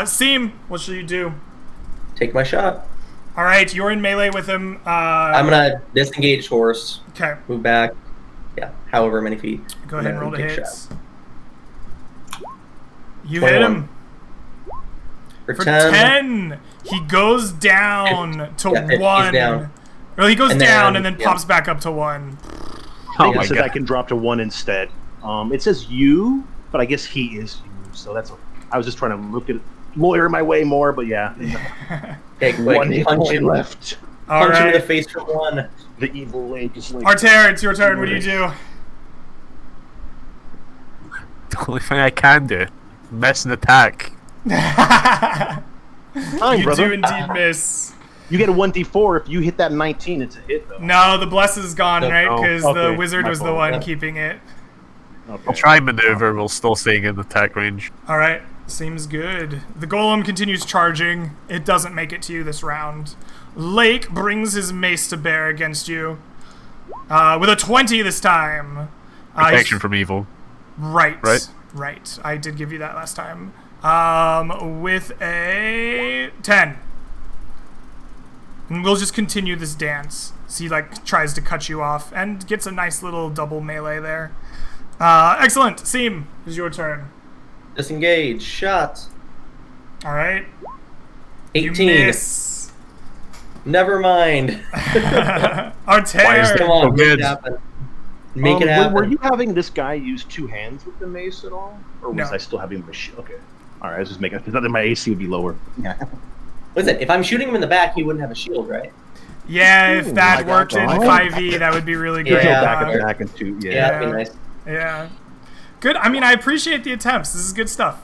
Seam, what should you do? Take my shot. Alright, you're in melee with him. I'm gonna disengage horse. Okay, Move back. Yeah, however many feet. go ahead and roll the take a hits. shot. You hit 21. him. For For 10. 10, he goes down to Yeah, he's 1. down. Well, he goes And down then- and then yeah. pops back up to 1. oh it my says I god. can drop to 1 instead. It says you, but I guess he is you, so that's. I was just trying to lawyer my way more, but yeah. Okay, quick. One hit Punch point him. left. Punch him in the Alright. face for 1. The evil lake is like. Arter, it's your turn. What do you do? The only thing I can do, miss an attack. Fine, You brother. do indeed miss. You get a 1d4 if you hit that 19. It's a hit though. No, the bless is gone, No. right? Oh, Because the okay. wizard My was the fault. one Yeah. keeping it. Okay. I'll try maneuver while still staying in attack range. All right, seems good. The golem continues charging. It doesn't make it to you this round. Lake brings his mace to bear against you. With a 20 this time. Protection from evil. Right. Right? Right. I did give you that last time. With a 10. And we'll just continue this dance. So he, like, tries to cut you off and gets a nice little double melee there. Excellent. Seam, it's your turn. Disengage. Shot. All right. You 18. miss. Never mind. Arter. Why is Come So on, make good. it happen. Make it happen. Were you having this guy use 2 hands with the mace at all, or was No. I still having my shield? Okay. All right, I was just making because my AC would be lower. Yeah. Listen, if I'm shooting him in the back, he wouldn't have a shield, right? Yeah, if Ooh, that I got worked in that. 5e, that would be really great. Yeah, back Uh, and back and 2. Yeah, Yeah. that'd be nice. Yeah. Good. I mean, I appreciate the attempts. This is good stuff.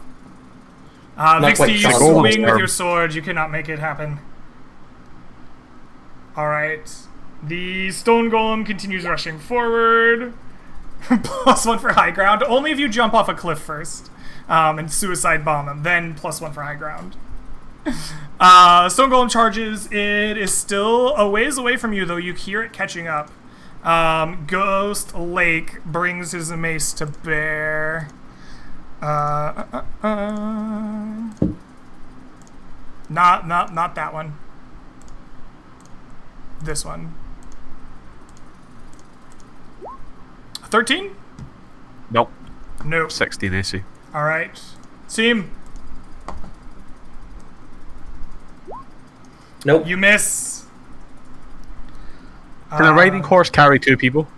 Not Vixie, quite you strong. swing Golem with arm. your sword. You cannot make it happen. Alright. The stone golem continues rushing forward. +1 for high ground. Only if you jump off a cliff first. And suicide bomb him. Then +1 for high ground. Stone golem charges. It is still a ways away from you, though. You hear it catching up. Ghost Lake brings his mace to bear. Not that one. This one. 13? Nope. Nope. 16 AC. All right. Seam, Nope. you miss. Can a riding horse carry 2 people?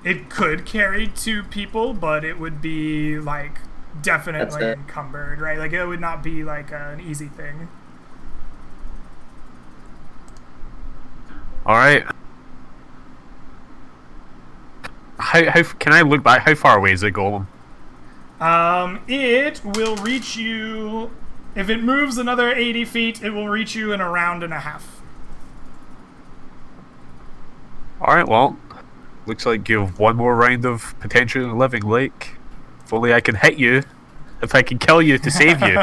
It could carry 2 people, but it would be like definitely That's it. encumbered, right? Like it would not be like an easy thing. Alright. How can I look back? How far away is the golem? It will reach you. If it moves another 80 feet, it will reach you in a round and a half. Alright, well. Looks like you have one more round of potential in the living lake. If only I can hit you. If I can kill you to save you.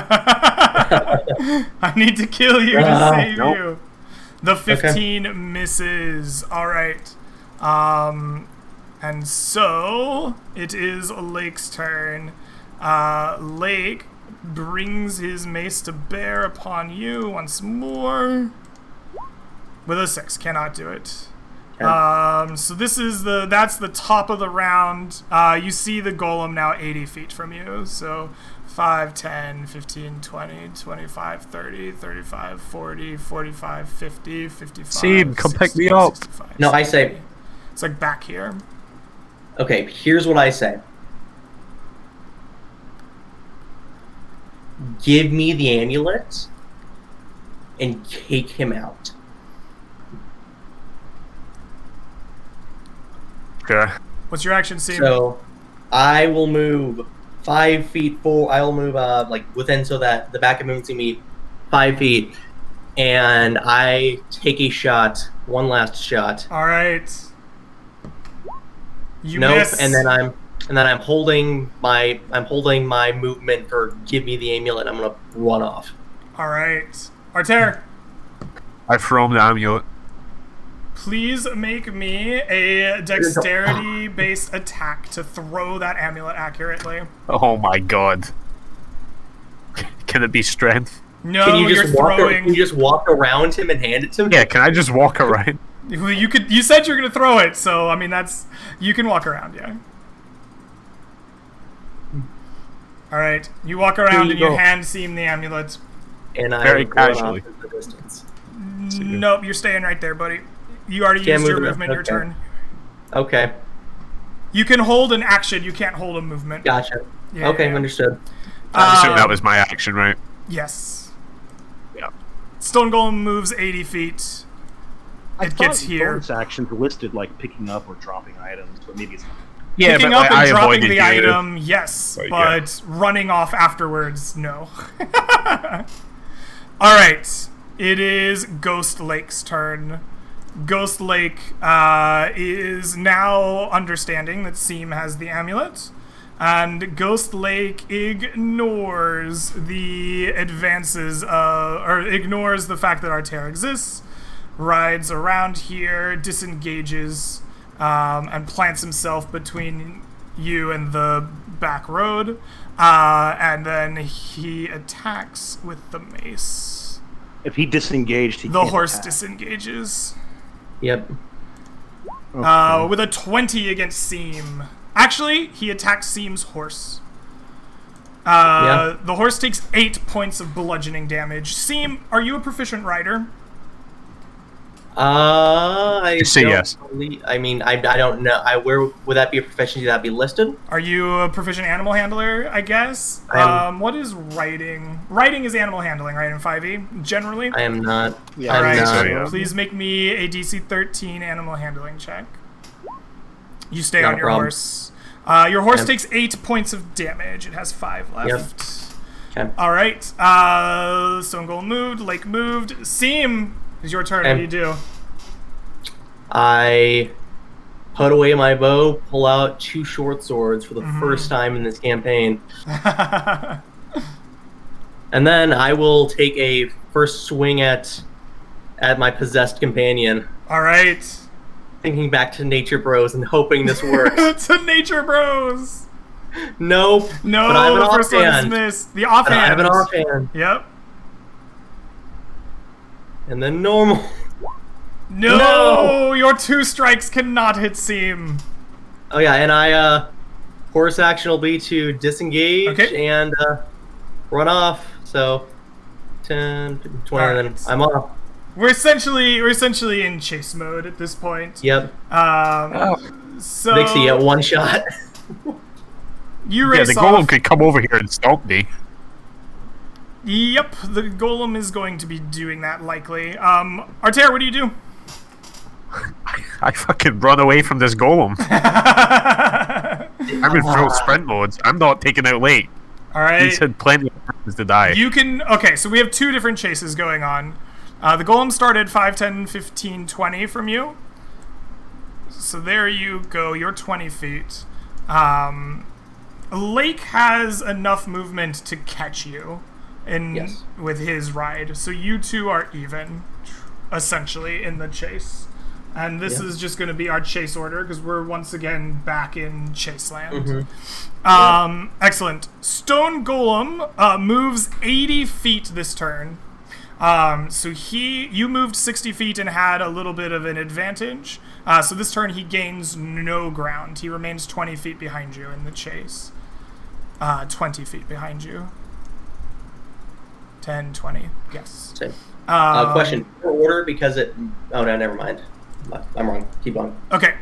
I need to kill you to save Nope. you. The 15 misses. All right. And so it is Lake's turn. Lake brings his mace to bear upon you once more. With a 6, cannot do it. So this is that's the top of the round. You see the golem now 80 feet from you. So 5, 10, 15, 20, 25, 30, 35, 40, 45, 50, 55. Seem, come pick 60, me up. 65, No, I 70. say, It's like back here. okay, here's what I say. Give me the amulet and take him out. Okay. What's your action, Seam? So I will move 5 feet forward. I will move like within so that the back of him can see me 5 feet, and I take a shot, one last shot. All right. You Nope, miss. and then I'm holding my movement for give me the amulet. I'm gonna run off. All right. Arter, I throw him the amulet. please make me a dexterity-based attack to throw that amulet accurately. Oh my god. Can it be strength? No, Can you you're just walk? throwing. Can you just walk around him and hand it to me? Yeah, can I just walk around? You could. You said you're gonna throw it, so I mean that's. You can walk around, yeah. All right, you walk around you and you go. hand Seam the amulet. And I Very run off casually. into the distance. Nope, you're staying right there, buddy. You already Can't used your move it. movement. Your Okay. turn. Okay, You can hold an action. You can't hold a movement. gotcha. Yeah, Okay, yeah. understood. I assume that Um, was my action, right? Yes. Yeah. Stone Golem moves 80 feet. I It thought gets here. bonus actions listed like picking up or dropping items, but maybe it's not. Yeah, Picking but up I and dropping avoided the you. item, yes, But, but yeah. running off afterwards, no. All right, it is Ghost Lake's turn. Ghost Lake is now understanding that Seam has the amulet, and Ghost Lake ignores the advances or ignores the fact that Arter exists, rides around here, disengages, and plants himself between you and the back road, and then he attacks with the mace. If he disengaged, he The can't horse attack. disengages. Yep. With a 20 against Seam. Actually, he attacks Seam's horse. Yeah. The horse takes 8 points of bludgeoning damage. Seam, are you a proficient rider? I say don't yes. believe- I mean, I don't know. Where would that be a proficiency that be listed? Are you a proficient animal handler, I guess? I am. What is riding? Riding is animal handling, right, in 5e, generally? I am not. Yeah, I'm Alright, not. so, yeah. please make me a DC 13 animal handling check. You stay Not on a your problem. horse. Your horse Yep. takes 8 points of damage. It has 5 left. Okay. Alright, Stone Golem moved, Lake moved. Seam, it's your turn. What do Okay. you do? I put away my bow, pull out 2 short swords for the first time in this campaign, and then I will take a first swing at my possessed companion, Alright. thinking back to Nature Bros and hoping this works. To Nature Bros! Nope. No, But I have an the first one is offhand. missed. The But I offhand. have an offhand, Yep. and then normal. No! No! Your 2 strikes cannot hit Seam. Oh yeah, and horse action will be to disengage Okay. and run off. So 10, 20, and then Alright. I'm off. We're essentially in chase mode at this point. Yep. So Dixie, yeah, 1 shot. you Yeah, race the golem off. could come over here and stomp me. Yep, the golem is going to be doing that likely. Arter, what do you do? I fucking run away from this golem. I'm in full sprint mode. I'm not taking out Lake. All right. He's had plenty of times to die. You can. Okay, so we have 2 different chases going on. The golem started 5, 10, 15, 20 from you. So there you go. You're 20 feet. Lake has enough movement to catch you. Yes. with his ride. So you two are even, essentially, in the chase. And this is just going to be our chase order because we're once again back in Chaseland. Excellent. Stone Golem moves 80 feet this turn. So you moved 60 feet and had a little bit of an advantage. So this turn he gains no ground. He remains 20 feet behind you in the chase. 20 feet behind you. 10, 20, yes. Same. Question. Order because it... Oh, no, never mind. I'm wrong. Keep going. Okay.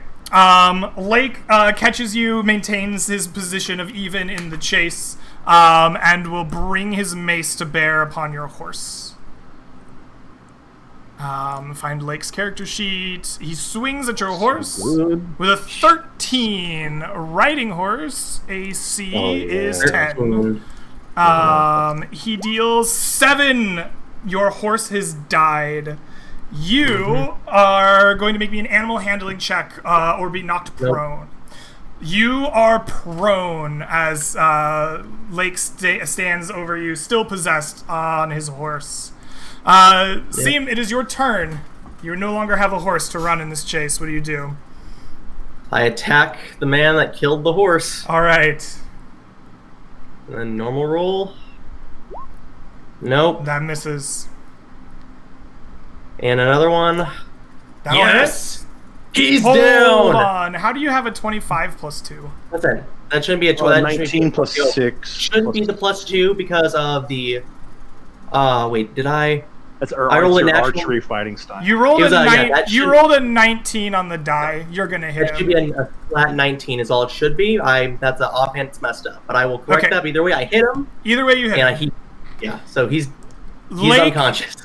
Lake catches you, maintains his position of even in the chase, and will bring his mace to bear upon your horse. Find Lake's character sheet. He swings at your horse with a 13. Riding horse AC is 10. He deals 7. Your horse has died. You are going to make me an animal handling check or be knocked prone. You are prone as Lake stands over you, still possessed on his horse. Seem, it is your turn. You no longer have a horse to run in this chase. What do you do? I attack the man that killed the horse. All right. And then normal roll. Nope. That misses. And another one. That Yes! He's Hold down! on. How do you have a 25 plus 2? What's that? That shouldn't be a 19 plus 6. Shouldn't be the plus 2 because of the... wait, did I... That's I rolled a natural- archery fighting style. You rolled It was, a yeah, that you should- rolled a 19 on the die. You're gonna hit It should him. be a flat 19 is all it should be. That's an offhand, it's messed up. But I will correct Okay. that. But either way, I hit him, Either way, you hit and him. so he's Lake, unconscious.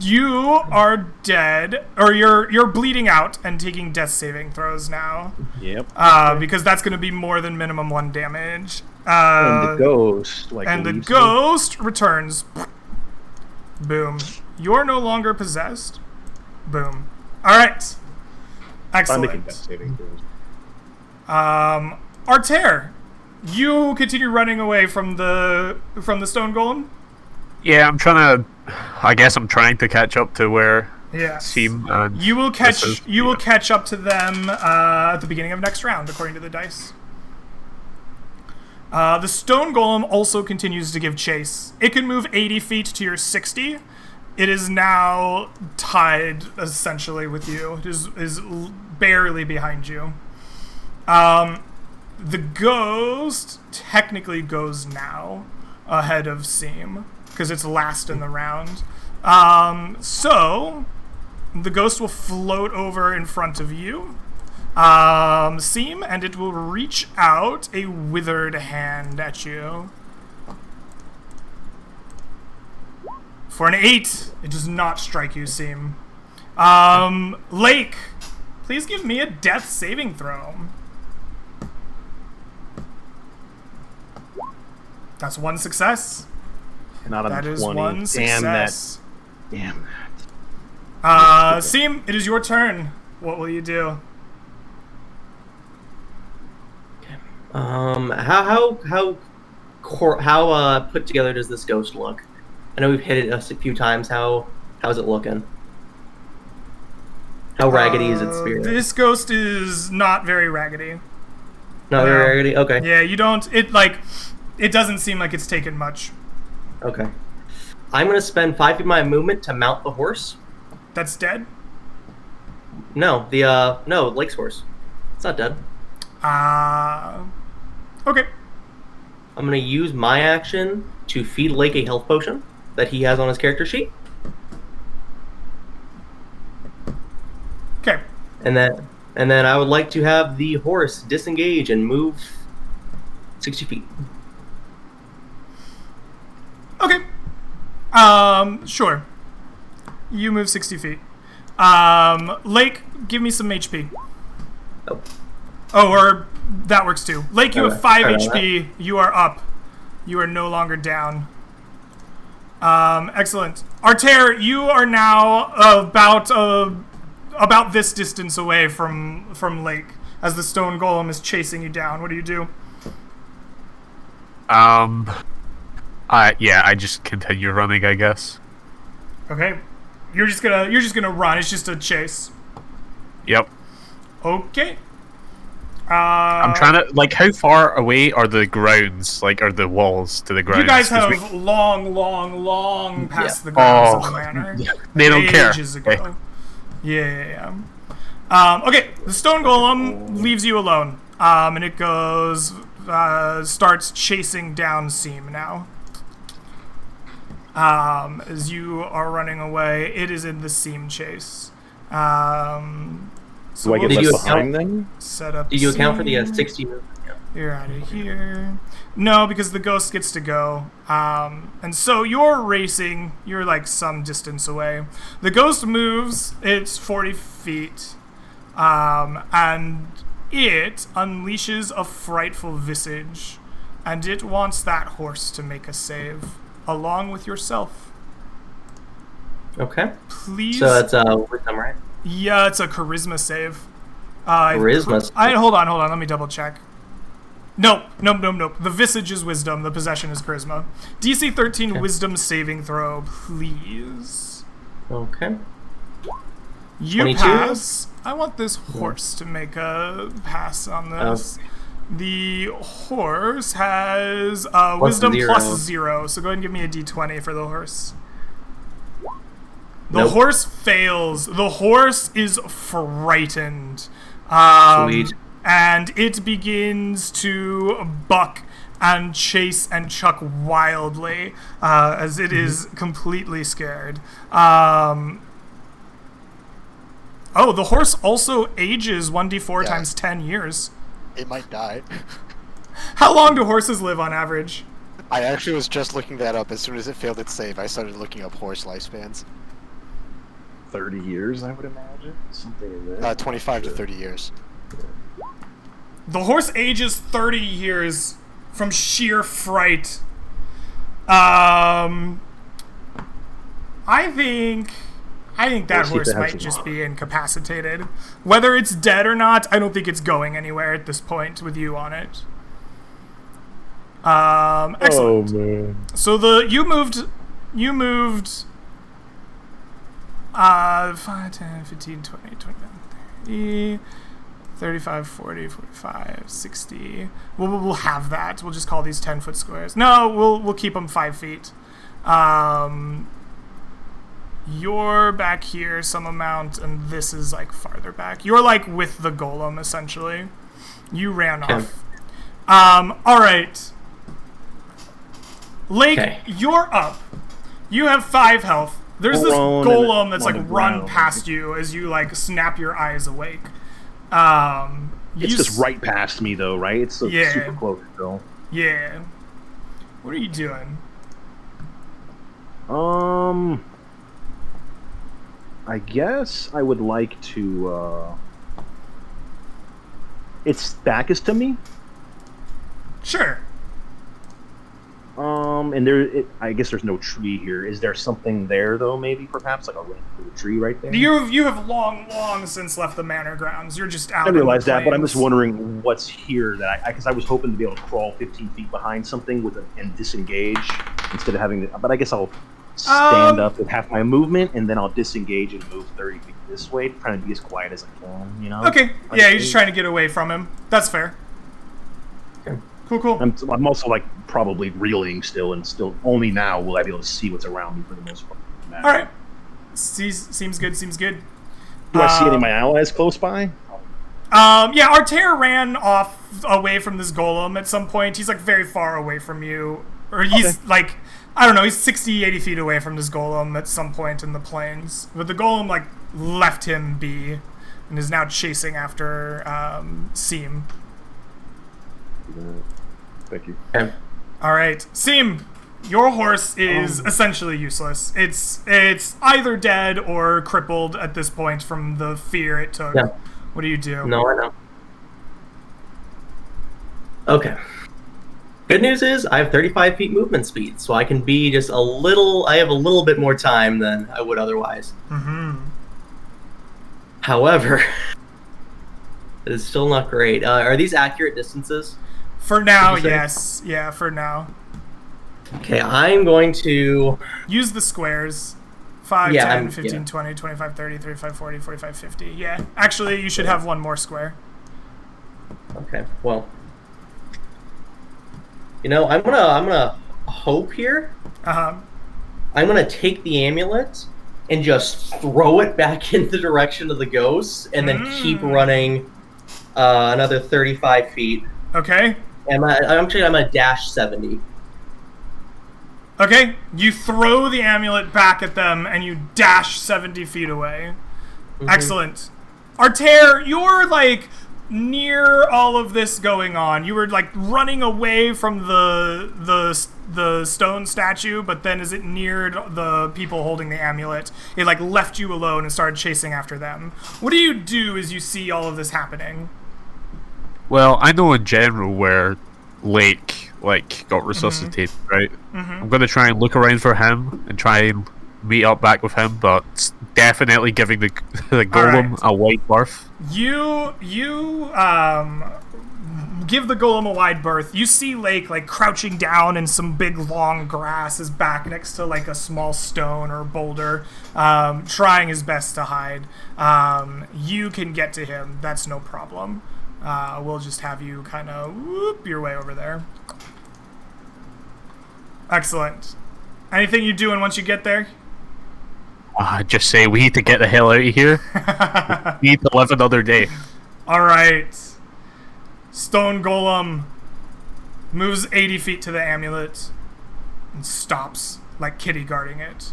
you are dead, or you're bleeding out and taking death saving throws now. Yep. Because that's gonna be more than minimum 1 damage. And the ghost, and the leaves me. ghost returns. Boom. You're no longer possessed. Boom. All right. I'm making death Excellent. saving throws. Arter, you continue running away from the stone golem. Yeah, I guess I'm trying to catch up to where Yes. Seam and You will catch. this is- You will catch up to them at the beginning of next round, according to the dice. The stone golem also continues to give chase. It can move 80 feet to your 60. It is now tied essentially with you. It is barely behind you. The ghost technically goes now ahead of Seam because it's last in the round. So the ghost will float over in front of you, Seam, and it will reach out a withered hand at you. For an 8, it does not strike you, Seam. Lake, please give me a death saving throw. That's 1 success. Not on That 20. is 1 Damn success. that. Damn that. Seam, it is your turn. What will you do? How put together does this ghost look? I know we've hit it a few times. How's it looking? How raggedy is its spirit? This ghost is not very raggedy. Not very raggedy. Okay. Yeah, you don't. It doesn't seem like it's taken much. Okay. I'm gonna spend 5 of my movement to mount the horse. That's dead. No, Lake's horse. It's not dead. Okay. I'm gonna use my action to feed Lake a health potion that he has on his character sheet, Okay. and then I would like to have the horse disengage and move 60 feet. Okay. Sure. You move 60 feet. Lake, give me some HP. Oh. Oh, or that works too. Lake, you have 5 Sorry about HP. You are up. You are no longer down. Excellent. Arter, you are now about this distance away from Lake as the stone golem is chasing you down. What do you do? I Yeah, I just continue running, I guess. Okay. You're just gonna run. It's just a chase. Yep. Okay. I'm trying to, like, how far away are the grounds, like, are the walls to the grounds? You guys 'Cause have long past the grounds of the manor. They don't care. Ages ago. Okay. Yeah. Okay, the stone golem leaves you alone, and it goes, starts chasing down Seam now. As you are running away, it is in the Seam chase. So Do I get we'll Did you left behind then? set up. Did you account for the Seam. 60 movement? Yeah. You're out of here. No, because the ghost gets to go. And so you're racing. You're like some distance away. The ghost moves. It's 40 feet. And it unleashes a frightful visage. And it wants that horse to make a save. Along with yourself. Okay. Please. So that's wisdom, right? Yeah, it's a charisma save. Charisma. Hold on. Let me double check. Nope. The visage is wisdom. The possession is charisma. DC 13 Okay. wisdom saving throw, please. Okay. You 22? pass. I want this horse to make a pass on this. The horse has wisdom plus 0, so go ahead and give me a d20 for the horse. The Nope. horse fails. The horse is frightened. Sweet. And it begins to buck and chase and chuck wildly as it is completely scared. Oh, the horse also ages 1d4 Yeah. times 10 years. It might die. How long do horses live on average? I actually was just looking that up as soon as it failed its save. I started looking up horse lifespans. 30 years, I would imagine. Something in there. 25 to 30 years. The horse ages 30 years from sheer fright. I think that Let's see if horse it has might some- just be incapacitated. Whether it's dead or not, I don't think it's going anywhere at this point with you on it. Excellent. Oh man. So you moved 5, 10, 15, 20, 21, 30, 35, 40, 45, 60. We'll have that. We'll just call these 10-foot squares. No, we'll keep them 5 feet. You're back here some amount, and this is like farther back. You're like with the golem, essentially. You ran Okay. off. All right. Lake, Okay. you're up. You have 5 health. There's this Prone golem and that's on like the run ground. past you as you like snap your eyes awake. It's just right past me though, right? It's so Yeah. super close still. Yeah. What are you doing? I guess I would like to. Its back is to me. Sure. And I guess there's no tree here. Is there something there though? Maybe perhaps like a link to the tree right there. You have long since left the manor grounds. You're just out. I in the realize that, but I'm just plains. wondering what's here that because I was hoping to be able to crawl 15 feet behind something and disengage instead of having to. But I guess I'll stand up with half my movement and then I'll disengage and move 30 feet this way, trying to be as quiet as I can. You know. Okay. Yeah, you're just trying to get away from him. That's fair. Okay. Cool. I'm also like probably reeling still, and still only now will I be able to see what's around me for the most part. All right. Seems good. Do I see any of my allies close by? Yeah, Artair ran off away from this golem at some point. He's like very far away from you. Or he's like, I don't know, he's 60, 80 feet away from this golem at some point in the plains. But the golem like left him be and is now chasing after Seam. Thank you. Okay. All right, Seam, your horse is essentially useless. It's either dead or crippled at this point from the fear it took. Yeah. What do you do? No, I know. Okay. Good news is I have 35 feet movement speed, so I can be just a little. I have a little bit more time than I would otherwise. Mm-hmm. However, it is still not great. Are these accurate distances? For now, Did you say? yes. Yeah, for now. Okay, I'm going to... Use the squares. 5, Yeah, 10, I'm- 15, yeah. 20, 25, 30, 35, 40, 45, 50. Yeah. Actually, you should have one more square. Okay, well... You know, I'm gonna hope here. Uh-huh. I'm gonna take the amulet and just throw it back in the direction of the ghosts, and then keep running another 35 feet. Okay. And I'm gonna dash 70. Okay. You throw the amulet back at them, and you dash 70 feet away. Excellent. Artair, you're, like, near all of this going on. You were, like, running away from the stone statue, but then as it neared the people holding the amulet, it, like, left you alone and started chasing after them. What do you do as you see all of this happening? Well, I know in general where Lake, like, got resuscitated, right? I'm going to try and look around for him and try and meet up back with him, but definitely giving the golem a wide berth. You give the golem a wide berth. You see Lake, like, crouching down in some big long grass, his back next to, like, a small stone or boulder, trying his best to hide. You can get to him. That's no problem. We'll just have you kind of whoop your way over there. Excellent. Anything you doing once you get there? Just say we need to get the hell out of here. We need to live another day. All right. Stone Golem moves 80 feet to the amulet and stops, like Kitty guarding it.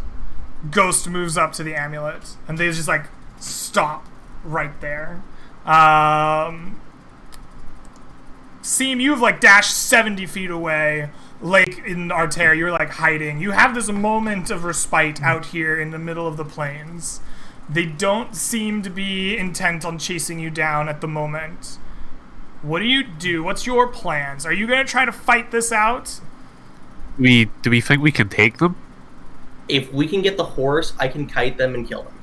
Ghost moves up to the amulet, and they just, like, stop right there. Seem, you've, like, dashed 70 feet away. Lake in Artair, you're, like, hiding. You have this moment of respite out here in the middle of the plains. They don't seem to be intent on chasing you down at the moment. What do you do? What's your plans? Are you going to try to fight this out? Do we think we can take them? If we can get the horse, I can kite them and kill them.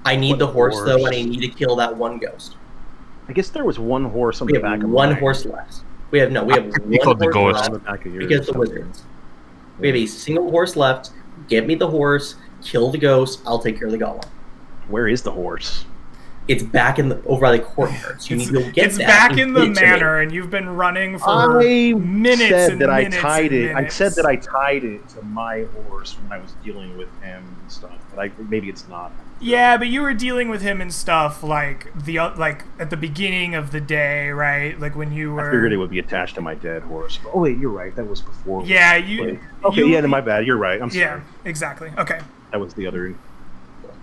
I need the horse, though, and I need to kill that one ghost. I guess there was one horse on We the have back of one mine. horse left. We have one killed the horse ghost. left On the back of yours. because the wizards. We have a single horse left. Get me the horse, kill the ghost, I'll take care of the golem. Where is the horse? It's back over by the courtyard. So you need to go get It's that. back and in the get it to me. manor, and you've been running for I minutes said and that I minutes tied and it. I minutes. said that I tied it to my horse when I was dealing with him and stuff. But maybe it's not. Yeah, but you were dealing with him and stuff like at the beginning of the day, right? Like when you were. I figured it would be attached to my dead horse. Oh wait, you're right. That was before. we Yeah, played. you. Okay, you- yeah, no, my bad. You're right. I'm sorry. Yeah, exactly. Okay. That was the other.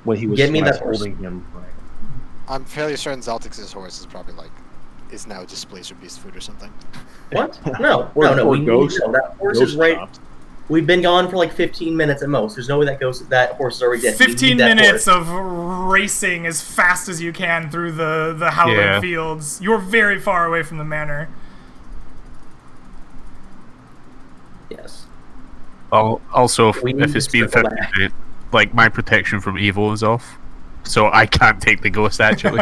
When he was, Get me when I was that horse. holding him. Right. I'm fairly certain Zaltix's horse is probably is now displacer beast food or something. What? No. Or We need ghost. to know. That horse Ghost is right. chopped. We've been gone for like 15 minutes at most. There's no way that horse is already dead. We need 15 that minutes horse. of racing as fast as you can through the howling Yeah. fields. You're very far away from the manor. Yes. Also, We need if it's to been circle 50 back. minutes, like my protection from evil is off, so I can't take the ghost. Actually,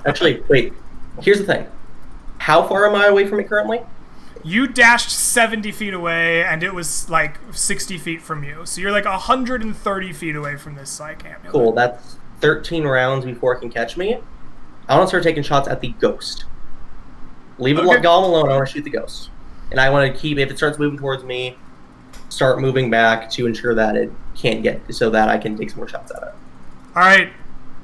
Actually, wait. Here's the thing. How far am I away from it currently? You dashed 70 feet away, and it was like 60 feet from you. So you're like 130 feet away from this psych amulet. Cool. That's 13 rounds before it can catch me. I want to start taking shots at the ghost. Leave it Okay. golem alone. I want to shoot the ghost. And I want to keep, if it starts moving towards me, start moving back to ensure that it can't get, so that I can take some more shots at it. All right.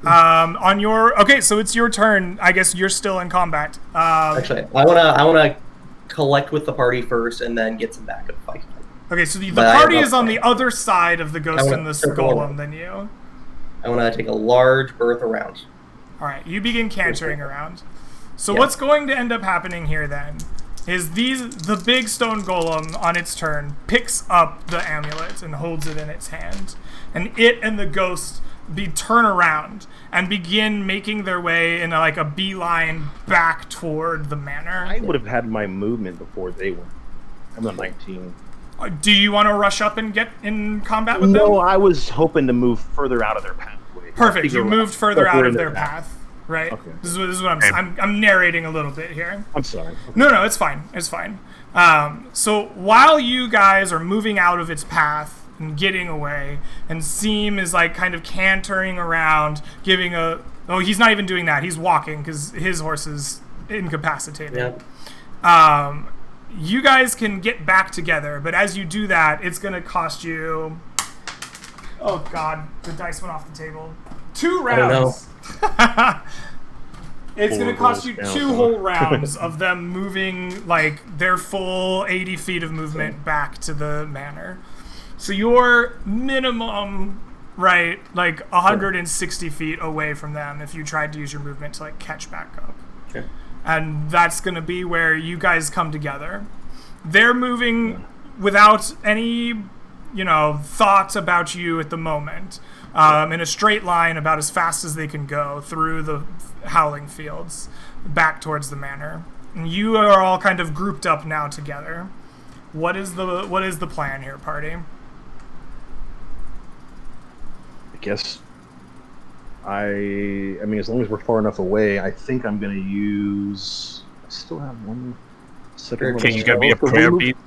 Okay, so it's your turn. I guess you're still in combat. Actually, I wanna collect with the party first and then get some backup if I can. Okay, so the But I party have is on the nothing. other side of the ghost wanna and the circle golem around. than you. I want to take a large berth around. All right, you begin cantering around. So Yeah. what's going to end up happening here then is the big stone golem on its turn picks up the amulet and holds it in its hand, and it and the ghost turn around and begin making their way in a beeline back toward the manor. I would have had my movement before they went. I'm a 19. Do you want to rush up and get in combat with No, them? I was hoping to move further out of their pathway. Perfect. You Figure moved out further if out we're of in their path. right? Okay. This is what Okay. I'm narrating a little bit here. I'm sorry. No, it's fine. It's fine. So while you guys are moving out of its path and getting away, and Seam is like kind of cantering around, giving a. Oh, he's not even doing that. He's walking because his horse is incapacitated. Yeah. You guys can get back together, but as you do that, it's going to cost you. Oh God, the dice went off the table. 2 I don't know. rounds. It's going to cost you 2 whole rounds of them moving like their full 80 feet of movement back to the manor. So you're minimum, right, like 160 feet away from them if you tried to use your movement to like catch back up. Okay. And that's going to be where you guys come together. They're moving without any, thoughts about you at the moment, in a straight line about as fast as they can go through the howling fields back towards the manor. And you are all kind of grouped up now together. What is the plan here, party? I guess. I mean, as long as we're far enough away, I think I'm gonna use. I still have 1 second. Can you give me a prayer beat?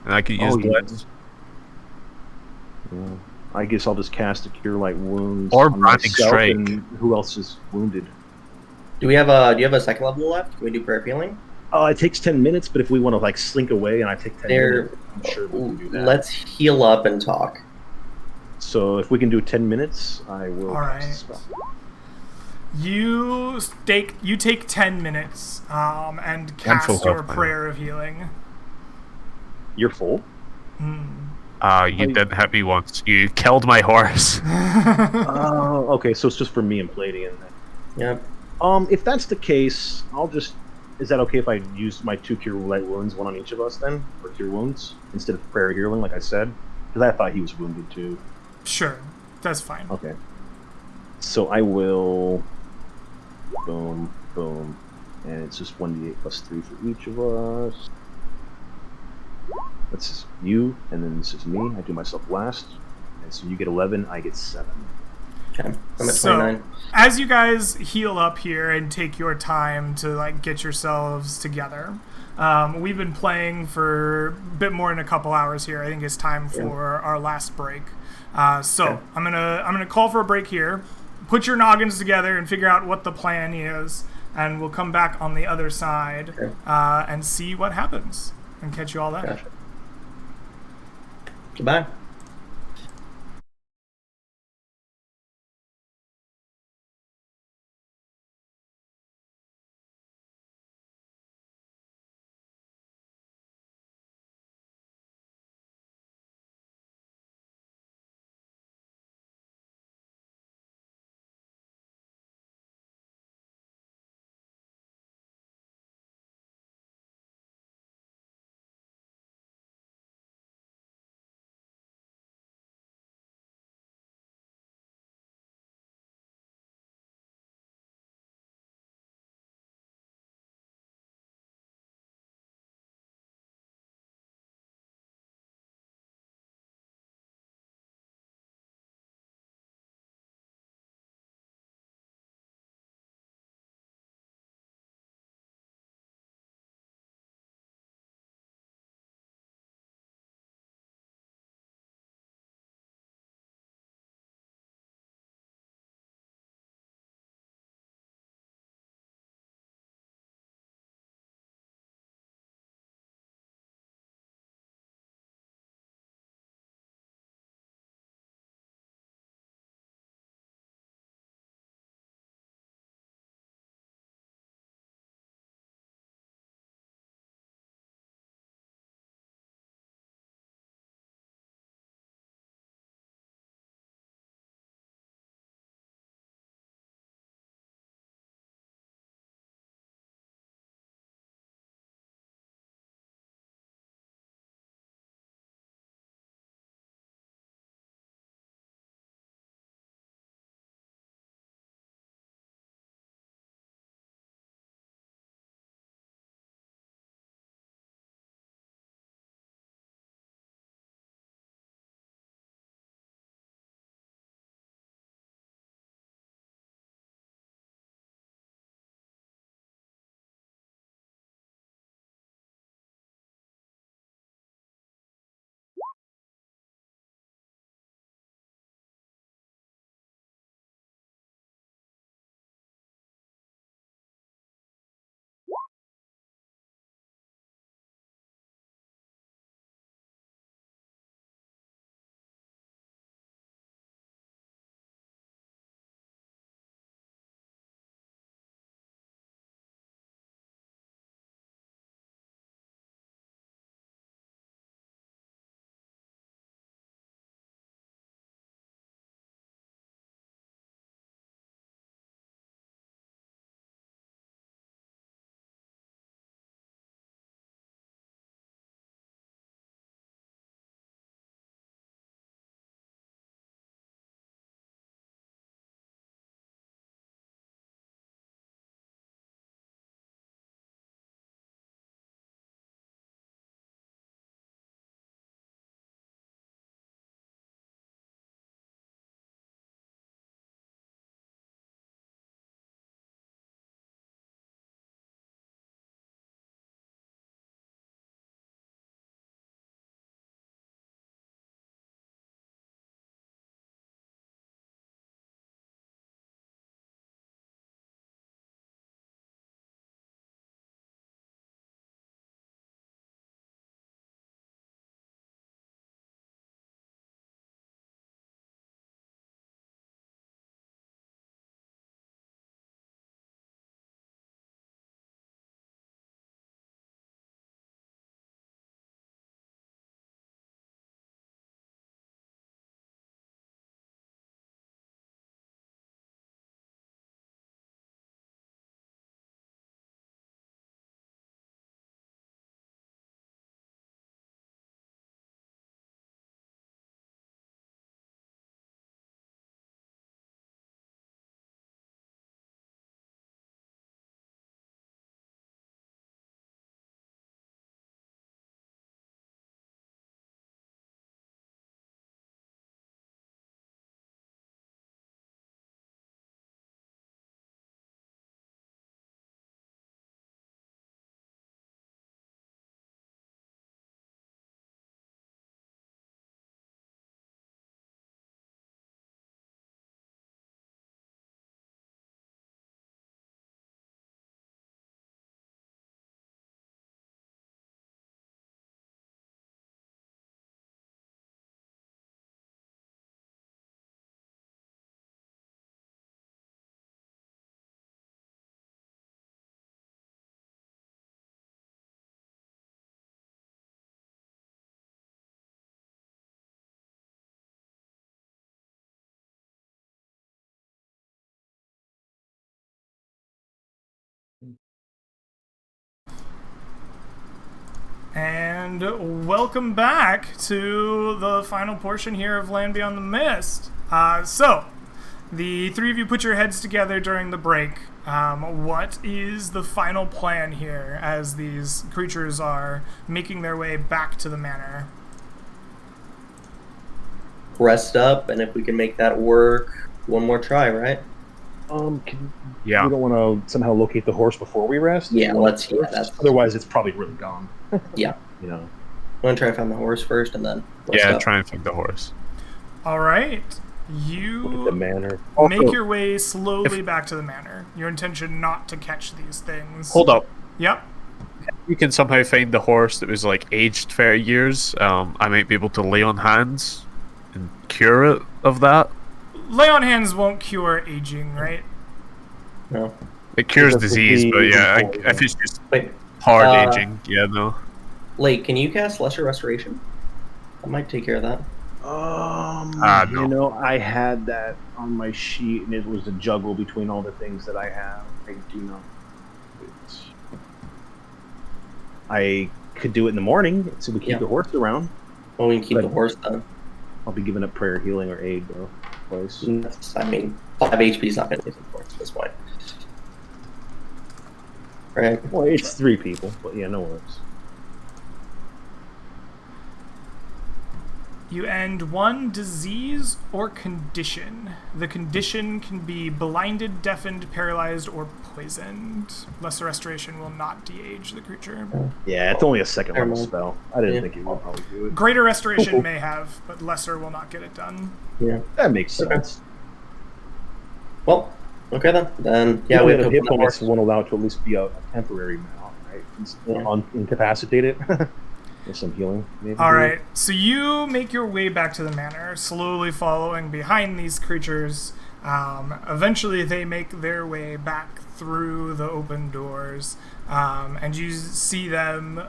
And I could use blitz. Yeah. I guess I'll just cast a Cure Light Wounds Or on Branding myself, Strike. and who else is wounded? Do you have a second level left? Can we do prayer healing? It takes 10 minutes, but if we want to like slink away and I take 10 There. minutes, I'm sure we can do that. Let's heal up and talk. So if we can do 10 minutes, I will. All cast right. a spell. You take 10 minutes and cast full your health, by the way. prayer of healing. You're full. You didn't hit me once. You killed my horse. Oh, okay. So it's just for me and Palladian. Yep. If that's the case, I'll just. Is that okay if I use my 2 Cure Light Wounds, 1 on each of us then, for Cure Wounds instead of Prayer Healing, like I said? Because I thought he was wounded too. Sure, that's fine. Okay. So I will. Boom, boom, and it's just 1d8 plus 3 for each of us. That's you, and then this is me. I do myself last, and so you get 11, I get 7. Okay. I'm at So, 29. as you guys heal up here and take your time to like get yourselves together, we've been playing for a bit more than a couple hours here. I think it's time for our last break. So I'm gonna call for a break here. Put your noggins together and figure out what the plan is, and we'll come back on the other side and see what happens and catch you all then. Gotcha. Goodbye. And welcome back to the final portion here of Land Beyond the Mist. So, the three of you put your heads together during the break. What is the final plan here as these creatures are making their way back to the manor? Rest up, and if we can make that work, one more try, right? Yeah. We don't want to somehow locate the horse before we rest. Yeah, that's Otherwise, it's probably really gone. yeah. You know. I'm gonna try to find the horse first, and then rest Yeah, up. try and find the horse. All right. Look at the You manor. make your way slowly back to the manor. Your intention not to catch these things. Hold up. Yep. You can somehow find the horse that was like aged 30 years. I might be able to lay on hands and cure it of that. Lay on hands won't cure aging, right? No. It cures Because of disease, the but yeah, aging if it's just Wait, hard Uh, aging, yeah, no. Lake, can you cast Lesser Restoration? I might take care of that. No. You know, I had that on my sheet, and it was a juggle between all the things that I have. I do not. I could do it in the morning, so we keep Yeah. the horse around. Well, we can keep But- the horse then. I'll be giving up prayer, healing, or aid, though. Twice. I mean, 5 HP is not going to take the horse at this point. Right? Well, it's 3 people, but yeah, no worries. You end one disease or condition. The condition can be blinded, deafened, paralyzed, or poisoned. Lesser Restoration will not de-age the creature. Yeah, it's only a second level Never mind. spell. I didn't Yeah. think it would probably do it. Greater Restoration may have, but Lesser will not get it done. Yeah. That makes Okay. sense. Well, okay then. Then, yeah, we have to hit open the points horse. won't allow it to at least be a temporary amount, right? Yeah. Incapacitated. With some healing, maybe. All right, so you make your way back to the manor, slowly following behind these creatures. Eventually, they make their way back through the open doors, and you see them.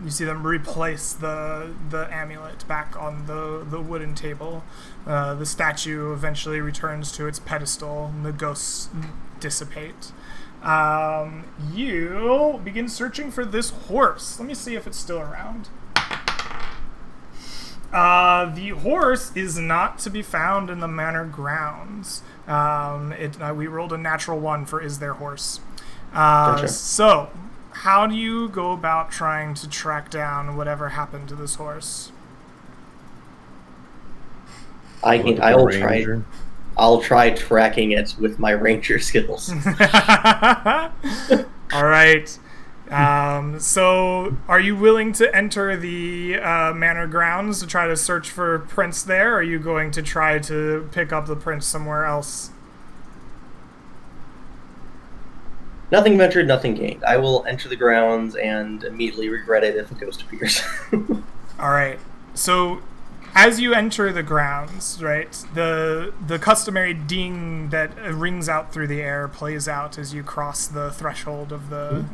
You see them replace the amulet back on the wooden table. The statue eventually returns to its pedestal, and the ghosts dissipate. You begin searching for this horse. Let me see if it's still around. The horse is not to be found in the manor grounds. We rolled a natural 1 for is there horse. Gotcha. So, how do you go about trying to track down whatever happened to this horse? I'll try tracking it with my ranger skills. All right. So, are you willing to enter the manor grounds to try to search for prints there? Or are you going to try to pick up the prints somewhere else? Nothing ventured, nothing gained. I will enter the grounds and immediately regret it if a ghost appears. All right. So, as you enter the grounds, right, the customary ding that rings out through the air plays out as you cross the threshold of the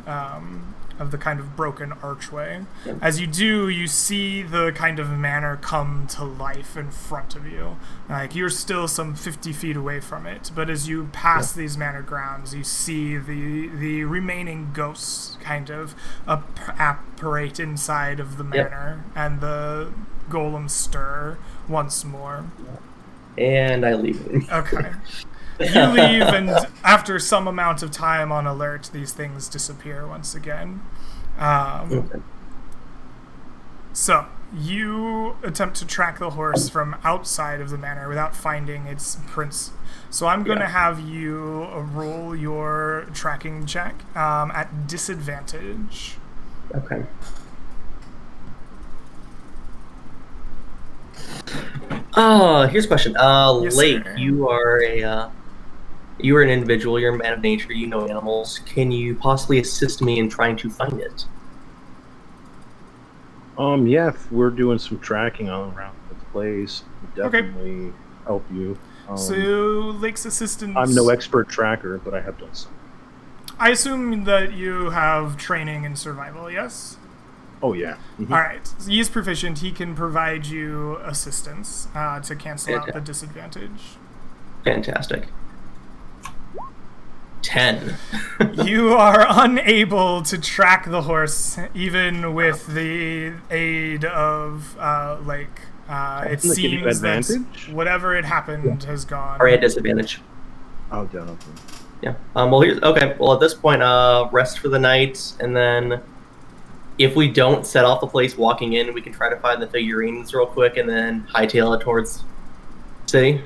kind of broken archway. Yep. As you do, you see the kind of manor come to life in front of you. Like, you're still some 50 feet away from it, but as you pass these manor grounds, you see the remaining ghosts kind of apparate inside of the manor, and the golems stir once more. And I leave it. Okay. You leave, and after some amount of time on alert, these things disappear once again. Okay. So, you attempt to track the horse from outside of the manor without finding its prints. So I'm going to have you roll your tracking check at disadvantage. Okay. Here's a question. Yes, Lake, sir. you are an individual. You're a man of nature. You know animals. Can you possibly assist me in trying to find it? Yeah, if we're doing some tracking all around the place, we'll Okay. definitely help you. So, Lake's assistance... I'm no expert tracker, but I have done some. I assume that you have training in survival, yes? Oh, yeah. Mhm. All right. So he is proficient. He can provide you assistance to cancel out the Okay. disadvantage. Fantastic. 10. You are unable to track the horse, even with the aid of Lake. It Doesn't it give you seems that advantage? whatever had happened has gone. Or at disadvantage. Oh, done. Okay. Yeah. Well, here's okay. Well, at this point, rest for the night, and then if we don't set off the place walking in, we can try to find the figurines real quick, and then hightail it towards city.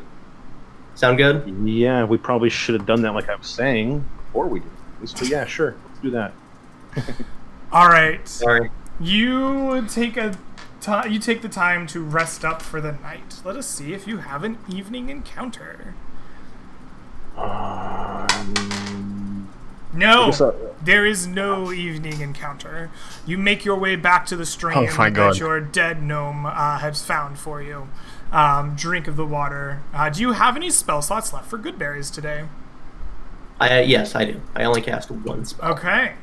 Sound good? Yeah, we probably should have done that, like I was saying, before we did this. But yeah, sure, let's do that. All right. Sorry. You take the time to rest up for the night. Let us see if you have an evening encounter. No, there is no evening encounter. You make your way back to the stream that your dead gnome has found for you. Drink of the water. Do you have any spell slots left for Goodberries today? Yes, I do. I only cast one spell. Okay.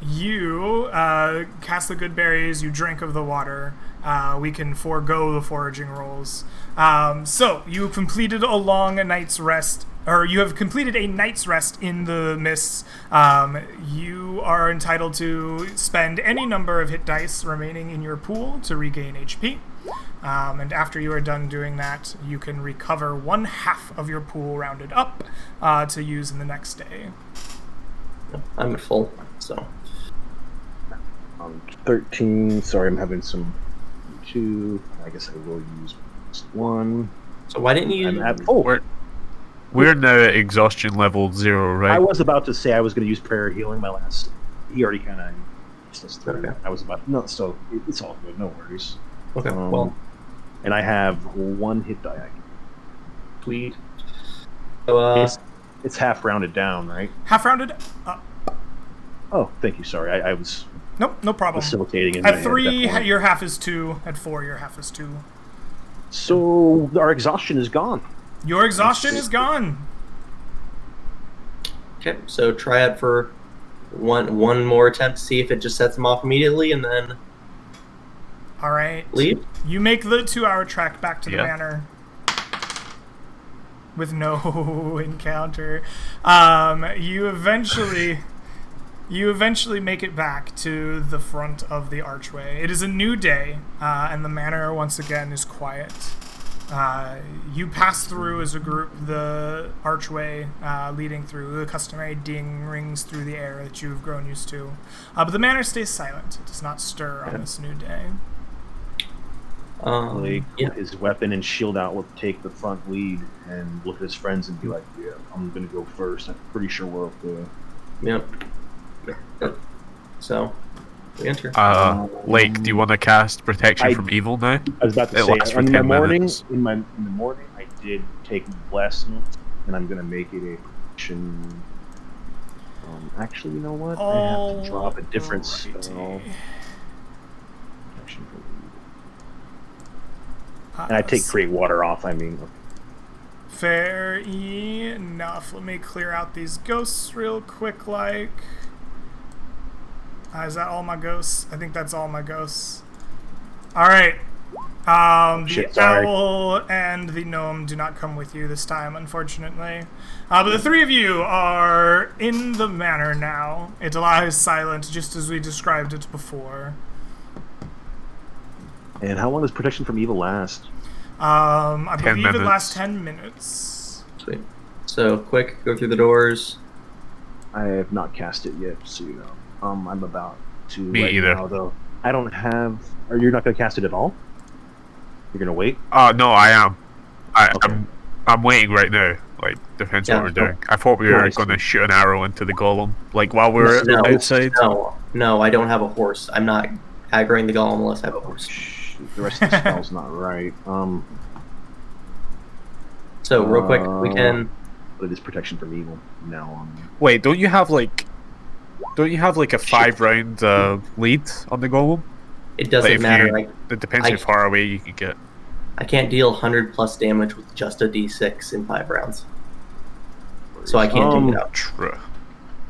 You cast the Goodberries, you drink of the water. We can forego the foraging rolls. So, you completed a long night's rest, or you have completed a night's rest in the mists. You are entitled to spend any number of hit dice remaining in your pool to regain HP. And after you are done doing that, you can recover 1/2 of your pool rounded up to use in the next day. I'm at full, so. 13. Sorry, I'm having some 2. I guess I will use 1. So why didn't you? I'm at full. We're now at exhaustion level 0, right? I was about to say I was going to use prayer healing my last. He already kind of. Okay. I was about no, so it's all good. No worries. Okay. Well, and I have 1 hit die. sweet. So it's half rounded down, right? Half rounded up. Oh, thank you. Sorry, I was. Nope, no problem. Facilitating in At my 3, head, your half is 2. At 4, your half is 2. So our exhaustion is gone. Your exhaustion is gone. okay. So try it for one more attempt to see if it just sets them off immediately, and then All right. leave. You make the 2-hour trek back to the manor with no encounter. You eventually make it back to the front of the archway. It is a new day, and the manor once again is quiet. You pass through as a group the archway leading through. The customary ding rings through the air that you've grown used to. But the manor stays silent. It does not stir on this new day. Like his weapon and shield out will take the front lead and look at his friends and be like, "Yeah, I'm gonna go first. I'm pretty sure we're okay." Yep. So we enter. Lake, do you want to cast protection from evil now? I was about to It lasts say for in the 10 morning. minutes. In the morning, I did take blessings, and I'm gonna make it a protection. Actually, you know what? I have to drop a different spell. Protection from evil. And I take create water off. I mean. Fair enough. Let me clear out these ghosts real quick, like. Is that all my ghosts? I think that's all my ghosts. Alright. The owl and the gnome do not come with you this time, unfortunately. But the 3 of you are in the manor now. It lies silent, just as we described it before. And how long does protection from evil last? I 10 believe it minutes. lasts 10 minutes. Sweet. So quick, go through the doors. I have not cast it yet, so you know. I'm about to. Me either. Now, though. I don't have. Are you not going to cast it at all? You're going to wait? No, I am. Okay. I'm waiting right now. Like, depends what we're doing. I thought we were going to shoot an arrow into the golem, like while we were outside. No, I don't have a horse. I'm not aggroing the golem unless I have a horse. The rest of the spell's not right. So real quick, we can. But it is protection from evil now. Wait, don't you have like a 5-round lead on the golem? It doesn't matter. It depends how far away you can get. I can't deal 100+ damage with just a d6 in 5 rounds. So I can't do that. True.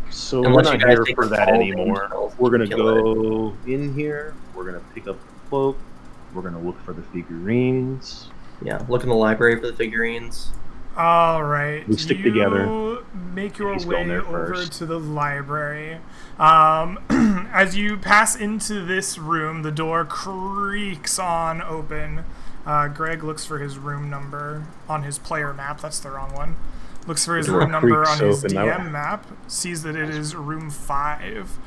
So unless we're not here for that anymore. We're gonna kill go in here. We're gonna pick up the cloak. We're gonna look for the figurines. Yeah, look in the library for the figurines. All right. We stick you together. Make your He's going way there over first. to the library. As you pass into this room, the door creaks on open. Greg looks for his room number on his player map. That's the wrong one. Looks for his Door room number on creaks his open. DM map. Sees that it is room 5.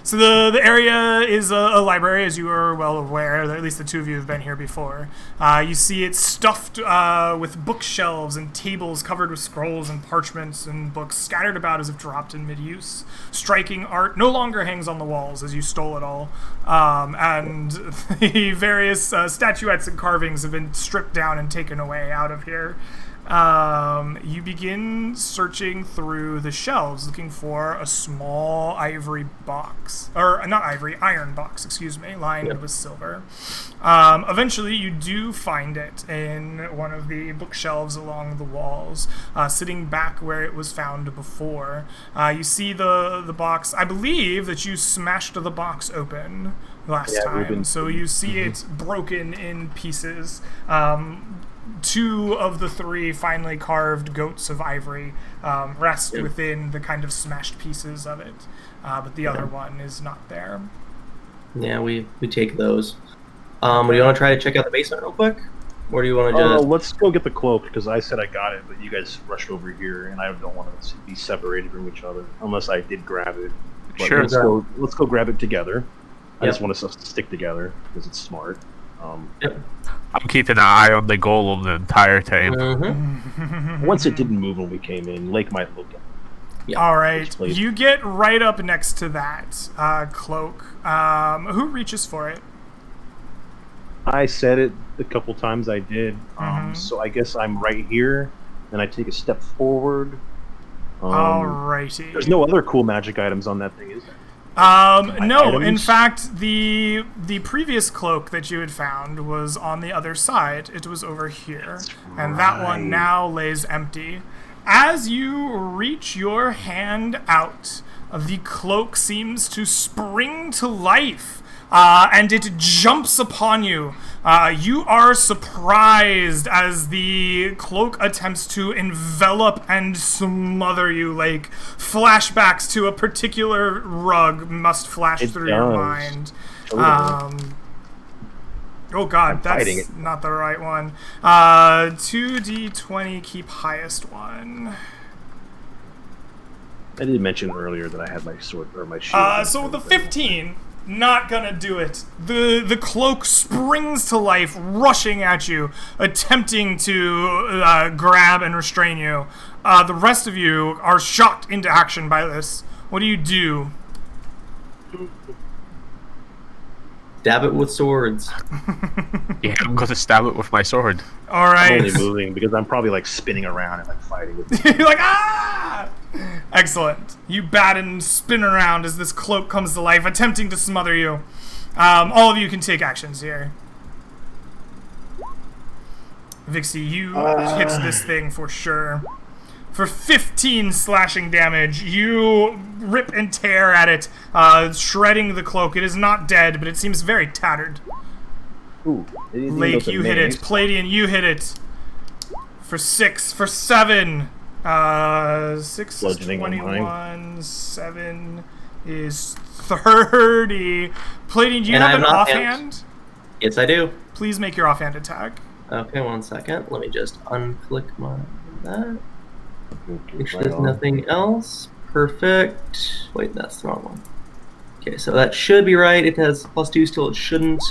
So the area is a library, as you are well aware. At least the two of you have been here before. You see it stuffed with bookshelves and tables covered with scrolls and parchments and books scattered about as if dropped in mid-use. Striking art no longer hangs on the walls, as you stole it all. And the various statuettes and carvings have been stripped down and taken away out of here. You begin searching through the shelves looking for a small ivory box, or not ivory, iron box, excuse me, lined with silver. Eventually you do find it in one of the bookshelves along the walls, sitting back where it was found before. You see the box. I believe that you smashed the box open last time, so you see it broken in pieces. 2 of the 3 finely carved goats of ivory rest within the kind of smashed pieces of it, but the other one is not there. Yeah, we take those. Do you want to try to check out the basement real quick? Or do you want to just... Let's go get the cloak, because I said I got it, but you guys rushed over here, and I don't want to be separated from each other, unless I did grab it. But Sure. Let's go grab it together. I Yep. just want us to stick together, because it's smart. Yep. I'm keeping an eye on the golem the entire time. Mm-hmm. Once it didn't move when we came in, Lake might look at it. Yeah. All right, Please. you get right up next to that cloak. Who reaches for it? I said it the couple times I did, so I guess I'm right here, and I take a step forward. Alrighty. There's no other cool magic items on that thing, is there? No, in items? fact, the previous cloak that you had found was on the other side. It was over here, and that one right. now lays empty. As you reach your hand out, the cloak seems to spring to life, and it jumps upon you. You are surprised as the cloak attempts to envelop and smother you. Like, flashbacks to a particular rug must flash It through your does. mind. Totally. Oh god, fighting that's it. not the right one. 2d20, keep highest one. I did mention earlier that I had my sword or my shield. So the 15, not gonna do it. The cloak springs to life, rushing at you, attempting to grab and restrain you. The rest of you are shocked into action by this. What do you do? Stab it with swords. Yeah, I'm going to stab it with my sword. All I'm right. only moving because I'm probably like spinning around and like fighting with You're like, ah! Excellent. You bat and spin around as this cloak comes to life, attempting to smother you. All of you can take actions here. Vixie, you hit this thing for sure. For 15 slashing damage, you rip and tear at it, shredding the cloak. It is not dead, but it seems very tattered. Ooh, I didn't even know Lake, the you hit it. names. Palladian, you hit it. For 6. For 7. 6 is Bludgeoning on 21. 7 is 30. Palladian, do you And I have an have an offhand? Yes, I do. Please make your offhand attack. Okay, 1 second. Let me just unclick that. Okay, Make sure right there's on. nothing else. Perfect. Wait, that's the wrong one. Okay, so that should be right. It has +2 still. It shouldn't.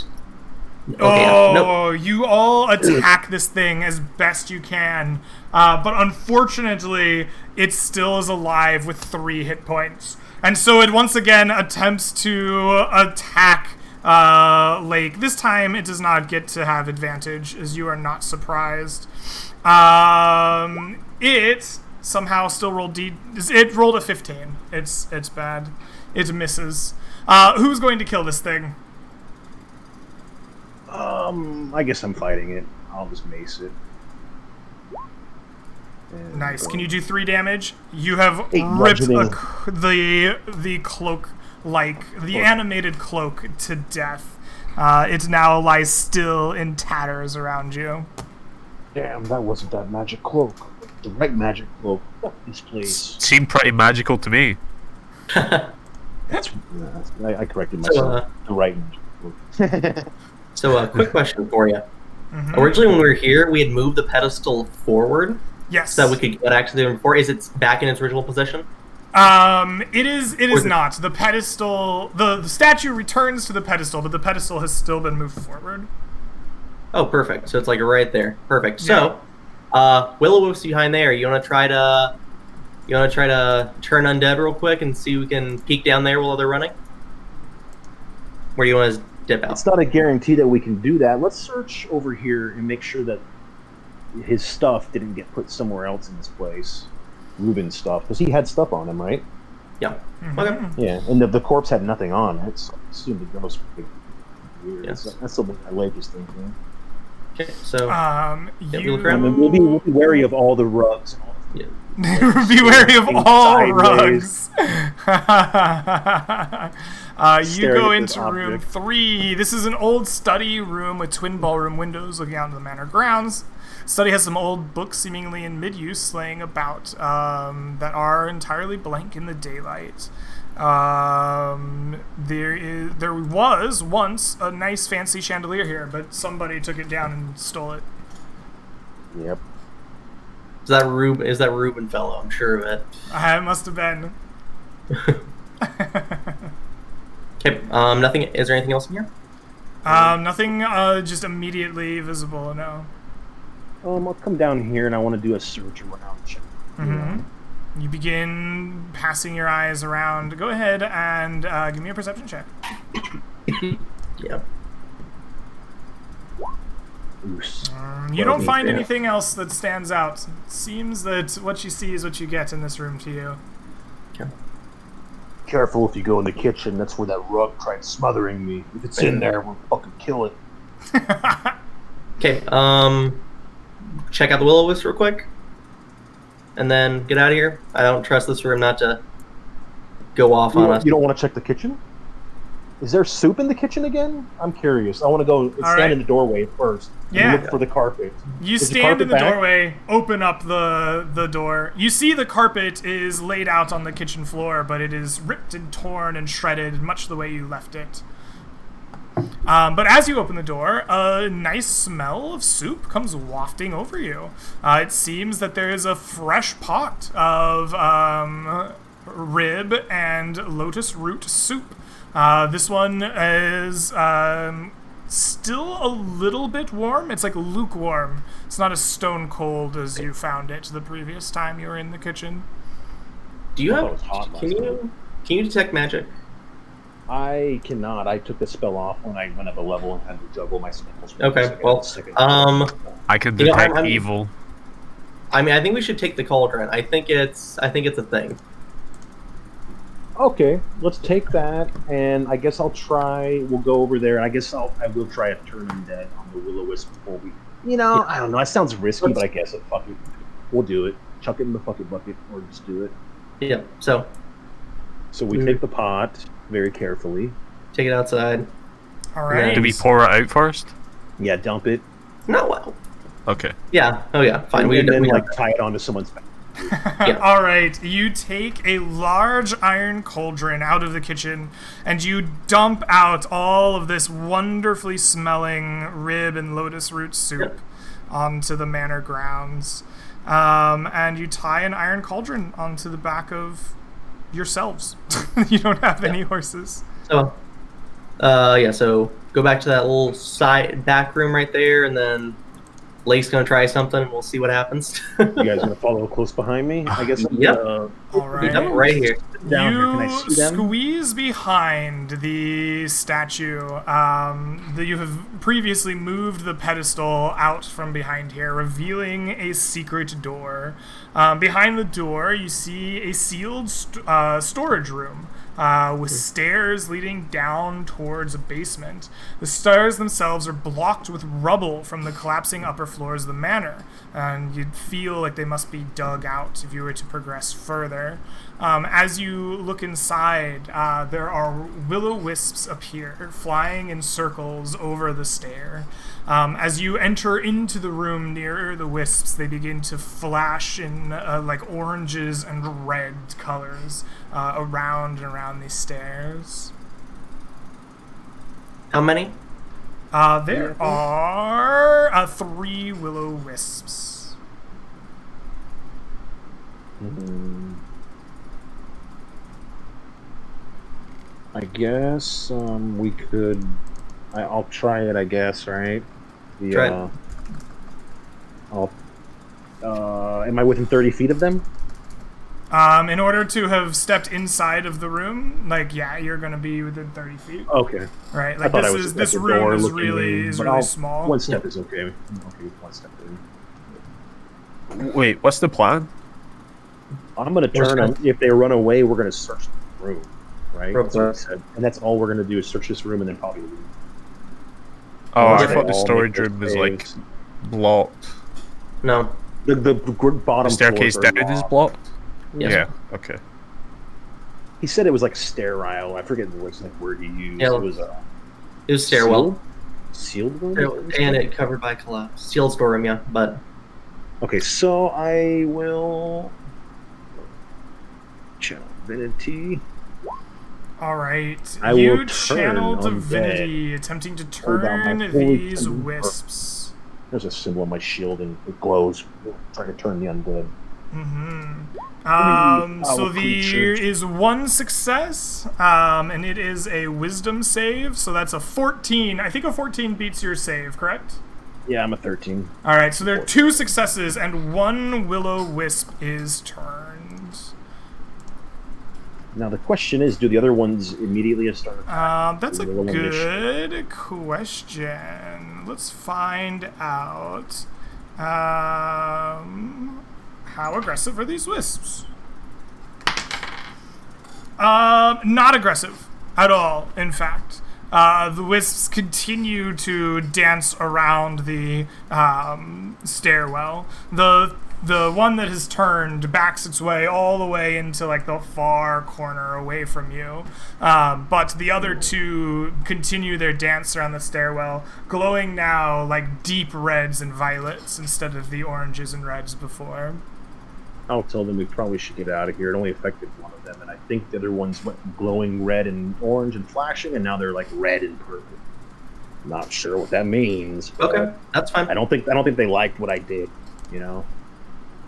Okay, nope. Oh, you all attack this thing as best you can, but unfortunately, it still is alive with 3 hit points. And so it once again attempts to attack Lake. This time, it does not get to have advantage, as you are not surprised. It somehow still rolled it rolled a 15. It's bad. It misses. Who's going to kill this thing? I guess I'm fighting it. I'll just mace it. And, Nice. Can you do 3 damage? You have 8 ripped bludgeoning. the cloak, like the animated cloak, to death. It now lies still in tatters around you. Damn, that wasn't that magic cloak. The right magic cloak. Fuck this place. Seemed pretty magical to me. I corrected So, myself. The right magic cloak. So, quick question for you. Mhm. Originally, when we were here, we had moved the pedestal forward Yes. so that we could get access to it before. Is it back in its original position? It is Or the- not. The pedestal, the statue returns to the pedestal, but the pedestal has still been moved forward. Oh, perfect. So it's like right there. Perfect. So, Will-O-Wisp behind there. You want to try to turn undead real quick and see if we can peek down there while they're running? Where do you want to dip out? It's not a guarantee that we can do that. Let's search over here and make sure that his stuff didn't get put somewhere else in this place. Ruben's stuff, because he had stuff on him, right? Yeah. Mhm. Okay. Yeah, and the corpse had nothing on it, so I assume the ghost would be weird. Yes. So that's something I like is thinking. Okay. So Yeah, we you look I around? mean, we'll be wary of all the rugs. yeah. be wary of all Sideways. rugs. You Staring go at this into room object. 3. This is an old study room with twin ballroom windows looking out into the manor grounds. Study has some old books seemingly in mid-use laying about that are entirely blank in the daylight. There was once a nice fancy chandelier here, but somebody took it down and stole it. Yep. Is that Ruben fellow? I'm sure of it. It must have been. Okay. Nothing. Is there anything else in here? Nothing just immediately visible, no. I'll come down here and I want to do a search around. Check. Mm-hmm. You begin passing your eyes around. Go ahead and give me a perception check. Yeah. Oops. You don't find Yeah. anything else that stands out. It seems that what you see is what you get in this room to you. Careful if you go in the kitchen. That's where that rug tried smothering me. If it's in there, we'll fucking kill it. Okay. Check out the Will-O-Wisp real quick, and then get out of here. I don't trust this room not to go off on us. You don't want to check the kitchen? Is there soup in the kitchen again? I'm curious. I want to go and stand right. in the doorway first. And Yeah. look for the carpet. You Is the stand in carpet the back? doorway, open up the door. You see the carpet is laid out on the kitchen floor, but it is ripped and torn and shredded, much the way you left it. But as you open the door, a nice smell of soup comes wafting over you. It seems that there is a fresh pot of rib and lotus root soup. This one is still a little bit warm. It's like lukewarm. It's not as stone cold as you found it the previous time you were in the kitchen. Do you I thought have? it was hot last Can you detect magic? I cannot. I took the spell off when I went up a level and had to juggle my spells. Okay, well, I could You know, detect I'm- evil. I mean, I think we should take the cauldron. I think it's a thing. Okay, let's take that, and I guess I'll try. We'll go over there, and I guess I will try a turn undead on the Will-O-Wisp before we. I don't know. That sounds risky, but I guess fuck it. We'll do it. Chuck it in the fucking bucket, or just do it. Yeah. So So we take the pot very carefully. take it outside. All right. Do we pour it out first? Yeah, dump it, No. Well. Okay. Yeah. Oh yeah. Fine. and then we like tie it onto someone's back. Yeah. All right, you take a large iron cauldron out of the kitchen and you dump out all of this wonderfully smelling rib and lotus root soup onto the manor grounds. And you tie an iron cauldron onto the back of yourselves. You don't have any horses. So, yeah. So go back to that little back room right there, and then Lake's gonna try something, and we'll see what happens. You guys gonna follow close behind me? I guess. Yep. All Yep, right. right here. Down You here. Can I see them? squeeze behind the statue. That you have previously moved the pedestal out from behind here, revealing a secret door. Behind the door, you see a sealed storage room. With stairs leading down towards a basement. The stairs themselves are blocked with rubble from the collapsing upper floors of the manor, and you'd feel like they must be dug out if you were to progress further. As you look inside, there are will-o-wisps appear, flying in circles over the stair. As you enter into the room near the wisps, they begin to flash in like oranges and red colors around and around these stairs. How many? There are 3 willow wisps. I guess we could. I'll try it. I guess, right? Try it. Am I within 30 feet of them? In order to have stepped inside of the room, like, yeah, you're gonna be within 30 feet. Okay. Right, I like thought I was this at the room door is looking really in, but small. One step is okay. Okay, one step in. Wait, what's the plan? I'm gonna turn them. If they run away, we're gonna search the room, right? Real That's what I quick. said. And that's all we're gonna do is search this room and then probably leave. Oh, Unless I they thought the all storage make room their was like saves. blocked. No. The bottom The staircase floors are down is locked. blocked. Yes. Yeah. Okay. He said it was like sterile. I forget the words, like word he used. Yeah. It was It was stairwell. sealed room. And it covered by collapse. Sealed storeroom, yeah. But Okay, so I will channel divinity. All right, I you will channel turn divinity, attempting to Hold on, turn my holy these thunder. wisps. There's a symbol on my shield and it glows. Trying to turn the undead. So there creatures. is 1 success, and it is a wisdom save. So that's a 14. I think a 14 beats your save, correct? Yeah, I'm a 13. All right, so there are 2 successes, and 1 willow wisp is turned. Now the question is, do the other ones immediately start? That's a Roll initiative. good question. Let's find out. How aggressive are these wisps? Not aggressive at all, in fact. The wisps continue to dance around the stairwell. The one that has turned backs its way all the way into like the far corner away from you. But the other 2 continue their dance around the stairwell, glowing now like deep reds and violets instead of the oranges and reds before. I'll tell them we probably should get out of here. It only affected one of them, and I think the other ones went glowing red and orange and flashing, and now they're like red and purple. Not sure what that means. but okay, that's fine. I don't think they liked what I did. You know,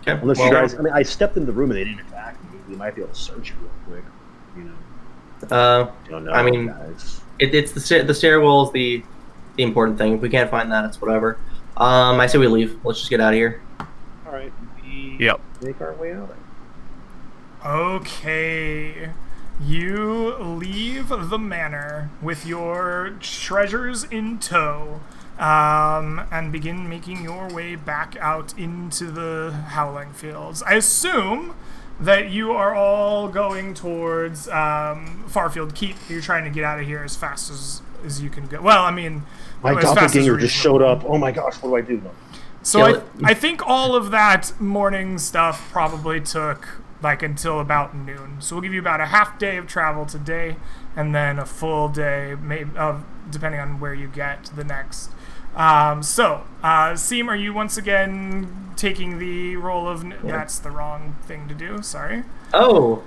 Okay. unless well, you guys. I mean, I stepped in the room and they didn't attack me. We might be able to search it real quick. You know, I don't know. I mean, guys. it's the stairwell is the important thing. If we can't find that, it's whatever. I say we leave. Let's just get out of here. All right. We Yep. make our way out. Okay. You leave the manor with your treasures in tow, and begin making your way back out into the Howling Fields. I assume that you are all going towards Farfield Keep. You're trying to get out of here as fast as you can go. Well, I mean, My as fast as doppelganger just showed reasonable. up. Oh my gosh, what do I do? So Kill it. I think all of that morning stuff probably took like until about noon. So we'll give you about a half day of travel today, and then a full day, maybe depending on where you get the next. Seem, are you once again taking the role of? That's the wrong thing to do. Sorry. Oh,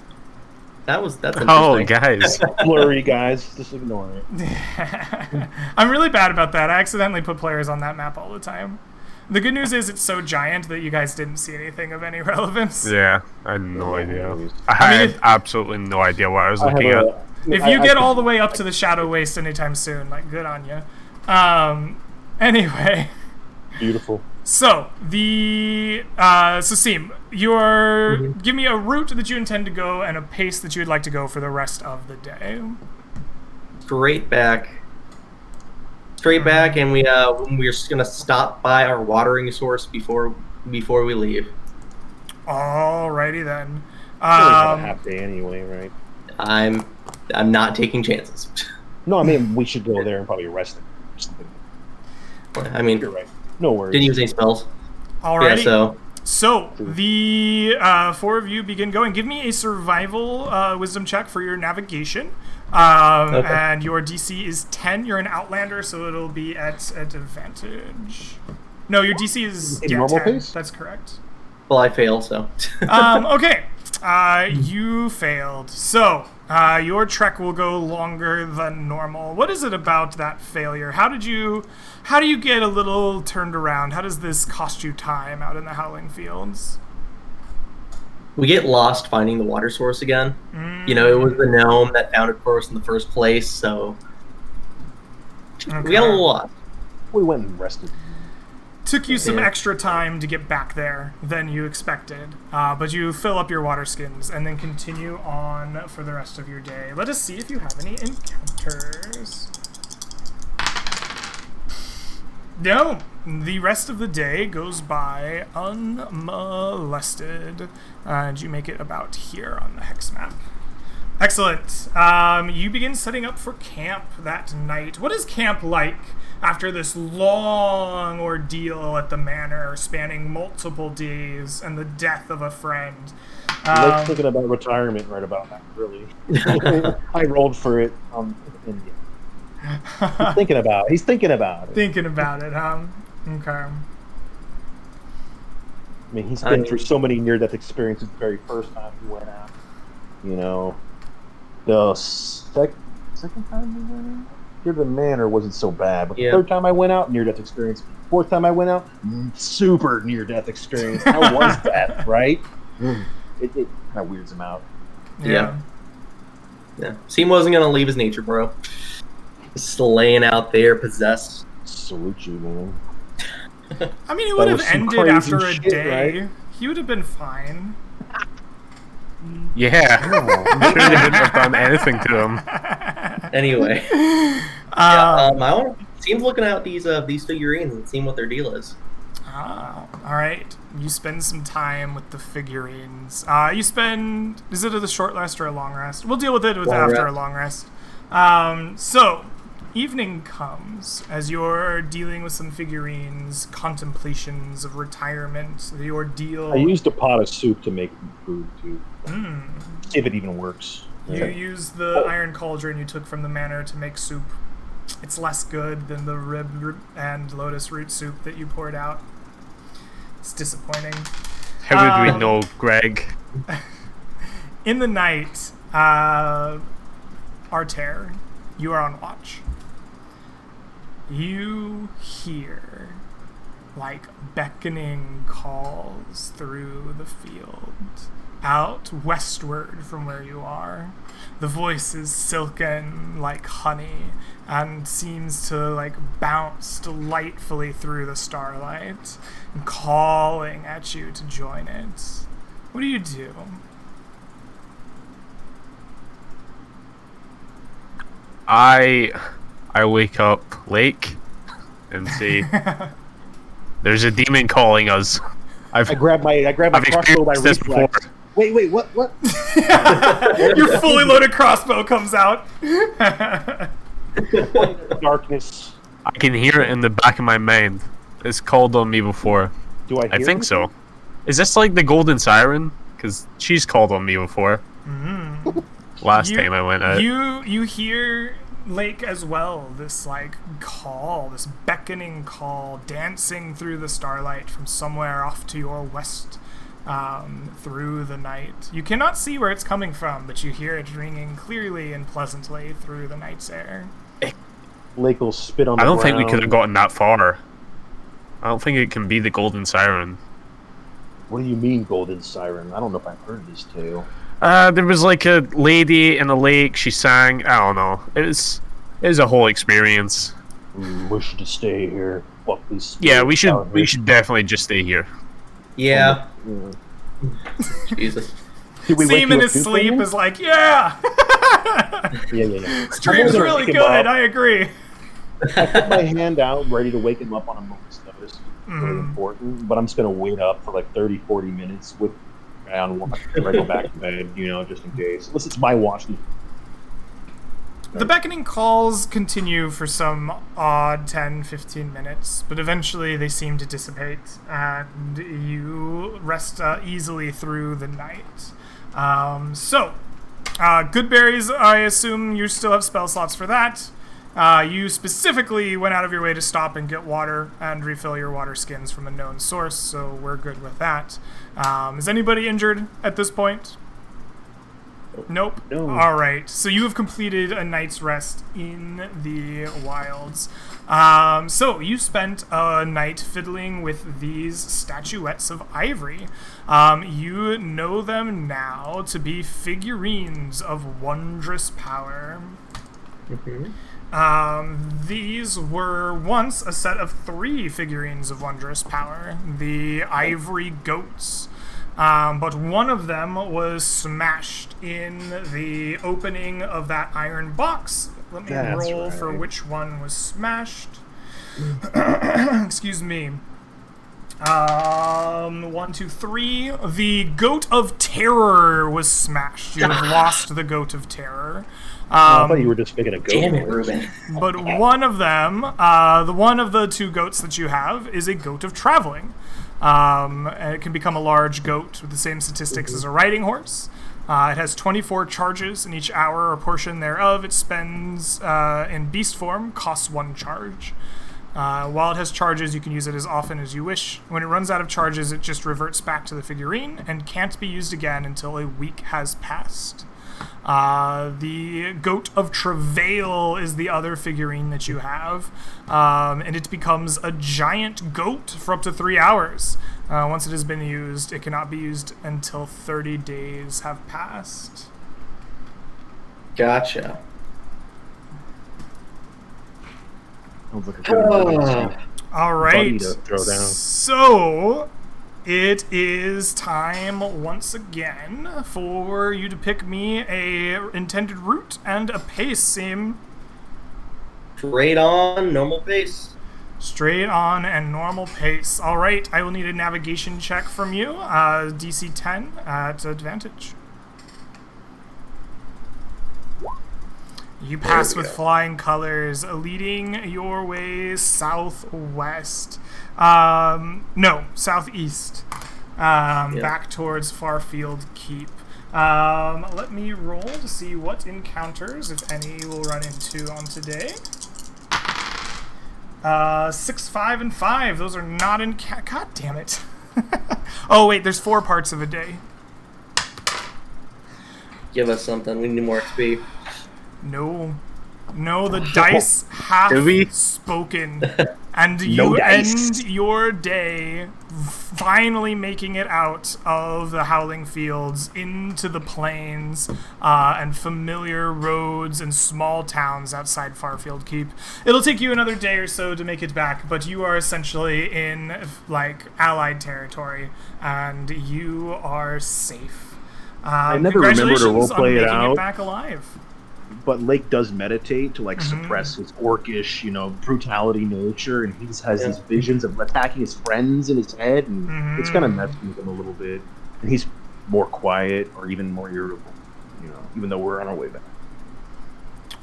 that's interesting. Oh, guys. Blurry, guys. Just ignore it. I'm really bad about that. I accidentally put players on that map all the time. The good news is it's so giant that you guys didn't see anything of any relevance. Yeah, I had no idea. worries. I mean, had absolutely no idea what I was I have looking at. If you get all the way up to the Shadow Waste anytime soon, like, good on you. Anyway, Beautiful. so Seem, give me a route that you intend to go and a pace that you would like to go for the rest of the day. Straight back, and we're just gonna stop by our watering source before we leave. Alrighty then. Only have a half day anyway, right? I'm not taking chances. No, I mean we should go there and probably rest it or something. I mean, You're right. No worries. didn't use any spells. Alrighty. Yeah, So the four of you begin going. Give me a survival wisdom check for your navigation. Okay. And your DC is 10. You're an Outlander, so it'll be at advantage. No, your DC is In normal 10. pace? That's correct. Well, I failed, so. Okay. You failed. So your trek will go longer than normal. What is it about that failure? How do you get a little turned around? How does this cost you time out in the Howling Fields? We get lost finding the water source again. You know, it was the gnome that found it for us in the first place, so we got a little lost. We went and rested. Took you some Yeah. extra time to get back there than you expected, but you fill up your water skins and then continue on for the rest of your day. Let us see if you have any encounters. No, the rest of the day goes by unmolested, and you make it about here on the hex map. Excellent. You begin setting up for camp that night. What is camp like after this long ordeal at the manor, spanning multiple days and the death of a friend? Lake's thinking about retirement right about now, really. I rolled for it. He's thinking about it. Thinking about it, huh? Okay. I mean, he's been through so many near-death experiences the very first time he went out. You know, the second time we went out? Here the manor wasn't so bad, but the third time I went out, near-death experience. Fourth time I went out, super near-death experience. How was that, right? It kind of weirds him out. Yeah. Seam wasn't going to leave his nature, bro. Just laying out there, possessed. Salute you, man. I mean, it would have was some ended crazy after a shit, day. right? He would have been fine. Yeah. I'm sure they wouldn't have done anything to him. Anyway. I want Seam's looking at these figurines and seeing what their deal is. All right. You spend some time with the figurines. Is it a short rest or a long rest? We'll deal with it after a long rest. So, evening comes as you're dealing with some figurines, contemplations of retirement, the ordeal. I used a pot of soup to make food, too. See if it even works. You use the iron cauldron you took from the manor to make soup. It's less good than the rib and lotus root soup that you poured out. It's disappointing. How would we know, Greg? In the night, Arter, you are on watch. You hear like beckoning calls through the field, out westward from where you are. The voice is silken like honey and seems to like bounce delightfully through the starlight and calling at you to join it. What do you do? I wake up Lake and see there's a demon calling us. I grab my crossbow by experienced this reflex. before. Wait, what? Your fully loaded crossbow comes out. Darkness. I can hear it in the back of my mind. It's called on me before. Do I hear I think it? so. Is this like the Golden Siren? Because she's called on me before. Last time I went out. You hear Lake as well, this like call, this beckoning call, dancing through the starlight from somewhere off to your west, through the night. You cannot see where it's coming from, but you hear it ringing clearly and pleasantly through the night's air. Lake will spit on the I don't think we ground. could have gotten that far. I don't think it can be the Golden Siren. What do you mean, Golden Siren? I don't know if I've heard this tale. There was like a lady in the lake. She sang. I don't know. It was a whole experience. We should just stay here. Fuck this. Yeah, we should. out We here. should definitely just stay here. Yeah. Yeah. Jesus. Did we wake Seam you in up his too, sleep Clayton? is like, yeah! Yeah. This dream's gonna really wake him good, up. I agree. I put my hand out, ready to wake him up on a moment's notice. Really important, but I'm just gonna wait up for like 30-40 minutes with around watch before I go back to bed, just in case. Unless it's my watch. The beckoning calls continue for some odd 10-15 minutes, but eventually they seem to dissipate, and you rest easily through the night. Good berries, I assume you still have spell slots for that. You specifically went out of your way to stop and get water and refill your water skins from a known source, so we're good with that. Is anybody injured at this point? Nope. No. All right. So you have completed a night's rest in the wilds. So you spent a night fiddling with these statuettes of ivory. You know them now to be figurines of wondrous power. These were once a set of 3 figurines of wondrous power, the ivory goats. But one of them was smashed in the opening of that iron box. Let me roll for which one was smashed. Excuse me. 1, 2, 3. The Goat of Terror was smashed. You have lost the Goat of Terror. I thought you were just making a goat. Damn it, noise. Ruben. But one of them, the one of the 2 goats that you have, is a Goat of Traveling. And it can become a large goat with the same statistics as a riding horse. It has 24 charges in each hour or portion thereof. It spends in beast form, costs 1 charge. While it has charges, you can use it as often as you wish. When it runs out of charges, it just reverts back to the figurine and can't be used again until a week has passed. The Goat of Travail is the other figurine that you have, and it becomes a giant goat for up to 3 hours. Once it has been used, it cannot be used until 30 days have passed. Gotcha. Sounds like a good All right, to throw down. so it is time once again for you to pick me a intended route and a pace sim. Straight on, normal pace. Straight on and normal pace. All right, I will need a navigation check from you. DC 10 at advantage. You pass with flying colors, leading your way southwest. No, southeast. Back towards Farfield Keep. Let me roll to see what encounters, if any, we'll run into on today. 6, 5, and 5. Those are not in. God damn it. Oh, wait, there's 4 parts of a day. Give us something. We need more XP. No, the dice have Do we? spoken, and No you dice. end your day finally making it out of the Howling Fields into the plains and familiar roads and small towns outside Farfield Keep. It'll take you another day or so to make it back, but you are essentially in like Allied territory, and you are safe. I never remember to congratulations roleplay it on making out. it back alive. But Lake does meditate to like suppress his orcish, brutality nature, and he just has these visions of attacking his friends in his head, and it's kind of messing with him a little bit. And he's more quiet or even more irritable, even though we're on our way back.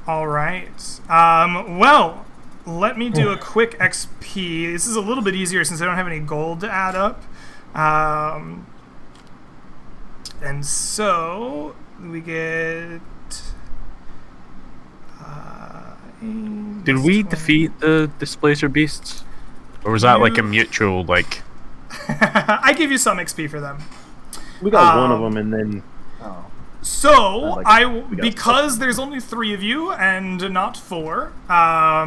All right. Well, let me do a quick XP. This is a little bit easier since I don't have any gold to add up. And so we get. Did we defeat the Displacer Beasts? Or was that like a mutual, like... I give you some XP for them. We got one of them, and then. So, got because stuff. there's only 3 of you and not 4,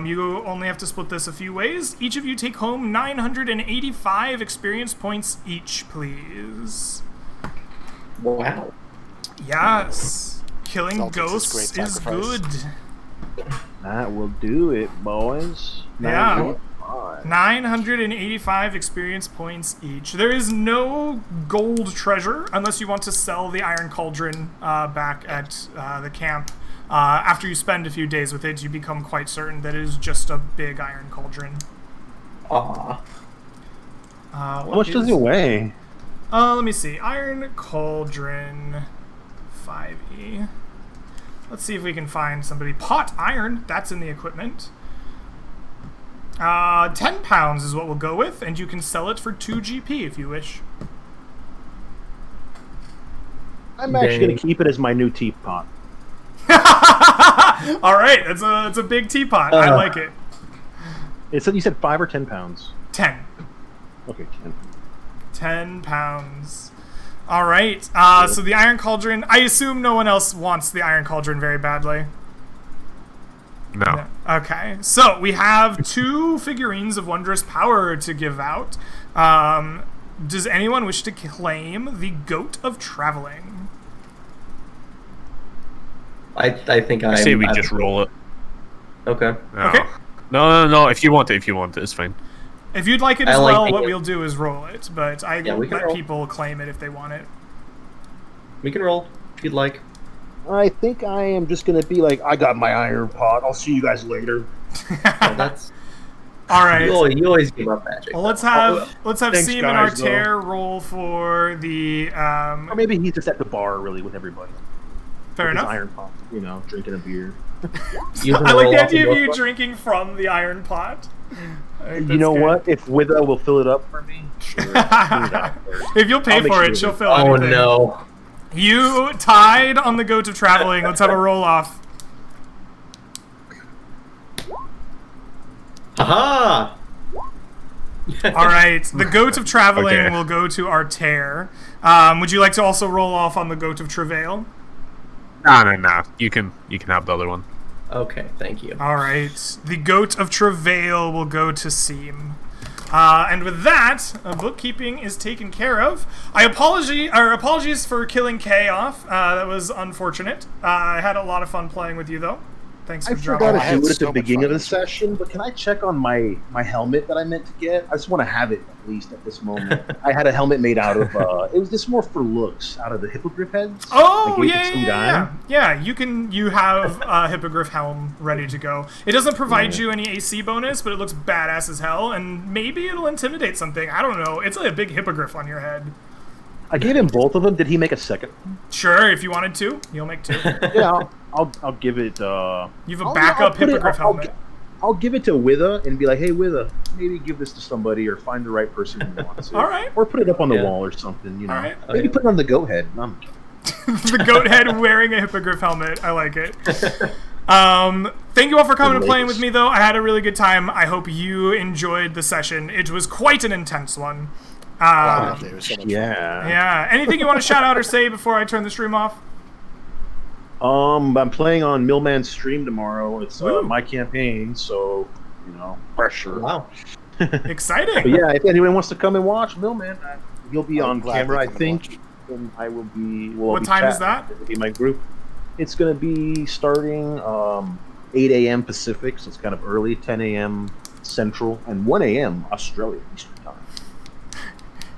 you only have to split this a few ways. Each of you take home 985 experience points each, please. Wow. Yes. Killing Celtics is ghosts great is sacrifice. good. That will do it, boys. Yeah. 985. 985 experience points each. There is no gold treasure unless you want to sell the Iron Cauldron back at the camp. After you spend a few days with it, you become quite certain that it is just a big Iron Cauldron. Aw. How much does it weigh? Let me see. Iron Cauldron 5e. Let's see if we can find somebody. Pot iron, that's in the equipment. 10 pounds is what we'll go with, and you can sell it for 2 GP if you wish. I'm actually going to keep it as my new teapot. All right, it's a big teapot. I like it. You said 5 or 10 pounds? 10. Okay, 10. 10 pounds. All right. So the Iron Cauldron. I assume no one else wants the Iron Cauldron very badly. No. Okay. So we have 2 figurines of wondrous power to give out. Does anyone wish to claim the Goat of Traveling? I think I say we just roll it. Okay. No. Okay. No. If you want it, it's fine. If you'd like it as like well, the- what we'll do is roll it. But I Yeah, we can let roll. people claim it if they want it. We can roll if you'd like. I think I am just going to be like, I got my iron pot. I'll see you guys later. Well, that's All right. you always give up magic. Well, let's have Thanks, Seam and guys, Artair roll for the. Or maybe he's just at the bar, really, with everybody. Fair With his enough. iron pot, drinking a beer. You can I like roll the off idea the of you book. drinking from the iron pot. I think You know that's what? If Witha will fill it up for me, sure. good. If you'll pay I'll make for sure it, of she'll it. fill Oh anything. no. You tied on the Goat of Traveling. Let's have a roll off. Haha! All right, the Goat of Traveling Okay. will go to Artair. Would you like to also roll off on the Goat of Travail? Nah. You can have the other one. Okay, thank you. All right, the Goat of Travail will go to Seam. And with that, bookkeeping is taken care of. Apologies for killing Kay off. That was unfortunate. I had a lot of fun playing with you, though. Thanks for I dropping forgot I to had do it at so the much beginning of fun. the session, but can I check on my helmet that I meant to get? I just want to have it at least at this moment. I had a helmet made out of it was just more for looks, out of the hippogriff heads. Oh, I gave it yeah, to some yeah, guy. yeah. You have a Hippogriff helm ready to go. It doesn't provide you any AC bonus, but it looks badass as hell, and maybe it'll intimidate something. I don't know. It's like a big hippogriff on your head. I gave him both of them. Did he make a second? Sure, if you wanted to, you'll make 2. Yeah, I'll give it. You have a I'll backup put it- hippogriff I'll- helmet. I'll give it to Witha and be like, hey, Witha, maybe give this to somebody or find the right person who wants it. All right. Or put it up on the Yeah. wall or something, All right. Maybe put it on the goat head. No, I'm kidding. The goat head wearing a hippogriff helmet. I like it. Thank you all for coming and playing with me, though. I had a really good time. I hope you enjoyed the session. It was quite an intense one. Wow, it was so much fun. Yeah. Yeah. Anything you want to shout out or say before I turn the stream off? I'm playing on Millman's stream tomorrow. It's Woo. my campaign, so, pressure. Wow. Exciting. But yeah, if anyone wants to come and watch Millman, he'll be I'll on gladly camera, I come and think. watch. And I will be. What time is that? It'll be my group. It's going to be starting 8 a.m. Pacific, so it's kind of early, 10 a.m. Central, and 1 a.m. Australia Eastern Time.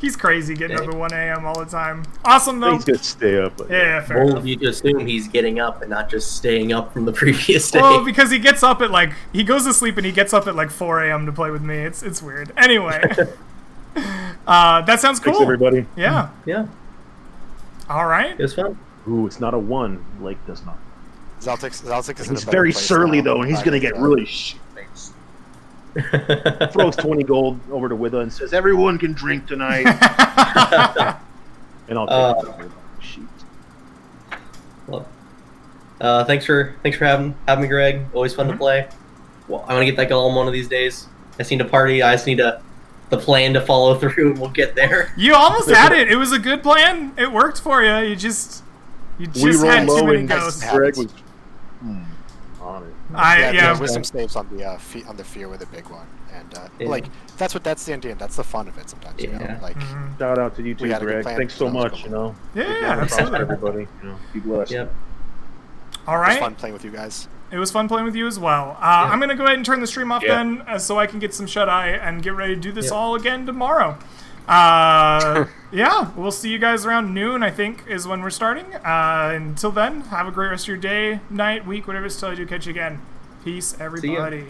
He's crazy getting up at 1 a.m. all the time. Awesome, though. He's going to stay up. But Yeah, fair Bold enough. of you to assume he's getting up and not just staying up from the previous day. Well, because he gets up at he goes to sleep and he gets up at 4 a.m. to play with me. It's weird. Anyway, that sounds cool. Thanks, everybody. Yeah. Yeah, All right. it was fun. Ooh, it's not a 1. Lake does not. Zaltix is in He's a better very place surly, now. though, and he's going to get really shit-faced. Throws 20 gold over to Witha and says, everyone can drink tonight. And I'll take it over the sheet. Well, thanks for having me, Greg. Always fun to play. Well, I'm gonna get that golem one of these days. I just need to party. I just need the plan to follow through, and we'll get there. You almost had it. It was a good plan. It worked for you. You just We roll had too low many and ghosts. Greg was on it. Yeah. Wisdom saves on the fear with a big one, and Yeah. that's the idea. That's the fun of it sometimes. You know, Yeah. like Shout out to you We too, had a good Greg. plan. Thanks so That was much, cool. Yeah, Thanks absolutely. everybody. Be blessed. Yep. All it was right. fun playing with you guys. It was fun playing with you as well. I'm going to go ahead and turn the stream off Yeah. then so I can get some shut-eye and get ready to do this Yep. all again tomorrow. Yeah, we'll see you guys around noon, I think, is when we're starting. Until then, have a great rest of your day, night, week, whatever it's till I do catch you again. Peace, everybody.